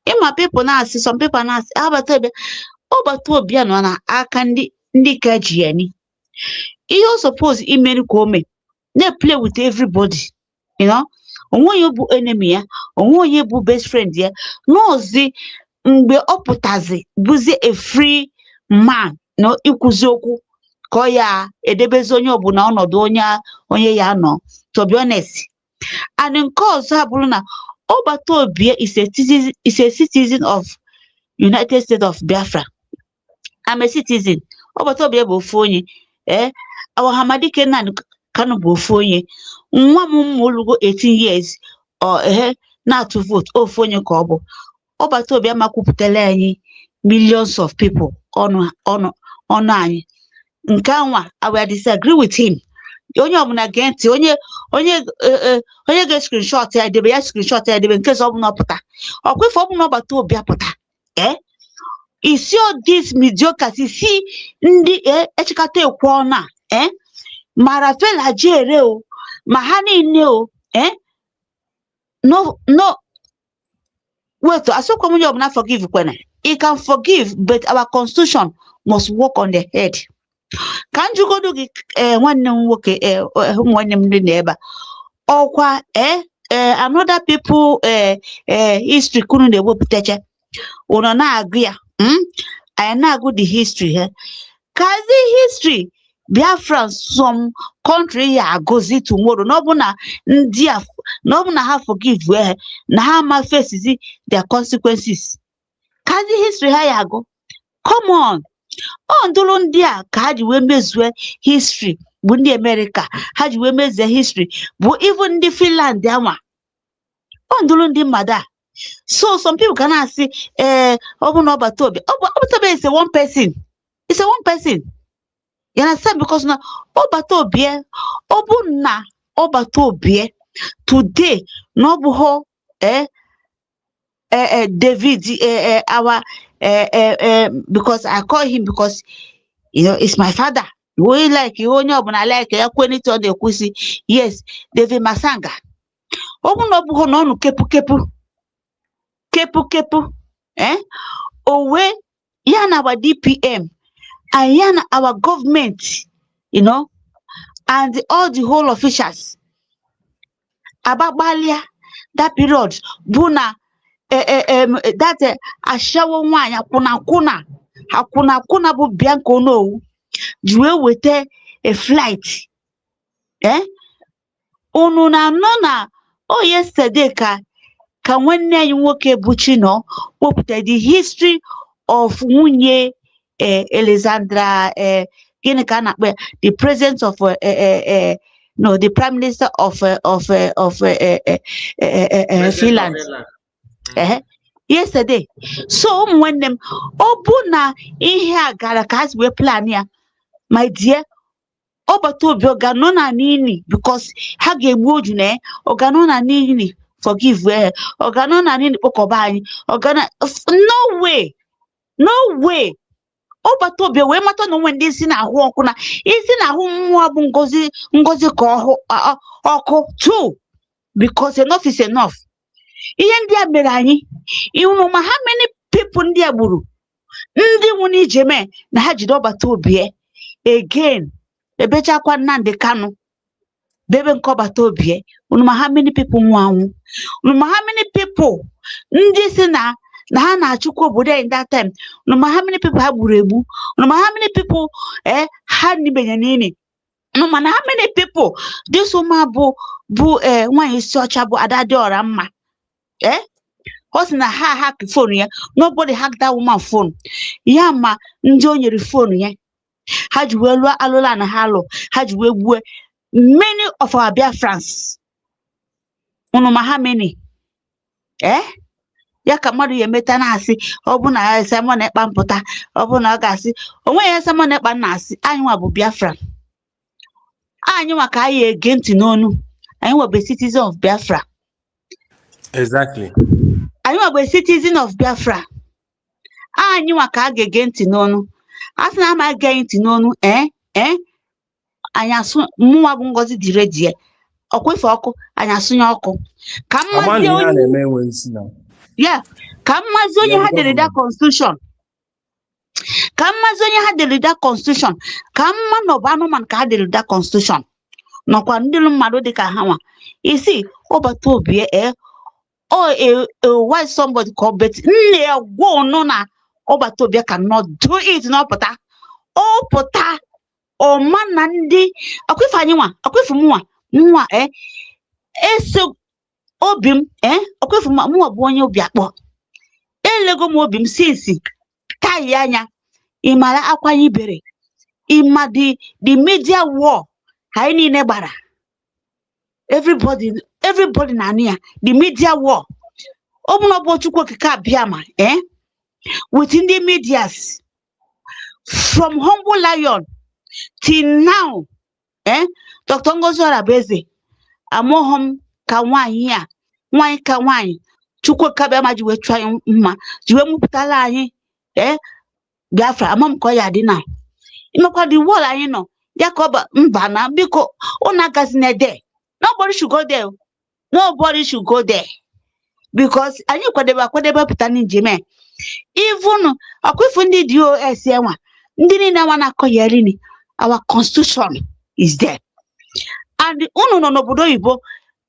ịma people na-asị some people na-asị ọbata obi nọ na aka ndị ka ji ya ni ihe o suppose imeri ka o mee They play with everybody, you know. Onwe you bụ enemy ya, onwe you bụ best friend ya. N'ozi mgbe ọ pụtazi bụzi a free man, no ikwuzi okwu ka ọ ya edebezi onye ọbụla ọnọdụ onye ya nọ, to be honest. And nke ọzọ abụrụ na Ọbataobie is a citizen of United States of Biafra. I'm a citizen. Ọbataobie bụ ofu onye. Awahamadike Nnamdi Kanu bụ ofu onye. Nwa m olugo 18 years na-atụ vote ofu onye ka ọ bụ. Ọbataobie amakwupụtala anyị millions of people ọnụ anyị. Nke anwa, I will disagree with him. Onye ọbụla gee ntị, onye ga screenshot ya edebe, ya screenshot ya edebe, nke ọbụla ọpụta. Ọkwa ife ọbụla Ọbataobie apụta. Isi this mediocre, si ndị echikata ekwu ọna mara fela jere o, ma ha niile o, no wait, asokwa onye ọbụla forgive kwena. He can forgive, but our constitution must work on the head. Ka njugodu gị nwanne m nwoke, nwanne m ndị na-ebe ọkwa another people history kunu na-ewepụtacha ụnọ na-agụ ya. I na-agụ the history here. Kazi history Biafra some country ya agụzi tomorrow, n'ọbụna ndị a, n'ọbụna ha forgive na ha ma face their consequences. Kazi history ha ya agụ. Come on. Ndụrụ ndị a ka ha ji wee mezue history bụ ndị America, ha ji wee mezie history bụ even ndị Finland anwa. Ndụrụ ndị mmadụ a. So some people can say, Ọbataobie is a one person. It's a one person. You understand? Because now Ọbataobie today no buho David our because I call him because you know it's my father. We like you only like yes, David Masanga. Buho no kepu. Owe yana our DPM and yana our government, you know, and all the whole officials. Ababalia that period, Buna that ashawo wanya hakuna bu bianco no, you with a flight. Ununa nona yesterday ka nwanne anyị nwoke Buchino wepụta the history of nwunye Alexandra gịnị ka na-akpọ the president of no, the prime minister of Finland. Yesterday. So nwanne m ọ bụ na ihe a gara ka ha wee plan ya, my dear, Ọbataobie ọganọ na nini because ha ga-egbu oju na ọganọ na nini forgive ọganọ na nini kpọkọba anyị ọgana. No way. Ọbataobie wee mata na onwe ndị isi na-ahụ ọkụ, na isi na-ahụ mmụọ bụ ngozi ka ọkụ too, because enough is enough. Ihe ndị a mere anyị ịhụrụ ma how many people ndị a gburu, ndị nwụrụ ije mee na ha jide Ọbataobie again. Ebechakwa Nnamdi Kanu bebe nke Ọbataobie. Unu ma how many people nwụ anwụ? Unu ma how many people ndị si na ha na-achụkwa obodo in that time? Unu ma how many people ha gburu egbu? Unu ma how many people ha nibenye nini? Unu ma na how many people this woman bụ nwaanyị isi ọcha bụ Ada Diora Mma ọ sị na ha hack phone ya. Nobody hacked that woman phone. Ya ma ndị o nyere phone ya ha ji wee lụọ alụla na ha lụ, ha ji wee gbuo many of our Biafrans. Unu ma how many? Ya ka mmadụ ya emeta na-asị ọ bụ na Simon Ekpa mpụta, ọ bụ na ọ ga-asị onwe ya Simon Ekpa na-asị anyị nwa bụ Biafra. Anyị nwa ka anyị ege ntị n'onu. Anyị nwa bụ citizen of Biafra. Exactly. Anyị nwa bụ citizen of Biafra. Anyị nwa ka a ga-ege ntị n'onu. Asị na ama ege ntị n'onu anyị asụ mmụọ bụ Ngozi dị redie ọkwefe ọkụ anyị asụnye ọkụ ka mmazi onye ka mmazi onye ha dere that constitution, ka mmazi onye ha dere that constitution, ka mma na ọbụ anụmanụ ka ha dere that constitution. nakwa ndị mmadụ dịka ha nwa isi ọbata obi why somebody call bet nne ya gwa unu na ọbata obi cannot do it n'ọpụta ọpụta ọma na ndị akwife anyị nwa akwife nwa eso obi m akwife mụnwa bụ onye obi akpọ elego m obi m sinsi kai anya ịmara akwanye ibere ịma the media war ha niile gbara everybody na anụ ya the media war ọbụna bụ Chukwu okike abịa ma with ndị medias from humble lion till now Dr. Ngozi Orabueze amoghom ka nwanyị ka nwanyị Chukwu okike abịa ma ji wee chụọ mma ji wee mụpụtala anyị Biafra amam ko ya dị na imekwa the wall anyị nọ ya ka ọba mba na biko ụna gazine there nobody should go there because anyị kwadebe pụta n'injem even akwifu ndị DOS enwa ndị niile nwa na-akọ ya rini our constitution is there and unu nọ n'obodo oyibo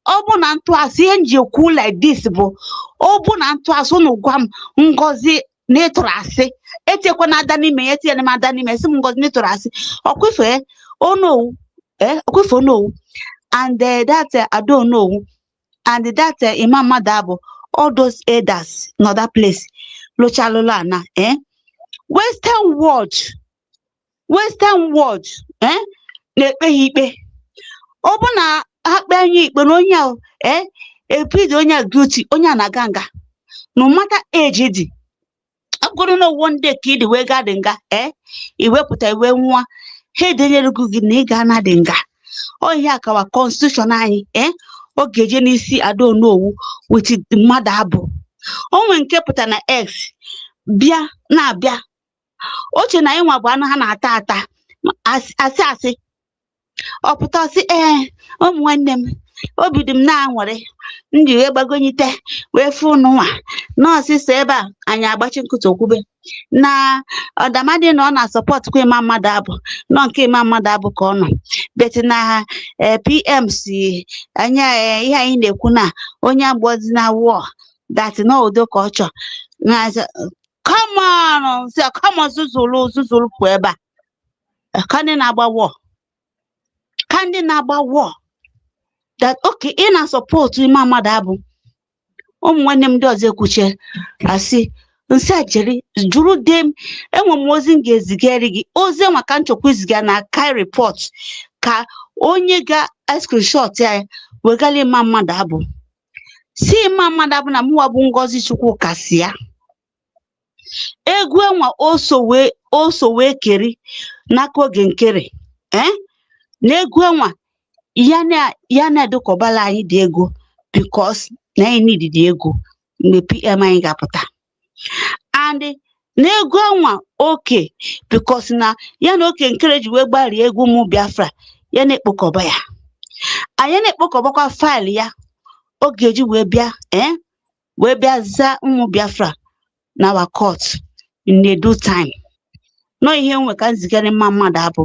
ọ bụ na ntụasị ihe nji ekwu like this bụ ọ bụ na ntụasị unu gwa m Ngozi n'ịtụrụ asị etekwa na ada n'ime ya tinye na ada n'ime si m Ngozi n'ịtụrụ asị ọkwife onowu ọkwife onowu and that I don't know and that Imam Madabo all those elders in other place lochalola na western world na-ekpe ikpe ọ bụ na akpa anyị ikpe na onye ahụ ebido onye guilty onye na-aga nga no matter age dị agụrụ na one day ka ịdị wee ga dị nga iwepụta iwe nwa ha edenyere gị na ị ga na dị nga ihe akawa constitution anyị ọ ga-eje n'isi Adonowu with mmadụ abụ onwe nke pụta na X bịa na-abịa oche na ịnwa bụ anụ ha na-ata asị ọ pụta sị ụmụ nwanne m obi dị m na-anwere m ji wee gbagonyite wee fụ unu nwa nọọsụ so ebe a anyị agbachi nkụta okwube na ọdamadị na ọ na-asọpọtụ kwa Imam Madabo nọ nke Imam Madabo ka ọ nọ beti na PM si anya ihe anyị na-ekwu na onye agbozi na war that no udo ka ọ chọ na come on zuzulu pụ ebe a kandi na-agba war that okay ị na-asọpọtụ Imam Madabo ụmụ nwanne m ndị ọzọ ekwuche asị nsị ajeri juru dem enwe m ozi m ga-ezigara gị ozi maka nchekwa iziga na kai report ka onye ga screenshot ya wegala Imam Madabo si Imam Madabo na mụwa bụ Ngozi Chukwu kasị ya egwu enwa oso wee keri n'aka oge nkere na egwu enwa ya na-edokọbala anyị dị ego because na anyị need dị ego mgbe PM anyị ga-apụta and na ego enwa oke because na ya na oke nkere ji wee gbarie egwu ụmụ Biafra ya na-ekpokọba ya anyị na-ekpokọbakwa faịlụ ya oge ji wee bịa za ụmụ Biafra na our court in a due time no ihe nwe ka nzigara Imam Madabo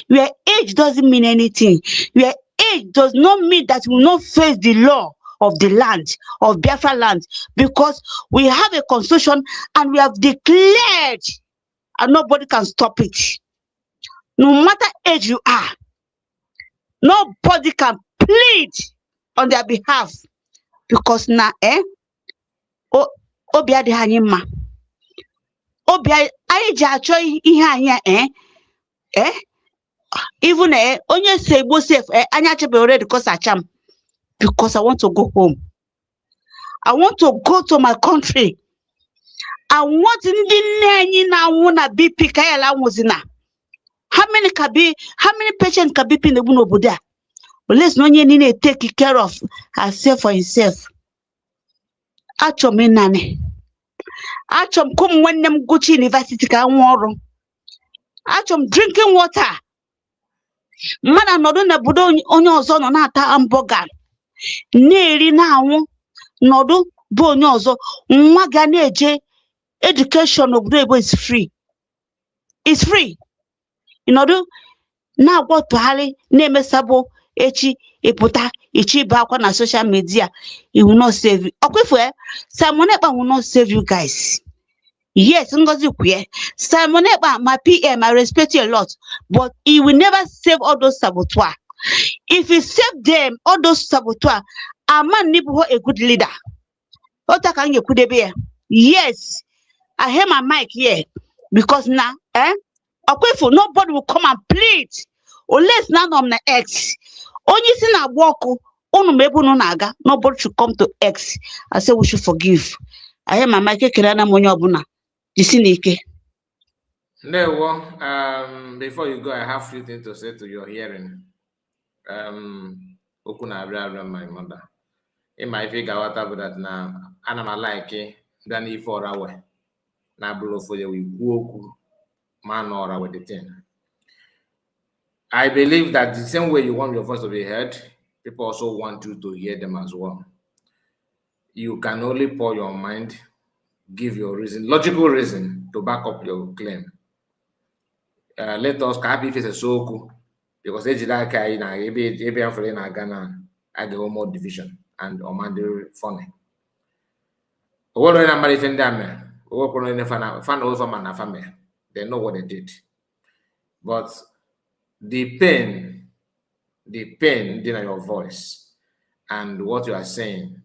your age doesn't mean anything. Your age does not mean that we will not face the law of the land, of Biafra land, because we have a constitution and we have declared and nobody can stop it. No matter age you are, nobody can plead on their behalf because na obi adịghị anyị mma. Obi anyị ji achọ ihe anyị even onye say go safe anya chebe already because acham because I want to go home. I want to go to my country. I want ndị nne anyị na-anwụ na BP ka ya la nwụzina. How many patients can BP na-egbu n'obodo a? Let's no onye niile take care of herself for himself. Achọm ịnane. Achọm kum nwanne m Gucci University ka nwa ọrụ. Achọm drinking water. Mmadụ nọdụ na obodo onye ọzọ nọ na-ata hamburger. Na-eri na-anwụ nọdụ bụ onye ọzọ nwa ga na-eje education obodo ebo is free. It's free. Nọdụ na-agwọtụgharị na-emesabụ echi ịpụta ichi ịba akwa na social media, it will not save you. Okwefu, Simon Ekpa will not save you guys. Yes, Ngozi Kwe. Simon Ekpa, my PM, I respect you a lot, but he will never save all those saboteurs. If he save them, all those saboteurs, a man need a good leader. Yes, I hear my mic here because now, Okwefu, nobody will come and plead unless none of the X. Only thing I walk, nobody should come to X. I say we should forgive. I hear my mic kirana monyobuna. No, before you go, I have few things to say to your hearing. Okuna my mother. In my figure, what about that now? And I'm like than if for our now below for you, we walk man or with the thing. I believe that the same way you want your voice to be heard, people also want you to hear them as well. You can only pour your mind, give your reason, logical reason to back up your claim. Let us copy face a soku because they did like I'm for in Ghana at the home division and Omandi funny. What do I defend them? Fan over man family. They know what they did. But the pain in your voice and what you are saying,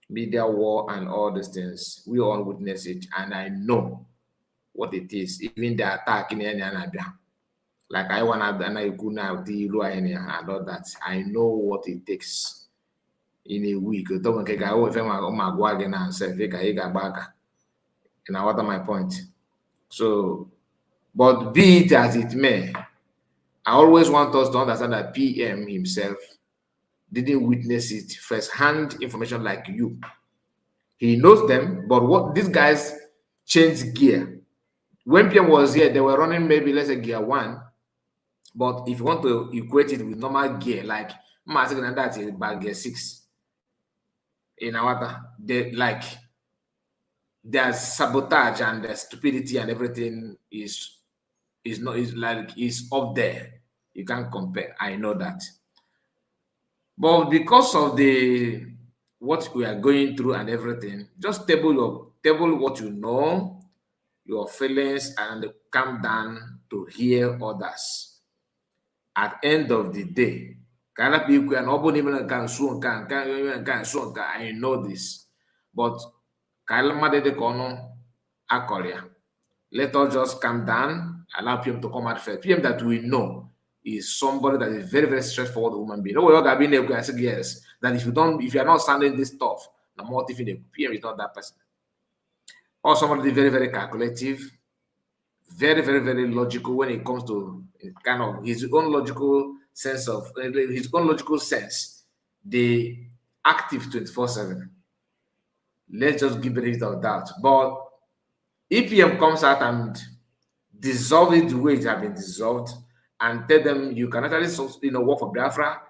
media war and all these things, we all witness it, and I know what it is. Even the attack in any like I want to and all that. I know what it takes in a week. You know what my point? So, but be it as it may, I always want us to understand that PM himself didn't witness it first-hand information like you. He knows them, but what these guys changed gear. When PM was here, they were running maybe let's say gear 1. But if you want to equate it with normal gear, like that is about gear 6. In our they like there's sabotage and the stupidity and everything is up there. You can't compare. I know that. But because of what we are going through and everything, just table what you know, your feelings, and calm down to hear others. At end of the day, I know this, but let us just calm down, allow PM to come out first. PM that we know is somebody that is very, very straightforward human being. No way I been able to say yes. That if you are not standing this tough, the more PM is not that person. Or somebody very, very calculative, very, very, very logical when it comes to kind of his own logical sense, the active 24/7. Let's just give it of that. But if PM comes out and dissolve it the way it has been dissolved and tell them you can actually work for Biafra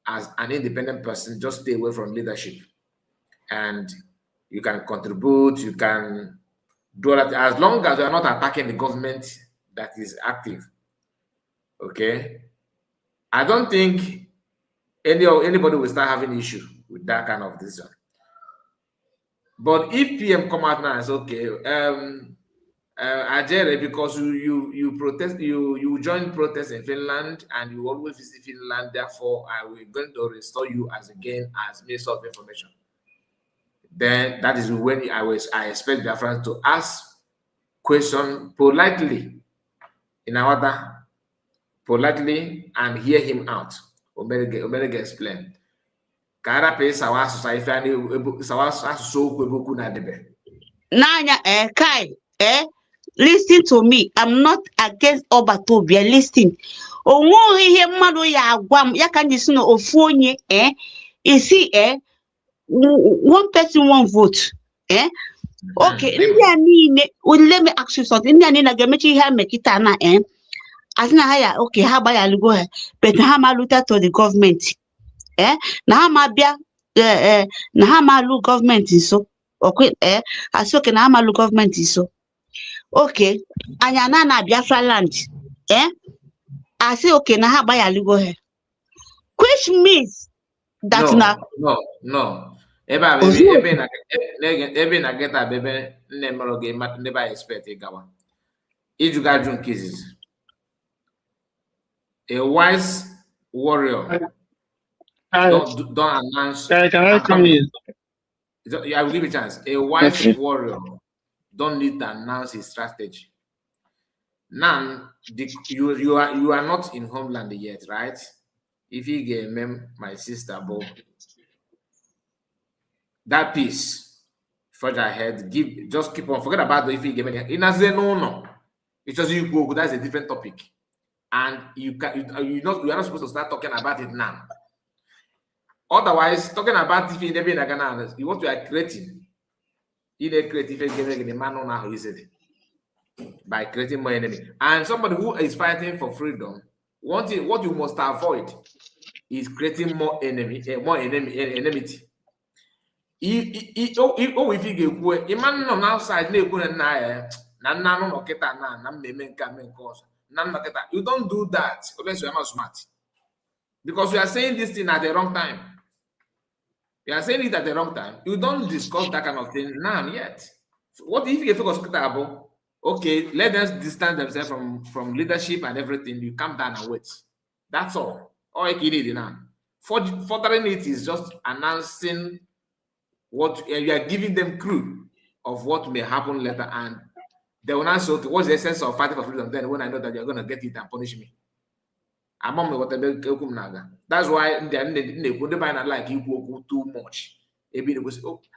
as an independent person, just stay away from leadership and you can contribute, you can do that as long as you are not attacking the government that is active. Okay, I don't think anybody will start having issue with that kind of decision. But if PM come out now and say, okay, Ajere, because you protest, you join protests in Finland and you always visit Finland, therefore I will going to restore you as Minister of Information. Then that is when I expect the friends to ask question politely, in order politely and hear him out. Omerege explain. Nanya Kai listen to me. I'm not against Obatobia. Listen. Onwo ihe mmadu ya agwam ya kan disi no ofu onye you see one person one vote okay ndị a niile let me ask you something ndị a niile ga-emechi ihe mekita na asina ha ya okay ha gbayalugo ha but ha maluta to the government na ha ma bịa na ha malu government so okay asi okay na ha malu government so okay anya na Biafra land I say okay na ha gbayalugo ha which means that no. Ebe na get a baby nemero game never expect a gawa. Ijugajun cases. A wise warrior don't announce. Can I come in? I will give you a chance. A wise warrior don't need to announce his strategy. Now, you are not in homeland yet, right? If you get my sister, Bo, that piece, forge ahead, just keep on, forget about the if you give me. In a no. It's just you go, that's a different topic. And you are not supposed to start talking about it now. Otherwise, talking about if you never you what you are creating. You create if you give the man on how you said it. By creating more enemy. And somebody who is fighting for freedom, what you must avoid is creating more enemy, enmity. If you go, a man on outside, you don't do that unless you are not smart. Because you are saying this thing at the wrong time. You are saying it at the wrong time. You don't discuss that kind of thing now yet. So what if you focus on okay, let them distance themselves from leadership and everything. You calm down and wait. That's all. All you need now. Furthering it is just announcing what you are giving them clue of what may happen later, and they will not say, okay, what's the essence of fighting for freedom? Then when I know that you're gonna get it and punish me. That's why they like you too much.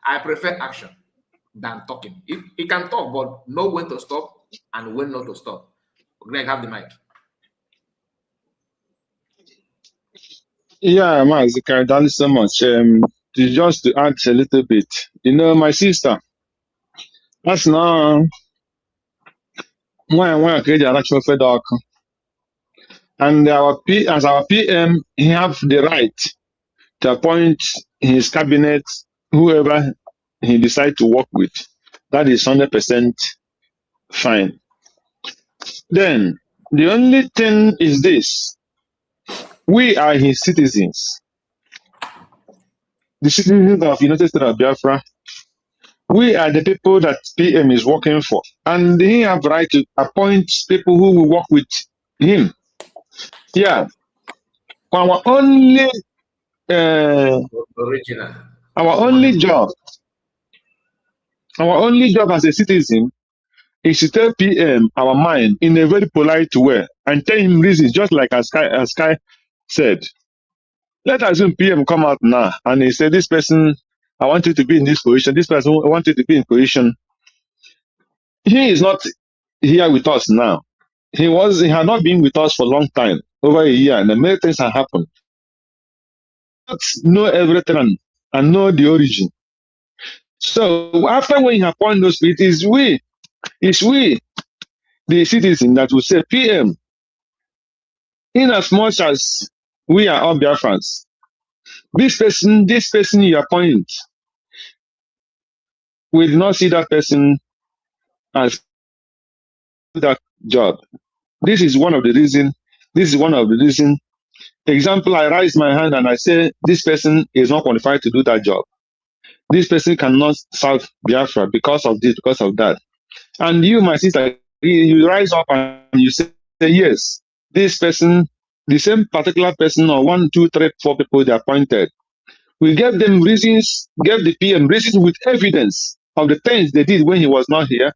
I prefer action than talking. It can talk, but know when to stop and when not to stop. Greg, have the mic. Yeah, Mazika, thank you so much. Just to add a little bit, my sister, that's now why I create the actual federal. And as our PM, he have the right to appoint his cabinet whoever he decide to work with. That is 100% fine. Then the only thing is this: we are his citizens, the citizens of United States of Biafra. We are the people that PM is working for, and he have right to appoint people who will work with him. Yeah, our only original. Our only job as a citizen is to tell PM our mind in a very polite way and tell him reasons, just like as Sky said. Let us assume PM come out now and he said, this person, I want you to be in this position. This person, I want you to be in position. He is not here with us now. He had not been with us for a long time, over a year, and many things have happened. Let's know everything and know the origin. So after when he appoint those people, it's we, the citizen, that will say, PM, in as much as we are all Biafrans, this person you appoint, we do not see that person as that job. This is one of the reasons. Example, I raise my hand and I say, this person is not qualified to do that job. This person cannot serve Biafra because of this, because of that. And you, my sister, you rise up and you say, yes, this person, the same particular person, or 1, 2, 3, 4 people they appointed, we gave them reasons, gave the PM reasons with evidence of the things they did when he was not here.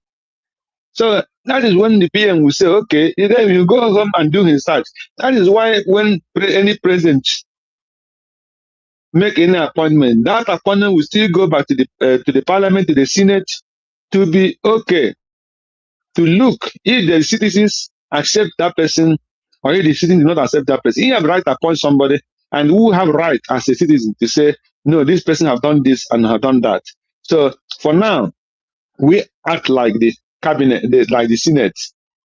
So that is when the PM will say, okay, then you go home and do his search. That is why when any president make any appointment, that appointment will still go back to the parliament, to the Senate, to be okay, to look if the citizens accept that person or if the citizens do not accept that person. He have right to appoint somebody, and who have right as a citizen to say, no, this person have done this and have done that. So for now, we act like the cabinet, like the Senate,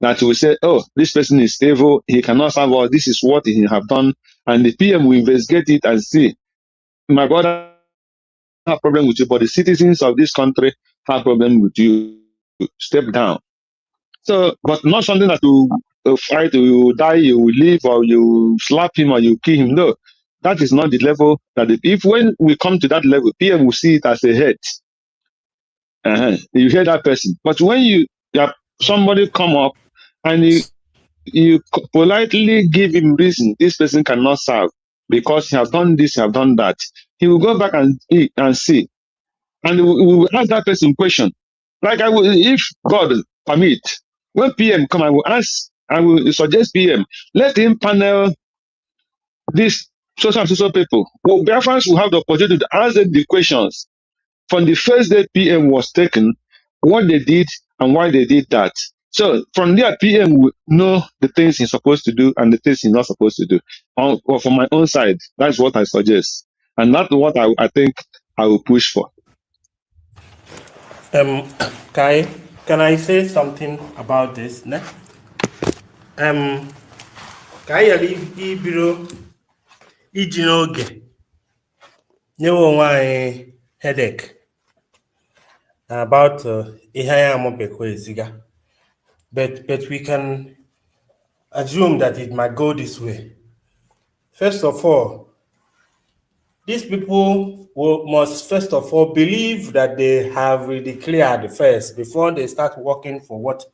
that will say, oh, this person is stable, he cannot serve us, this is what he have done, and the PM will investigate it and see, my brother have problem with you, but the citizens of this country have problem with you. Step down. So, but not something that you fight, you die, you will leave, or you slap him, or you kill him. No, that is not the level that if when we come to that level, PM will see it as a head. You hear that person. But when you have somebody come up and you politely give him reason, this person cannot serve because he has done this, he has done that. He will go back and see. And we will ask that person question. Like I will, if God permit, when PM come, I will suggest PM, let him panel these social people. Well, Biafrans will have the opportunity to answer the questions. From the first day PM was taken, what they did and why they did that. So from there, PM will know the things he's supposed to do and the things he's not supposed to do. Or from my own side, that's what I suggest. And that's what I think I will push for. Kai, can I say something about this? Ne? Kai yali ibiro ijinoge nyewo nwa headache about ihaya mobeko eziga. But we can assume that it might go this way. First of all, these people must first of all believe that they have really cleared first before they start working for what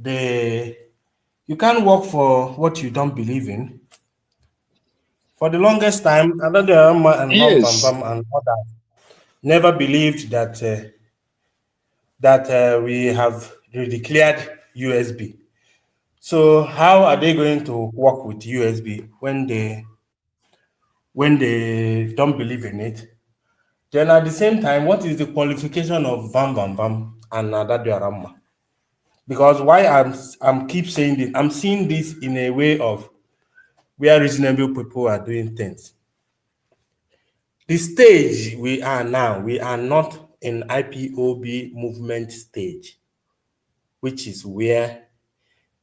you can't work for what you don't believe in. For the longest time, another and yes. and others never believed that we have declared USB. So how are they going to work with USB when they don't believe in it? Then at the same time, what is the qualification of VAM and Adadiarama? Because why I'm keep saying this, I'm seeing this in a way of where reasonable people are doing things. The stage we are now, we are not in IPOB movement stage, which is where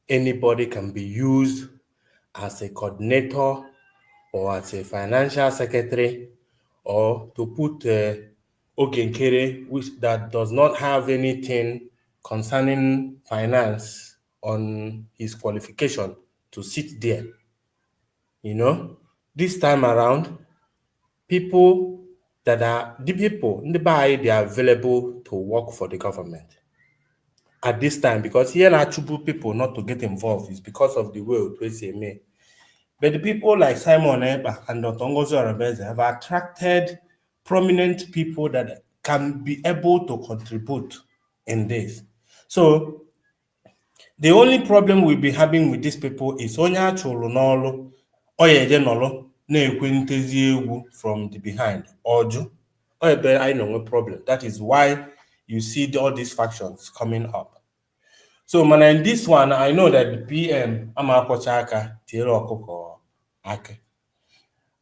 anybody can be used as a coordinator or as a financial secretary or to put Ogenkere, which that does not have anything concerning finance on his qualification to sit there. You know, this time around, people that are the people in the buy, they are available to work for the government at this time, because here are two people not to get involved is because of the way we say me. But the people like Simon Ekpa and Dr. Ngozi Arabeze have attracted prominent people that can be able to contribute in this. So the only problem we'll be having with these people is onya chulu n'olu oyeje nolo na-ekwentezi egwu from the behind oju oyebe I know no problem. That is why you see all these factions coming up. So man, in this one I know that the PM amakocha aka tiere okuko aka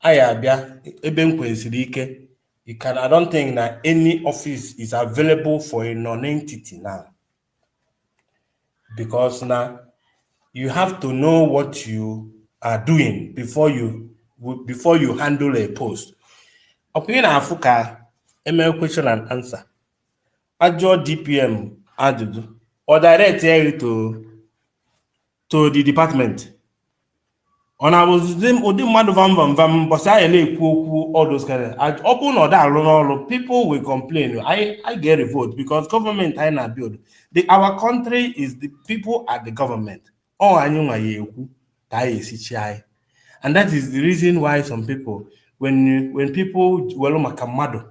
ayabia ebe nkwesiri ike. I don't think that any office is available for a non-entity now, because now you have to know what you are doing before you handle a post. Opinion Africa, email question and answer. Add your DPM added or direct here to the department. On I was all those kind of open or that people will complain. I get a vote because government I not build. Our country is the people at the government. And that is the reason why some people, when people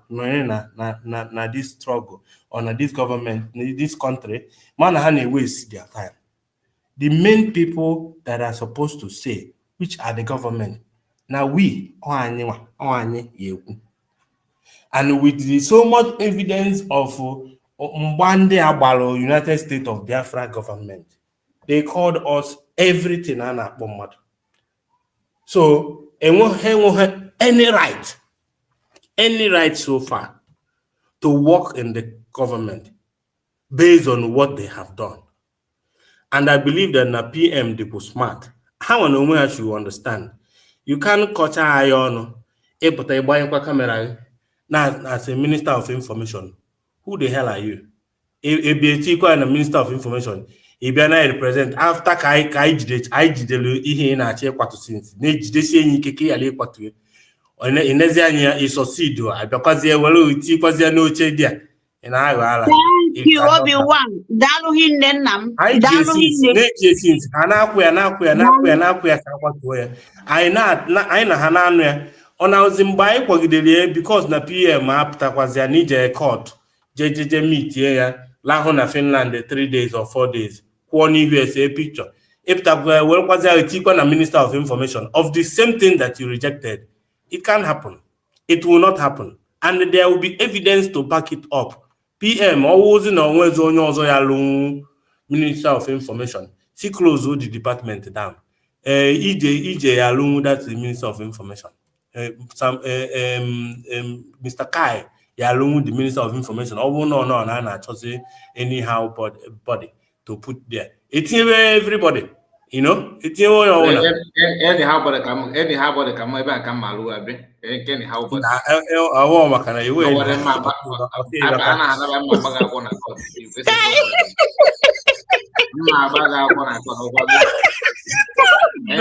na this struggle or na this government, this country, man waste their time. The main people that are supposed to say, which are the government, now we and with so much evidence of Mbande United States of Biafra government, they called us everything and so any right so far to work in the government based on what they have done. And I believe that the PM they were smart. How on where you understand? You can't cut eye on but I buy a camera now as a minister of information. Who the hell are you? A BAT and a minister of information. Ibiana represent after kai jidelu ihe na achi kwatu since na jidesi enyi keke yale kwatu inezi anya isucceed abakwazie were uti kwazie na oche dia ina agho ala. Thank you, Obi-Wan. Dalu hinne nnam. Dalu hinne. Since anakwu ya ka kwatu ya. Anyị na ha na anu ya. Ona ozi mgbe anyị kwagidere because na PM apụtakwazia n'ije court jejeje meet ya lahụ na Finland 3 days or 4 days kwuo n'ihu ese picture ịpụtakwa werekwazia etikwa na Minister of Information of the same thing that you rejected. It can't happen. It will not happen. And there will be evidence to back it up. PM always na onwezi onye ọzọ ya lụ Minister of Information. Si close the department down. Ije ya lụ that's the Minister of Information. Mr. Kai ya lụ the Minister of Information. No, na choose anyhow body to put there. It's everybody. You know, it's anyhow body come ebe aka malu abi anyhow body awo makana iwe ana baga kona ko ma baga kona ko no,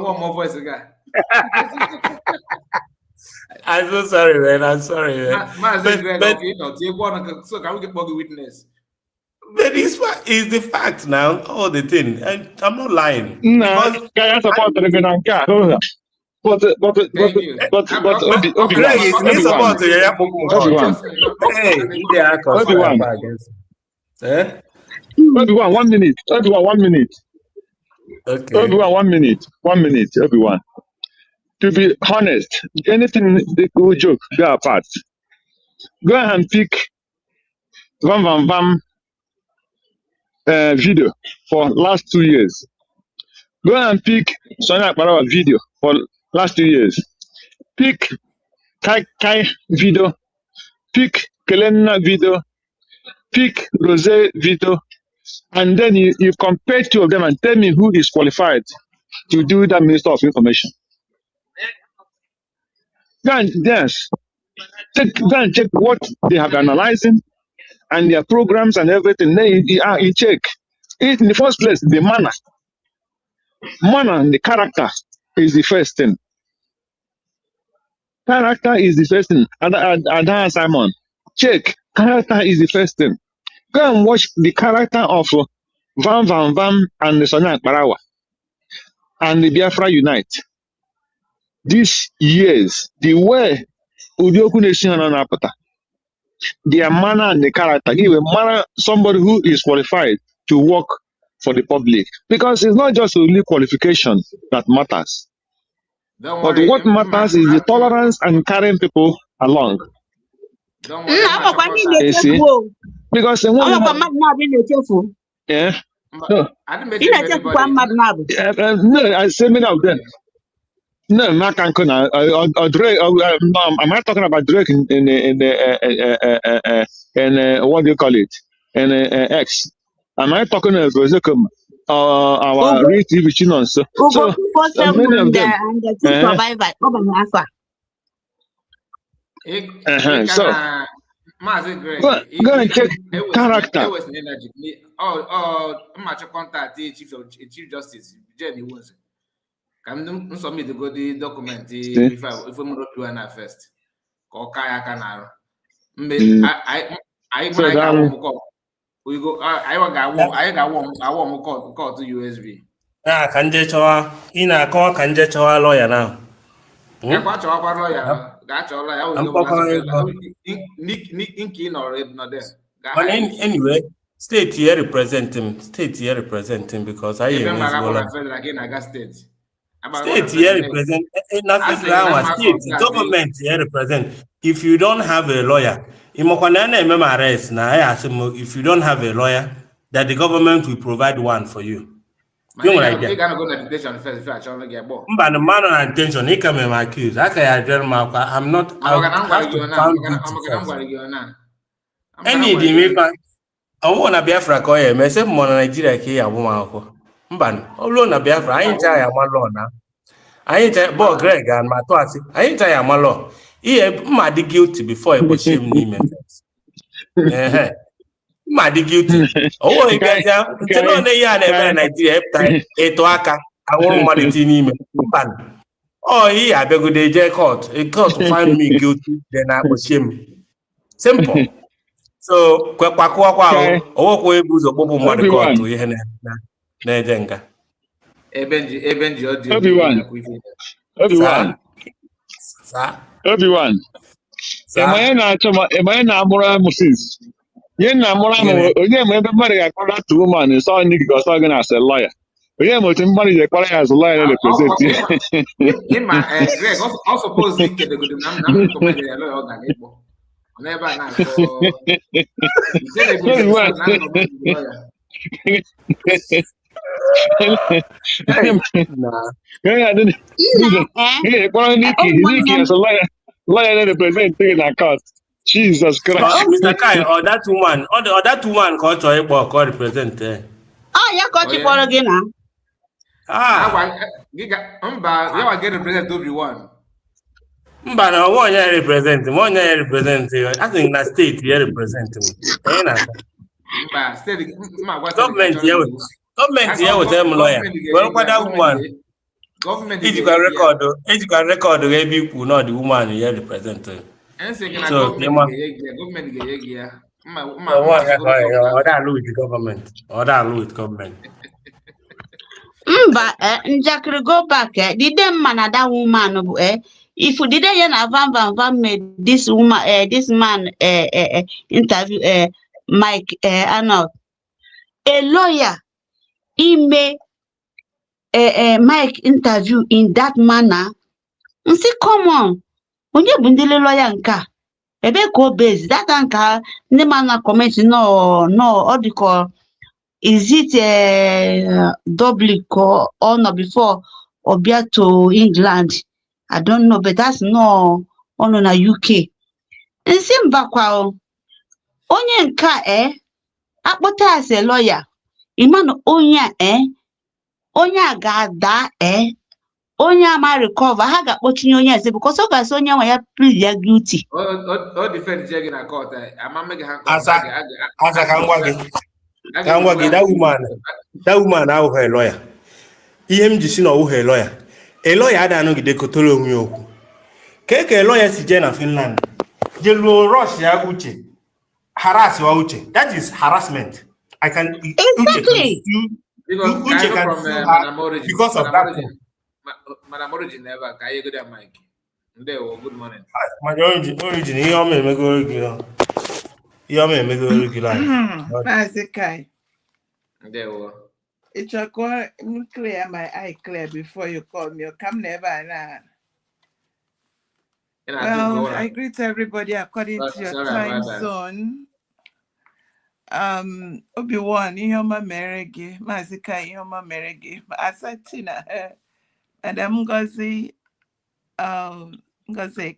one more voice again. I'm so sorry, man. I'm sorry, man. So can we get buggy witness? But it's the fact now, all the thing. And I'm not lying. No, I support the Gananka. But Obi-Wan, 1 minute. Obi-Wan, 1 minute. Okay. Obi-Wan, 1 minute. 1 minute, Obi-Wan. To be honest, anything they could joke, go apart. Go and pick Vam video for last 2 years. Go and pick Sonia Akbarawa video for last 2 years. Pick Kai video. Pick Kelena video. Pick Rose video. And then you compare 2 of them and tell me who is qualified to do that Minister of Information. Go and check what they have analyzing and their programs and everything. Then you check. In the first place, the manner and the character is the first thing. Character is the first thing. And Simon, check. Character is the first thing. Go and watch the character of Vam and the Sonia Akbarawa and the Biafra Unite. These years, the way Udioku Nation and Apata, their manner and the character, give a manner somebody who is qualified to work for the public. Because it's not just only qualification that matters. But what matters is the tolerance and carrying people along. You see? Because yeah. No, I say many of them. No, am I talking about Drake in what do you call it? In X. Am I talking about our real TV channels? So many of them. Go and check character. Contact Chief Justice Jenny Woods. Can submit the good document if we move to an first. I we go. I want call to USB. Kanje Choa in a call Kanje Choa lawyer now. Anyway, state here representing because I am state here represent state government here represent. If you don't have a lawyer, if you don't have a lawyer, that the government will provide one for you. Mba the man on intention, he come accused. I can I'm not. I have to found guilty first. Any the me I want to Biafra ko ye me say mo na Nigeria ke ya wo akwụkwọ. Mba olu na Biafra anyị ncha ya malo na. Anyị ncha bo Greg and Matuasi. Anyị ncha ya malo. Ihe mma dị guilty before e shame n'ime first. Mma dị guilty. Owo ibiazia nche no na ihe a na-eme na Nigeria eto aka anwụrụ mmadụ ti n'ime. Mba. Oh, he abegode je court. A court to find me guilty, then I will shame. Simple. So, everyone. Yen na mura mo onye mo ebe mari ga kwara to woman so only because so gonna as a lawyer. Onye mo tin mari ga kwara as a lawyer represent. Him Greg also suppose link the good nam comment the lawyer organ igbo. Never na so. Lawyer represent in court. Jesus Christ. Mr. Kai, or that woman called to represent. Oh, yeah, got you for again now. You are getting represent everyone. But no one year represent. I think that state here represent me. Government here with them lawyer. Well, what that woman? Government if you can record maybe people not the woman here represent. So government with government. But Njakri go back. Did them man that woman if you didn't van made this woman this man interview Mike Arnold a lawyer he made Mike interview in that manner. And say come on. When you bundle lawyer nka, ebe go base that anka the man comment no all the call is it double or no before Obia to England? I don't know, but that's no on a UK. And sim bakwa onye nka akpota as a lawyer. Iman onya onya gada Onya ma recover ha ga kpotinye onye ase because ọ ga-asị onye nwa ya plead ya guilty. O defend je gị na court amamege ha asa ka ngwa gị that woman ahụ lawyer. Ihe m ji si na ọwụ lawyer. A lawyer ada anọgide kotoro onwe okwu. Ka lawyer si je na Finland. Je luo rush ya uche. Harass wa uche. That is harassment. I can exactly. Uche can because of that. Madam Origin never. Can you go there, Mike? Good morning. My origin. You me go regular. That's okay. There. It's a call. Clear my eye clear before you call me. You come never now. Well, I greet everybody according to your time zone. Obi-Wan, Ihoma Merege, Mazika Ihoma Merege, Asatina. Madam Ngozi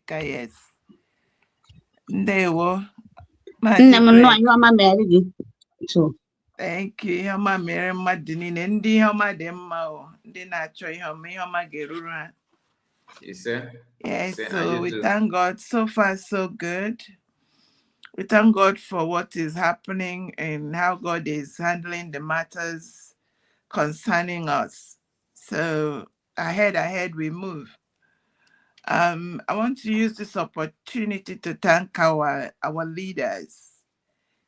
Kayes. Ndewo. Thank you. Ihoma mere madini ndi ihoma de mma ndi na-achọ ihoma ga-eruru ha. Yes, sir. Yes, so we thank God. So far, so good. We thank God for what is happening and how God is handling the matters concerning us. So ahead we move. I want to use this opportunity to thank our leaders.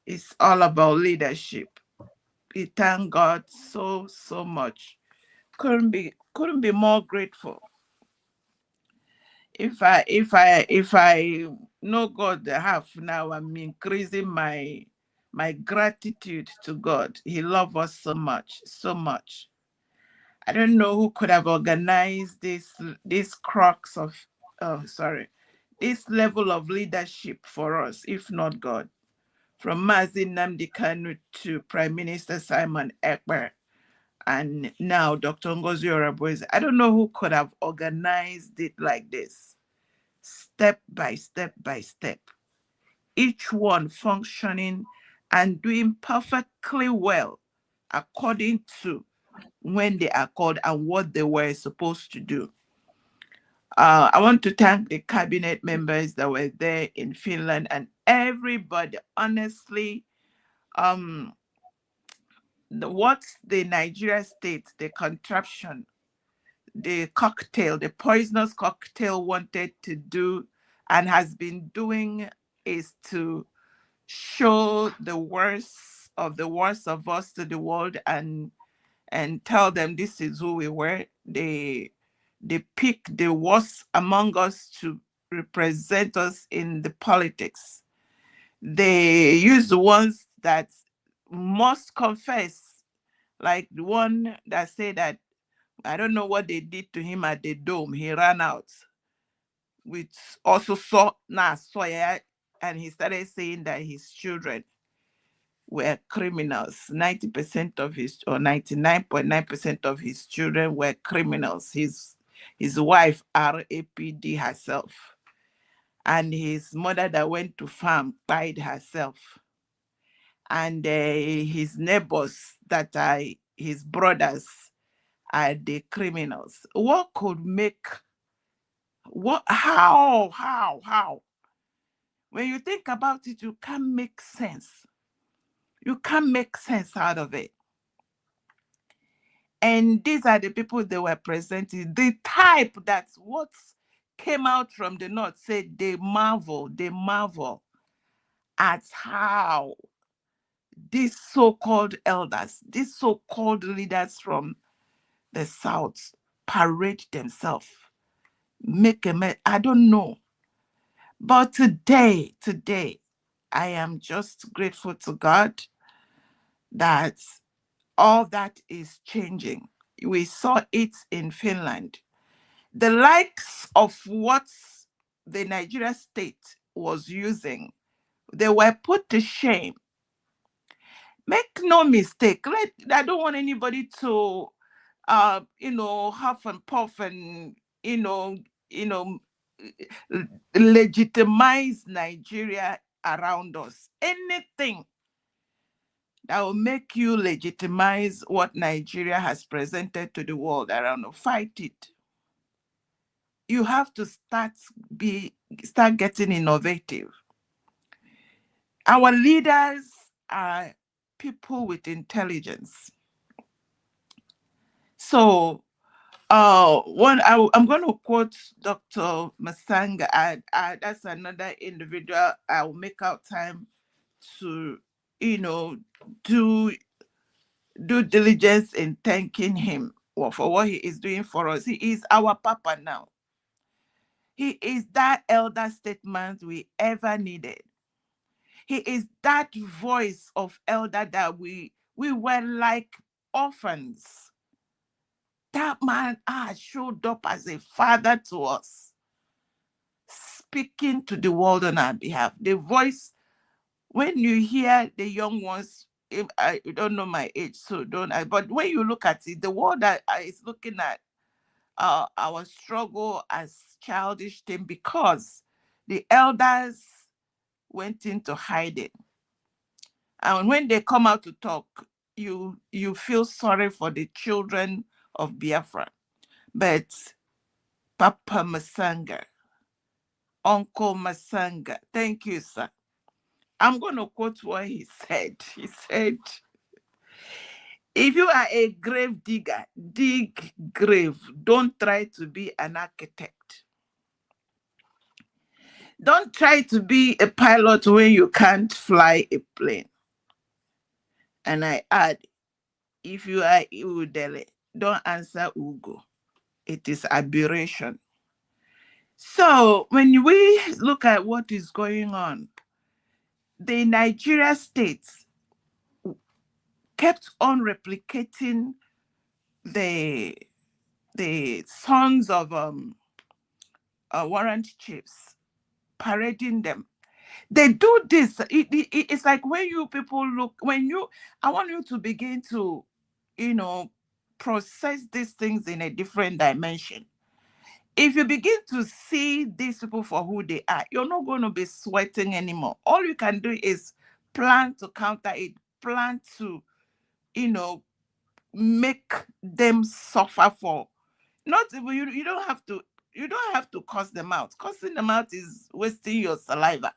It's all about leadership. We thank God so much. Couldn't be more grateful. If I know God half now, I'm increasing my gratitude to God. He loves us so much. I don't know who could have organized this level of leadership for us, if not God. From Mazi Nnamdi Kanu to Prime Minister Simon Ekpa, And now Dr. Ngozi Oraboeze, I don't know who could have organized it like this, step by step by step, each one functioning and doing perfectly well according to when they are called and what they were supposed to do. I want to thank the cabinet members that were there in Finland and everybody. Honestly, what the Nigeria state, the contraption, the cocktail, the poisonous cocktail wanted to do and has been doing is to show the worst of us to the world and tell them this is who we were. They pick the worst among us to represent us in the politics. They use the ones that must confess, like the one that said that, I don't know what they did to him at the dome. He ran out with also saw and he started saying that his children were criminals. 90% of his, or 99.9% of his children were criminals. His wife, RAPD herself, and his mother that went to farm died herself. And his neighbors that are his brothers are the criminals. What could make, how? When you think about it, you can't make sense. You can't make sense out of it. And these are the people they were presenting. The type that's what came out from the north said they marvel at how these so-called elders, these so-called leaders from the south parade themselves, make a mess. I don't know. But today, I am just grateful to God that all that is changing. We saw it in Finland. The likes of what the Nigeria state was using, they were put to shame. Make no mistake. I don't want anybody to, huff and puff and, legitimize Nigeria around us. Anything that will make you legitimize what Nigeria has presented to the world around us, fight it. You have to start getting innovative. Our leaders are people with intelligence. So I'm going to quote Dr. Masanga. That's another individual. I will make out time to, do due diligence in thanking him for what he is doing for us. He is our Papa now. He is that elder statesman we ever needed. He is that voice of elder that we were like orphans. That man showed up as a father to us, speaking to the world on our behalf. The voice, when you hear the young ones, I don't know my age, so don't I, but when you look at it, the world that is looking at our struggle as childish thing because the elders went into hiding. And when they come out to talk, you feel sorry for the children of Biafra. But Papa Masanga, Uncle Masanga, thank you, sir. I'm going to quote what he said. He said, if you are a grave digger, dig grave. Don't try to be an architect. Don't try to be a pilot when you can't fly a plane. And I add, if you are Udele, don't answer Ugo. It is aberration. So when we look at what is going on, the Nigeria states kept on replicating the sons of warrant chiefs, parading them. They do this. It's like when you people look, I want you to begin to, process these things in a different dimension. If you begin to see these people for who they are, you're not going to be sweating anymore. All you can do is plan to counter it, plan to, make them suffer for. Not you don't have to cuss them out. Cussing them out is wasting your saliva.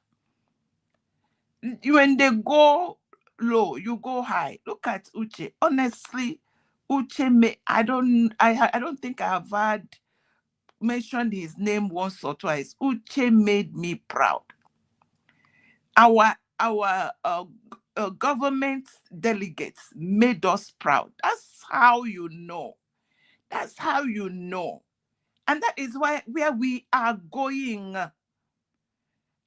When they go low, you go high. Look at Uche. Honestly, Uche I don't think I have had mentioned his name once or twice. Uche made me proud. Our government delegates made us proud. That's how you know. That's how you know. And that is where we are going.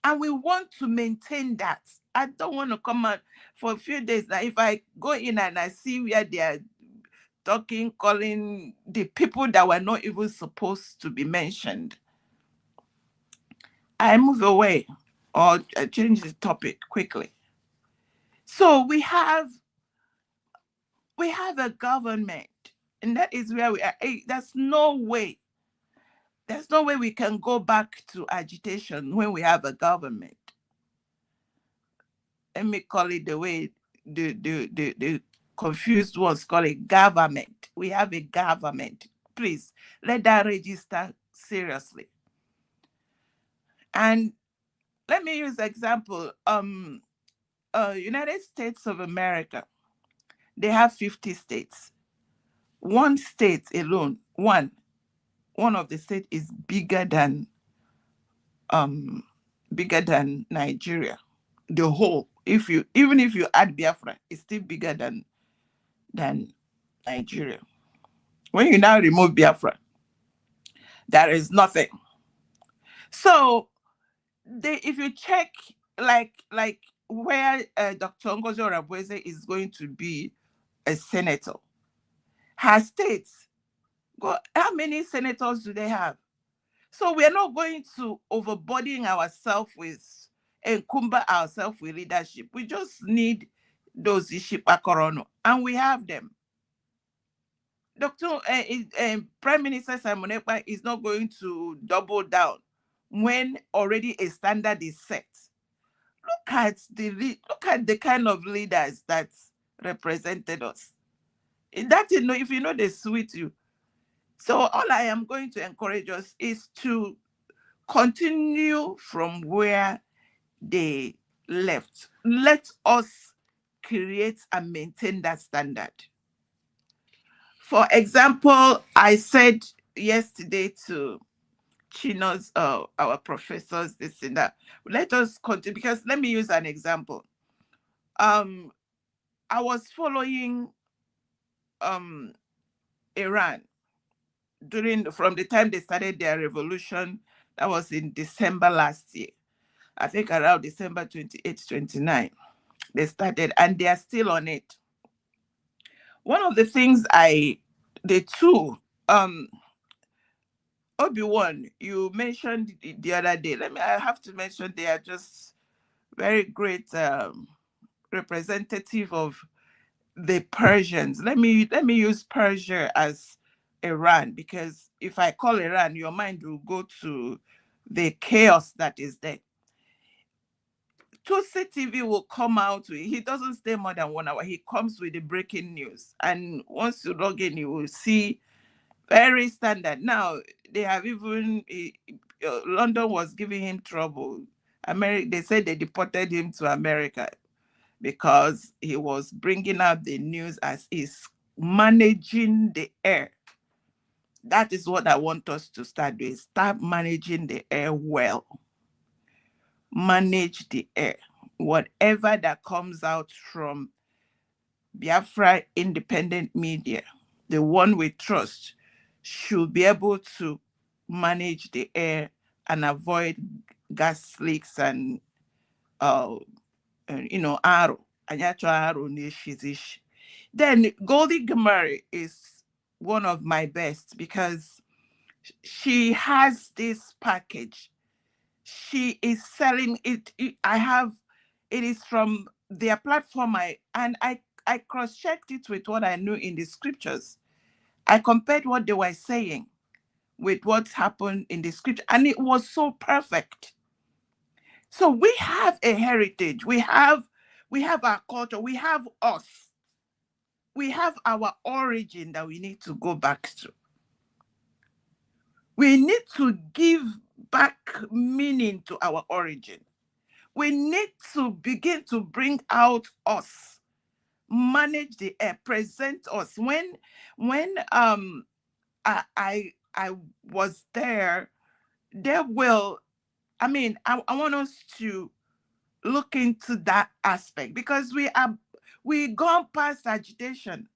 And we want to maintain that. I don't want to come out for a few days. Now, if I go in and I see where they are talking, calling the people that were not even supposed to be mentioned, I move away or change the topic quickly. So we have a government, and that is where we are. There's no way we can go back to agitation when we have a government. Let me call it the way the confused ones call it government. We have a government. Please let that register seriously. And let me use example. United States of America, they have 50 states. One state alone, one of the states is bigger than Nigeria. The whole, even if you add Biafra, it's still bigger than Nigeria. When you now remove Biafra, there is nothing. So if you check like where Dr. Ngozi Orabueze is going to be a senator, her states, how many senators do they have? So we are not going to overburden ourselves with, encumber ourselves with leadership. We just need those Ishipakorono, and we have them. Prime Minister Simon Ekpa is not going to double down when already a standard is set. Look at the kind of leaders that represented us. That if you know they sweet you. So all I am going to encourage us is to continue from where they left. Let us create and maintain that standard. For example, I said yesterday to Chino's, our professors, this and that. Let us continue, because let me use an example. I was following Iran from the time they started their revolution. That was in December last year. I think around December 28, 29, they started, and they are still on it. One of the things Obi-Wan, you mentioned the other day. I have to mention they are just very great representative of the Persians. Let me use Persia as Iran, because if I call Iran, your mind will go to the chaos that is there. Tusi TV will come out he doesn't stay more than 1 hour. He comes with the breaking news, and once you log in, you will see very standard. Now they have even London was giving him trouble. They said they deported him to America because he was bringing out the news as he's managing the air. That is what I want us to start doing. Start managing the air well. Manage the air. Whatever that comes out from Biafra independent media, the one we trust, should be able to manage the air and avoid gas leaks and arrow. Then Goldie Gamari is one of my best because she has this package. She is selling it. It is from their platform. I cross-checked it with what I knew in the scriptures. I compared what they were saying with what's happened in the scripture, and it was so perfect. So we have a heritage. We have our culture. We have us. We have our origin that we need to go back to. We need to give back meaning to our origin. We need to begin to bring out us, manage the air, present us. When I was there will, I mean, I want us to look into that aspect, because we gone past agitation.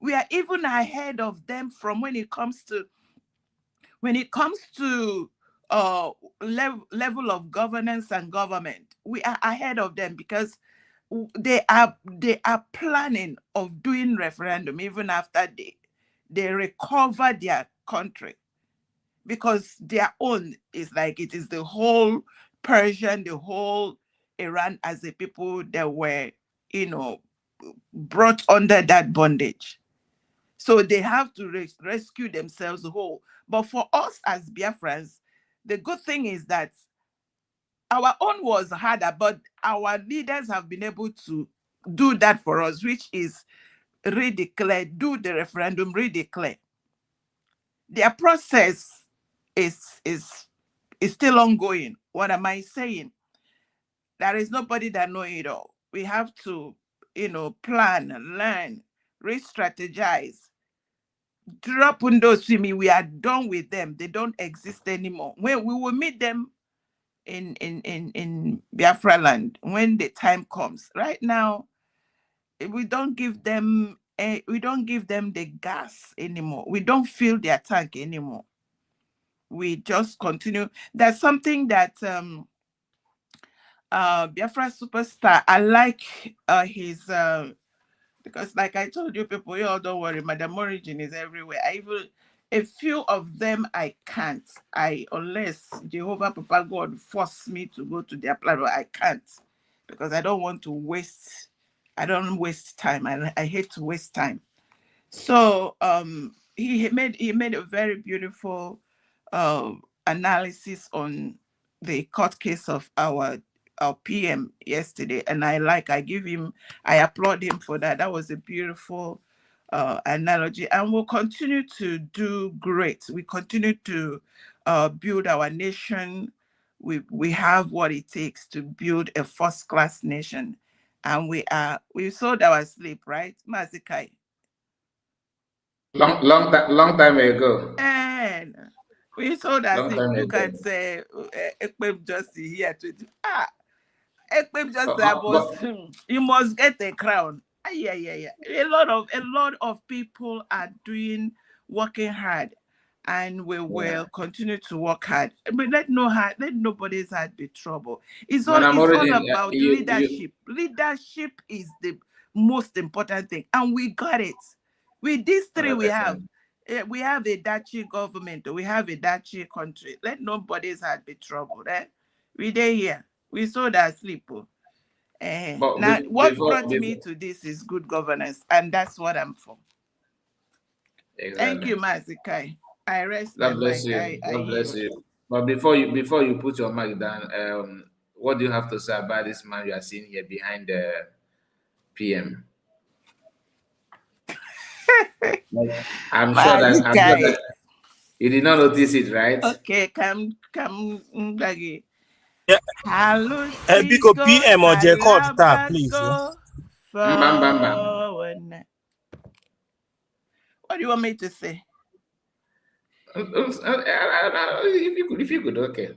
We are even ahead of them from when it comes to level of governance and government. We are ahead of them because they are planning of doing referendum even after they recover their country, because their own is like, it is the whole Persian, the whole Iran as a people that were, brought under that bondage. So they have to rescue themselves whole. But for us as Biafrans, the good thing is that our own was harder, but our leaders have been able to do that for us, which is redeclare, do the referendum, redeclare. Their process is still ongoing. What am I saying? There is nobody that knows it all. We have to, plan, learn, re-strategize. Drop on those to me. We are done with them. They don't exist anymore. When we will meet them in Biafra land when the time comes. Right now, we don't give them the gas anymore. We don't fill their tank anymore. We just continue. There's something that Biafra Superstar, I like his because, like I told you people, you all don't worry, Madam Origin is everywhere. A few of them I can't. Unless Jehovah Papa God force me to go to their platform, I can't, because I don't want to waste. I don't waste time. I hate to waste time. So he made a very beautiful analysis on the court case of our PM yesterday, and I applaud him for that. That was a beautiful analogy, and we'll continue to do great. We continue to build our nation. We have what it takes to build a first-class nation, and we sold our sleep, right, Mazikai? Long time ago. And we sold our sleep. Look at Ekpa just here to Ekpa just you must get a crown. Yeah. A lot of people are working hard, and we will continue to work hard. But let nobody's heart be trouble. It's all about leadership. Leadership is the most important thing, and we got it. With these three, we have a Dachi government. We have a Dachi country. Let nobody's heart be troubled. We there here. We sold our sleep. Now, what brought me to this is good governance, and that's what I'm for. Exactly. Thank you, Mazikai. I rest my mic. God bless you. But before you put your mic down, what do you have to say about this man you are seeing here behind the PM? I'm sure that you did not notice it, right? Okay, come, Dagi. Yeah. Because PM or Jacob, please. What do you want me to say? If you could, okay.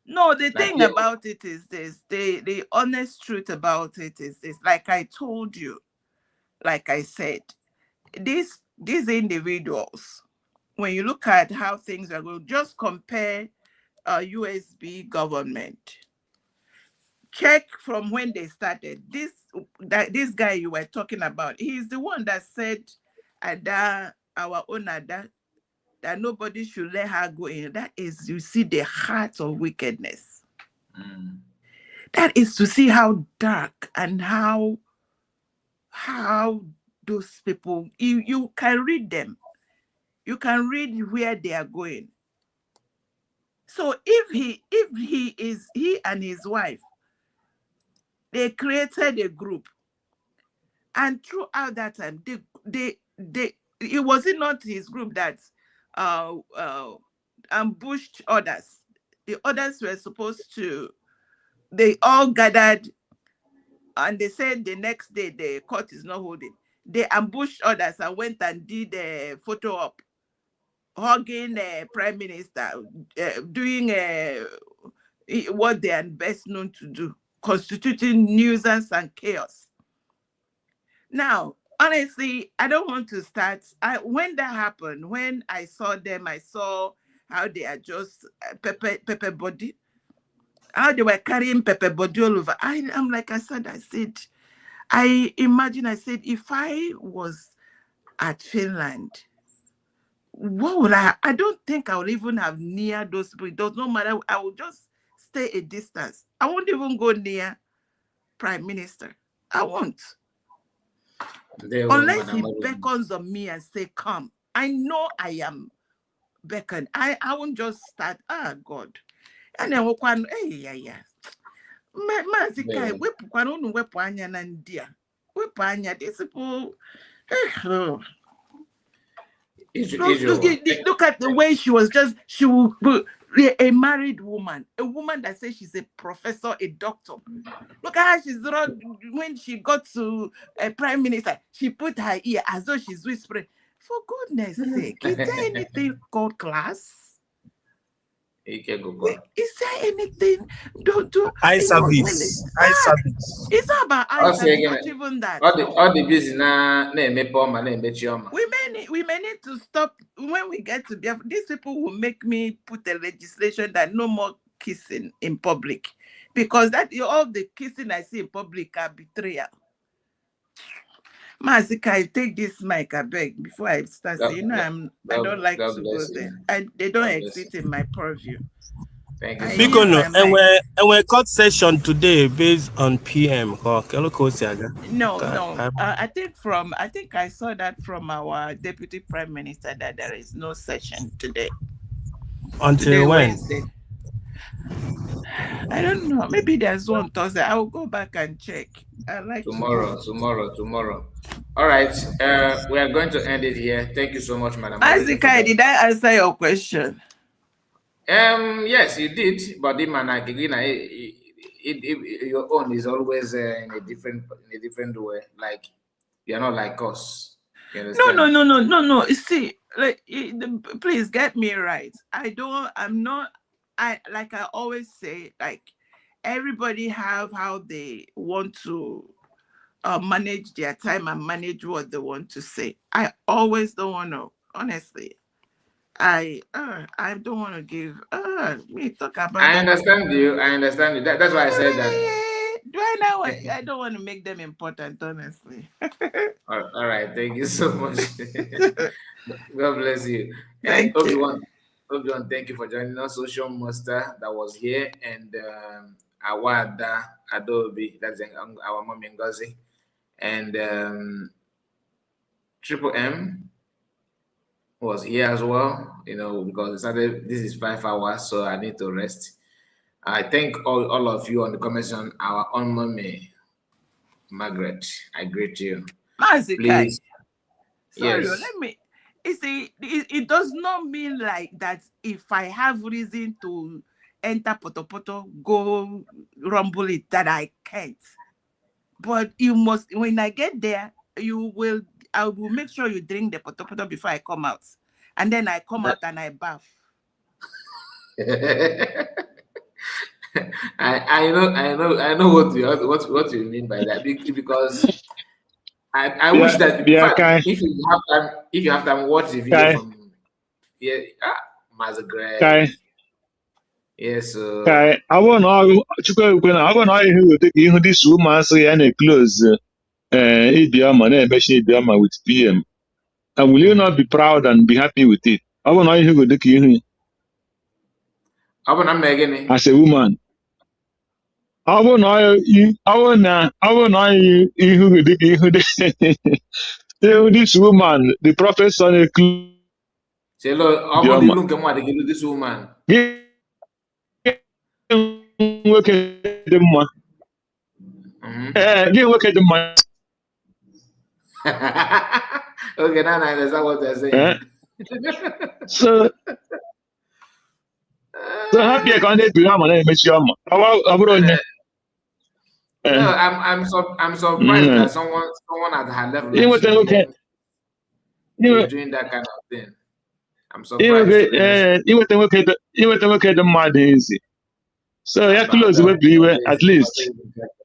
No, the thing about it is this. The honest truth about it is this. Like I told you, like I said, these individuals, when you look at how things are going, just compare USB government. Check from when they started. This guy you were talking about, he's the one that said, Ada, our own Ada, that nobody should let her go in. That is, you see the heart of wickedness. That is to see how dark and how how those people, you can read them. You can read where they are going. So if he and his wife, they created a group, and throughout that time, it wasn't not his group that ambushed others. The others were supposed to, they all gathered, and they said the next day the court is not holding. They ambushed others and went and did a photo op, hugging the prime minister, doing what they are best known to do, constituting nuisance and chaos. Now, honestly, I don't want to start. When that happened, when I saw them, I saw how they are just pepper body, how they were carrying pepper body all over. I'm like I said, I imagine, I said, if I was at Finland, what would I don't think I would even have near those people. It does not matter. I would just stay a distance. I won't even go near Prime Minister. I won't. Unless he beckons on me and say, come. I know I am beckoned. I won't just start, God. And then these people. Look at the way she was a married woman, a woman that says she's a professor, a doctor. Look at how she's when she got to a prime minister, she put her ear as though she's whispering. For goodness sake, is there anything called class? Is there anything? Eye service. Eye service. It's not about eye service, not even that. All the business we may need to stop when we get to Biafra. These people will make me put a legislation that no more kissing in public, because that all the kissing I see in public are betrayal. Mazika, take this mic, I beg, before I start. I don't like to go there. They don't exist in my purview. Thank you. And we're court session today based on PM. No. I think I saw that from our Deputy Prime Minister that there is no session today. Until when? Wednesday. I don't know. Maybe there's one Thursday. I will go back and check. Tomorrow. All right. We are going to end it here. Thank you so much, Madam. Azika, did I answer your question? Yes, you did. But your own is always in a different way. Like you're not like us. No. You see, please get me right. Like I always say, like everybody have how they want to manage their time and manage what they want to say. I always don't want to, honestly. I don't want to give me talk about. I understand you. That's why I said that. Do I know? I don't want to make them important, honestly. All right. Thank you so much. God bless you. Thank you. Obion, thank you for joining us. Social Master that was here, and Awada Adobe, that's our mommy Ngozi, and Triple M was here as well. Because this is 5 hours, so I need to rest. I thank all of you on the comment. Our own mommy Margaret, I greet you. Please. Sorry, yes. Let me. You see, it does not mean like that if I have reason to enter Potopoto, go rumble it, that I can't. But you must, when I get there, I will make sure you drink the Potopoto before I come out. And then I come out and I bath. I know what you mean by that, because I wish that if you have time, watch the video from Mazagre. Yes. I want to this woman say and close Ibiama with PM. And will you not be proud and be happy with it? I want to as a woman. I will not this woman, the prophet son of Say, Lord, I'm on the look at what they give this woman. Look at the man. Look at the man. Okay, now I understand what they're saying. So happy I can't do that, man. No, I'm surprised that someone at her level like she is doing that kind of thing. I'm surprised. The mad easy. So yeah, close will be at least.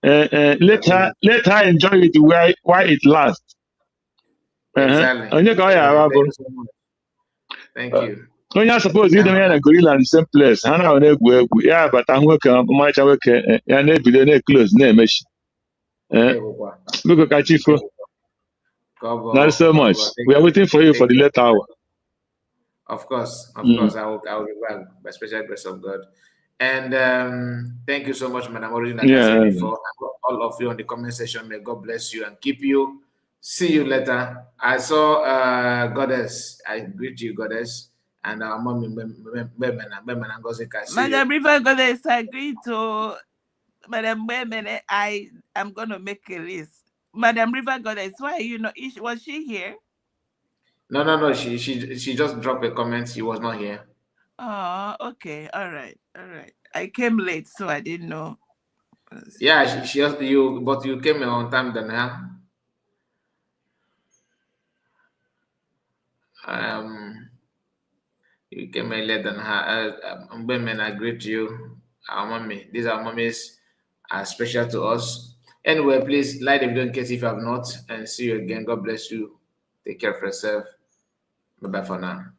Let her enjoy it while it lasts. Exactly. Thank you so much. Thank you. When you're supposed to be in a gorilla in the same place, I know they work. Yeah, but I'm working on my work and they be the close name. Look at you. Not so much. We are waiting for you for the later hour. Of course, I will be well by special grace of God. And thank you so much, Madam Origin. Like I said before, all of you on the comment section, may God bless you and keep you. See you later. I saw Goddess. I greet you, Goddess. And our mommy, Madam River Goddess, I agree to Madam Women. I am going to make a list. Madam River Goddess, why are you not? Was she here? No. She just dropped a comment. She was not here. Oh, okay. All right. I came late, so I didn't know. Yeah, she asked you, but you came on time then, huh? You came in later than her. Women, I greet you. Our mommy. These are mummies are special to us. Anyway, please like the video in case if you have not, and see you again. God bless you. Take care of yourself. Bye bye for now.